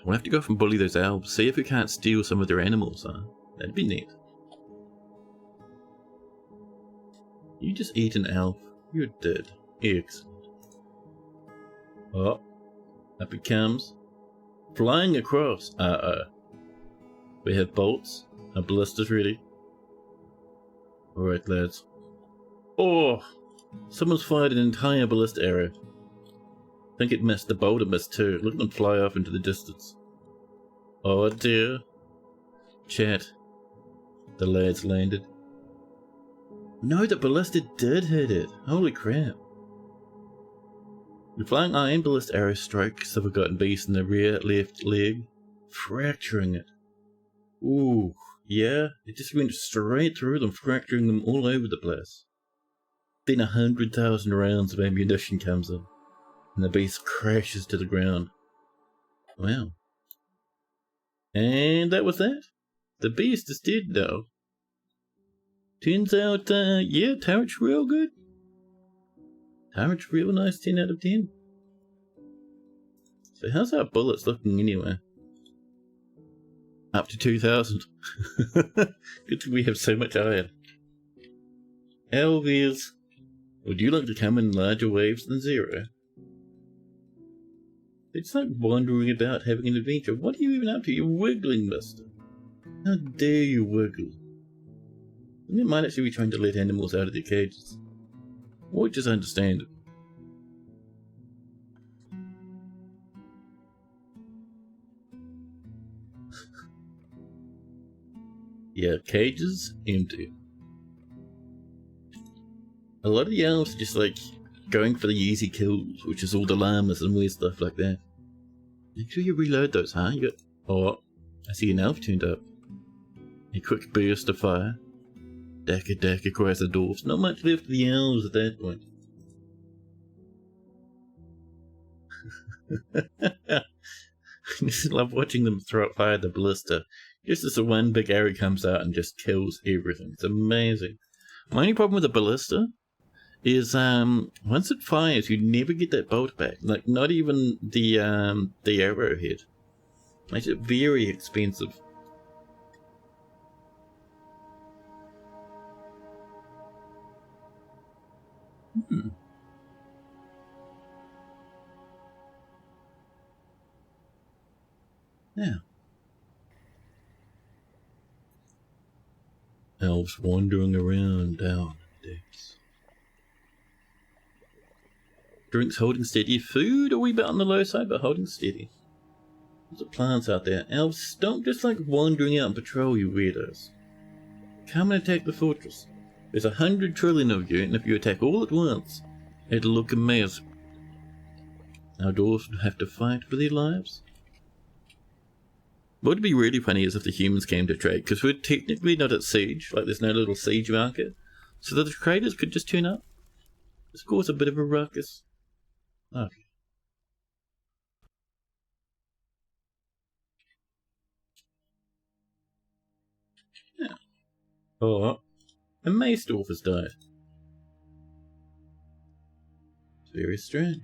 We'll have to go off and bully those elves, see if we can't steal some of their animals, huh? That'd be neat. You just ate an elf. You're dead. Excellent. Oh, up it comes. Flying across. We have bolts. Our ballista's ready. Alright, lads. Oh! Someone's fired an entire ballista arrow. I think it missed. The boulder missed too. Look at them fly off into the distance. Oh dear. Chat. The lads landed. No, the ballista did hit it. Holy crap. The flying iron ballista arrow strikes the Forgotten Beast in the rear left leg, fracturing it. Ooh, yeah, it just went straight through them, fracturing them all over the place. Then 100,000 rounds of ammunition comes in, and the beast crashes to the ground. Wow. And that was that. The beast is dead now. Turns out, yeah, turret's real good. Turret's real nice, 10 out of 10. So how's our bullets looking anyway? Up to 2,000. Good thing we have so much iron. Elvies, would you like to come in larger waves than 0? It's like wandering about having an adventure. What are you even up to? You're wiggling, mister. How dare you wiggle? You might actually be trying to let animals out of their cages. Or just understand it. Yeah, cages empty. A lot of the elves are just like going for the easy kills, which is all the llamas and weird stuff like that. Make sure you reload those, huh? You got... Oh, I see an elf turned up. A quick burst of fire. Dack across the dwarfs. Not much left of the elves at that point. I just love watching them throw up fire the ballista. Just as the one big arrow comes out and just kills everything. It's amazing. My only problem with the ballista is once it fires, you never get that bolt back. Like not even the arrowhead. Makes it very expensive. Yeah. Elves wandering around down decks. Drinks holding steady. Food a wee bit on the low side, but holding steady. There's plants out there. Elves, don't just like wandering out and patrol, you weirdos. Come and attack the fortress. There's 100 trillion of you, and if you attack all at once, it'll look a mess. Our dwarves would have to fight for their lives. What would be really funny is if the humans came to trade, because we're technically not at siege, like there's no little siege marker, so that the traders could just turn up. This cause a bit of a ruckus. Okay. Yeah. Oh, a Maystorf has died. It's very strange.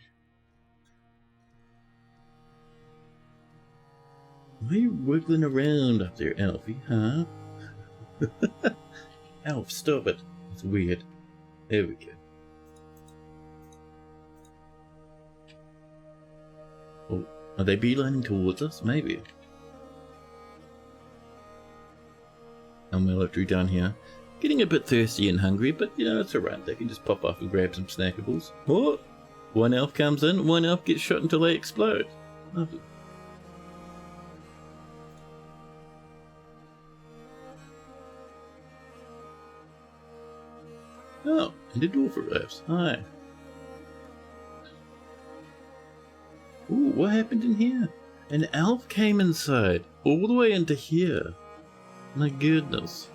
Why are you wiggling around up there, Alfie, huh? Alf, stop it. It's weird. There we go. Oh, are they beelining towards us? Maybe. Our military down here. Getting a bit thirsty and hungry, but you know, it's alright. They can just pop off and grab some snackables. Oh! One elf comes in, one elf gets shot until they explode. Lovely. Oh, and a dwarf arrives. Hi. Ooh, what happened in here? An elf came inside, all the way into here. My goodness.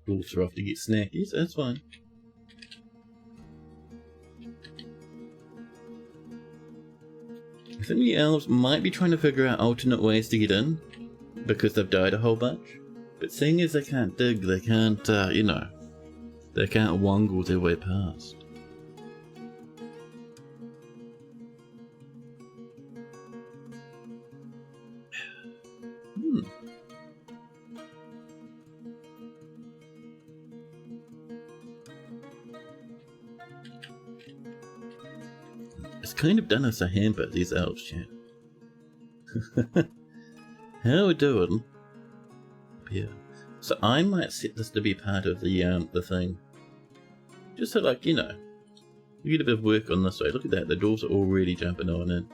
Dwarves are off to get snackies, that's fine. I think the elves might be trying to figure out alternate ways to get in, because they've died a whole bunch. But seeing as they can't dig, they can't, you know, they can't wongle their way past. It's kind of done us a hamper, these elves, chat. How we doing? Yeah. So I might set this to be part of the thing. Just so, like, you know, we get a bit of work on this way. Look at that, the dwarves are already jumping on in.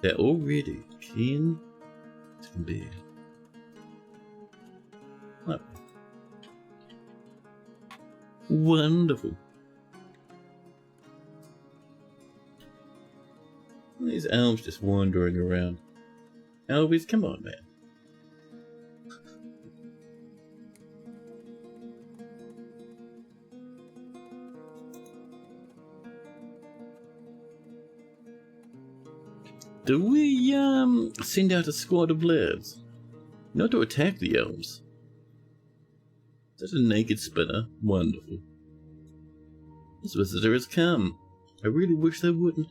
They're already keen as can be. Oh. Wonderful. These elves just wandering around. Elvies, come on, man. Do we, send out a squad of lads? Not to attack the elves. Is that a naked spinner? Wonderful. This visitor has come. I really wish they wouldn't.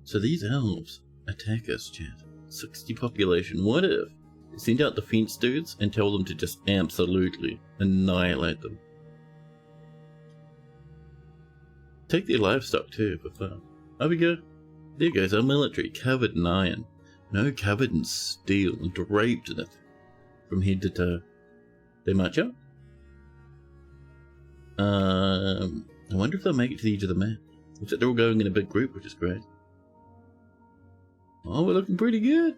So these elves attack us, chat. 60 population. What if we send out the fence dudes and tell them to just absolutely annihilate them? Take their livestock too, for fun. There we go. There goes our military, covered in iron. No, covered in steel and draped in it from head to toe. They march up. I wonder if they'll make it to the edge of the map. Looks like they're all going in a big group, which is great. Oh, we're looking pretty good.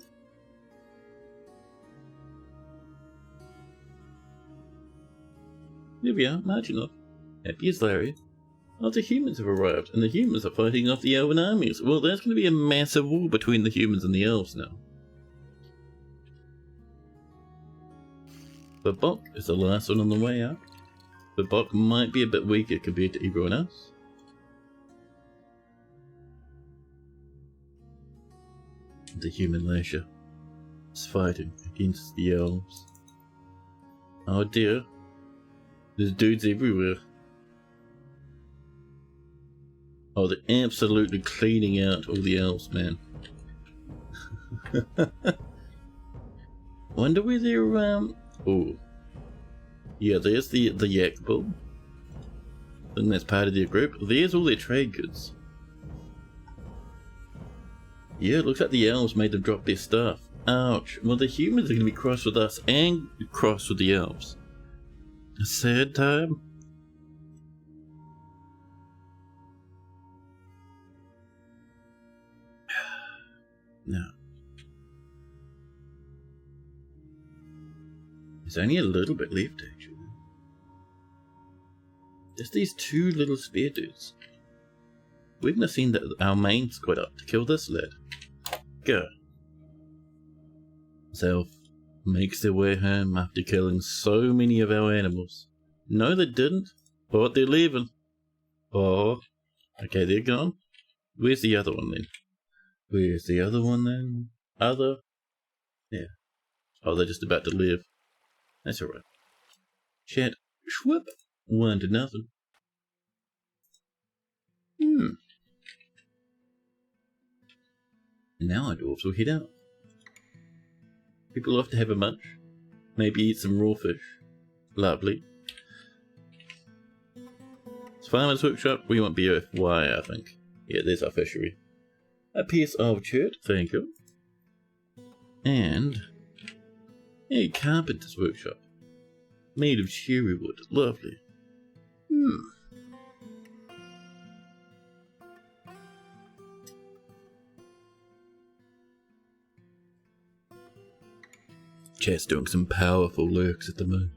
There we are, marching off. Happy as Larry. Oh, the humans have arrived, and the humans are fighting off the elven armies. Well, there's going to be a massive war between the humans and the elves now. Babok is the last one on the way up. Babok might be a bit weaker compared to everyone else. The human leisure is fighting against the elves. Oh dear. There's dudes everywhere. Oh, they're absolutely cleaning out all the elves, man. Wonder where they're, oh. Yeah, there's the yak bull. I think that's part of their group. There's all their trade goods. Yeah, it looks like the elves made them drop their stuff. Ouch. Well, the humans are going to be cross with us and cross with the elves. A sad time. Now, There's only a little bit left, actually. Just these two little spear dudes. We're gonna send our main squad up to kill this lad. Go. Self makes their way home after killing so many of our animals. No, they didn't. But they're leaving. Oh, okay, they're gone. Where's the other one then? Where's the other one then? Other? Yeah. Oh, they're just about to leave. That's alright. Chat. Schwip. 1-0. Now our dwarves will head out. People love to have a munch. Maybe eat some raw fish. Lovely. It's Farmer's Workshop. We want BFY, I think. Yeah, there's our fishery. A piece of chert, thank you. And a carpenter's workshop. Made of cherry wood. Lovely. Chat's doing some powerful lurks at the moment.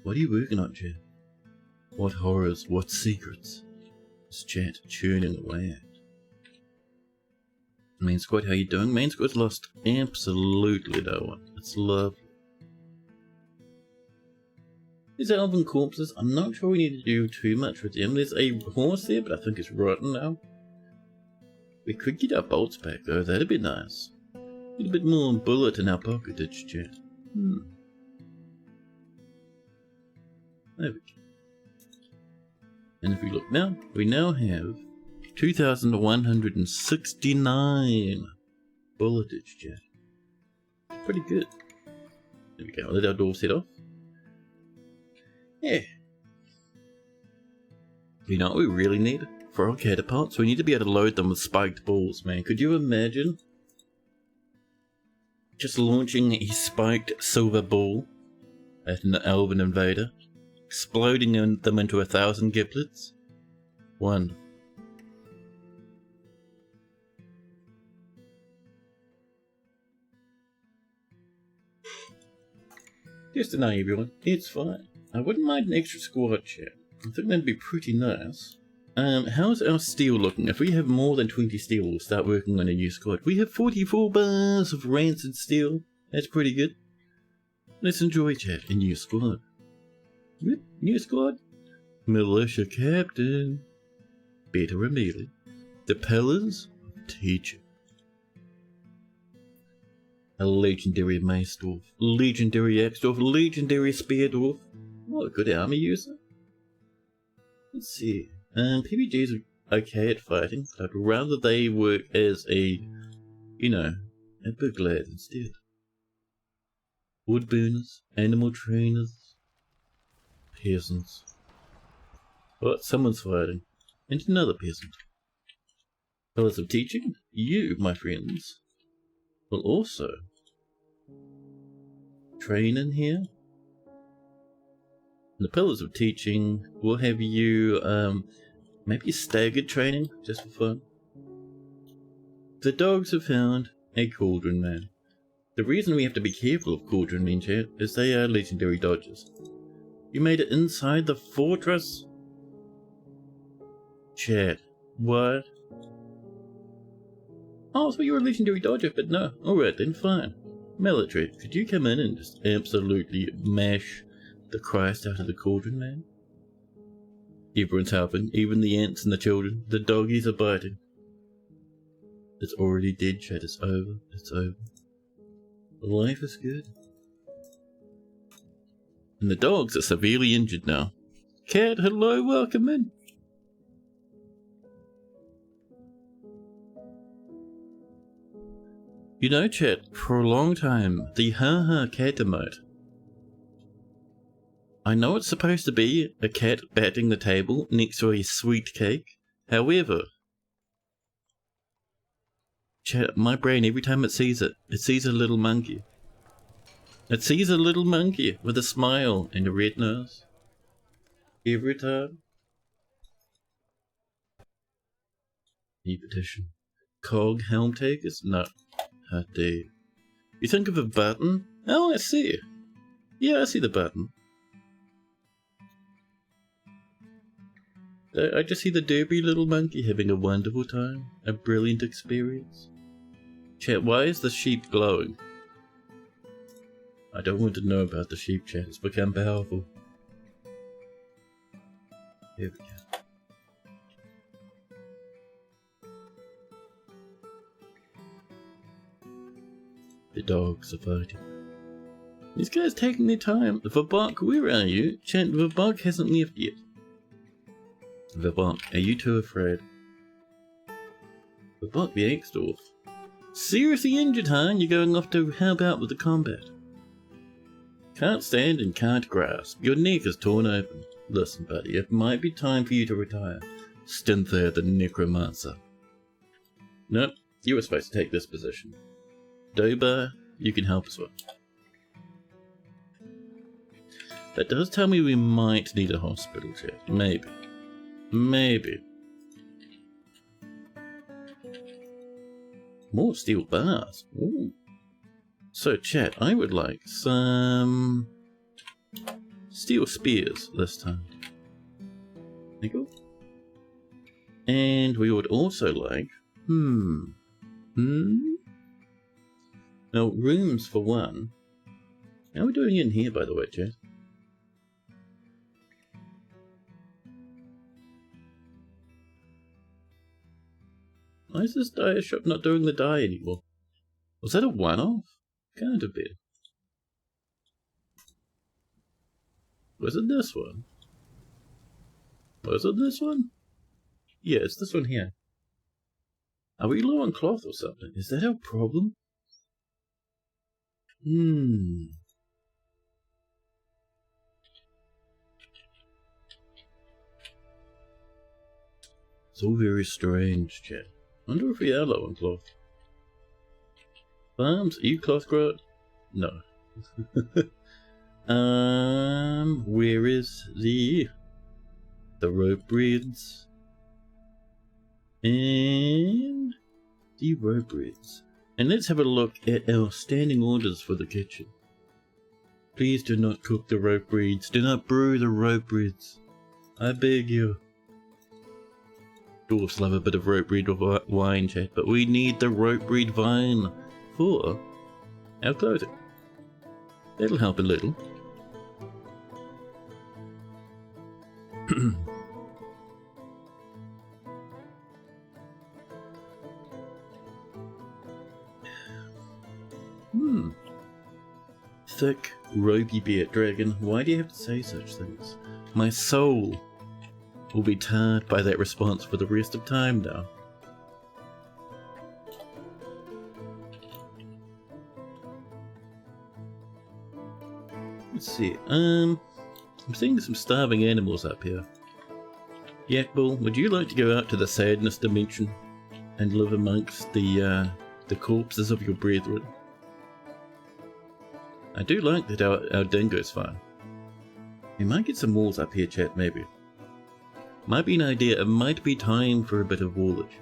What are you working on, Chat? What horrors, what secrets is Chat churning away at? Main squad, how you doing? Main squad's lost absolutely no one. It's lovely. These elven corpses, I'm not sure we need to do too much with them. There's a horse there, but I think it's rotten now. We could get our bolts back though, that'd be nice. Get a bit more bullet in our pocketage, Chat. There we go. And if we look now, we now have 2,169 bulletage, Chat. Pretty good. There we go, I'll let our dwarves head off. Yeah. You know what we really need? For our catapults, we need to be able to load them with spiked balls, man. Could you imagine just launching a spiked silver ball at an elven invader, exploding them into 1,000 giblets? Wonderful. Just deny everyone, it's fine. I wouldn't mind an extra squad, Chat. I think that'd be pretty nice. How's our steel looking? If we have more than 20 steel, we'll start working on a new squad. We have 44 bars of rancid steel. That's pretty good. Let's enjoy, Chat, a new squad. New squad. Militia captain. Better immediately. The pillars of teaching. A legendary mace dwarf. Legendary axe dwarf. Legendary spear dwarf. Oh, a good army user. Let's see. PBGs are okay at fighting, but I'd rather they work as a, you know, a big lad instead. Wood burners, animal trainers, peasants. But someone's fighting, and another peasant. Pillars of teaching, you, my friends, will also train in here. The pillars of teaching will have you, maybe staggered training, just for fun. The dogs have found a cauldron man. The reason we have to be careful of cauldron men, Chat, is they are legendary dodgers. You made it inside the fortress? Chat, what? Oh, so you're a legendary dodger, but no. Alright then, fine. Military, could you come in and just absolutely mash the Christ out of the cauldron man? Everyone's helping, even the ants and the children. The doggies are biting. It's already dead, Chat. It's over. It's over. Life is good. And the dogs are severely injured now. Cat, hello, welcome in. You know, Chat, for a long time, the ha-ha cat emote, I know it's supposed to be a cat batting the table next to a sweet cake. However, Chat, my brain, every time it sees a little monkey. It sees a little monkey with a smile and a red nose. Every time. New petition. Cog helm takers? No. How dare you. You think of a button Oh, I see. Yeah, I see the button. I just see the derpy little monkey having a wonderful time. A brilliant experience. Chat, why is the sheep glowing? I don't want to know about the sheep, chat. It's become powerful. Here we go. The dogs are fighting. These guys taking their time. Vabok, where are you? Chat, Vabok hasn't left yet. Vabok, are you too afraid? Vabok the Exdorf. Seriously injured, huh? You're going off to help out with the combat. Can't stand and can't grasp. Your neck is torn open. Listen, buddy, it might be time for you to retire. Stinther the Necromancer. Nope, you were supposed to take this position. Doba, you can help us with. That does tell me we might need a hospital, chat. Maybe. Maybe. More steel bars. Ooh. So, chat, I would like some steel spears this time. There you go. And we would also like... Now, rooms for one. How are we doing in here, by the way, chat? Why is this dye shop not doing the dye anymore? Was that a one-off? Can't have been. Was it this one? Was it this one? Yeah, it's this one here. Are we low on cloth or something? Is that our problem? It's all very strange, chat. I wonder if we are low on cloth. Farms, are you cloth grower? No. Where is the rope breeds? And the rope breeds. And let's have a look at our standing orders for the kitchen. Please do not cook the rope breeds. Do not brew the rope breeds. I beg you. Dwarfs love a bit of rope breed wine, chat, but we need the rope breed vine for our clothing. That'll help a little. Thick, ropey beard dragon, why do you have to say such things? My soul will be tarred by that response for the rest of time now. Let's see, I'm seeing some starving animals up here. Yakbull, would you like to go out to the sadness dimension and live amongst the corpses of your brethren? I do like that our dingo's fine. We might get some walls up here, chat, maybe. Might be an idea, it might be time for a bit of wallage.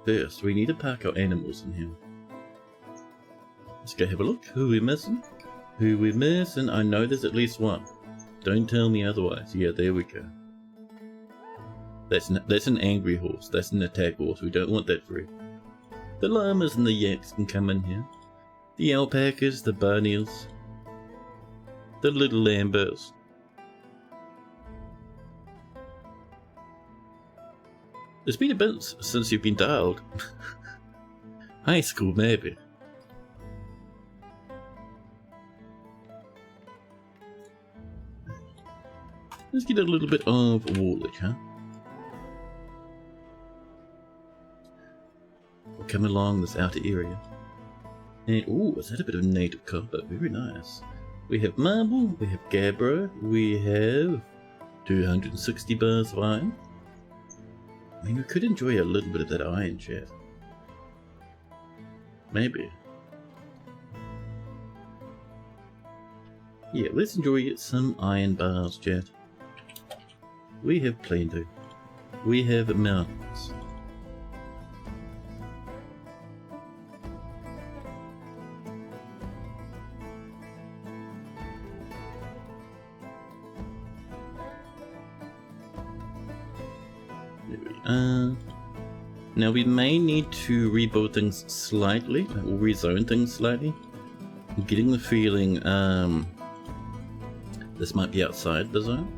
First, we need to park our animals in here. Let's go have a look. Who we missing? Who we missing? I know there's at least one. Don't tell me otherwise. Yeah, there we go. That's an angry horse. That's an attack horse. We don't want that free. The llamas and the yaks can come in here. The alpacas, the bunnies, the little lambos. It's been a bit since you've been dialed. High school, maybe. Let's get a little bit of wallage, huh? We'll come along this outer area. And, ooh, is that a bit of native copper? Very nice. We have marble, we have gabbro, we have 260 bars of iron. I mean, we could enjoy a little bit of that iron, chat. Maybe. Yeah, let's enjoy some iron bars, chat. We have plenty. We have mountains. There we go. Now we may need to rebuild things slightly, or rezone things slightly. I'm getting the feeling this might be outside the zone.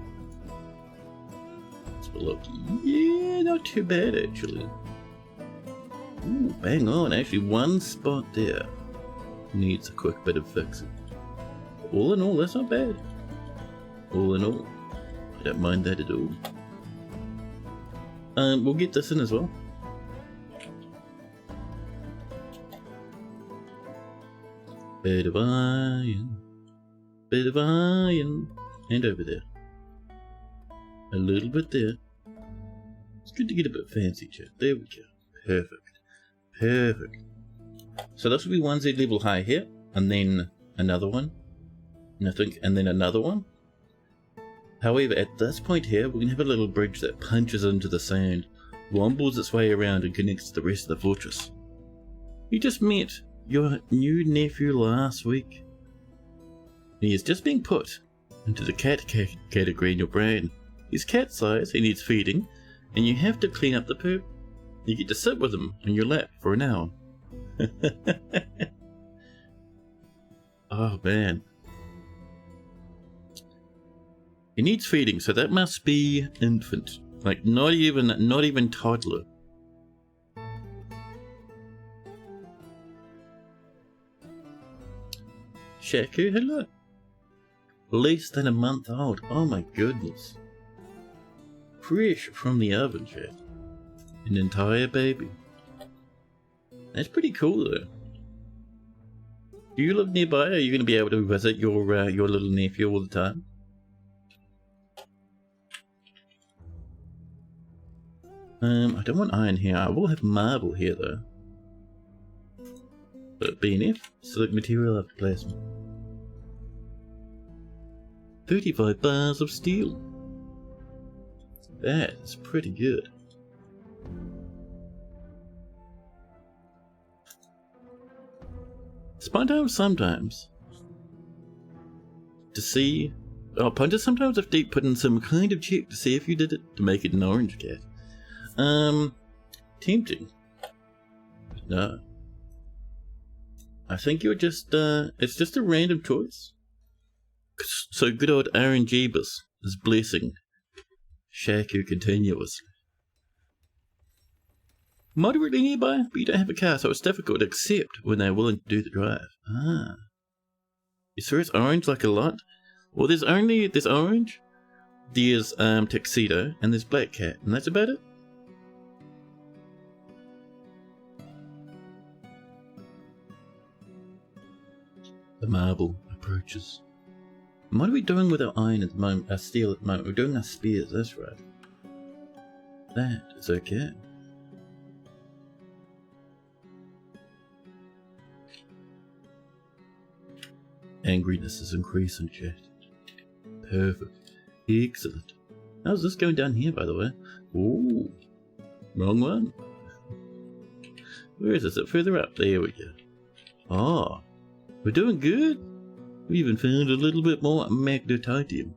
Let's have a look. Yeah, not too bad actually. Ooh, bang on. Actually, one spot there needs a quick bit of fixing. All in all, that's not bad. All in all, I don't mind that at all. We'll get this in as well. Bit of iron, and over there. A little bit there. It's good to get a bit fancy, chat. There we go. Perfect. Perfect. So this will be 1Z level high here, and then another one. And I think, and then another one. However, at this point here, we're going to have a little bridge that punches into the sand, wombles its way around and connects to the rest of the fortress. You just met your new nephew last week. He is just being put into the cat category in your brain. He's cat size, he needs feeding, and you have to clean up the poop. You get to sit with him on your lap for an hour. Oh man. He needs feeding, so that must be infant. Like not even toddler. Shaku, hello. Less than a month old. Oh my goodness. Fresh from the oven, chat. An entire baby. That's pretty cool though. Do you live nearby? Are you going to be able to visit your little nephew all the time? I don't want iron here. I will have marble here though. But BNF, select material after plasma. 35 bars of steel. That is pretty good. Sometimes. To see... Oh, Punter, sometimes if Deep put in some kind of check to see if you did it to make it an orange cat. Tempting. No. I think you're just, it's just a random choice. So good old RNGbus is blessing Shaku continuously. Moderately nearby, but you don't have a car, so it's difficult except when they're willing to do the drive. Ah. You saw it's orange like a lot? Well, there's orange, there's tuxedo, and there's black cat, and that's about it. The marble approaches. What are we doing with our iron at the moment? Our steel at the moment? We're doing our spears, that's right. That is okay. Angriness is increasing, chat. Perfect. Excellent. How's this going down here, by the way? Ooh. Wrong one. Where is this? Is it further up? There we go. Oh. We're doing good. We even found a little bit more magnetitium.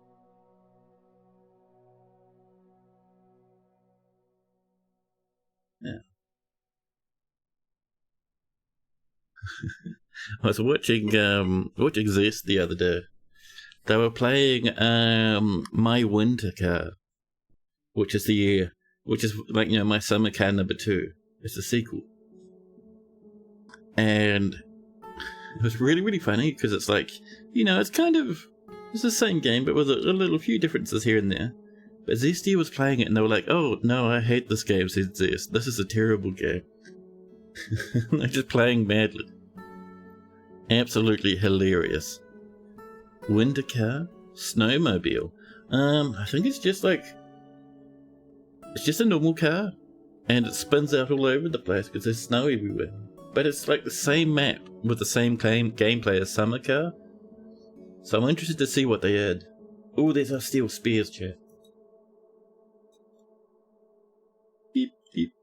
Yeah. I was watching Zest the other day. They were playing My Winter Car, which is like, you know, My Summer Car number 2. It's a sequel. And it was really, really funny because it's like, you know, it's the same game, but with a little few differences here and there. But Zesty was playing it and they were like, oh no, I hate this game, said Zest. This is a terrible game. They're just playing madly. Absolutely hilarious. Winter car? Snowmobile? I think it's just a normal car. And it spins out all over the place because there's snow everywhere. But it's like the same map with the same gameplay as Summer Car. So I'm interested to see what they add. Oh, there's our steel spears, chat. Beep, beep.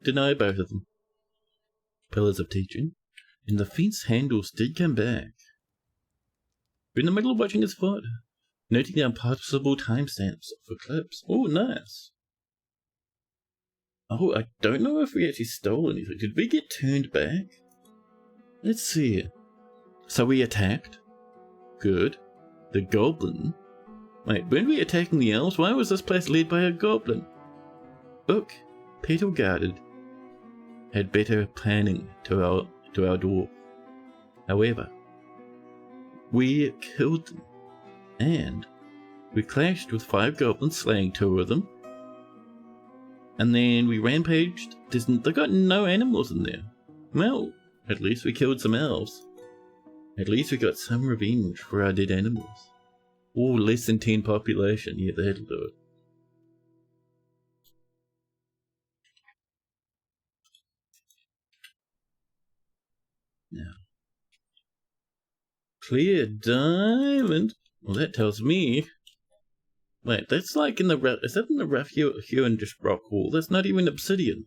Deny both of them. Pillars of teaching. And the fence handles did come back. We're in the middle of watching his VOD. Noting down possible timestamps for clips. Oh, nice. Oh, I don't know if we actually stole anything. Did we get turned back? Let's see. So we attacked. Good. The goblin. Wait, weren't we attacking the elves? Why was this place led by a goblin? Look, petal guarded. Had better planning to our dwarf. However, we killed them. And we clashed with 5 goblins, slaying 2 of them. And then we rampaged. They got no animals in there. Well, at least we killed some elves. At least we got some revenge for our dead animals. Oh, less than 10 population. Yeah, that'll do it. Now. Clear diamond. Well, that tells me... Wait, that's like in the... Is that in the rough hewn just rock wall? That's not even obsidian.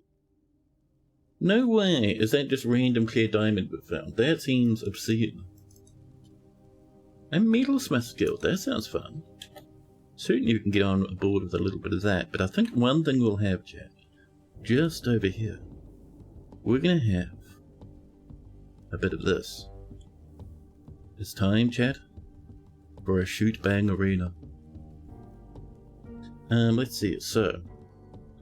No way. Is that just random clear diamond we found? That seems obsidian. A metalsmith guild. That sounds fun. Certainly we can get on board with a little bit of that, but I think one thing we'll have, chat, just over here, we're going to have a bit of this. It's time, chat, for a shoot-bang arena. Let's see, so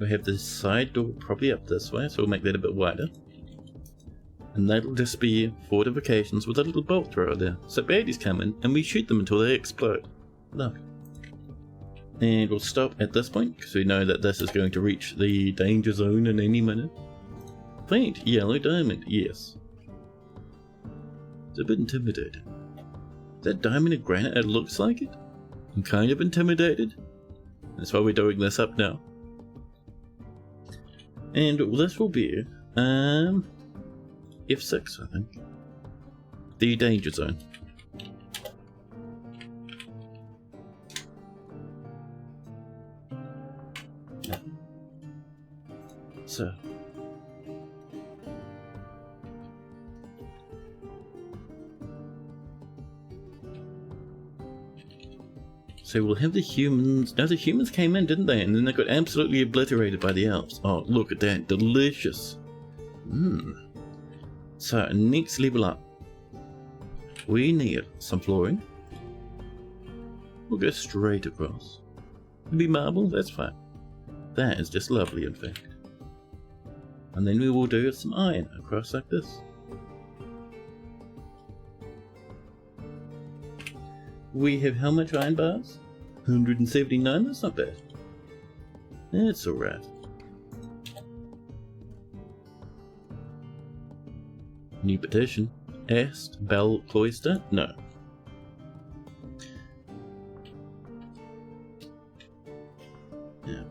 we have this side door probably up this way, so we'll make that a bit wider. And that'll just be fortifications with a little bolt thrower there. So baddies come in and we shoot them until they explode. Look. And we'll stop at this point because we know that this is going to reach the danger zone in any minute. Faint yellow diamond, yes. It's a bit intimidating. Is that diamond and granite? It looks like it. I'm kind of intimidated. That's why we're doing this up now. And this will be F6, I think. The danger zone. So. So we'll have the humans. No, the humans came in, didn't they? And then they got absolutely obliterated by the elves. Oh, look at that. Delicious. So, next level up. We need some flooring. We'll go straight across. It'll be marble, that's fine. That is just lovely, in fact. And then we will do some iron across like this. We have how much iron bars? 179, that's not bad. That's alright. New petition. Est Bell Cloister? No. Yeah.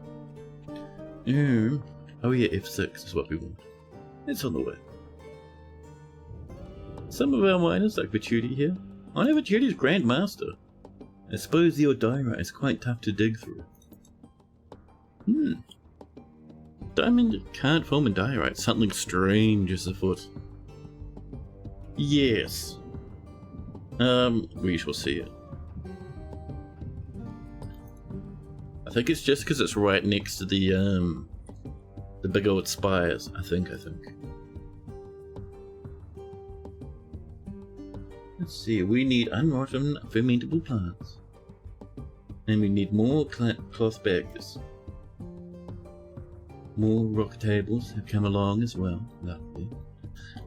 Oh yeah, F6 is what we want. It's on the way. Some of our miners like Vituti here. I know Vituti's Grandmaster. I suppose the Odira is quite tough to dig through. Diamond can't form in diorite. Something strange is afoot. Yes. We shall see it. I think it's just because it's right next to the big old spires. I think. Let's see. We need unrotten fermentable plants, and we need more cloth bags. More rock tables have come along as well. Lovely.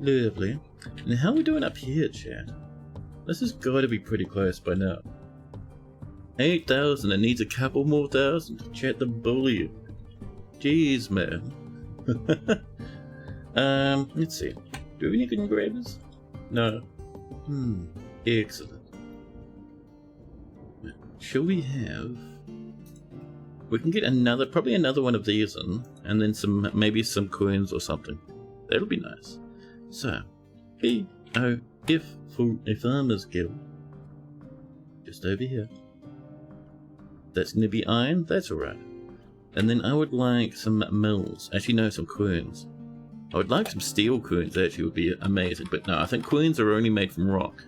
Lovely. And how are we doing up here, chat? This has got to be pretty close by now. 8,000. It needs a couple more thousand. Chat the bully. Jeez, man. Let's see. Do we have any good engravers? No. Excellent. Shall we have... We can get probably another one of these in, and then maybe some coins or something. That'll be nice. So, B-O-F for a farmer's guild. Just over here. That's going to be iron? That's alright. And then I would like some mills. Actually, no, some querns. I would like some steel querns, actually would be amazing. But no, I think querns are only made from rock.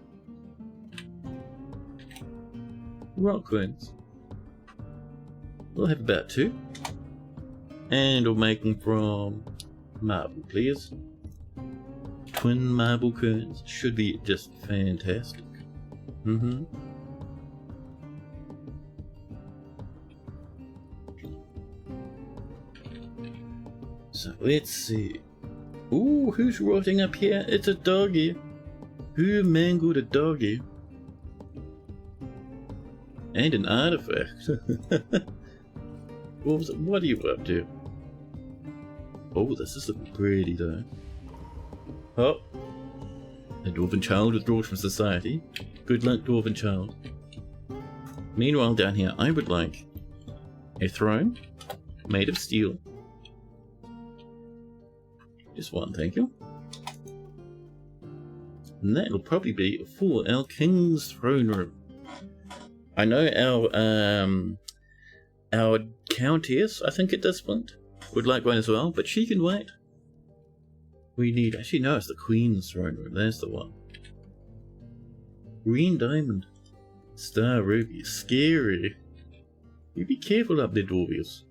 Rock querns. We'll have about 2. And we'll make them from marble, please. Twin marble curtains should be just fantastic. So let's see. Ooh, who's rotting up here? It's a doggy. Who mangled a doggy? And an artifact. What are you up to? Oh, this is looking pretty though. Oh, a dwarven child withdraws from society. Good luck, dwarven child. Meanwhile, down here, I would like a throne made of steel. Just one, thank you. And that'll probably be for our king's throne room. I know our countess, I think at this point, would like one as well, but she can wait. We need, actually no, it's the queen's throne room, there's the one. Green diamond. Star ruby, scary. You be careful up there, dwarvies.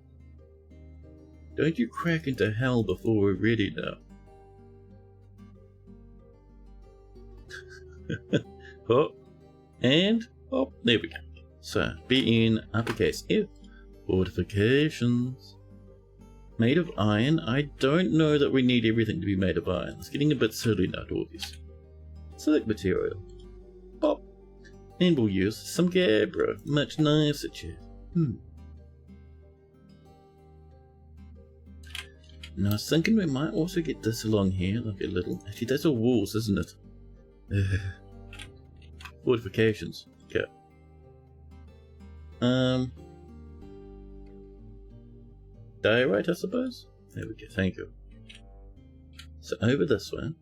Don't you crack into hell before we're ready now. Oh, and, oh, there we go. So, be in uppercase F. Fortifications. Made of iron. I don't know that we need everything to be made of iron. It's getting a bit silly now, dwarvies. Select material. Pop. And we'll use some gabbro. Much nicer, chat. Now, I was thinking we might also get this along here, like a little. Actually, that's all walls, isn't it? Fortifications. Go. Diorite, I suppose? There we go, thank you. So, over this way,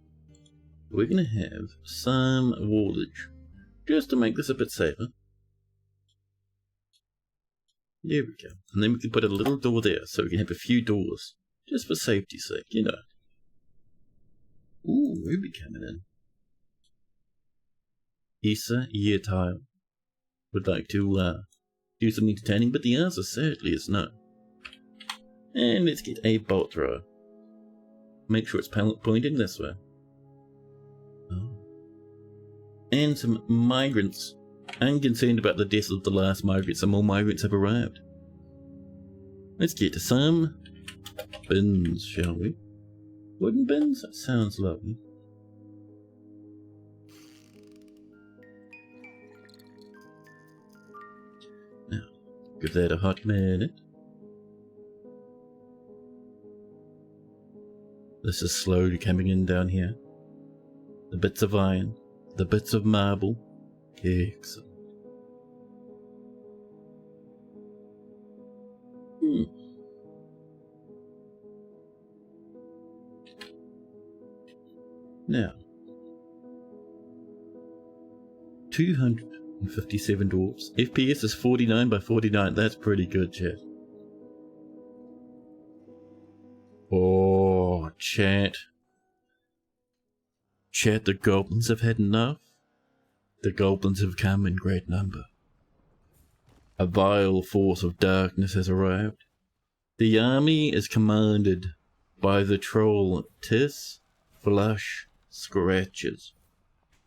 we're going to have some wallage, just to make this a bit safer. There we go. And then we can put a little door there, so we can have a few doors. Just for safety's sake, you know. Ooh, Ruby coming in. Issa Yeartile would like to do some entertaining, but the answer certainly is no. And let's get a bolt thrower. Make sure it's pointing this way. Oh. And some migrants. I'm concerned about the death of the last migrants. Some more migrants have arrived. Let's get to some bins, shall we? Wooden bins? That sounds lovely. Now, give that a hot minute. This is slowly coming in down here. The bits of iron, the bits of marble. Excellent. Now, 257 dwarves. FPS is 49 by 49. That's pretty good, chat. Oh, chat. Chat, the goblins have had enough. The goblins have come in great number. A vile force of darkness has arrived. The army is commanded by the troll Tis Flush Scratches.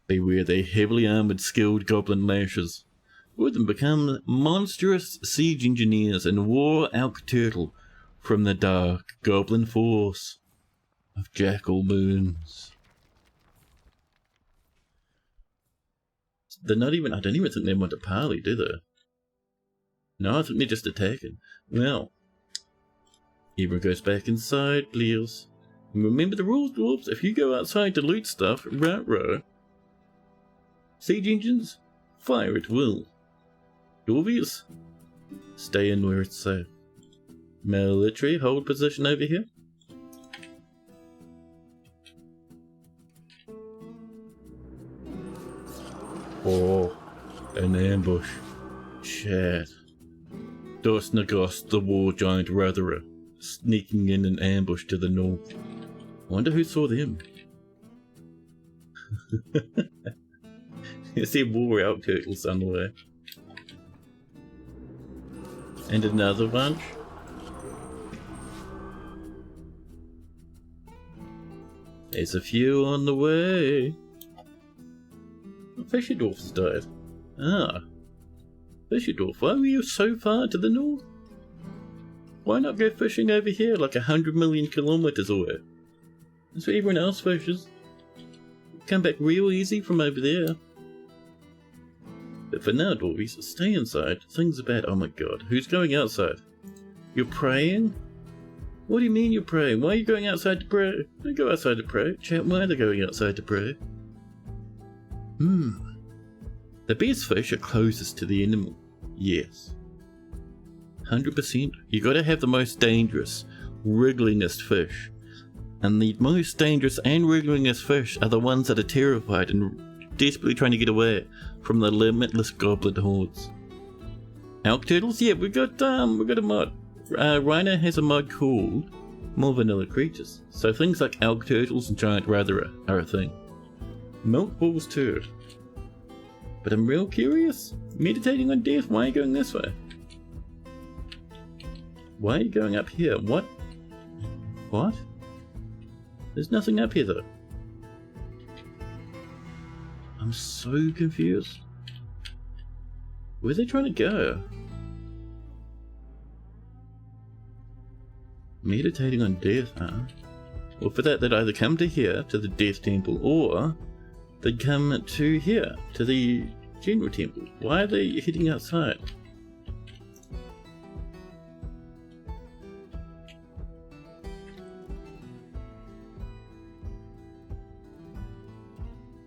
Beware their heavily armoured skilled goblin lashers. With them become monstrous siege engineers and war elk turtle from the dark goblin force of jackal moons. They're not even, I don't even think they want to parley, do they? No, I think they're just attacking. Well, everyone goes back inside, please. And remember the rules, dwarves. If you go outside to loot stuff, row. Siege engines, fire at will. Dwarvies, stay in where it's safe. Military, hold position over here. Oh, an ambush. Chat. Dosnagos, the war giant Ratherer, sneaking in an ambush to the north. Wonder who saw them. You see war elk turtles on the way. And another bunch. There's a few on the way. Oh, Fisher Dwarf's died. Ah. Fisher Dwarf, why were you so far to the north? Why not go fishing over here like 100 million kilometers away? That's where everyone else fishes. Come back real easy from over there. But for now, Dwarvies, stay inside. Things are bad. Oh my god, who's going outside? You're praying? What do you mean you're praying? Why are you going outside to pray? Don't go outside to pray. Chat, why are they going outside to pray? The best fish are closest to the animal. Yes. 100%. You gotta have the most dangerous, wrigglingest fish. And the most dangerous and wrigglingest fish are the ones that are terrified and desperately trying to get away from the limitless goblin hordes. Elk turtles? Yeah, we got a mod. Rhino has a mod called More Vanilla Creatures. So things like elk turtles and giant rather are a thing. Milk balls too. But I'm real curious. Meditating on death, why are you going this way? Why are you going up here? What? What? There's nothing up here though. I'm so confused. Where are they trying to go? Meditating on death, huh? Well, for that, they'd either come to here, to the death temple, or they'd come to here, to the general temple. Why are they heading outside?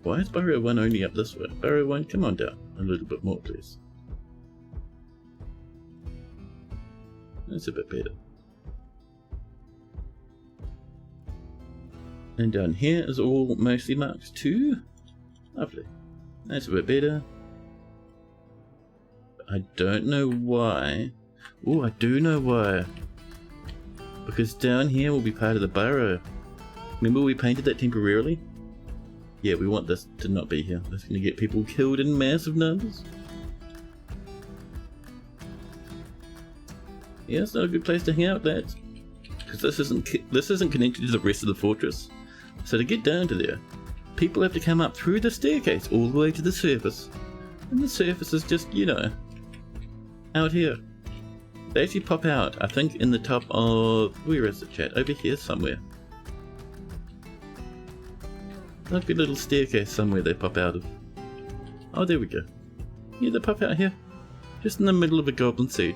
Why is Burrow 1 only up this way? Burrow 1, come on down a little bit more, please. That's a bit better. And down here is all mostly marked 2. Lovely. That's a bit better. I don't know why. Oh, I do know why. Because down here will be part of the burrow. Remember we painted that temporarily? Yeah, we want this to not be here. That's going to get people killed in massive numbers. Yeah, it's not a good place to hang out, lads. Because this isn't connected to the rest of the fortress. So to get down to there, people have to come up through the staircase all the way to the surface. And the surface is just, you know, out here. They actually pop out, I think, in the top of... Where is the chat? Over here somewhere. Like a little staircase somewhere they pop out of. Oh, there we go. Yeah, they pop out here. Just in the middle of a goblin siege.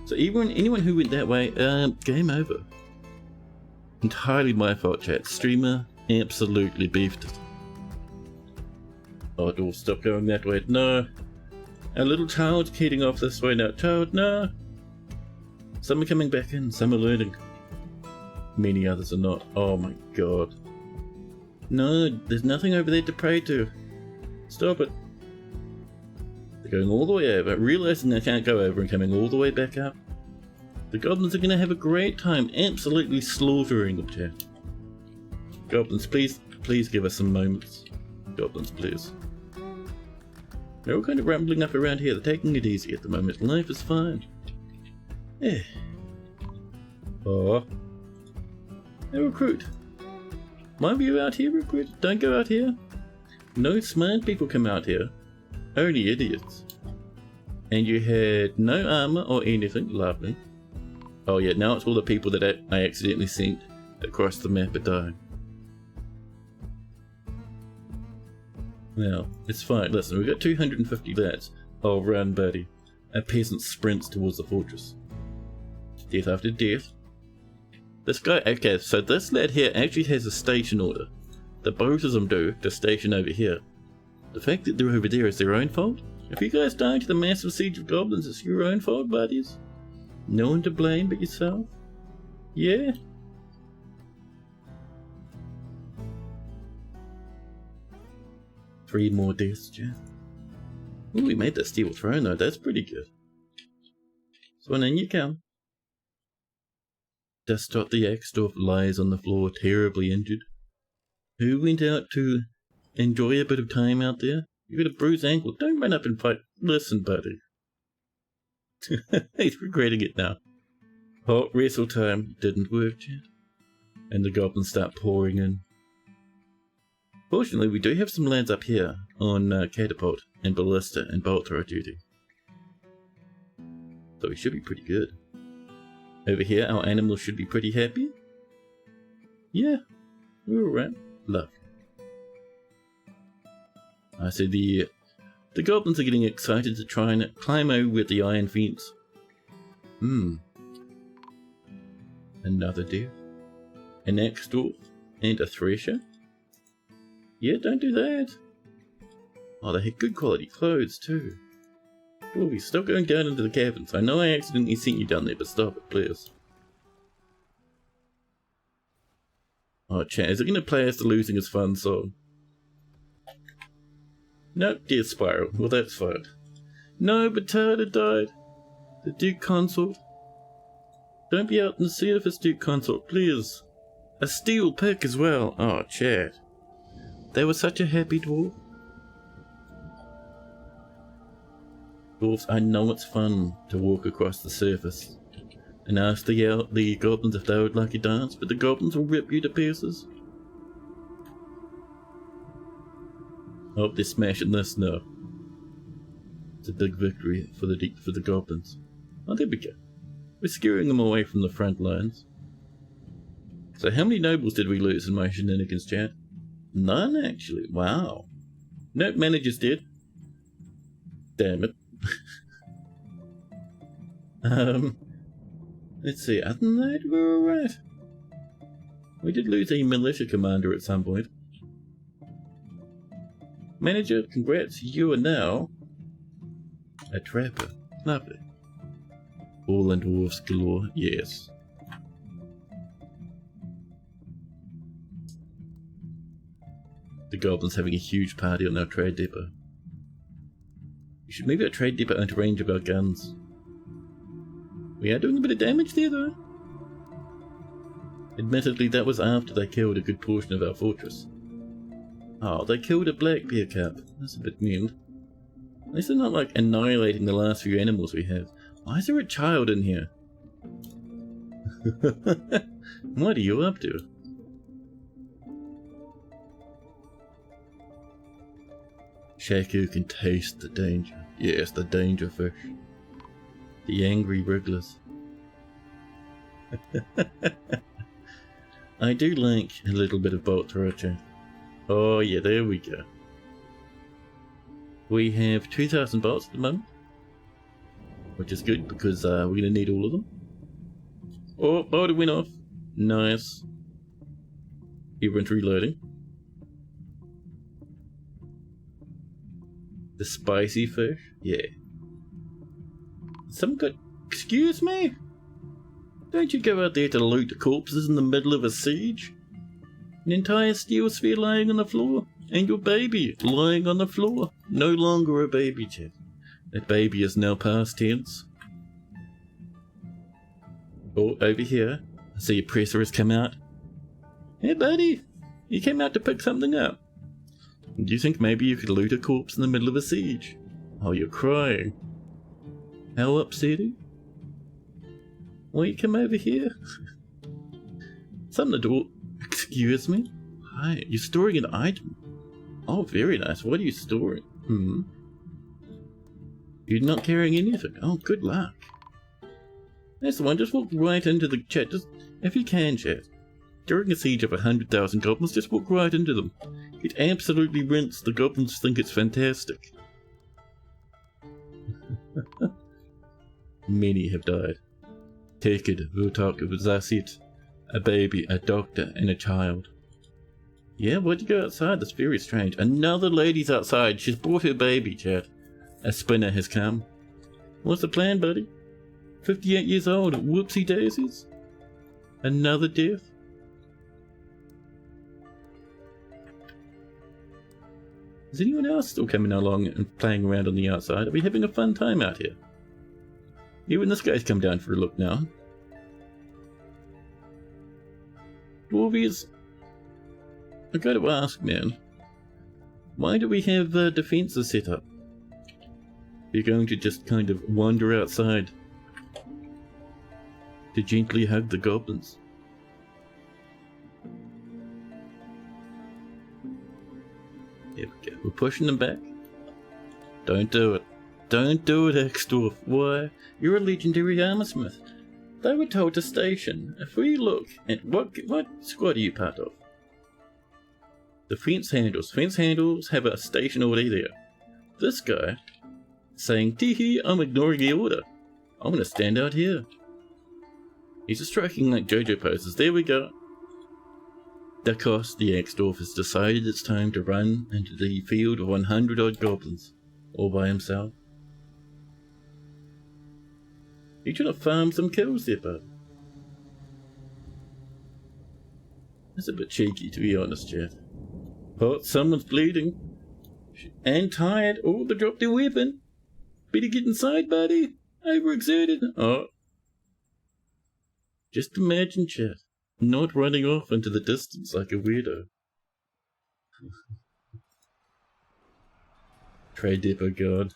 So anyone who went that way, game over. Entirely my fault, chat. Streamer absolutely beefed it. Oh, dwarf, stop going that way. No. A little child's heading off this way now. Child, no. Some are coming back in, some are learning. Many others are not. Oh my god. No, there's nothing over there to pray to. Stop it. They're going all the way over, realizing they can't go over and coming all the way back up. The goblins are going to have a great time absolutely slaughtering them, chat. Goblins, please give us some moments. Goblins, please. They're all kind of rambling up around here. They're taking it easy at the moment. Life is fine. Yeah. Oh. Hey, recruit. Why were you out here, recruit? Don't go out here. No smart people come out here. Only idiots. And you had no armor or anything. Lovely. Oh yeah, now it's all the people that I accidentally sent across the map are dying. Now, it's fine. Listen, we've got 250 lads. Oh, run, buddy. A peasant sprints towards the fortress. Death after death. This guy, okay, so this lad here actually has a station order. The both of them do, to station over here. The fact that they're over there is their own fault? If you guys die to the massive siege of goblins, it's your own fault, buddies. No one to blame but yourself? Yeah? Three more deaths, Jeff. Ooh, we made that steel throne though, that's pretty good. So on in you come. Dustdot the Axdorf lies on the floor, terribly injured. Who went out to enjoy a bit of time out there? You got a bruised ankle, don't run up and fight. Listen, buddy. He's regretting it now. Hot wrestle time didn't work, Chad. and the goblins start pouring in. Fortunately, we do have some lads up here on catapult and ballista and bolt thrower duty. So we should be pretty good. Over here, our animals should be pretty happy. Yeah, we're alright. Love. I see the goblins are getting excited to try and climb over with the iron fence. Another deer. An axe dwarf. And a thresher. Yeah, don't do that. Oh, they had good quality clothes too. Dwarvies, stop going down into the caverns. I know I accidentally sent you down there, but stop it, please. Oh, chat, is it going to play us the Losing is Fun song? Nope, Death Spiral. Well, that's fine. No, Batata died. The Duke Consort. Don't be out in the surface, Duke Consort, please. A steel pick as well. Oh, chat. They were such a happy dwarf. Dwarves, I know it's fun to walk across the surface and ask the goblins if they would like a dance, but the goblins will rip you to pieces. Oh, they're smashing this now. It's a big victory for the goblins. Oh, there we go. We're scaring them away from the front lines. So how many nobles did we lose in my shenanigans, chat? None, actually. Wow. Nope, manager's dead. Damn it. Let's see, other than that, we're alright. We did lose a militia commander at some point. Manager, congrats, you are now a trapper. Lovely. All and dwarfs galore, yes. The goblins having a huge party on our trade depot. We should move our trade depot into range of our guns. We are doing a bit of damage there though. Admittedly, that was after they killed a good portion of our fortress. Oh, they killed a black bear cub. That's a bit mean. At least they're not like annihilating the last few animals we have. Why is there a child in here? What are you up to? Shaku can taste the danger. Yes, the danger fish. The angry wrigglers. I do like a little bit of bolt thrower chat. Oh yeah, there we go. We have 2,000 bolts at the moment, which is good because we're going to need all of them. Oh, bolt went off. Nice. Everyone's reloading. The spicy fish? Yeah. Some good. Excuse me? Don't you go out there to loot the corpses in the middle of a siege? An entire steel sphere lying on the floor, and your baby lying on the floor. No longer a baby, chat. That baby is now past tense. Oh, over here. I see your presser has come out. Hey, buddy. You came out to pick something up. Do you think maybe you could loot a corpse in the middle of a siege? Oh, you're crying. How upsetting. Will you come over here? Something to do. Excuse me? Hi, you're storing an item. Oh, very nice. What are you storing? You're not carrying anything. Oh, good luck. That's the one. Just walk right into the chat. Just, if you can, chat. During a siege of 100,000 goblins, just walk right into them. It absolutely rinse. The goblins think it's fantastic. Many have died. Tekid, Vutok, Zasit, a baby, a doctor, and a child. Yeah, why'd you go outside? That's very strange. Another lady's outside. She's brought her baby, chat. A spinner has come. What's the plan, buddy? 58 years old. Whoopsie daisies. Another death. Is anyone else still coming along and playing around on the outside? Are we having a fun time out here? Even this guy's come down for a look now. Dwarvies, I gotta ask, man. Why do we have defences set up? You're going to just kind of wander outside to gently hug the goblins. Okay, we're pushing them back. Don't do it. Don't do it, Exdorf. Why? You're a legendary armorsmith. They were told to station. If we look at what squad are you part of? The fence handles. Fence handles have a station already there. This guy saying, "Teehee, I'm ignoring the order. I'm gonna stand out here." He's just striking like JoJo poses. There we go. Dakos the Exdorf has decided it's time to run into the field of 100 odd goblins, all by himself. You trying to farm some kills there, bud? That's a bit cheeky, to be honest, chat. Oh, someone's bleeding. And tired. Oh, they dropped their weapon. Better get inside, buddy. Overexerted. Oh. Just imagine, chat. Not running off into the distance like a weirdo. Trade depot guard.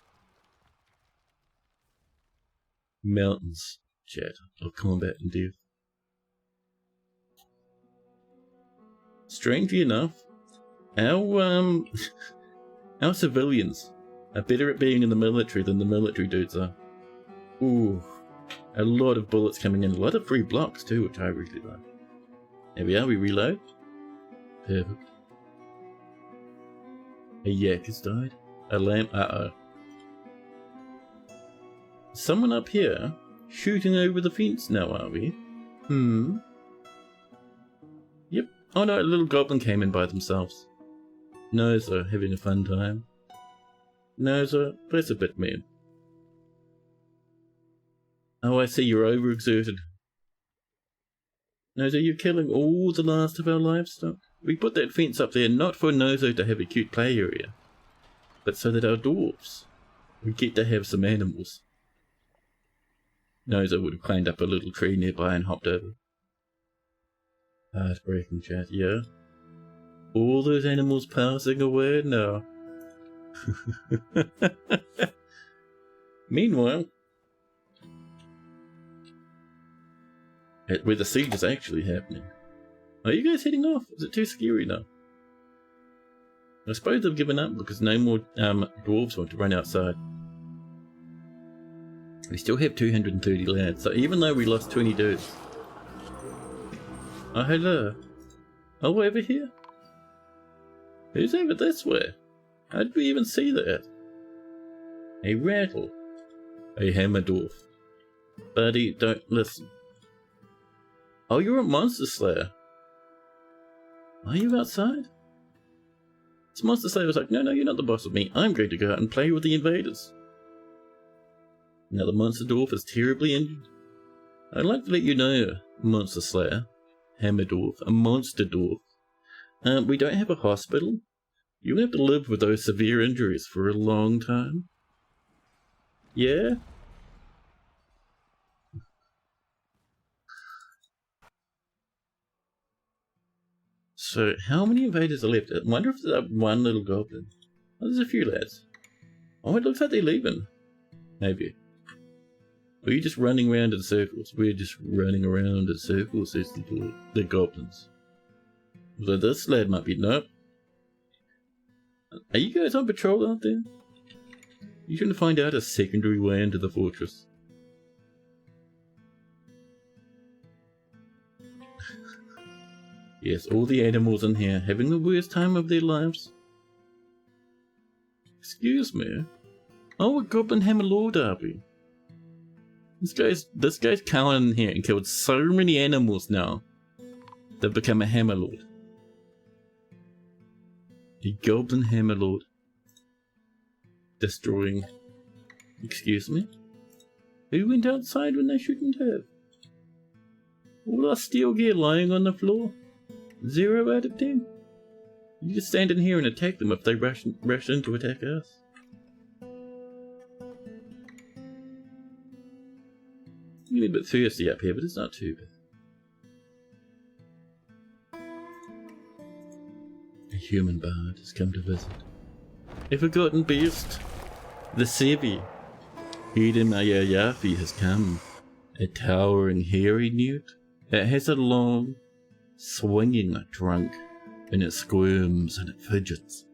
Mountains, chat, of combat and death. Strangely enough, our civilians are better at being in the military than the military dudes are. Ooh, a lot of bullets coming in, a lot of free blocks too, which I really like. There we are, we reload. Perfect. A yak has died. A lamb, uh-oh. Someone up here shooting over the fence now, are we? Yep. Oh no, a little goblin came in by themselves. Noza having a fun time. Noza, that's a bit mean. Oh, I see, you're overexerted. Nozo, you're killing all the last of our livestock. We put that fence up there not for Nozo to have a cute play area, but so that our dwarves would get to have some animals. Nozo would have climbed up a little tree nearby and hopped over. Heartbreaking, chat, yeah. All those animals passing away now. Meanwhile, where the siege is actually happening. Are you guys heading off? Is it too scary now? I suppose they've given up because no more dwarves want to run outside. We still have 230 lads, so even though we lost 20 dudes. Oh, hello. Oh, over here? Who's over this way? How did we even see that? A rattle. A hammer dwarf. Buddy, don't listen. Oh, you're a monster slayer. Are you outside? This monster slayer was like, no, you're not the boss of me. I'm going to go out and play with the invaders. Now the monster dwarf is terribly injured. I'd like to let you know, monster slayer, hammer dwarf, a monster dwarf. We don't have a hospital. You'll have to live with those severe injuries for a long time. Yeah? So, how many invaders are left? I wonder if there's one little goblin. Oh, there's a few lads. Oh, it looks like they're leaving. Maybe. Or are you just running around in circles? We're just running around in circles, says the goblins. So this lad might be... Nope. Are you guys on patrol out there? You trying to find out a secondary way into the fortress? Yes, all the animals in here having the worst time of their lives. Excuse me. Oh, a goblin hammer lord, are we? This guy's come in here and killed so many animals now. They've become a hammer lord. A goblin hammer lord. Destroying. Excuse me? Who went outside when they shouldn't have? All our steel gear lying on the floor. 0 out of 10. You just stand in here and attack them if they rush in to attack us. I'm getting a bit thirsty up here, but it's not too bad. A human bard has come to visit. A forgotten beast. The Sevi. Edom Ayayafi has come. A towering hairy newt. It has a long, swinging trunk, and it squirms and it fidgets.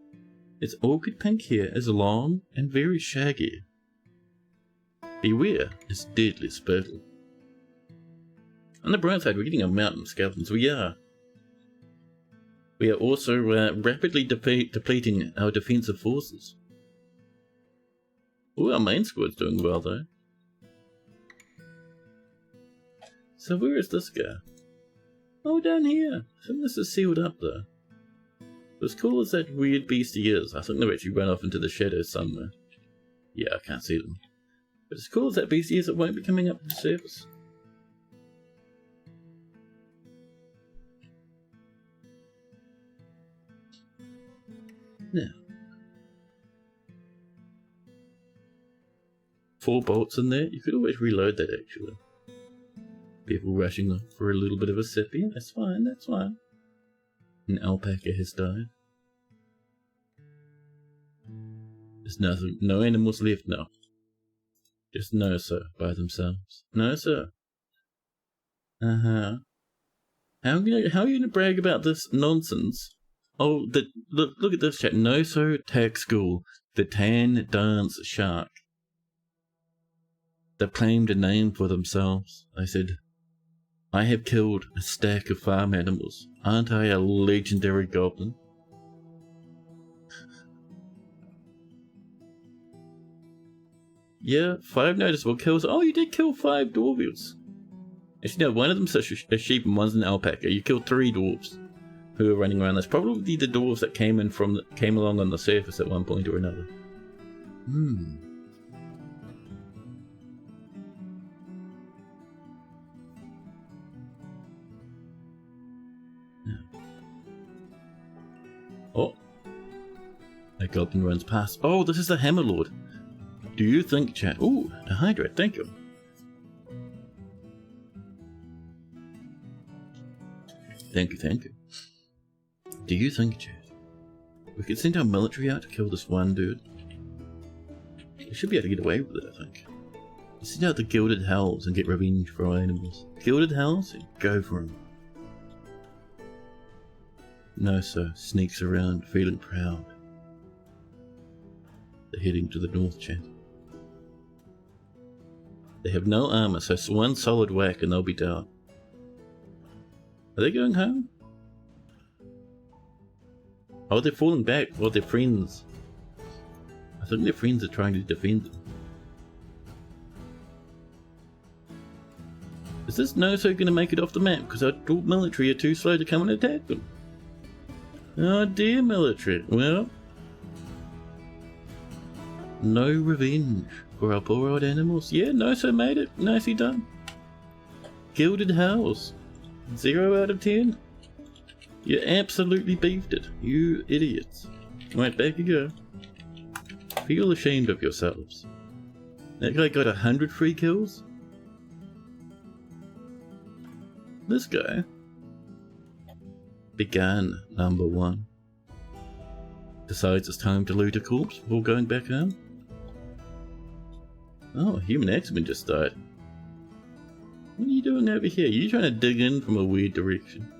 Its orchid pink hair is long and very shaggy. Beware its deadly spittle. On the bright side, we're getting a mountain of skeletons. We are. We are also rapidly depleting our defensive forces. Oh, our main squad's doing well though. So where is this guy? Oh, down here. I think this is sealed up though. As cool as that weird beastie is, I think they've actually run off into the shadows somewhere. Yeah, I can't see them. But as cool as that beastie is, it won't be coming up to the surface. Now. 4 bolts in there. You could always reload that actually. People rushing for a little bit of a sip. Yeah, that's fine, that's fine. An alpaca has died. There's nothing, no animals left now. Just no sir by themselves. No sir. How are you gonna brag about this nonsense? Oh, look at this chat. No sir tag school. The Tan Dance Shark. They claimed a name for themselves. I said, I have killed a stack of farm animals. Aren't I a legendary goblin? Yeah, 5 noticeable kills. Oh, you did kill 5 dwarves. Actually, no, one of them's a sheep and one's an alpaca. You killed 3 dwarves who are running around. That's probably the dwarves that came along on the surface at one point or another. Oh, a goblin runs past. Oh, this is the Hammer Lord. Do you think, chat? Ooh, a hydrate, thank you. Thank you. Do you think, chat, we could send our military out to kill this one dude? We should be able to get away with it, I think. Send out the Gilded Hells and get revenge for our animals. Gilded Hells? Go for them. No, sir. Sneaks around, feeling proud. They're heading to the north, chat. They have no armor, so one solid whack and they'll be down. Are they going home? Oh, they're falling back. Well, they're friends. I think their friends are trying to defend them. Is this no-so going to make it off the map? Because our military are too slow to come and attack them. Oh dear, military. Well, no revenge for our poor old animals. Yeah, no-so made it. Nicely done. Gilded Hells. 0 out of 10. You absolutely beefed it. You idiots. Right, back you go. Feel ashamed of yourselves. That guy got 100 free kills? This guy began number 1. Decides it's time to loot a corpse before going back home. Oh, human X-Men just died. What are you doing over here? You're trying to dig in from a weird direction.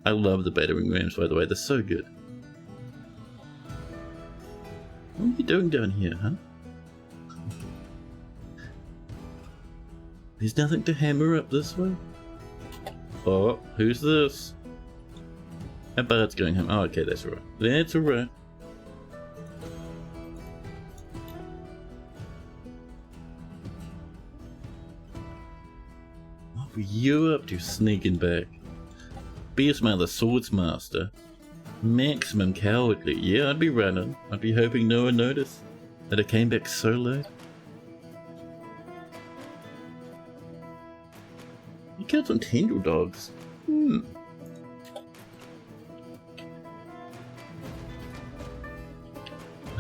I love the battering rams, by the way. They're so good. What are you doing down here, huh? There's nothing to hammer up this way. Oh, who's this? Our bard's going home. Oh, okay, that's right. That's alright. What were you up to sneaking back? Beastmother Swordsmaster. Maximum cowardly. Yeah, I'd be running. I'd be hoping no one noticed that I came back so late. You killed some tendril dogs. I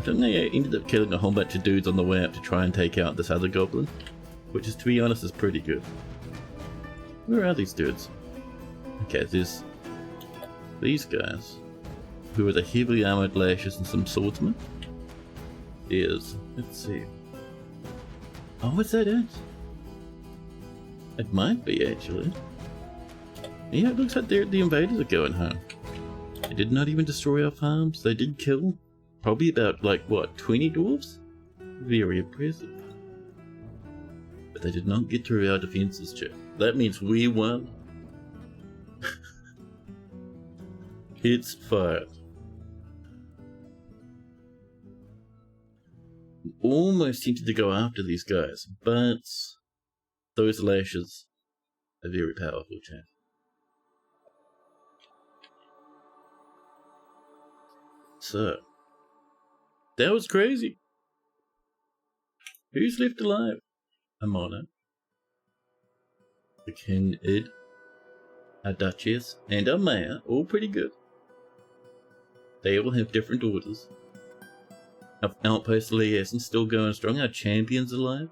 think they ended up killing a whole bunch of dudes on the way up to try and take out this other goblin, which is, to be honest, is pretty good. Where are these dudes? Okay, there's these guys, who are the heavily armored lashes and some swordsmen. Let's see. Oh, is that it? It might be, actually. Yeah, it looks like the invaders are going home. They did not even destroy our farms. They did kill Probably about, like, what, 20 dwarves? Very impressive. But they did not get through our defenses, chat. That means we won. It's fired. Almost tempted to go after these guys, but those lashes are very powerful, chat. So, that was crazy. Who's left alive? A monarch, the king Id, a duchess, and a mayor, all pretty good. They all have different orders. Our outpost liaison still going strong. Our champion's alive.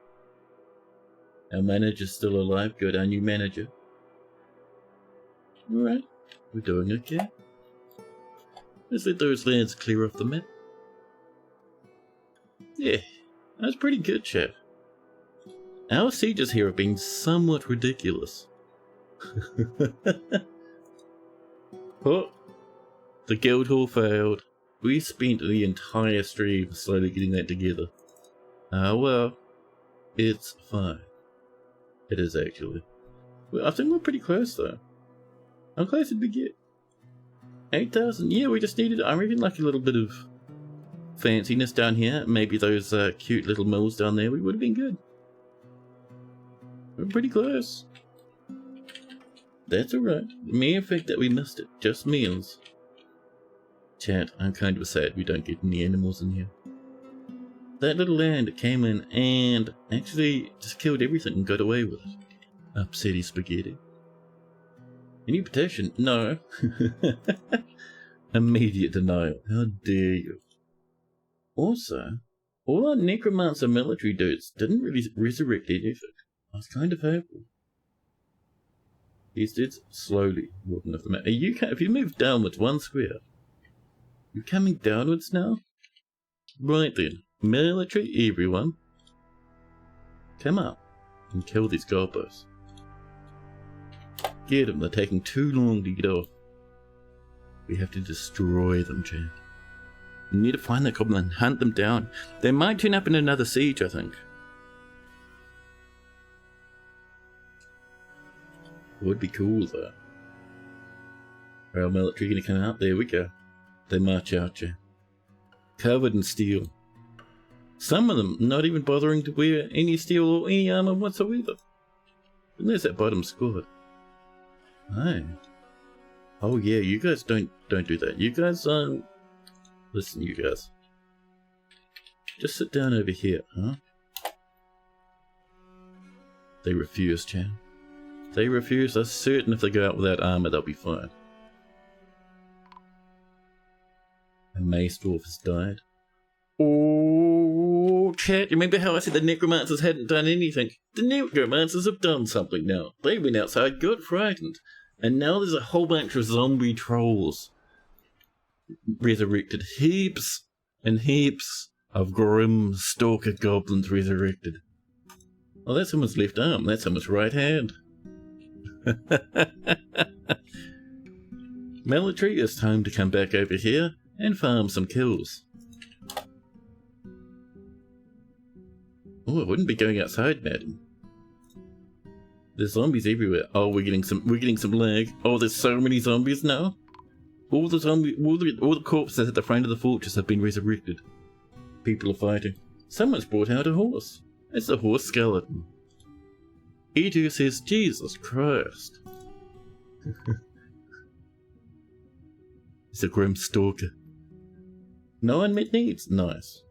Our manager's still alive. Good, our new manager. Alright, we're doing okay. Let's let those lands clear off the map. Yeah, that's pretty good, chap. Our sieges here have been somewhat ridiculous. Oh, the guild hall failed. We spent the entire stream slowly getting that together. Well, it's fine. It is actually. Well, I think we're pretty close though. How close did we get? 8,000? Yeah, we just needed, I reckon, like a little bit of fanciness down here. Maybe those cute little mills down there. We would have been good. We're pretty close. That's alright. The mere fact that we missed it just means... Chat, I'm kind of sad we don't get any animals in here. That little land came in and actually just killed everything and got away with it. Upsetty spaghetti. Any petition? No. Immediate denial. How dare you. Also, all our necromancer military dudes didn't really resurrect anything. I was kind of hopeful. These dudes slowly walking off the map. If you move downwards one square, you're coming downwards now? Right then, military everyone, come up and kill these gobbos. Get them, they're taking too long to get off. We have to destroy them, Jack. We need to find that goblin and hunt them down. They might turn up in another siege, I think. Would be cool though. Are our military gonna come out? There we go. They march out, Jack. Covered in steel. Some of them not even bothering to wear any steel or any armor whatsoever. Unless that bottom squad. Hey. Oh yeah, you guys don't do that. You guys listen, you guys. Just sit down over here, huh? They refuse, Chan. They refuse. I'm certain if they go out without armor, they'll be fine. A mace dwarf has died. Oh, chat, you remember how I said the necromancers hadn't done anything? The necromancers have done something now. They went outside, got frightened, and now there's a whole bunch of zombie trolls resurrected. Heaps and heaps of grim stalker goblins resurrected. Oh, that's someone's left arm. That's someone's right hand. Military, it's time to come back over here and farm some kills. Oh, I wouldn't be going outside, madam. There's zombies everywhere. Oh, we're getting some lag. Oh, there's so many zombies now. All the corpses at the front of the fortress have been resurrected. People are fighting. Someone's brought out a horse. It's a horse skeleton. E2 says, Jesus Christ. It's a grim stalker. No unmet needs. Nice.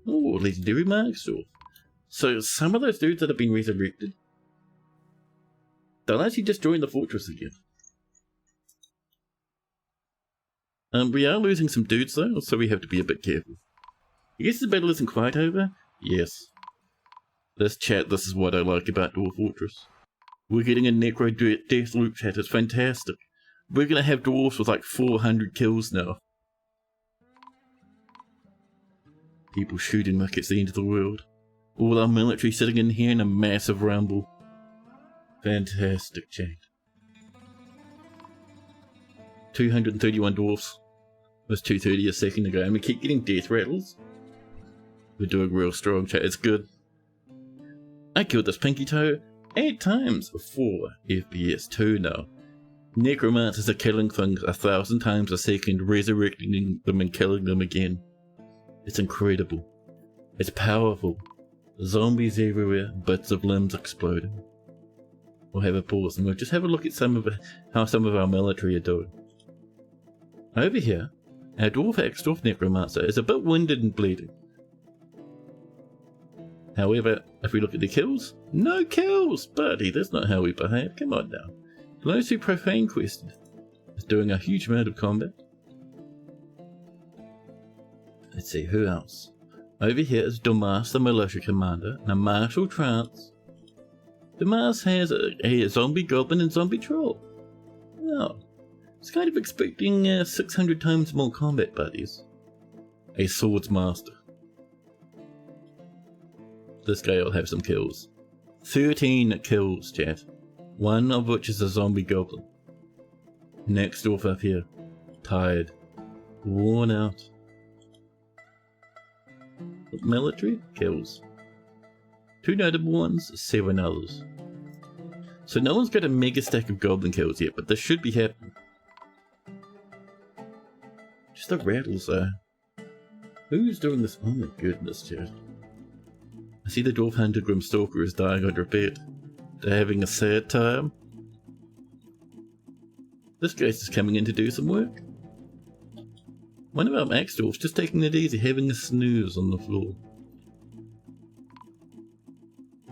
Oh, legendary Marksdorf. So some of those dudes that have been resurrected, they'll actually just join the fortress again. We are losing some dudes though, so we have to be a bit careful. Yes, the battle isn't quite over. Yes. This is what I like about Dwarf Fortress. We're getting a necro death loop, chat. It's fantastic. We're gonna have dwarfs with like 400 kills now. People shooting like it's the end of the world. All our military sitting in here in a massive rumble. Fantastic, chat. 231 dwarfs. was 230 a second ago, and we keep getting death rattles. We're doing real strong, chat. It's good. I killed this pinky toe 8 times, 4 FPS 2 now. Necromancers are killing things 1,000 times a second, resurrecting them and killing them again. It's incredible. It's powerful. Zombies everywhere, bits of limbs exploding. We'll have a pause and we'll just have a look at how some of our military are doing. Over here, our dwarf Axdorf necromancer is a bit winded and bleeding. However, if we look at the kills, no kills! Buddy, that's not how we behave. Come on now. Glowsy Profane Quest is doing a huge amount of combat. Let's see, who else? Over here is Domas, the militia commander, in a martial trance. Domas has a zombie goblin and zombie troll. Oh, it's kind of expecting 600 times more combat buddies. A swords master. This guy will have some kills. 13 kills, chat. One of which is a zombie goblin. Next off up here. Tired. Worn out. Military kills. 2 notable ones, 7 others. So no one's got a mega stack of goblin kills yet, but this should be happening. Just the rattles though. Who's doing this? Oh my goodness, chat. I see the Dwarf Hunter Grimstalker is dying under a bed. They're having a sad time. This guy's just coming in to do some work. One of our Max Dwarfs just taking it easy, having a snooze on the floor.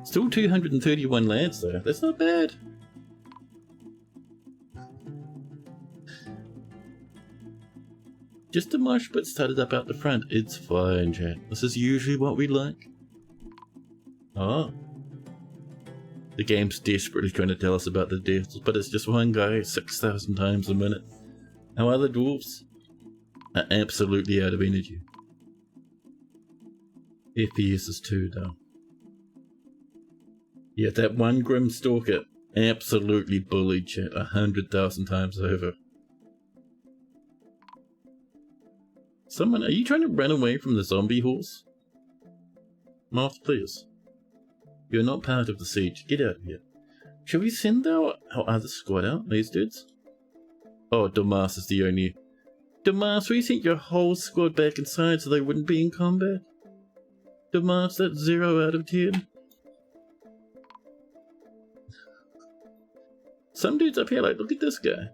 Still 231 lads though, that's not bad. Just a mosh bit started up out the front, it's fine chat. This is usually what we like. Oh. The game's desperately trying to tell us about the deaths, but it's just one guy 6,000 times a minute. Our other dwarfs are absolutely out of energy. FPS is 2 though. Yeah, that one Grim Stalker absolutely bullied chat 100,000 times over. Someone, are you trying to run away from the zombie horse? Moth, please. You're not part of the siege. Get out of here. Shall we send our other squad out? These dudes? Oh, Damas is the only... Damas, we sent your whole squad back inside so they wouldn't be in combat. Damas, that's 0 out of 10. Some dudes up here like, look at this guy.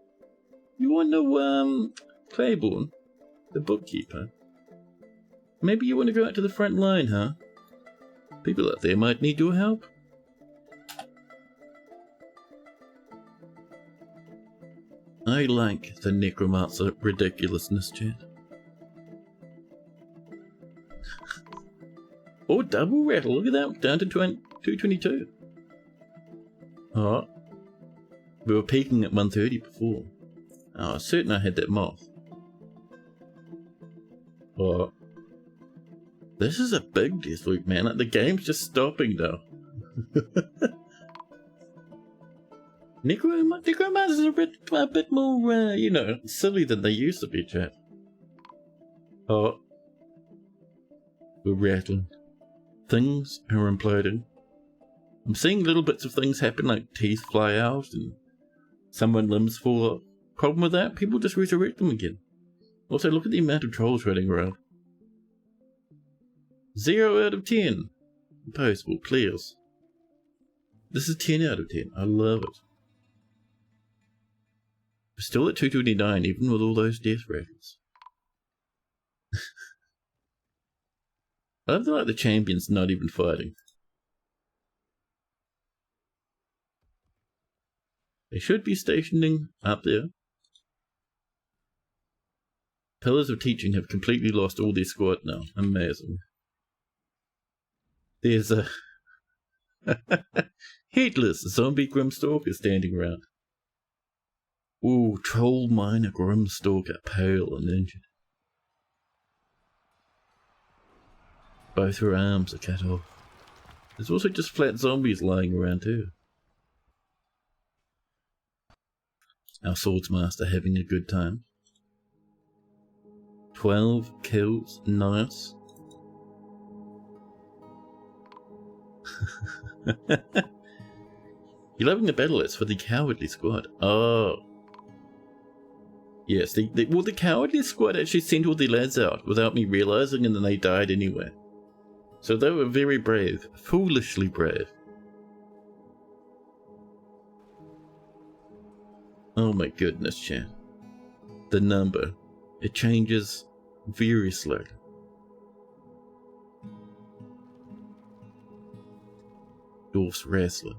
You want to, Claiborne, the bookkeeper. Maybe you want to go out to the front line, huh? People out there might need your help. I like the necromancer ridiculousness, chat. Oh, double rattle, look at that, down to 222. Oh, we were peaking at 130 before. Oh, certain I had that moth. Oh. This is a big death loop, man. Like, the game's just stopping now. Necromancers are a bit more, you know, silly than they used to be, chat. Oh. We're rattling. Things are imploding. I'm seeing little bits of things happen, like teeth fly out and someone limbs fall off. Problem with that? People just resurrect them again. Also, look at the amount of trolls running around. 0 out of 10. Impossible, please. This is 10 out of 10. I love it. We're still at 229, even with all those death rattles. I love that the champion's not even fighting. They should be stationing up there. Pillars of Teaching have completely lost all their squad now. Amazing. There's a headless zombie Grimstalker standing around. Ooh, troll miner Grimstalker, pale and injured. Both her arms are cut off. There's also just flat zombies lying around too. Our swordsmaster having a good time. 12 kills, nice. You're loving the battle list for the cowardly squad. Oh. Yes, the cowardly squad actually sent all the lads out without me realizing, and then they died anyway. So they were very brave. Foolishly brave. Oh my goodness, chat. The number. It changes very slowly. Dwarfs wrestler.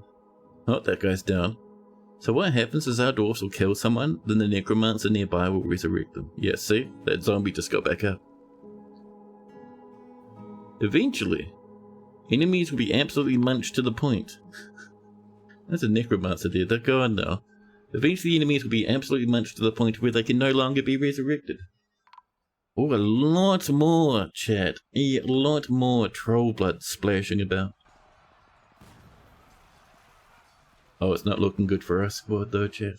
Oh, that guy's down. So what happens is our dwarfs will kill someone, then the necromancer nearby will resurrect them. Yeah, see? That zombie just got back up. Eventually, enemies will be absolutely munched to the point. There's a necromancer there, they're gone now. Eventually enemies will be absolutely munched to the point where they can no longer be resurrected. Oh, a lot more, chat. A lot more troll blood splashing about. Oh, it's not looking good for our squad though, chat.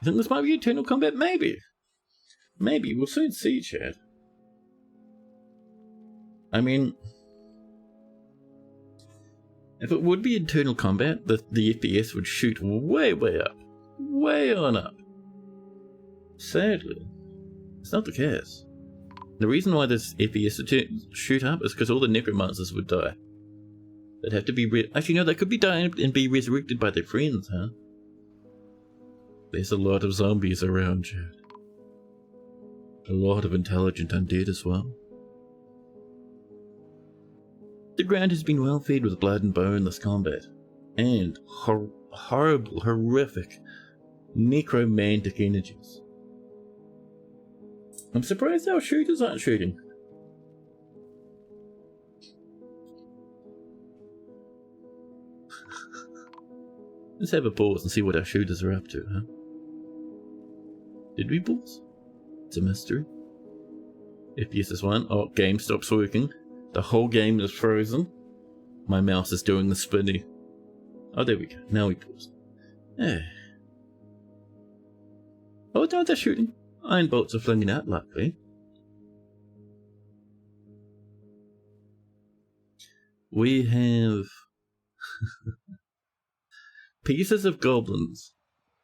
You think this might be eternal combat? Maybe. Maybe. We'll soon see, chat. I mean, if it would be eternal combat, the FPS would shoot way up. Way on up. Sadly, it's not the case. The reason why this FPS would shoot up is because all the necromancers would die. They'd have to be actually, no, they could be dying and be resurrected by their friends, huh? There's a lot of zombies around, chat. A lot of intelligent undead as well. The ground has been well fed with blood and bone this combat. And horrible, horrific, necromantic energies. I'm surprised our shooters aren't shooting. Let's have a pause and see what our shooters are up to, huh? Did we pause? It's a mystery. FPS is 1. Oh, game stops working. The whole game is frozen. My mouse is doing the spinny. Oh, there we go. Now we pause. Eh. Oh, no, they're shooting. Iron bolts are flinging out, luckily. We have pieces of goblins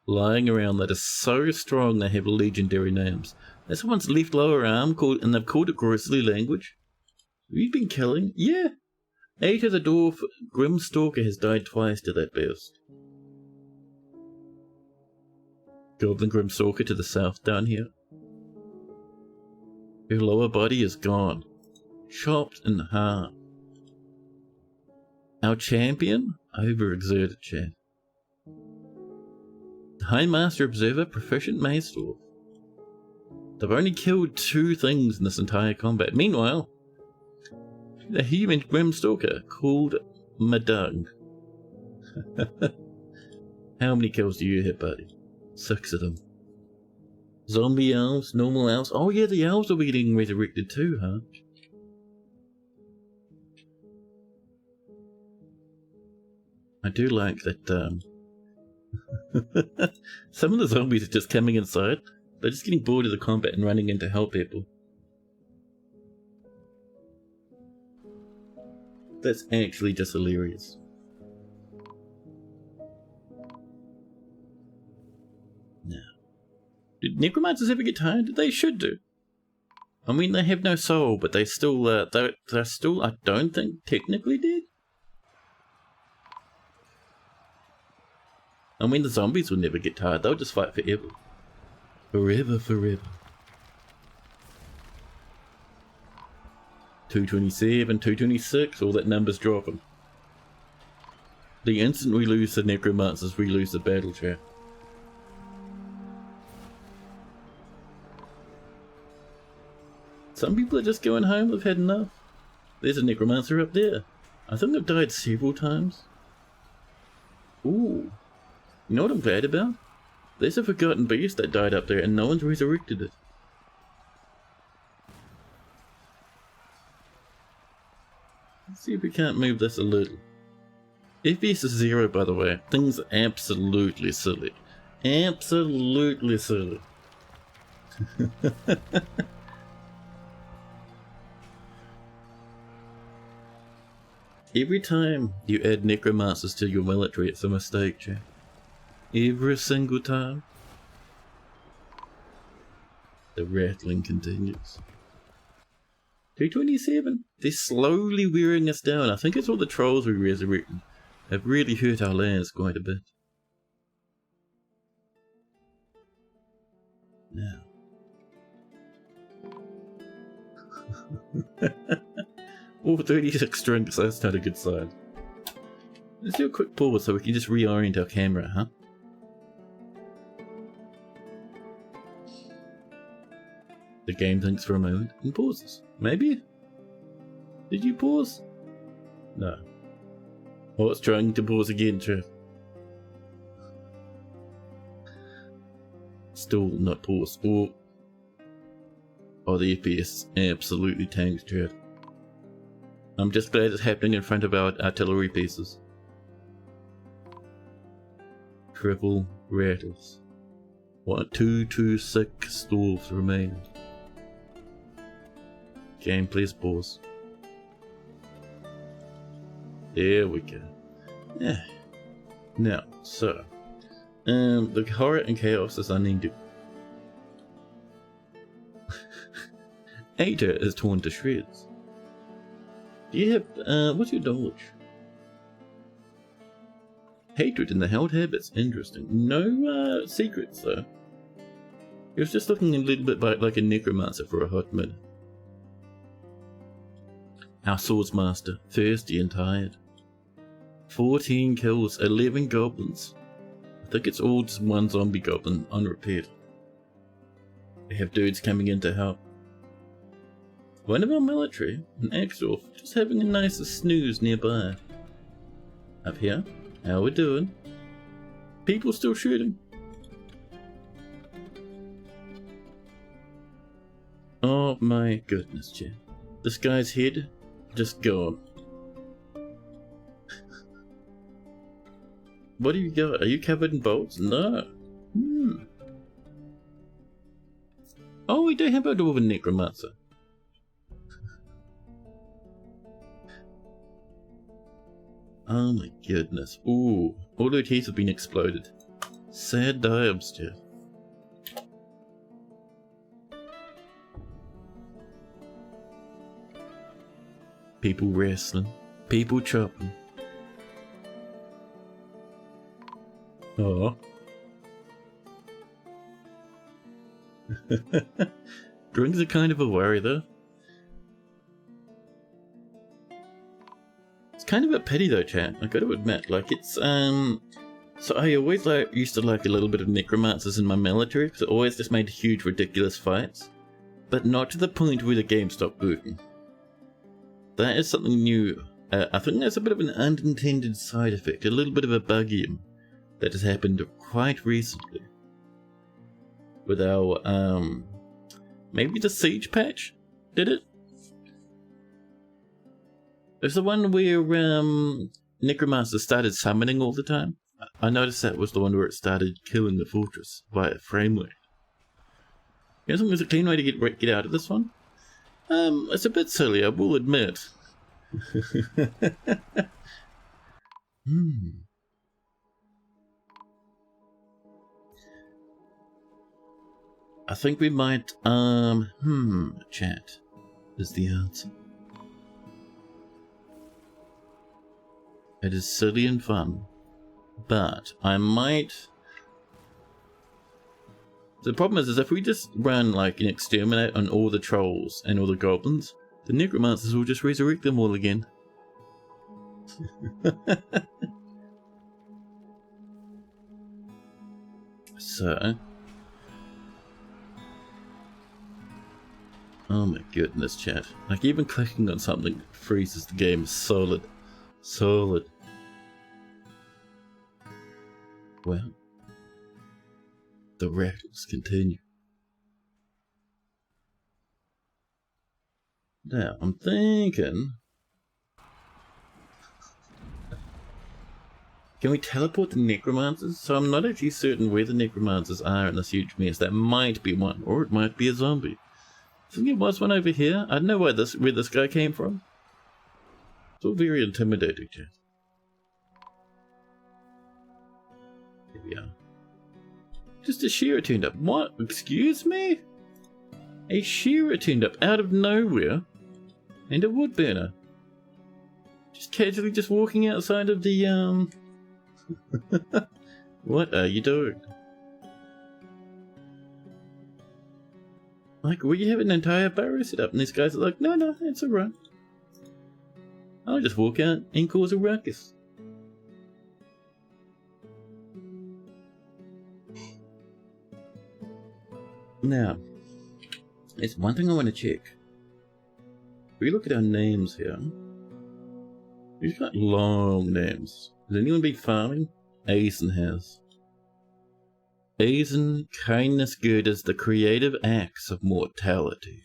lying around that are so strong they have legendary names. That's one's left lower arm called, and they've called it Grizzly language. We've been killing? Yeah. 8 of the dwarf Grimstalker has died twice to that beast. Goblin Grimstalker to the south down here. Her lower body is gone. Chopped in half. Our champion? Overexerted, chat. High Master Observer, Proficient Maze Dwarf. They've only killed 2 things in this entire combat. Meanwhile, the human Grimstalker called Madung. How many kills do you hit, buddy? 6 of them. Zombie elves, normal elves. Oh yeah, the elves will be getting resurrected too, huh? I do like that, some of the zombies are just coming inside. They're just getting bored of the combat and running in to help people. That's actually just hilarious. Now, did necromancers ever get tired? They should do. I mean, they have no soul, but they still, they're still, I don't think, technically dead. I mean, the zombies will never get tired. They'll just fight forever. Forever. 227, 226, all that number's dropping. The instant we lose the necromancers, we lose the battle, chat. Some people are just going home, they've had enough. There's a necromancer up there. I think they've died several times. Ooh. You know what I'm glad about? There's a forgotten beast that died up there and no one's resurrected it. Let's see if we can't move this a little. FPS is 0, by the way. Things are absolutely silly. Absolutely silly. Every time you add necromancers to your military, it's a mistake, chat. Every single time. The rattling continues. 227. They're slowly wearing us down. I think it's all the trolls we resurrected have really hurt our lands quite a bit. Now. Oh, 36 drinks, that's not a good sign. Let's do a quick pause so we can just reorient our camera, huh? The game thinks for a moment and pauses. Maybe? Did you pause? No. Oh, it's trying to pause again, chat. Still not paused. Oh, the FPS absolutely tanked, chat. I'm just glad it's happening in front of our artillery pieces. Triple rattles. 226 dwarves remain. Game, please pause. There we go. Yeah. Now, so. The horror and chaos is unending. Ada is torn to shreds. Do you have, what's your knowledge? Hatred in the held habits, interesting. No, secrets though. He was just looking a little bit like a necromancer for a hot minute. Our swordsmaster, thirsty and tired. 14 kills, 11 goblins. I think it's all just one zombie goblin unrepaired. We have dudes coming in to help. One of our military, an Axorf, just having a nice snooze nearby. Up here, how we doing? People still shooting. Oh my goodness, Jim. This guy's head, just gone. What do you got? Are you covered in bolts? No. Oh, we do have a dwarven necromancer. Oh my goodness. Ooh, all their teeth have been exploded. Sad times, Jeff. People wrestling. People chopping. Oh. Drinks are kind of a worry though. It's kind of a pity though, chat. I gotta admit, like it's so I always used to like a little bit of necromancers in my military because it always just made huge ridiculous fights, but not to the point where the game stopped working. That is something new. I think that's a bit of an unintended side effect, a little bit of a bug in that has happened quite recently with our maybe the siege patch did it. There's the one where necromancer started summoning all the time. I noticed that was the one where it started killing the fortress via framework. You know something, there's a clean way to get out of this one. It's a bit silly, I will admit. I think we might, chat is the answer. It is silly and fun, but I might... The problem is if we just run like an exterminate on all the trolls and all the goblins, the necromancers will just resurrect them all again. So... Oh my goodness, chat. Like even clicking on something freezes the game. Solid. Solid. Well, the rattles continue. Now, I'm thinking... Can we teleport the necromancers? So I'm not actually certain where the necromancers are in this huge mess. That might be one, or it might be a zombie. I think there was one over here. I don't know where this guy came from. It's all very intimidating, chat. Here we are. Just a shearer turned up. What? Excuse me? A shearer turned up out of nowhere, and a wood burner. Just casually just walking outside of the What are you doing? Like, we have an entire barrow set up, and these guys are like, no, it's alright. I'll just walk out and cause a ruckus. Now, there's one thing I want to check. If we look at our names here, we've got long names. Has anyone been farming? Aizen has. Aizen, kindness good as the creative acts of mortality.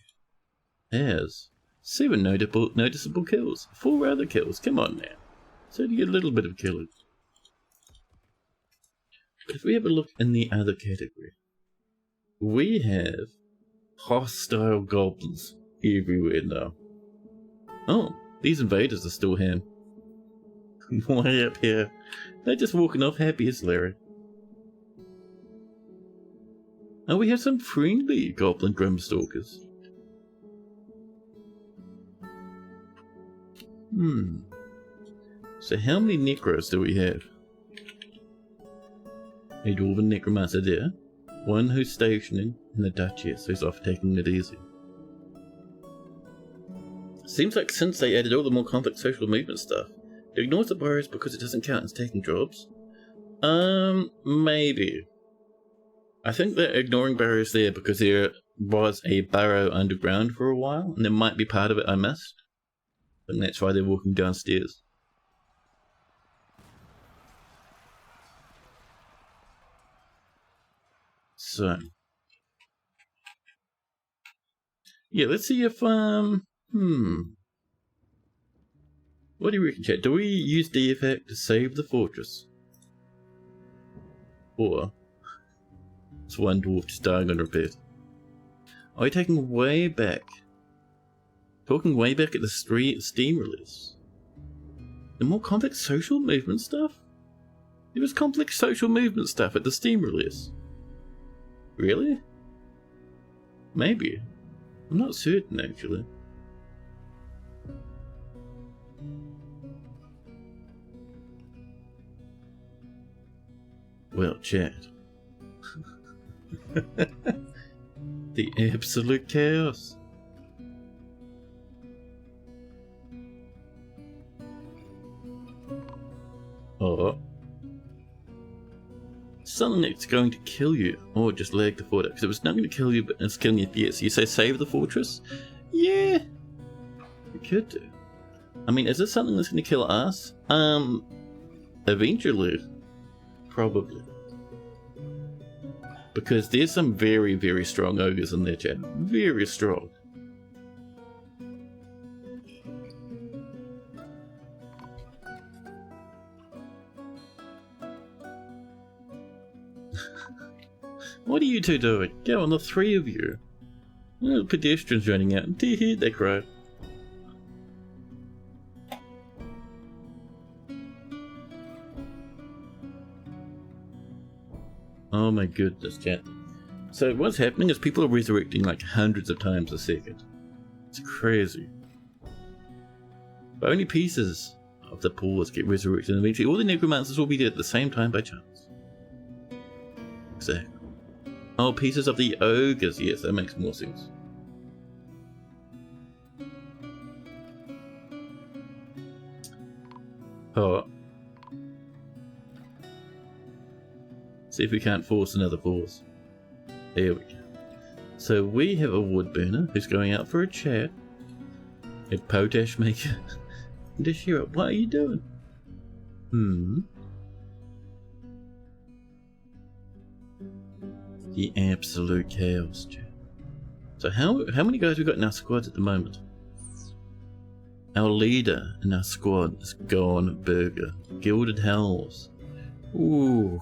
Has 7 noticeable kills, 4 other kills. Come on now. So you get a little bit of killing. But if we have a look in the other category, we have hostile goblins everywhere now. Oh, these invaders are still here. Way up here. They're just walking off happy as Larry. Oh, we have some friendly goblin grimstalkers. So how many necros do we have? A dwarven necromancer there. One who's stationing, and the Duchess who's off taking it easy. Seems like since they added all the more complex social movement stuff, it ignores the burrows because it doesn't count as taking jobs. Maybe. I think they're ignoring burrows there because there was a burrow underground for a while, and there might be part of it I missed. And that's why they're walking downstairs. So. Yeah, let's see if, what do you reckon, chat? Do we use DFAC to save the fortress? Or it's one dwarf just dying on repeat? Are we taking way back? Talking way back at the Steam release? The more complex social movement stuff? There was complex social movement stuff at the Steam release. Really? Maybe. I'm not certain, actually. Well, chat. The absolute chaos. Oh. Something that's going to kill you, or just lag the fort up, because it was not going to kill you, but it's killing you. Yes, you say save the fortress? Yeah, we could do. I mean, is this something that's going to kill us? Eventually, probably. Because there's some very, very strong ogres in there, chat. Very strong. What are you two doing? Go on, the 3 of you. Oh, the pedestrians running out. Tee-hee, they cry. Oh my goodness, chat. So what's happening is people are resurrecting like hundreds of times a second. It's crazy. But only pieces of the pools get resurrected, and eventually all the necromancers will be dead at the same time by chance. Exactly. Oh, pieces of the ogres. Yes, that makes more sense. Oh. See if we can't force another force. There we go. So we have a wood burner who's going out for a chat. A potash maker. And a shearer. What are you doing? The absolute chaos, chat. So how many guys we got in our squads at the moment? Our leader in our squad is Gone Burger. Gilded Hells. Ooh.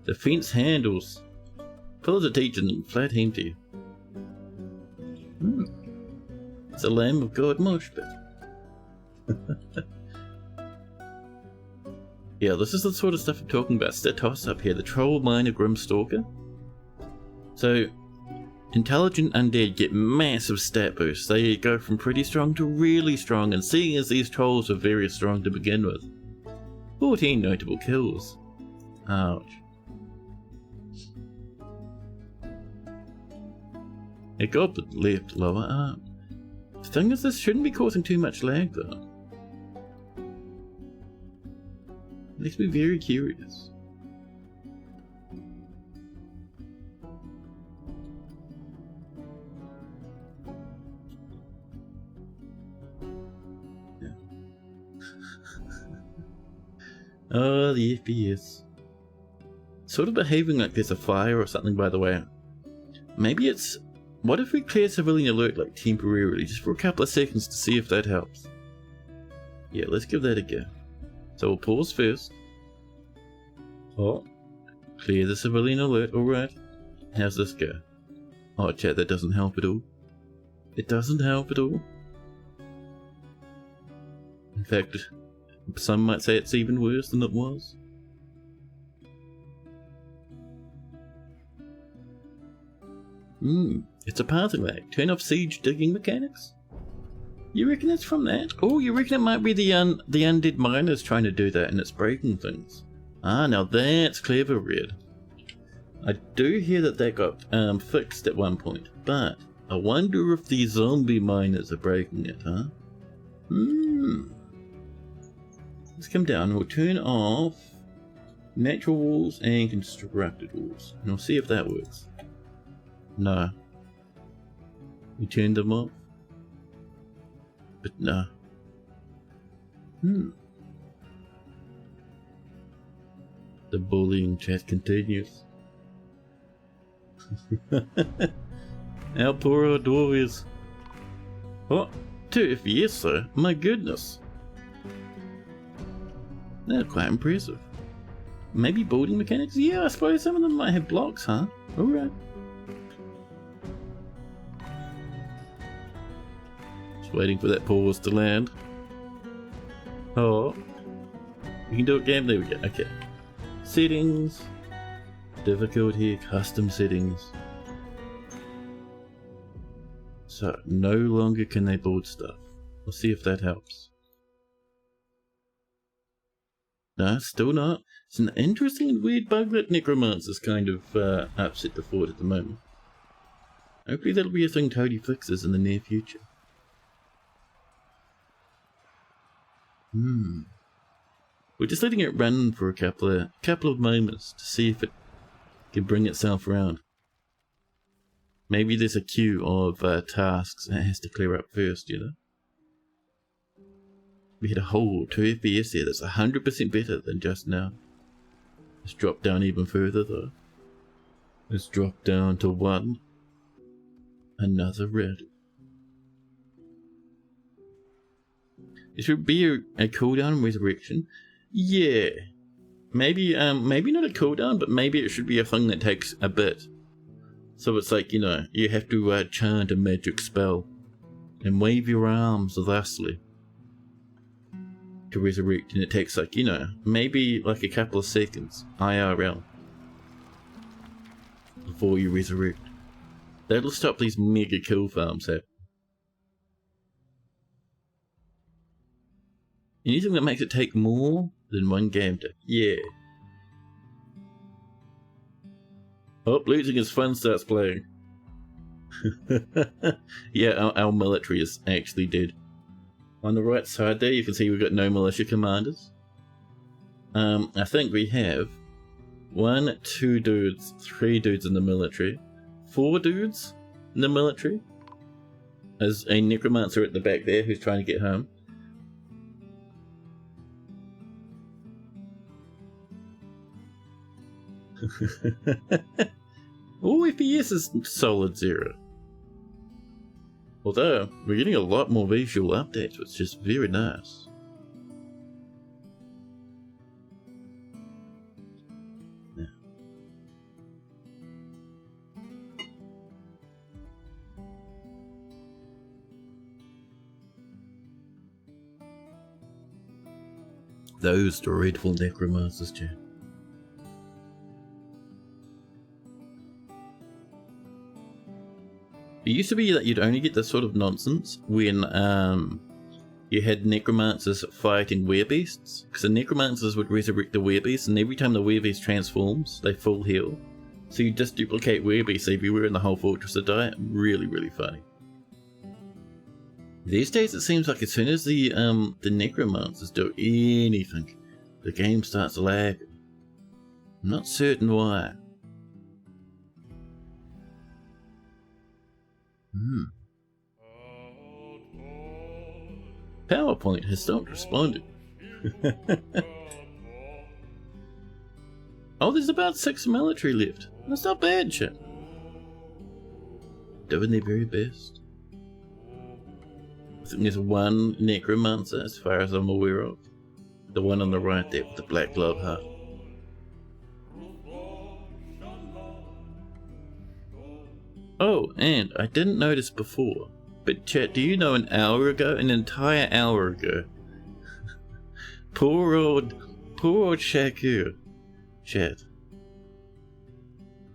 The fence handles. Full of teeth and flat empty. It's a Lamb of God mosh pit. Yeah, this is the sort of stuff I'm talking about. Statos up here, the troll miner Grimstalker. So, intelligent undead get massive stat boosts. They go from pretty strong to really strong, and seeing as these trolls are very strong to begin with. 14 notable kills. Ouch. A goblin left lower arm. The thing is, this shouldn't be causing too much lag though. Makes me very curious. Yeah. Oh, the FPS. Sort of behaving like there's a fire or something, by the way. Maybe it's... What if we clear civilian alert like temporarily, just for a couple of seconds to see if that helps? Yeah, let's give that a go. So we'll pause first. Oh, clear the civilian alert, alright. How's this go? Oh chat, that doesn't help at all. It doesn't help at all. In fact, some might say it's even worse than it was. It's a pathing lag. Turn off siege digging mechanics? You reckon it's from that? Oh, you reckon it might be the undead miners trying to do that and it's breaking things? Ah, now that's clever, Red. I do hear that got fixed at one point, but I wonder if the zombie miners are breaking it, huh? Let's come down and we'll turn off natural walls and constructed walls. And we'll see if that works. No. We turned them off. But no. The bullying chat continues. How poor our door is. Oh, 2 FPS sir, my goodness. They're quite impressive. Maybe building mechanics? Yeah, I suppose some of them might have blocks, huh? Alright. Just waiting for that pause to land. Oh. We can do it again, there we go, okay. Settings. Difficulty, custom settings. So, no longer can they build stuff. We'll see if that helps. No, still not. It's an interesting and weird bug that Necromancer's kind of upset the fort at the moment. Hopefully that'll be a thing Toadie fixes in the near future. We're just letting it run for a couple of moments to see if it can bring itself around. Maybe there's a queue of tasks it has to clear up first, you know? We had a whole 2 FPS there that's 100% better than just now. Let's drop down even further though. Let's drop down to 1. Another red. There should be a cooldown resurrection. Yeah. Maybe not a cooldown, but maybe it should be a thing that takes a bit. So it's like, you know, you have to chant a magic spell and wave your arms thusly to resurrect, and it takes like, you know, maybe like a couple of seconds IRL before you resurrect. That'll stop these mega kill farms happening. Anything that makes it take more than 1 game to... Yeah. Oh, losing his fun starts playing. Yeah, our military is actually dead. On the right side there, you can see we've got no militia commanders. I think we have 1, 2 dudes, 3 dudes in the military, 4 dudes in the military. There's a necromancer at the back there who's trying to get home. Oh, FPS is solid 0. Although, we're getting a lot more visual updates, which is very nice. Those dreadful necromancers, chat. It used to be that you'd only get this sort of nonsense when you had necromancers fighting werebeasts, because the necromancers would resurrect the werebeast, and every time the werebeast transforms, they full heal. So you just duplicate werebeasts everywhere in the whole fortress to die. Really, really funny. These days it seems like as soon as the necromancers do anything, the game starts lagging. I'm not certain why. PowerPoint has stopped responding. Oh, there's about 6 military left. That's not bad, shit. Doing their very best. I think there's one necromancer as far as I'm aware of. The one on the right there with the black glove hat. Oh, and I didn't notice before, but chat, do you know an entire hour ago, poor old Shakur, chat,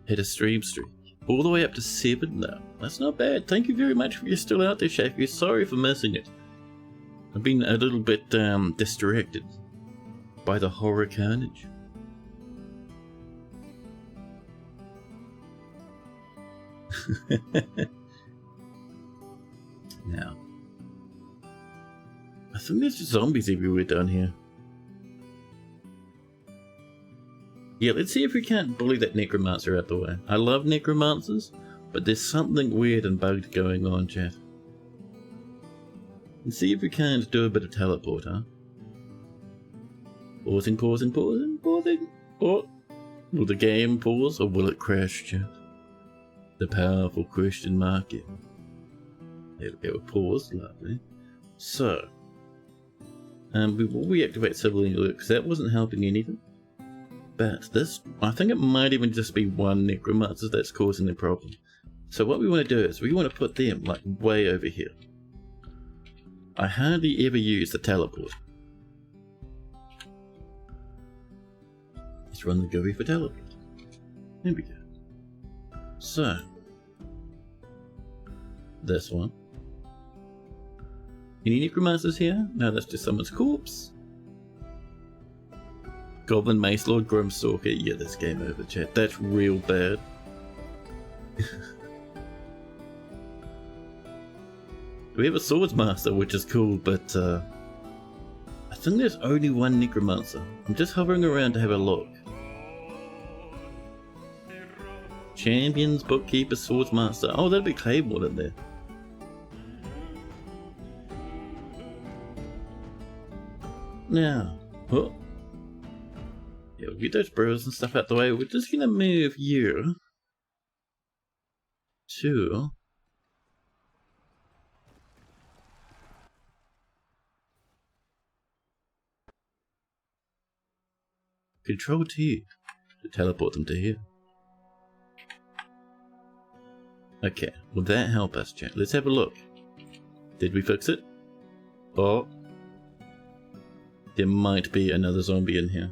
had a stream streak, all the way up to 7 now. That's not bad. Thank you very much for you're still out there, Shakur. Sorry for missing it. I've been a little bit distracted by the horror carnage. Now, I think there's just zombies everywhere down here. Yeah, let's see if we can't bully that necromancer out the way. I love necromancers, but there's something weird and bugged going on, chat. Let's see if we can't do a bit of teleport, huh? Pausing. Oh, will the game pause or will it crash, chat? The powerful question mark. It will pause, lovely. So, we activate civilian alert because that wasn't helping anything. But this, I think it might even just be one necromancer that's causing the problem. So what we want to do is we want to put them like way over here. I hardly ever use the teleport. Let's run the GUI for teleport. There we go. So, this one. Any necromancers here? No, that's just someone's corpse. Goblin Mace Lord Grimstalker. Yeah, this game over, chat. That's real bad. We have a Swordsmaster, which is cool, but I think there's only one necromancer. I'm just hovering around to have a look. Champions, Bookkeeper, Swordsmaster. Oh, that'll be Claymore in there. Now, oh. Yeah, we'll get those bros and stuff out the way. We're just gonna move you to Control T to teleport them to here. Okay, will that help us, chat? Let's have a look. Did we fix it? Oh, there might be another zombie in here.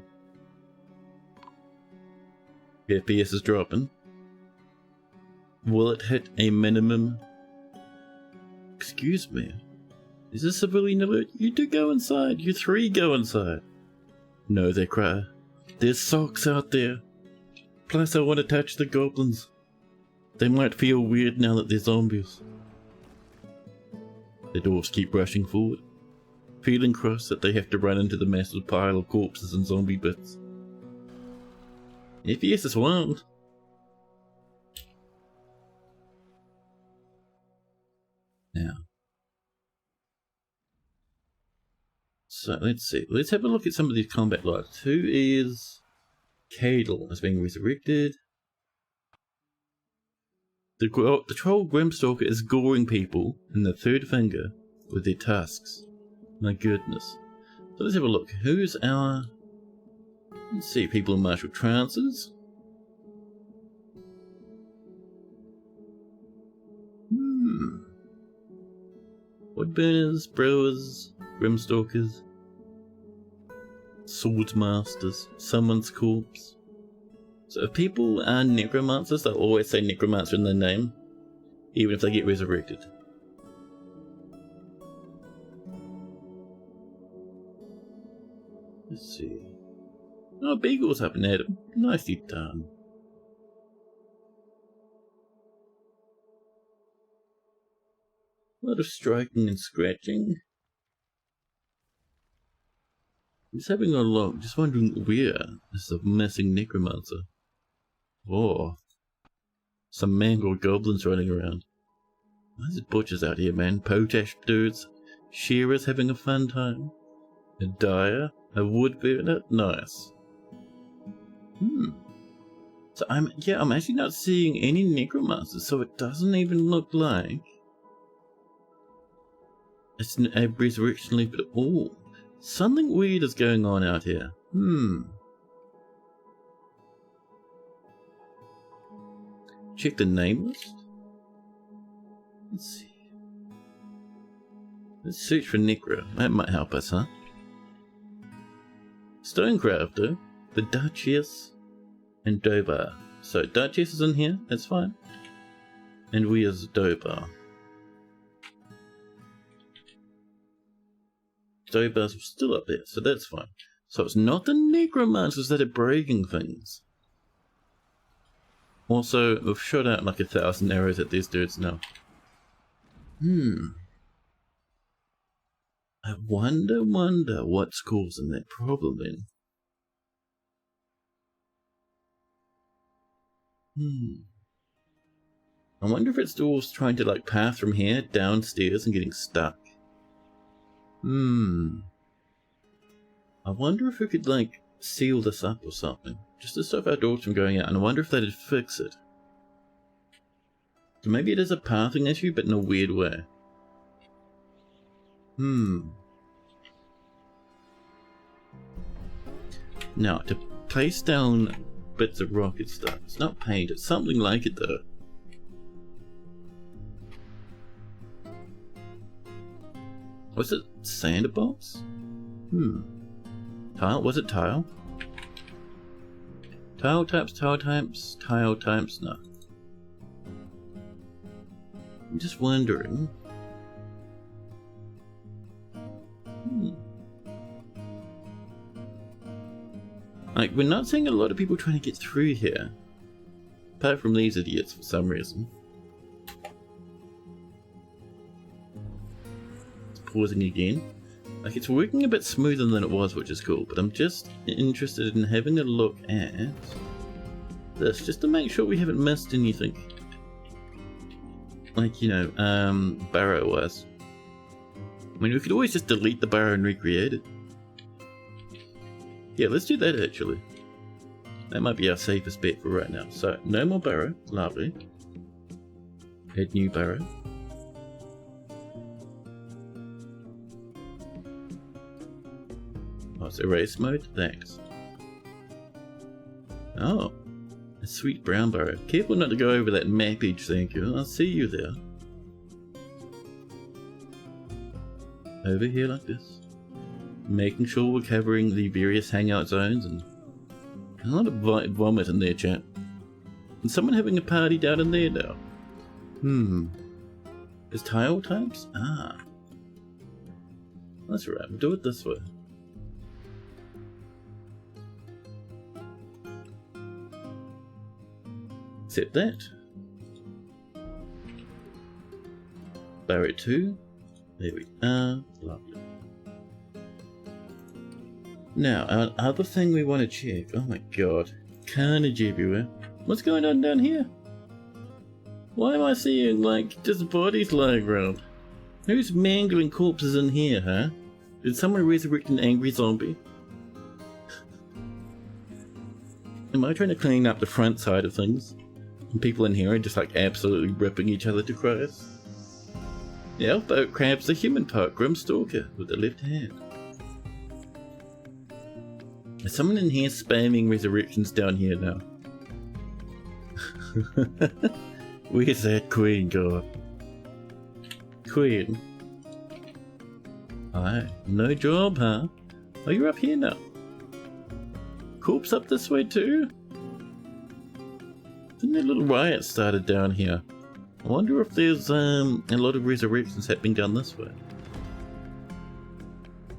FPS is dropping. Will it hit a minimum? Excuse me. Is this civilian alert? You two go inside. You three go inside. No, they cry. There's socks out there. Plus I want to touch the goblins. They might feel weird now that they're zombies. The dwarves keep rushing forward, feeling cross that they have to run into the massive pile of corpses and zombie bits. FPS is wild. Now, so let's see. Let's have a look at some of these combat lives. Who is Cadle as being resurrected? The troll Grimstalker is goring people in the third finger with their tusks. My goodness. So let's have a look. Who's our... Let's see, people in martial trances. Woodburners, brewers, Grimstalkers. Sword masters. Someone's corpse. So if people are necromancers, they'll always say necromancer in their name. Even if they get resurrected. Let's see. Oh, Beagle's up and at him. Nicely done. A lot of striking and scratching. I'm just having a look, just wondering where is the missing necromancer. Oh. Some mangled goblins running around. There's butchers out here, man. Potash dudes. Shearers having a fun time. A dyer. A wood burner. Nice. So I'm actually not seeing any necromancers, so it doesn't even look like it's a resurrection leap at all. Something weird is going on out here. Check the name list. Let's see. Let's search for Necro. That might help us, huh? Stonecrafter, the Duchess, and Dobar. So Duchess is in here, that's fine. And we is Dobar. Dobar's still up there, so that's fine. So it's not the necromancers that are breaking things. Also, we've shot out like 1,000 arrows at these dudes now. I wonder what's causing that problem then. I wonder if it's dwarves trying to like path from here downstairs and getting stuck. I wonder if we could like seal this up or something, just to stop our dwarves from going out, and I wonder if that'd fix it. So maybe it is a pathing issue, but in a weird way. Now, to place down bits of rock and stuff, it's not paint, it's something like it though. Was it sandbox? Tile? Was it tile? Tile types, no. I'm just wondering. Like, we're not seeing a lot of people trying to get through here. Apart from these idiots for some reason. It's pausing again. Like, it's working a bit smoother than it was, which is cool, but I'm just interested in having a look at this, just to make sure we haven't missed anything. Like, you know, burrow-wise. I mean, we could always just delete the burrow and recreate it. Yeah, let's do that actually. That might be our safest bet for right now. So, no more burrow. Lovely. Add new burrow. Oh, it's erase mode? Thanks. Oh. A sweet brown burrow. Careful not to go over that mappage, thank you. I'll see you there. Over here like this. Making sure we're covering the various hangout zones, and a lot of vomit in there, chat. And someone having a party down in there now. Is tile types? Ah. That's right, we'll do it this way. Except that. Barrier 2. There we are. Lovely. Now, our other thing we want to check. Oh my god. Carnage everywhere. What's going on down here? Why am I seeing, like, just bodies lying around? Who's mangling corpses in here, huh? Did someone resurrect an angry zombie? Am I trying to clean up the front side of things? And people in here are just, like, absolutely ripping each other to Christ? The elf-boat crab's the human part, Grim Stalker, with the left hand. Is someone in here spamming resurrections down here now? Where's that queen gone? Queen? Aye, no job, huh? Oh, you're up here now. corpse up this way too? I think a little riot started down here. I wonder if there's a lot of resurrections happening down this way.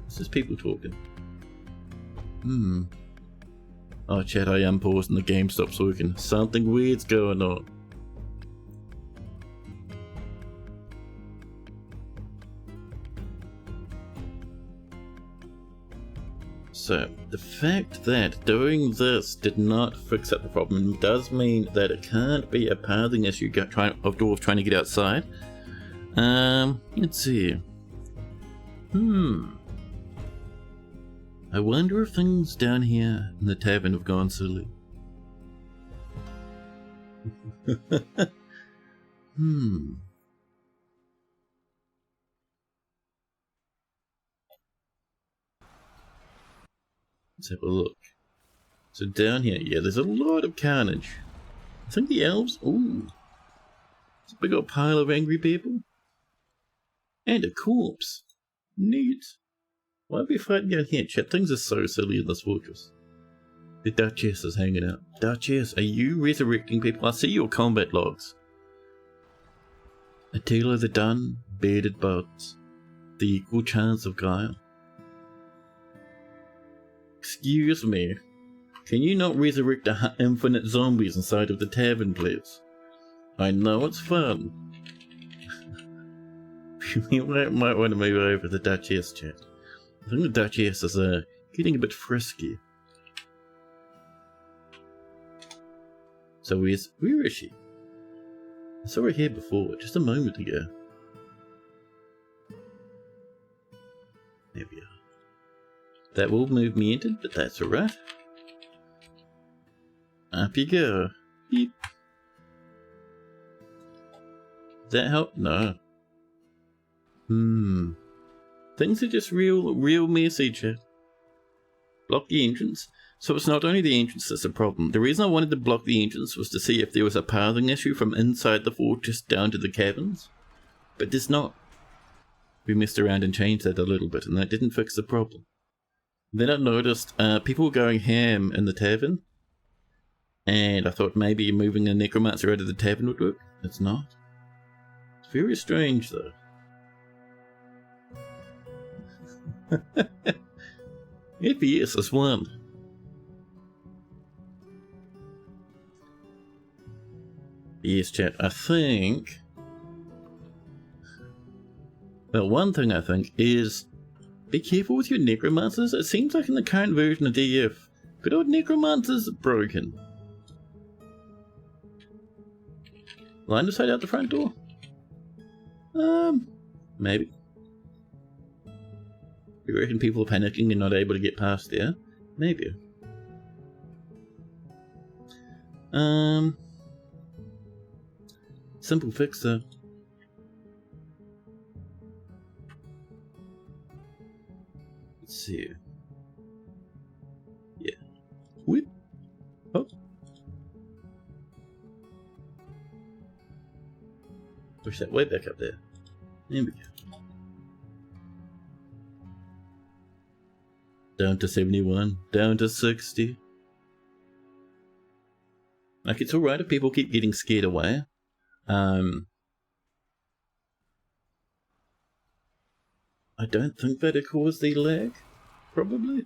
It's just people talking. Oh chat, I am paused and the game stops working. Something weird's going on. So, the fact that doing this did not fix up the problem does mean that it can't be a pathing issue of dwarves trying to get outside. Let's see. I wonder if things down here in the tavern have gone silly. Let's have a look. So down here, yeah, there's a lot of carnage. I think the elves, ooh. It's a big old pile of angry people. And a corpse. Neat. Why are we fighting down here, chat? Things are so silly in this fortress. The Duchess is hanging out. Duchess, are you resurrecting people? I see your combat logs. Attila the Dun, bearded buds. The equal chance of guile. Excuse me. Can you not resurrect infinite zombies inside of the tavern, please? I know it's fun. You might want to move over the Duchess, chat. I think the Duchess is getting a bit frisky. So where is she? I saw her here before, just a moment ago. There we are. That will move me into, but that's alright. Up you go. Beep. Does that help? No. Things are just real messy, chat. Block the entrance. So it's not only the entrance that's a problem. The reason I wanted to block the entrance was to see if there was a pathing issue from inside the fortress down to the caverns. But there's not. We messed around and changed that a little bit, and that didn't fix the problem. Then I noticed people going ham in the tavern. And I thought maybe moving a necromancer out of the tavern would work. It's not. It's very strange though. FPS is one. Yes, chat, I think... Well, one thing I think is... Be careful with your necromancers. It seems like in the current version of DF, good old necromancers are broken. Line of sight out the front door? Maybe. You reckon people are panicking and not able to get past there? Maybe. Simple fix though. Let's see. Yeah. Whip. Oh. Push that way back up there. There we go. Down to 71, down to 60. Like, it's alright if people keep getting scared away. I don't think that'd cause the lag. Probably.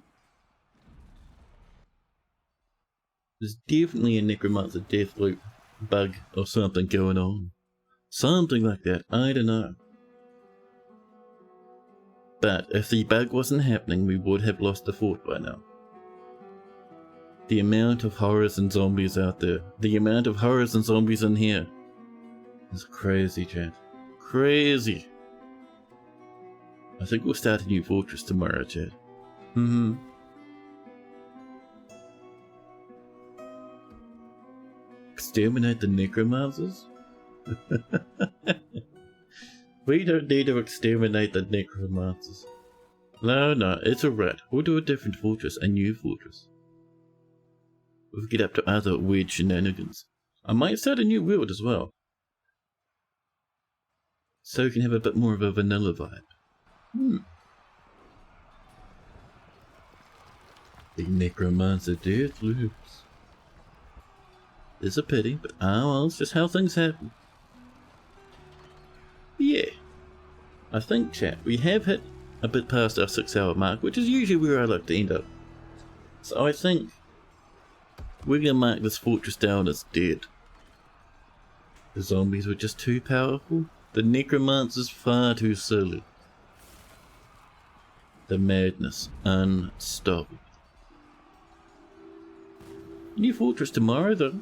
There's definitely a necromancer death loop bug or something going on. Something like that, I don't know. But if the bug wasn't happening, we would have lost the fort by now. The amount of horrors and zombies out there, the amount of horrors and zombies in here, is crazy, chat. Crazy. I think we'll start a new fortress tomorrow, chat. Exterminate the necromancers? We don't need to exterminate the necromancers. No, it's alright. We'll do a different fortress, a new fortress. We'll get up to other weird shenanigans. I might start a new world as well. So we can have a bit more of a vanilla vibe. The necromancer death loops. It's a pity, but well, it's just how things happen. Yeah. I think, chat, we have hit a bit past our 6-hour mark, which is usually where I like to end up. So I think we're gonna mark this fortress down as dead. The zombies were just too powerful. The necromancer's far too silly. The madness unstoppable. New fortress tomorrow though.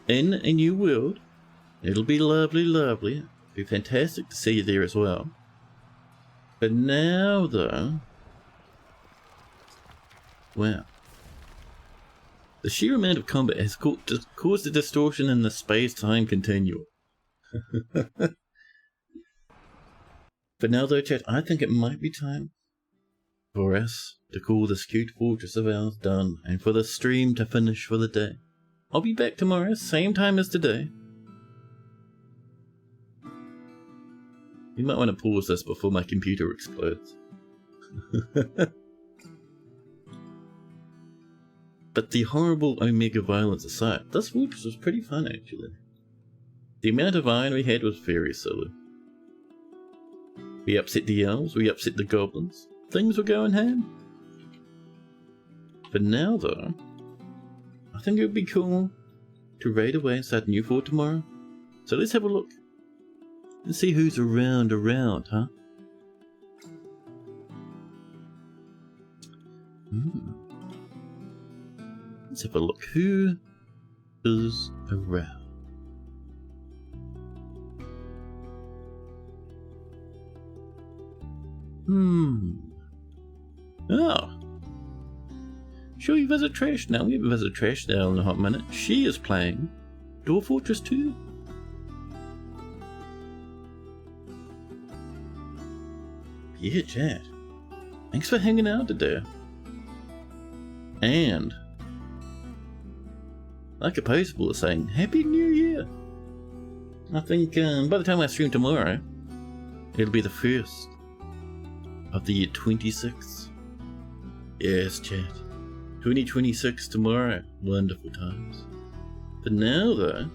In a new world. It'll be lovely, lovely. It'll be fantastic to see you there as well. But now though, wow. The sheer amount of combat has caused a distortion in the space-time continuum. But now though, chat, I think it might be time for us to call this cute fortress of ours done, and for the stream to finish for the day. I'll be back tomorrow, same time as today. You might want to pause this before my computer explodes. But the horrible Omega violence aside, this fortress was pretty fun actually. The amount of iron we had was very silly. We upset the elves, we upset the goblins. Things were going ham. But now though, I think it would be cool to raid away and start a new fort tomorrow. So let's have a look. Let's see who's around, huh? Let's have a look. Who is around? Oh. Shall we visit Trash now? We haven't visited Trash now in a hot minute. She is playing Dwarf Fortress 2. Yeah, chat. Thanks for hanging out today. And like a postable is saying, Happy New Year! I think by the time I stream tomorrow, it'll be the first of the year 26. Yes, chat. 2026 tomorrow. Wonderful times. But now, though,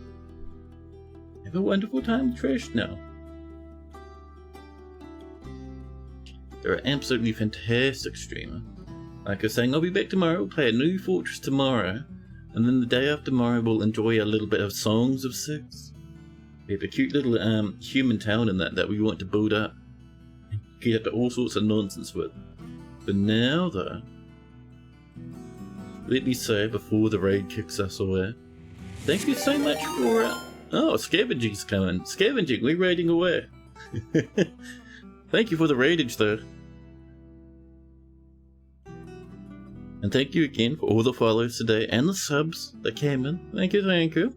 have a wonderful time with Trash now. They're an absolutely fantastic streamer. Like I was saying, I'll be back tomorrow. We'll play a new fortress tomorrow. And then the day after tomorrow, we'll enjoy a little bit of Songs of Six. We have a cute little human town in that we want to build up. And get up to all sorts of nonsense with. But now, though, let me say before the raid kicks us away, thank you so much for... oh, Scavenging's coming. Scavenging, we're raiding away. Thank you for the raidage, though. And thank you again for all the follows today and the subs that came in. Thank you, thank you.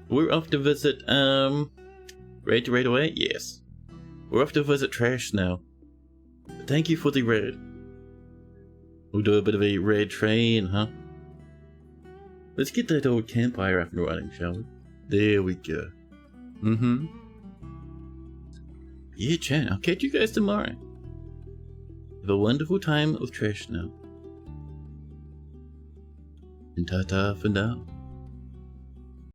We're off to visit, raid to raid away? Yes. We're off to visit Trash now. But thank you for the raid. We'll do a bit of a raid train, huh? Let's get that old campfire up and running, shall we? There we go. Yeah, chat, I'll catch you guys tomorrow. Have a wonderful time with Trash now. And ta-ta for now.